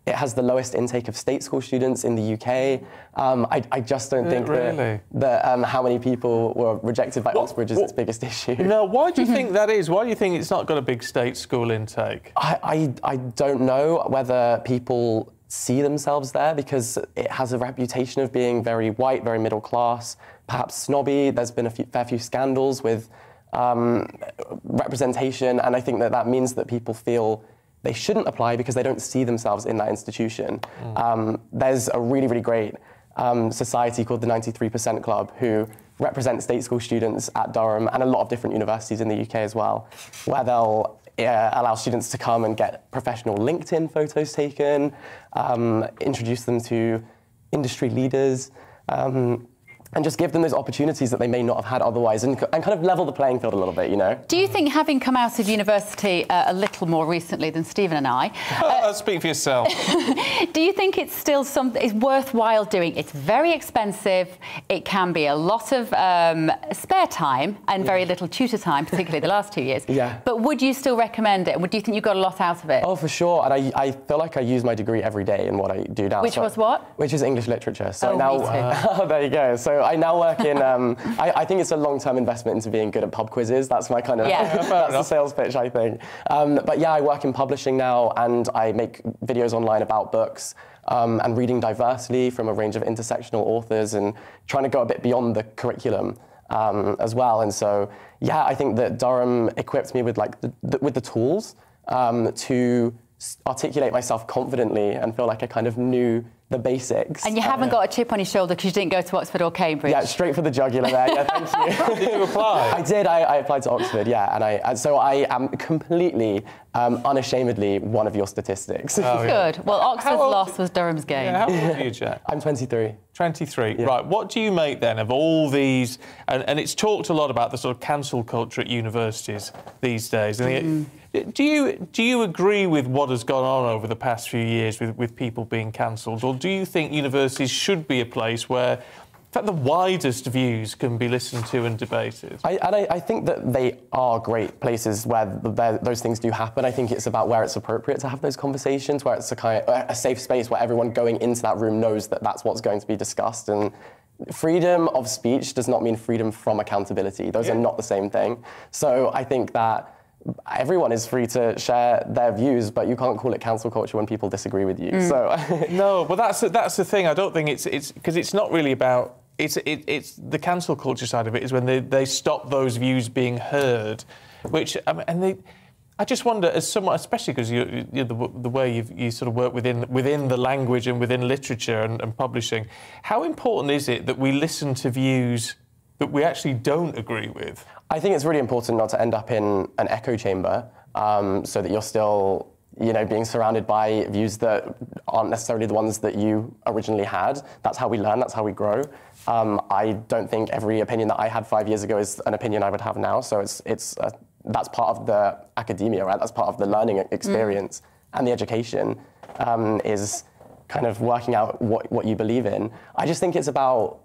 it has the lowest intake of state school students in the UK. I just don't think that how many people were rejected by Oxbridge is its biggest issue. No, why do you think that is? Why do you think it's not got a big state school intake? I don't know whether people see themselves there, because it has a reputation of being very white, very middle class, perhaps snobby. There's been a fair few scandals with representation, and I think that means that people feel they shouldn't apply because they don't see themselves in that institution. There's a really, really great society called the 93% Club, who represent state school students at Durham and a lot of different universities in the UK as well, where they'll allow students to come and get professional LinkedIn photos taken, introduce them to industry leaders, and just give them those opportunities that they may not have had otherwise, and kind of level the playing field a little bit, you know? Do you think, having come out of university a little more recently than Stephen and I... speak for yourself. Do you think it's still something it's worthwhile doing? It's very expensive, it can be a lot of spare time and very little tutor time, particularly the last 2 years. But would you still recommend it? Do you think you got a lot out of it? Oh, for sure. And I feel like I use my degree every day in what I do now. Which was what? Which is English literature. So me too. There you go. So I now work in, I think it's a long-term investment into being good at pub quizzes. That's my kind of, that's the sales pitch, I think. But yeah, I work in publishing now, and I make videos online about books, and reading diversely from a range of intersectional authors, and trying to go a bit beyond the curriculum as well. And so, yeah, I think that Durham equipped me with with the tools to articulate myself confidently and feel like I kind of knew the basics. And you haven't got a chip on your shoulder because you didn't go to Oxford or Cambridge? Yeah, straight for the jugular there, yeah, thank you. Did you apply? I did, I applied to Oxford, yeah, and so I am completely, unashamedly one of your statistics. Good. Well, Oxford's loss was Durham's gain. Yeah, how old are you, Jack? I'm 23. 23, right. What do you make then of all these, and it's talked a lot about the sort of cancel culture at universities these days. And do you agree with what has gone on over the past few years with people being cancelled, or do you think universities should be a place where, in fact, the widest views can be listened to and debated? I think that they are great places where those things do happen. I think it's about where it's appropriate to have those conversations, where it's a safe space where everyone going into that room knows that that's what's going to be discussed. And freedom of speech does not mean freedom from accountability. Those are not the same thing. So I think that everyone is free to share their views, but you can't call it cancel culture when people disagree with you. So no, but that's the thing. I don't think it's because it's not really about. It's the cancel culture side of it is when they stop those views being heard, which I just wonder, as someone, especially because you're the way you sort of work within the language and within literature and publishing, how important is it that we listen to views that we actually don't agree with? I think it's really important not to end up in an echo chamber, so that you're still, being surrounded by views that aren't necessarily the ones that you originally had. That's how we learn, that's how we grow. I don't think every opinion that I had 5 years ago is an opinion I would have now, so that's part of the academia, right? That's part of the learning experience and the education is kind of working out what you believe in. I just think it's about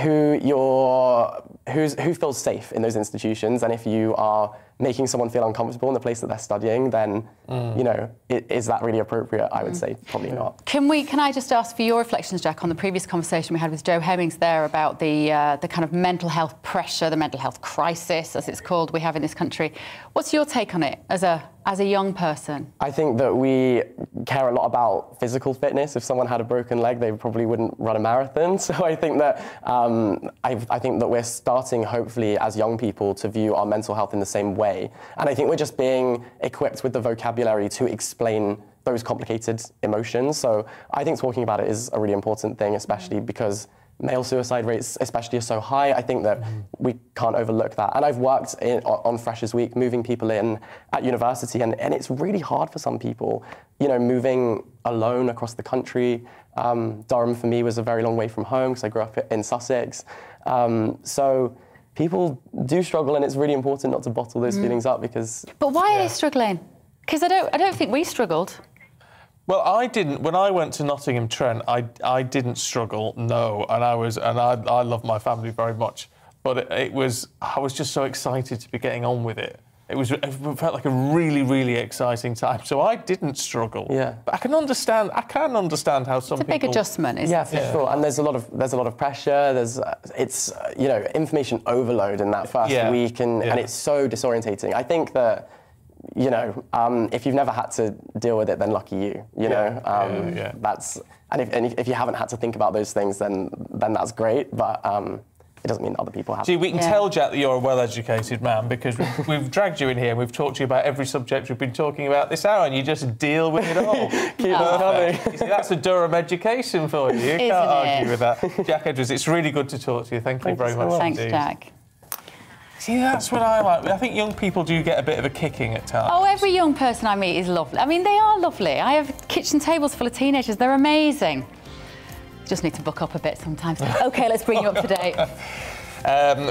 who feels safe in those institutions, and if you are making someone feel uncomfortable in the place that they're studying, then is that really appropriate? I would say probably not. Can I just ask for your reflections, Jack, on the previous conversation we had with Joe Hemmings there about the kind of mental health pressure, the mental health crisis, as it's called, we have in this country. What's your take on it as a young person? I think that we care a lot about physical fitness. If someone had a broken leg, they probably wouldn't run a marathon. So I think that I think that we're starting, hopefully, as young people, to view our mental health in the same way. And I think we're just being equipped with the vocabulary to explain those complicated emotions. So I think talking about it is a really important thing, especially because male suicide rates especially are so high. I think that we can't overlook that. And I've worked on Freshers Week, moving people in at university, and it's really hard for some people, moving alone across the country. Durham for me was a very long way from home because I grew up in Sussex. So people do struggle, and it's really important not to bottle those feelings up because... But why are they struggling? Because I don't think we struggled. Well, I didn't. When I went to Nottingham Trent, I didn't struggle, no, and I love my family very much, but I was just so excited to be getting on with it. It felt like a really, really exciting time. So I didn't struggle. Yeah. But I can understand how some people... It's a big adjustment, isn't it? Yeah, for sure. And there's a lot of pressure. It's information overload in that first week, and it's so disorientating. I think that, if you've never had to deal with it, then lucky you. That's if you haven't had to think about those things, then that's great. But it doesn't mean that other people have. See, we can tell, Jack, that you're a well-educated man because we've dragged you in here and we've talked to you about every subject we've been talking about this hour, and you just deal with it all. Keep it coming. You see, that's a Durham education for you. You can't argue with that. Jack Edwards, it's really good to talk to you. Thank you very much. Thanks, Jack. See, that's what I like. I think young people do get a bit of a kicking at times. Oh, every young person I meet is lovely. I mean, they are lovely. I have kitchen tables full of teenagers. They're amazing. Just need to book up a bit sometimes. OK, let's bring you up to date.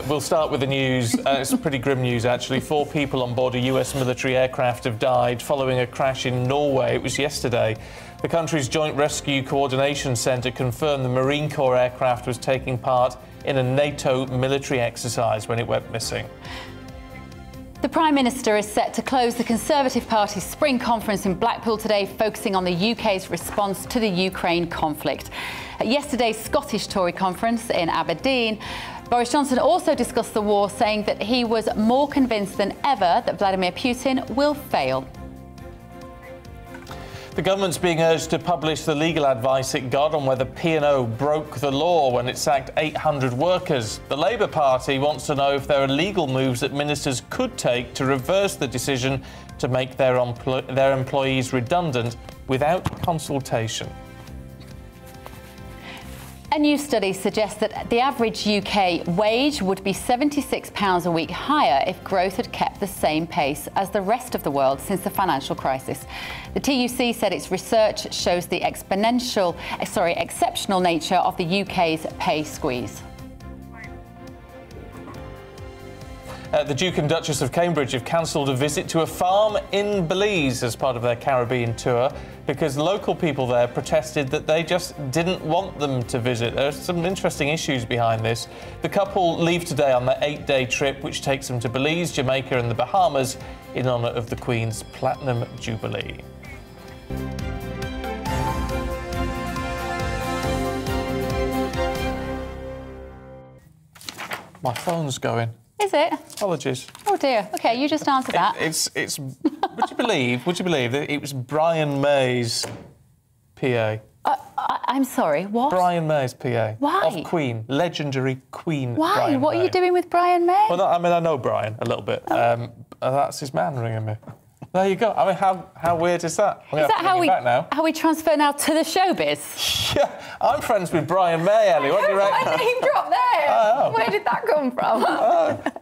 We'll start with the news. It's pretty grim news, actually. 4 people on board a US military aircraft have died following a crash in Norway. It was yesterday. The country's Joint Rescue Coordination Centre confirmed the Marine Corps aircraft was taking part in a NATO military exercise when it went missing. The Prime Minister is set to close the Conservative Party's spring conference in Blackpool today, focusing on the UK's response to the Ukraine conflict. At yesterday's Scottish Tory conference in Aberdeen, Boris Johnson also discussed the war, saying that he was more convinced than ever that Vladimir Putin will fail. The government's being urged to publish the legal advice it got on whether P&O broke the law when it sacked 800 workers. The Labour Party wants to know if there are legal moves that ministers could take to reverse the decision to make their employees redundant without consultation. A new study suggests that the average UK wage would be £76 a week higher if growth had kept the same pace as the rest of the world since the financial crisis. The TUC said its research shows the exceptional nature of the UK's pay squeeze. The Duke and Duchess of Cambridge have cancelled a visit to a farm in Belize as part of their Caribbean tour because local people there protested that they just didn't want them to visit. There are some interesting issues behind this. The couple leave today on their 8-day trip, which takes them to Belize, Jamaica and the Bahamas in honour of the Queen's Platinum Jubilee. My phone's going. Is Is it? Apologies. Oh dear. OK, you just answered that. It's. Would you believe that it was Brian May's PA? I'm sorry, what? Brian May's PA. Why? Of Queen, legendary Queen. Why? Brian What May. are you doing with Brian May? Well, I know Brian a little bit. That's his man ringing me. There you go. I mean, how weird is that? Is that how we transfer now to the showbiz? Yeah, I'm friends with Brian May, Ellie. What do you reckon? What a name drop there! Oh. Where did that come from?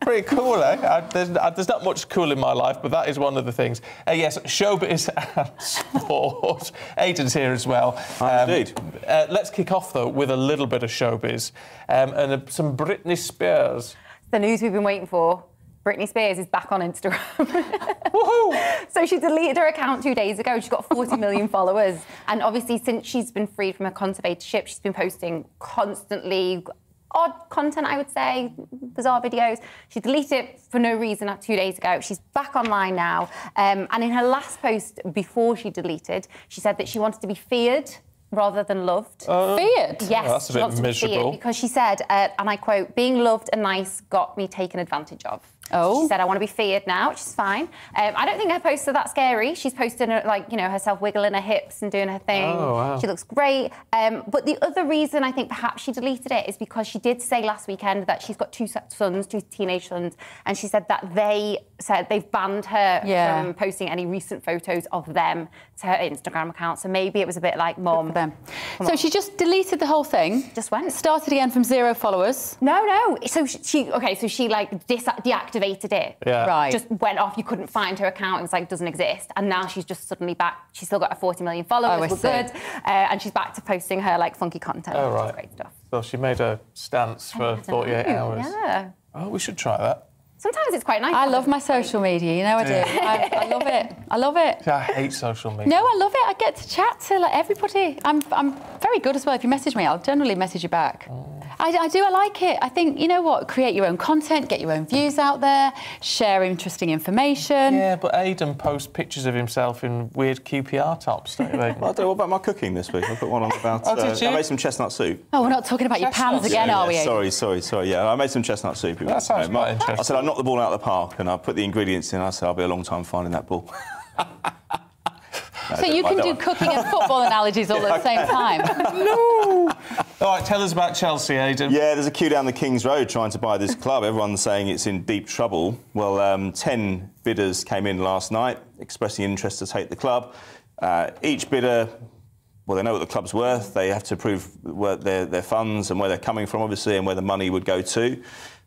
Pretty cool, eh? There's not much cool in my life, but that is one of the things. Yes, showbiz and sport. Aidan's here as well. Indeed. Let's kick off, though, with a little bit of showbiz and some Britney Spears. The news we've been waiting for. Britney Spears is back on Instagram. Woohoo! So she deleted her account 2 days ago. She's got 40 million followers. And obviously, since she's been freed from her conservatorship, she's been posting constantly odd content, I would say, bizarre videos. She deleted it for no reason 2 days ago. She's back online now. And in her last post before she deleted, she said that she wanted to be feared rather than loved. Feared? Yes. Oh, that's a bit miserable. Because she said, and I quote, "Being loved and nice got me taken advantage of." Oh. She said, "I want to be feared now," which is fine. I don't think her posts are that scary. She's posting, herself wiggling her hips and doing her thing. Oh, wow. She looks great. But the other reason I think perhaps she deleted it is because she did say last weekend that she's got two teenage sons, and she said that they've banned her from posting any recent photos of them to her Instagram account. So maybe it was a bit like, Mum. So she just deleted the whole thing. Just went. Started again from 0 followers. No. So she deactivated it. Yeah. Right. Just went off. You couldn't find her account. It was like, it doesn't exist. And now she's just suddenly back. She's still got her 40 million followers. Oh, We're good. And she's back to posting her funky content. Oh, which is right. great stuff. So she made a stance for 48 hours. Yeah. Oh, we should try that. Sometimes it's quite nice. I love my social media, you know I do. I love it. I love it. I hate social media. No, I love it. I get to chat to everybody. I'm very good as well. If you message me, I'll generally message you back. I do. I like it. I think, you know what? Create your own content, get your own views out there, share interesting information. Yeah, but Aidan posts pictures of himself in weird QPR tops, don't you, Aidan? Well, I don't know, what about my cooking this week? I put one on about... did you? I made some chestnut soup. Oh, we're not talking about your pans again, are we, Aidan? Sorry. Yeah, I made some chestnut soup. That sounds quite interesting. I said I knocked the ball out of the park and I put the ingredients in. I said I'll be a long time finding that ball. So you can do cooking and football analogies all at the same time? No! All right, tell us about Chelsea, Aidan. Yeah, there's a queue down the King's Road trying to buy this club. Everyone's saying it's in deep trouble. Well, 10 bidders came in last night expressing interest to take the club. Each bidder, well, they know what the club's worth. They have to prove their funds and where they're coming from, obviously, and where the money would go to.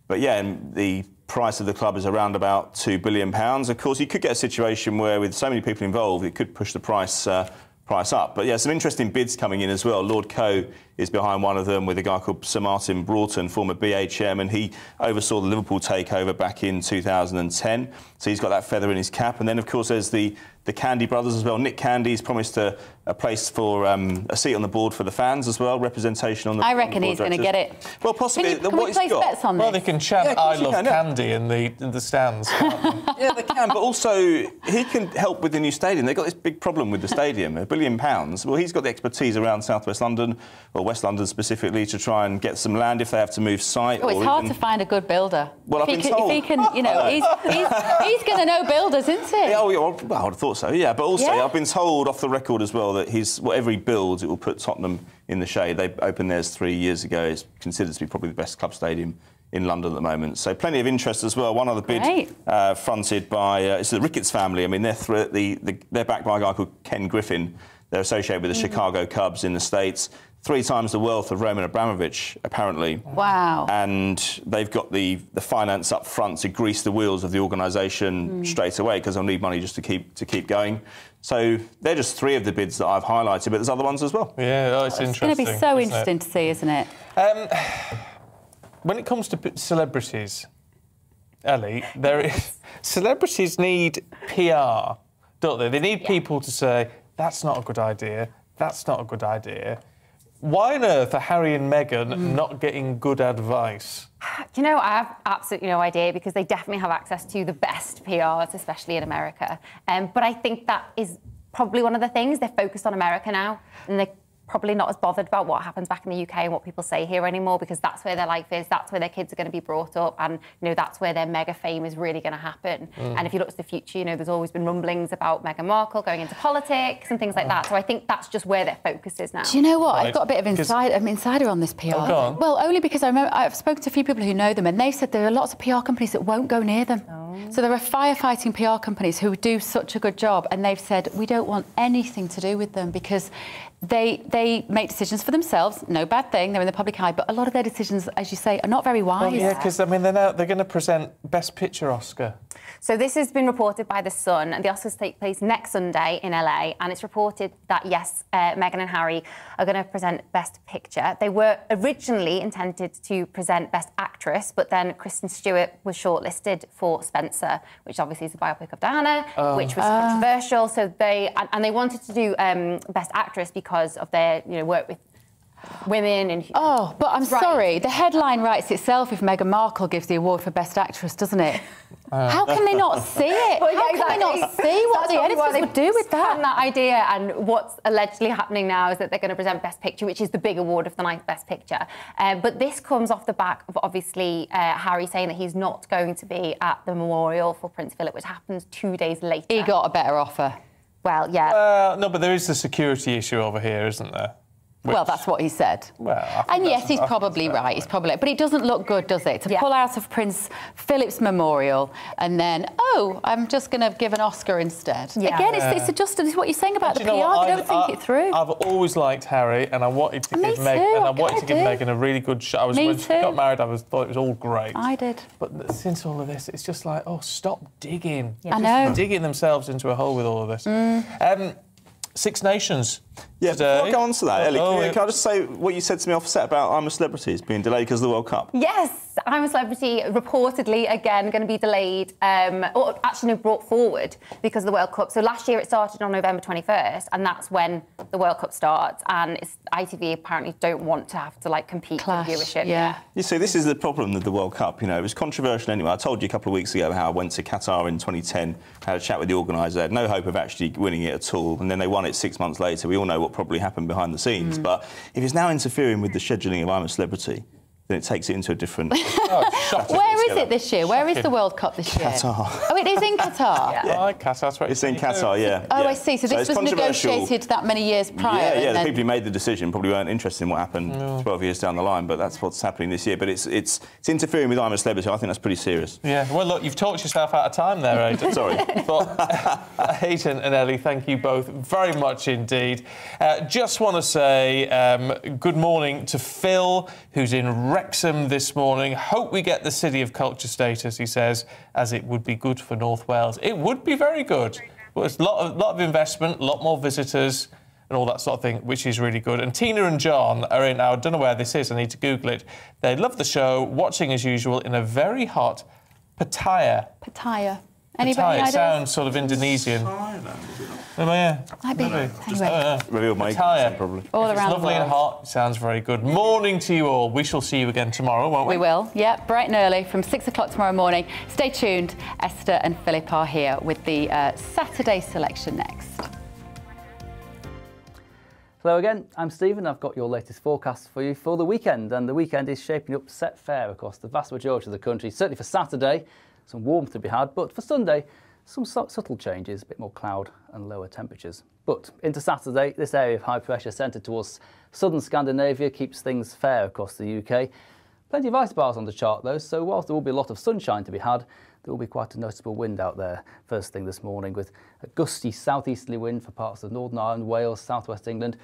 But yeah, and the price of the club is around about £2 billion. Of course, you could get a situation where, with so many people involved, it could push the price up. But yeah, some interesting bids coming in as well. Lord Coe is behind one of them with a guy called Sir Martin Broughton, former BA chairman. He oversaw the Liverpool takeover back in 2010. So he's got that feather in his cap. And then, of course, there's the Candy brothers as well. Nick Candy's promised a place for a seat on the board for the fans as well, representation on the I reckon he's going to get it. Well, possibly. Can we place bets on this? Well, they can chant I love Candy in the stands. Yeah, they can, but also he can help with the new stadium. They've got this big problem with the stadium, £1 billion. Well, he's got the expertise around South West London, or West London specifically, to try and get some land if they have to move site. Oh, it's hard to find a good builder. Well, if he can, you know, he's going to know builders, isn't he? Yeah, well, I would have thought so, yeah. But also, Yeah. I've been told off the record as well that whatever he builds, it will put Tottenham in the shade. They opened theirs 3 years ago. It's considered to be probably the best club stadium in London at the moment. So plenty of interest as well. One other bid fronted by it's the Ricketts family. I mean, they're backed by a guy called Ken Griffin. They're associated with the Chicago Cubs in the States. 3 times the wealth of Roman Abramovich, apparently. Wow. And they've got the finance up front to grease the wheels of the organisation straight away, because they'll need money just to keep going. So they're just 3 of the bids that I've highlighted, but there's other ones as well. Yeah, it's interesting. It's going to be so interesting to see, isn't it? When it comes to celebrities, Ellie, celebrities need PR, don't they? They need people to say, that's not a good idea, that's not a good idea. Why on earth are Harry and Meghan not getting good advice? Do you know, I have absolutely no idea, because they definitely have access to the best PRs, especially in America. But I think that is probably one of the things. They're focused on America now, and they're probably not as bothered about what happens back in the UK and what people say here anymore, because that's where their life is, that's where their kids are going to be brought up, and that's where their mega fame is really going to happen. And if you look to the future, there's always been rumblings about Meghan Markle going into politics and things like that. So I think that's just where their focus is now. Do you know what? I've got a bit of insider on this PR. Oh, go on. Well, only because I remember I've spoken to a few people who know them, and they've said there are lots of PR companies that won't go near them. So there are firefighting PR companies who do such a good job, and they've said we don't want anything to do with them because they make decisions for themselves. No bad thing, they're in the public eye, but a lot of their decisions, as you say, are not very wise. Well, yeah, because they're going to present Best Picture Oscar. So this has been reported by The Sun, and the Oscars take place next Sunday in LA, and it's reported that, yes, Meghan and Harry are going to present Best Picture. They were originally intended to present Best Actress, but then Kristen Stewart was shortlisted for Spencer, which obviously is a biopic of Diana, which was controversial. So they wanted to do Best Actress because of their work with women and... Oh, but I'm sorry, the headline writes itself if Meghan Markle gives the award for Best Actress, doesn't it? How can they not see it? How can they not see what the editors would do with that idea? And what's allegedly happening now is that they're going to present Best Picture, which is the big award of the night, Best Picture. But this comes off the back of, obviously, Harry saying that he's not going to be at the memorial for Prince Philip, which happens 2 days later. He got a better offer. Well, yeah. No, but there is the security issue over here, isn't there? Well, that's what he said. Well, and yes, he's probably right. He's probably, but it doesn't look good, does it? To pull out of Prince Philip's memorial and then, I'm just going to give an Oscar instead. Yeah. Again, it's just what you're saying about the PR. They don't think it through. I've always liked Harry, and I wanted to give Meghan a really good shot. When she got married, thought it was all great. I did. But since all of this, it's just like, stop digging. Yeah. I know. Digging themselves into a hole with all of this. Six Nations. Yeah, before I go on to that, Ellie, can I just say what you said to me off set about I'm a Celebrity is being delayed because of the World Cup? Yes, I'm a Celebrity, reportedly, again, going to be delayed, or actually brought forward because of the World Cup. So last year it started on November 21st, and that's when the World Cup starts, and ITV apparently don't want to have to, compete for viewership. Yeah. You see, this is the problem with the World Cup, it was controversial anyway. I told you a couple of weeks ago how I went to Qatar in 2010, had a chat with the organiser, had no hope of actually winning it at all, and then they won it 6 months later. We all know what probably happened behind the scenes, but if it's now interfering with the scheduling of I'm a Celebrity, then it takes it into a different... Where is it this year? Where is the World Cup this year? Qatar. Oh, it is in Qatar? I like Qatar. It's in Qatar, yeah. Oh, I see. So this was negotiated that many years prior? Yeah, the people who made the decision probably weren't interested in what happened 12 years down the line, but that's what's happening this year. But it's interfering with I'm a Celebrity. I think that's pretty serious. Yeah, well, look, you've talked yourself out of time there, Aidan. Sorry. But Aidan and Ellie, thank you both very much indeed. Just want to say good morning to Phil, who's in Wrexham this morning. Hope we get the City of Culture status, he says, as it would be good for North Wales. It would be very good. Well, it's a lot of investment, a lot more visitors and all that sort of thing, which is really good. And Tina and John are in, I don't know where this is, I need to Google it. They love the show, watching as usual in a very hot Pattaya. Pattaya. Anybody Pattaya sounds sort of Indonesian. Might be. Revealed my Pattaya. probably. All it's around lovely the world. and hot. Sounds very good. Morning to you all. We shall see you again tomorrow, won't we? We will. Yeah, bright and early from 6 o'clock tomorrow morning. Stay tuned. Esther and Philip are here with the Saturday selection next. Hello again, I'm Stephen. I've got your latest forecast for you for the weekend, and the weekend is shaping up set fair across the vast majority of the country. Certainly for Saturday, some warmth to be had, but for Sunday, some subtle changes, a bit more cloud and lower temperatures. But into Saturday, this area of high pressure centred towards southern Scandinavia keeps things fair across the UK. Plenty of ice bars on the chart though, so whilst there will be a lot of sunshine to be had, there will be quite a noticeable wind out there first thing this morning, with a gusty southeasterly wind for parts of Northern Ireland, Wales, southwest England.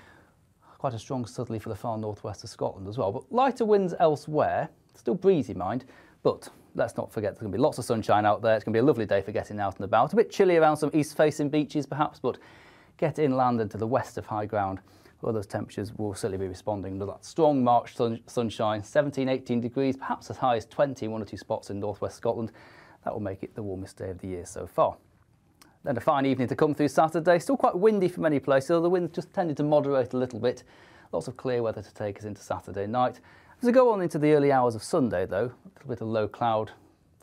Quite a strong southerly for the far northwest of Scotland as well, but lighter winds elsewhere. Still breezy, mind, but let's not forget there's going to be lots of sunshine out there. It's going to be a lovely day for getting out and about. A bit chilly around some east-facing beaches perhaps, but get inland and to the west of high ground, where those temperatures will certainly be responding to that strong March sunshine, 17, 18 degrees, perhaps as high as 20 in one or two spots in northwest Scotland. That will make it the warmest day of the year so far. Then a fine evening to come through Saturday. Still quite windy for many places, although the wind just tended to moderate a little bit. Lots of clear weather to take us into Saturday night. As we go on into the early hours of Sunday, though, a little bit of low cloud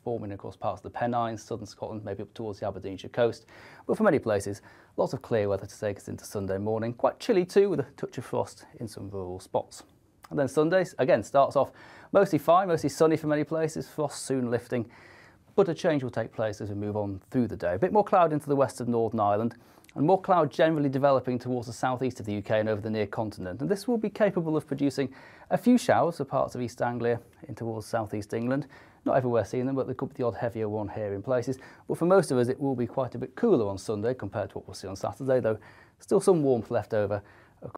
forming across parts of the Pennines, southern Scotland, maybe up towards the Aberdeenshire coast. But for many places, lots of clear weather to take us into Sunday morning. Quite chilly too, with a touch of frost in some rural spots. And then Sunday, again, starts off mostly fine, mostly sunny for many places, frost soon lifting. But a change will take place as we move on through the day. A bit more cloud into the west of Northern Ireland, and more cloud generally developing towards the southeast of the UK and over the near continent. And this will be capable of producing a few showers for parts of East Anglia in towards southeast England. Not everywhere seeing them, but there could be the odd heavier one here in places. But for most of us, it will be quite a bit cooler on Sunday compared to what we'll see on Saturday, though still some warmth left over